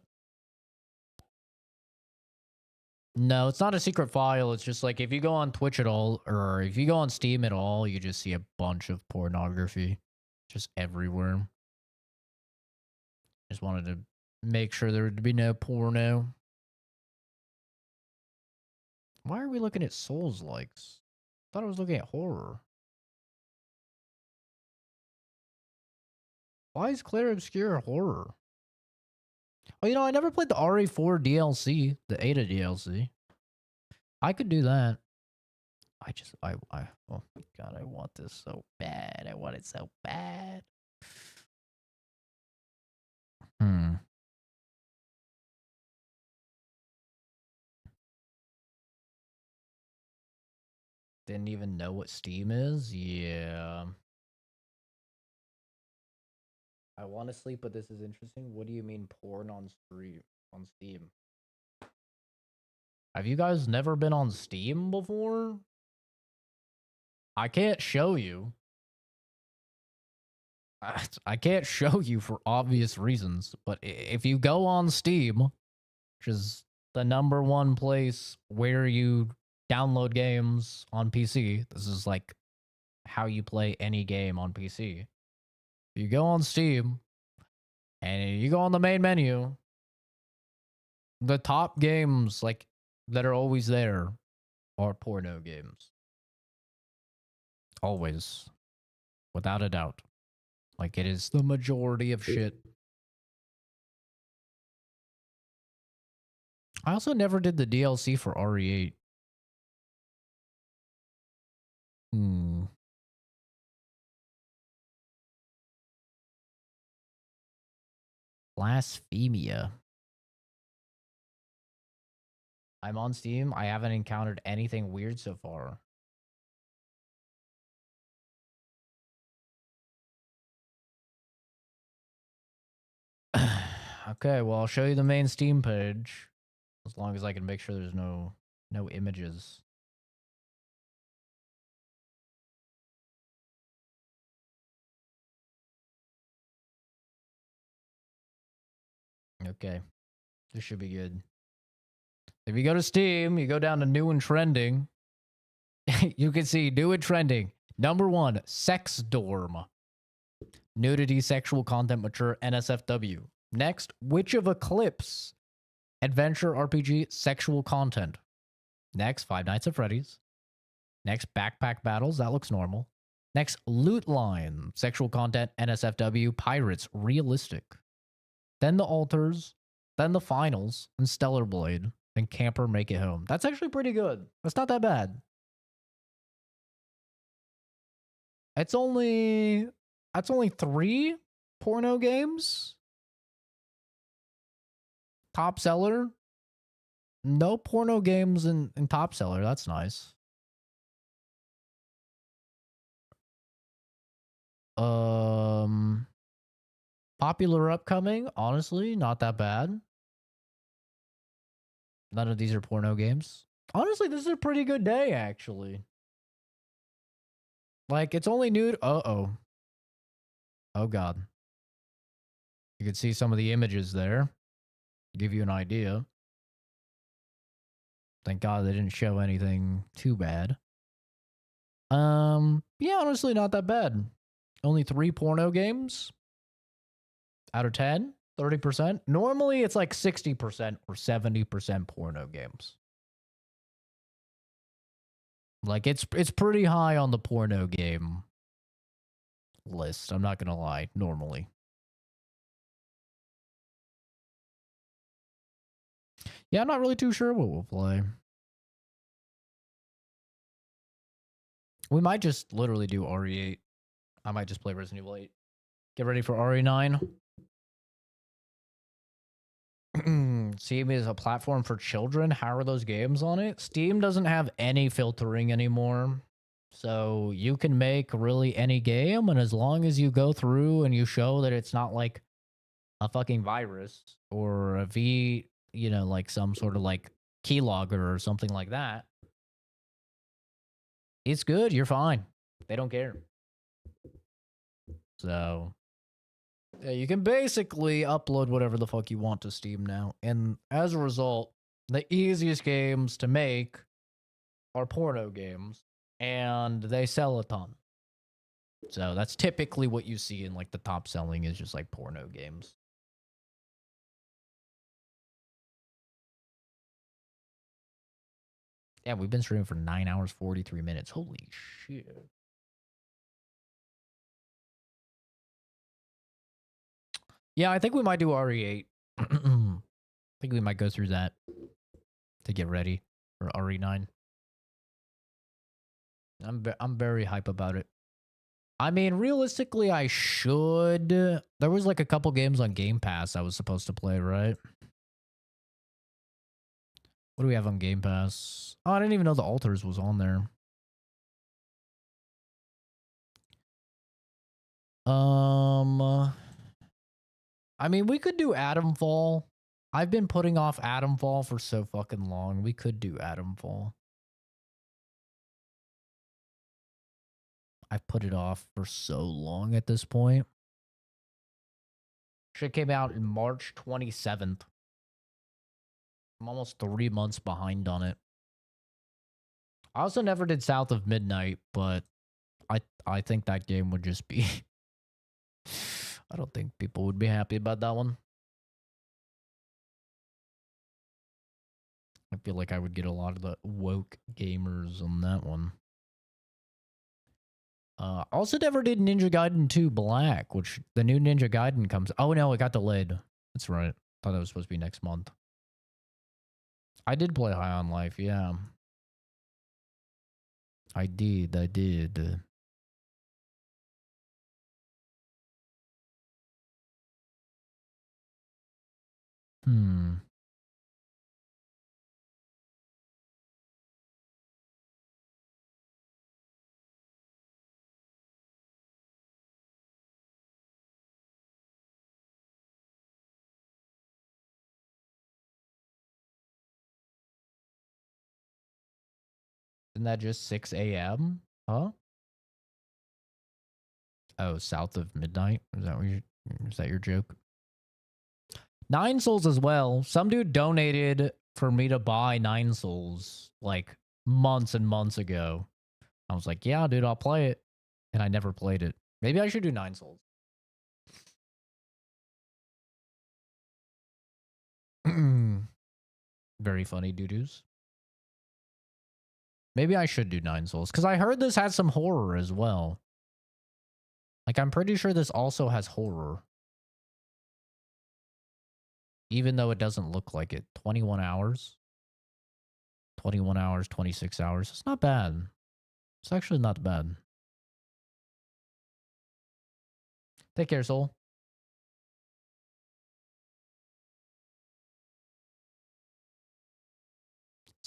No, it's not a secret file. It's just like if you go on Twitch at all, or if you go on Steam at all, you just see a bunch of pornography. Just everywhere. Just wanted to make sure there would be no porno. Why are we looking at Souls likes? Thought I was looking at horror. Why is Claire Obscure horror? Oh, you know, I never played the RE4 DLC, the Ada DLC. I could do that. Oh god, I want this so bad. I want it so bad. Didn't even know what Steam is? Yeah. I want to sleep, but this is interesting. What do you mean porn on Steam? Have you guys never been on Steam before? I can't show you. I can't show you for obvious reasons, but if you go on Steam, which is the #1 place where you download games on PC, this is like how you play any game on PC. If you go on Steam and you go on the main menu, the top games like that are always there are porno games. Always. Without a doubt. Like, it is the majority of shit. I also never did the DLC for RE8. Blasphemia. I'm on Steam. I haven't encountered anything weird so far. Okay, well, I'll show you the main Steam page. As long as I can make sure there's no images. Okay. This should be good. If you go to Steam, you go down to new and trending. You can see new and trending. #1, Sex Dorm. Nudity, sexual content, mature, NSFW. Next, Witch of Eclipse. Adventure RPG, sexual content. Next, Five Nights at Freddy's. Next, Backpack Battles. That looks normal. Next, Loot Line. Sexual content, NSFW, Pirates, realistic. Then the Altars. Then the Finals. And Stellar Blade. And Camper Make It Home. That's actually pretty good. That's not that bad. That's only 3 porno games. Top seller. No porno games in Top Seller. That's nice. Popular upcoming, honestly, not that bad. None of these are porno games. Honestly, this is a pretty good day, actually. Like, it's only nude. Uh-oh. Oh, God. You can see some of the images there. Give you an idea. Thank God they didn't show anything too bad. Yeah, honestly, not that bad. Only 3 porno games out of 10, 30%. Normally, it's like 60% or 70% porno games. Like, it's pretty high on the porno game list. I'm not gonna lie, normally. Yeah, I'm not really too sure what we'll play. We might just literally do RE8. I might just play Resident Evil 8. Get ready for RE9. Steam is a platform for children. How are those games on it? Steam doesn't have any filtering anymore. So you can make really any game, and as long as you go through and you show that it's not like a fucking virus or a like some sort of like keylogger or something like that, it's good. You're fine. They don't care. So yeah, you can basically upload whatever the fuck you want to Steam now. And as a result, the easiest games to make are porno games, and they sell a ton. So that's typically what you see in like the top selling is just like porno games. Yeah, we've been streaming for 9 hours, 43 minutes. Holy shit. Yeah, I think we might do RE8. I think we might go through that to get ready for RE9. I'm very hype about it. I mean, realistically, I should. There was like a couple games on Game Pass I was supposed to play, right? What do we have on Game Pass? Oh, I didn't even know the Altars was on there. I mean, we could do Atomfall. I've been putting off Atomfall for so fucking long. We could do Atomfall. I've put it off for so long at this point. Shit came out in March 27th. I'm almost 3 months behind on it. I also never did South of Midnight, but I think that game would just be... I don't think people would be happy about that one. I feel like I would get a lot of the woke gamers on that one. Also never did Ninja Gaiden 2 Black, which the new Ninja Gaiden comes... Oh no, it got delayed. That's right. Thought that was supposed to be next month. I did play High on Life, yeah. I did. Isn't that just 6 a.m.? Huh? Oh, South of Midnight? Is that your joke? 9 Souls as well. Some dude donated for me to buy 9 Souls like months and months ago. I was like, yeah, dude, I'll play it. And I never played it. Maybe I should do 9 Souls. Very funny doo-doos. Maybe I should do 9 Souls. Because I heard this had some horror as well. Like, I'm pretty sure this also has horror. Even though it doesn't look like it. 21 hours. 21 hours, 26 hours. It's not bad. It's actually not bad. Take care, Soul.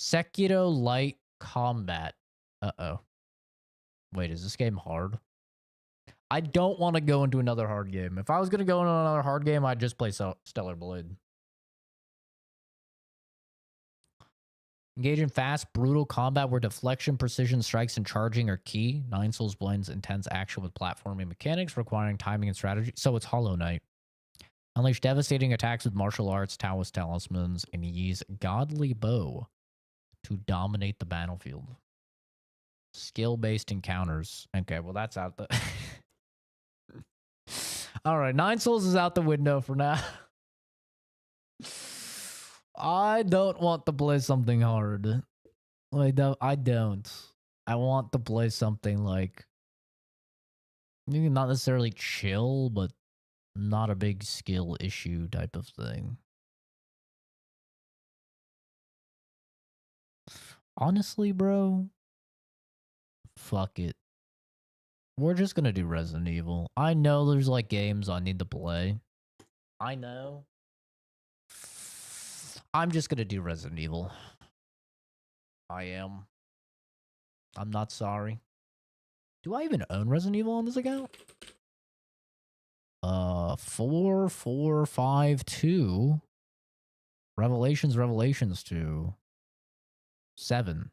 Sekiro Light Combat. Uh-oh. Wait, is this game hard? I don't want to go into another hard game. If I was going to go into another hard game, I'd just play Stellar Blade. Engage in fast, brutal combat where deflection, precision, strikes, and charging are key. Nine Souls blends intense action with platforming mechanics requiring timing and strategy. So it's Hollow Knight. Unleash devastating attacks with martial arts, Taoist talismans, and use godly bow to dominate the battlefield. Skill-based encounters. Okay, well that's out the... All right, Nine Souls is out the window for now. I don't want to play something hard. Like, I don't. I want to play something like... maybe not necessarily chill, but not a big skill issue type of thing. Honestly, bro, fuck it. We're just gonna do Resident Evil. I know there's like games I need to play. I know. I'm just gonna do Resident Evil. I am. I'm not sorry. Do I even own Resident Evil on this account? 4452. Revelations 2. 7.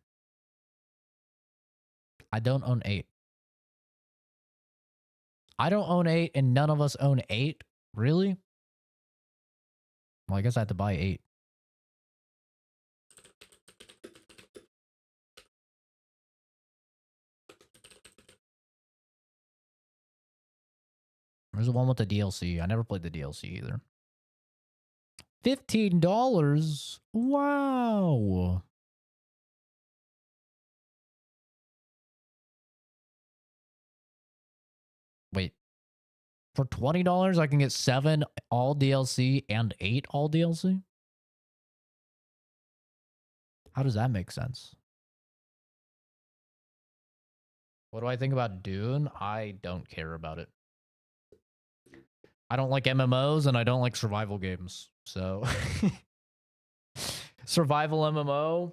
I don't own 8. I don't own 8 and none of us own 8? Really? Well, I guess I have to buy 8. There's the one with the DLC. I never played the DLC either. $15? Wow. Wait. For $20, I can get 7 all DLC and 8 all DLC? How does that make sense? What do I think about Dune? I don't care about it. I don't like MMOs and I don't like survival games. So survival MMO,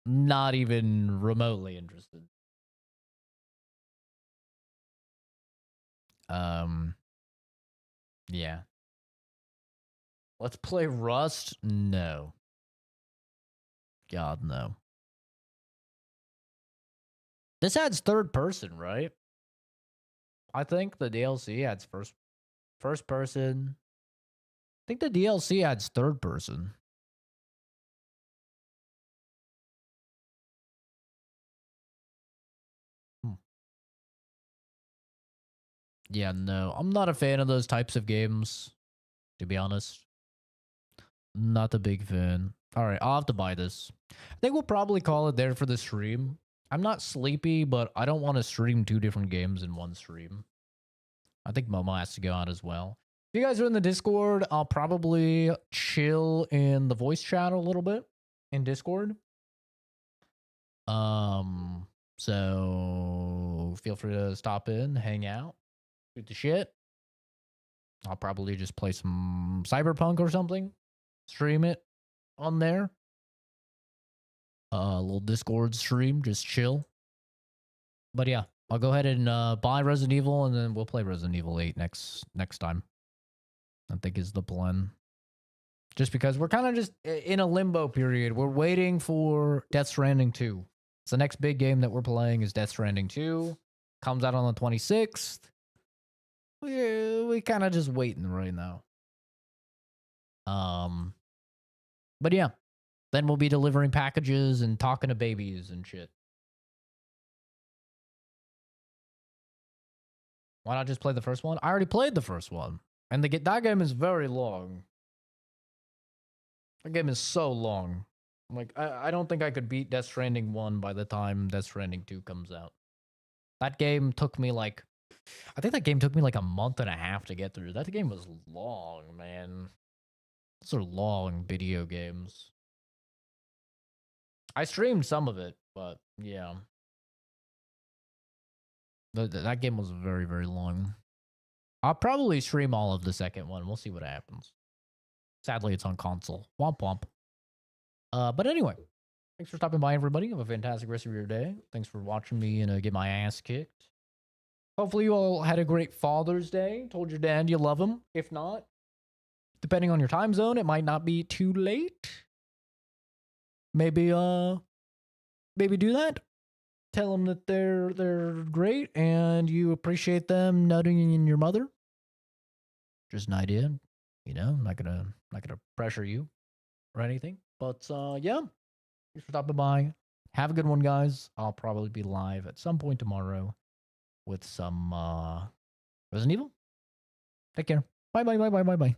not even remotely interested. Yeah. Let's play Rust? No. God, no. This adds third person, right? I think the DLC adds first person. I think the DLC adds third person. Yeah, no. I'm not a fan of those types of games, to be honest. Not a big fan. Alright, I'll have to buy this. I think we'll probably call it there for the stream. I'm not sleepy, but I don't want to stream 2 different games in one stream. I think Momo has to go out as well. If you guys are in the Discord, I'll probably chill in the voice chat a little bit in Discord. So feel free to stop in, hang out, shoot the shit. I'll probably just play some Cyberpunk or something. Stream it on there. A little Discord stream, just chill. But yeah, I'll go ahead and buy Resident Evil, and then we'll play Resident Evil 8 next time. I think is the plan. Just because we're kind of just in a limbo period. We're waiting for Death Stranding 2. So the next big game that we're playing is Death Stranding 2. Comes out on the 26th. We kind of just waiting right now. But yeah. Then we'll be delivering packages and talking to babies and shit. Why not just play the first one? I already played the first one. And that game is very long. That game is so long. Like, I don't think I could beat Death Stranding 1 by the time Death Stranding 2 comes out. That game took me like... I think that game took me like a month and a half to get through. That game was long, man. Those are long video games. I streamed some of it, but yeah. That game was very, very long. I'll probably stream all of the second one. We'll see what happens. Sadly, it's on console. Womp womp. But anyway, thanks for stopping by, everybody. Have a fantastic rest of your day. Thanks for watching me and get my ass kicked. Hopefully you all had a great Father's Day. Told your dad you love him. If not, depending on your time zone, it might not be too late. Maybe maybe do that. Tell them that they're great and you appreciate them nutting in your mother. Just an idea, you know. I'm not gonna pressure you or anything. But yeah, thanks for stopping by. Have a good one, guys. I'll probably be live at some point tomorrow with some Resident Evil. Take care. Bye bye bye bye bye bye.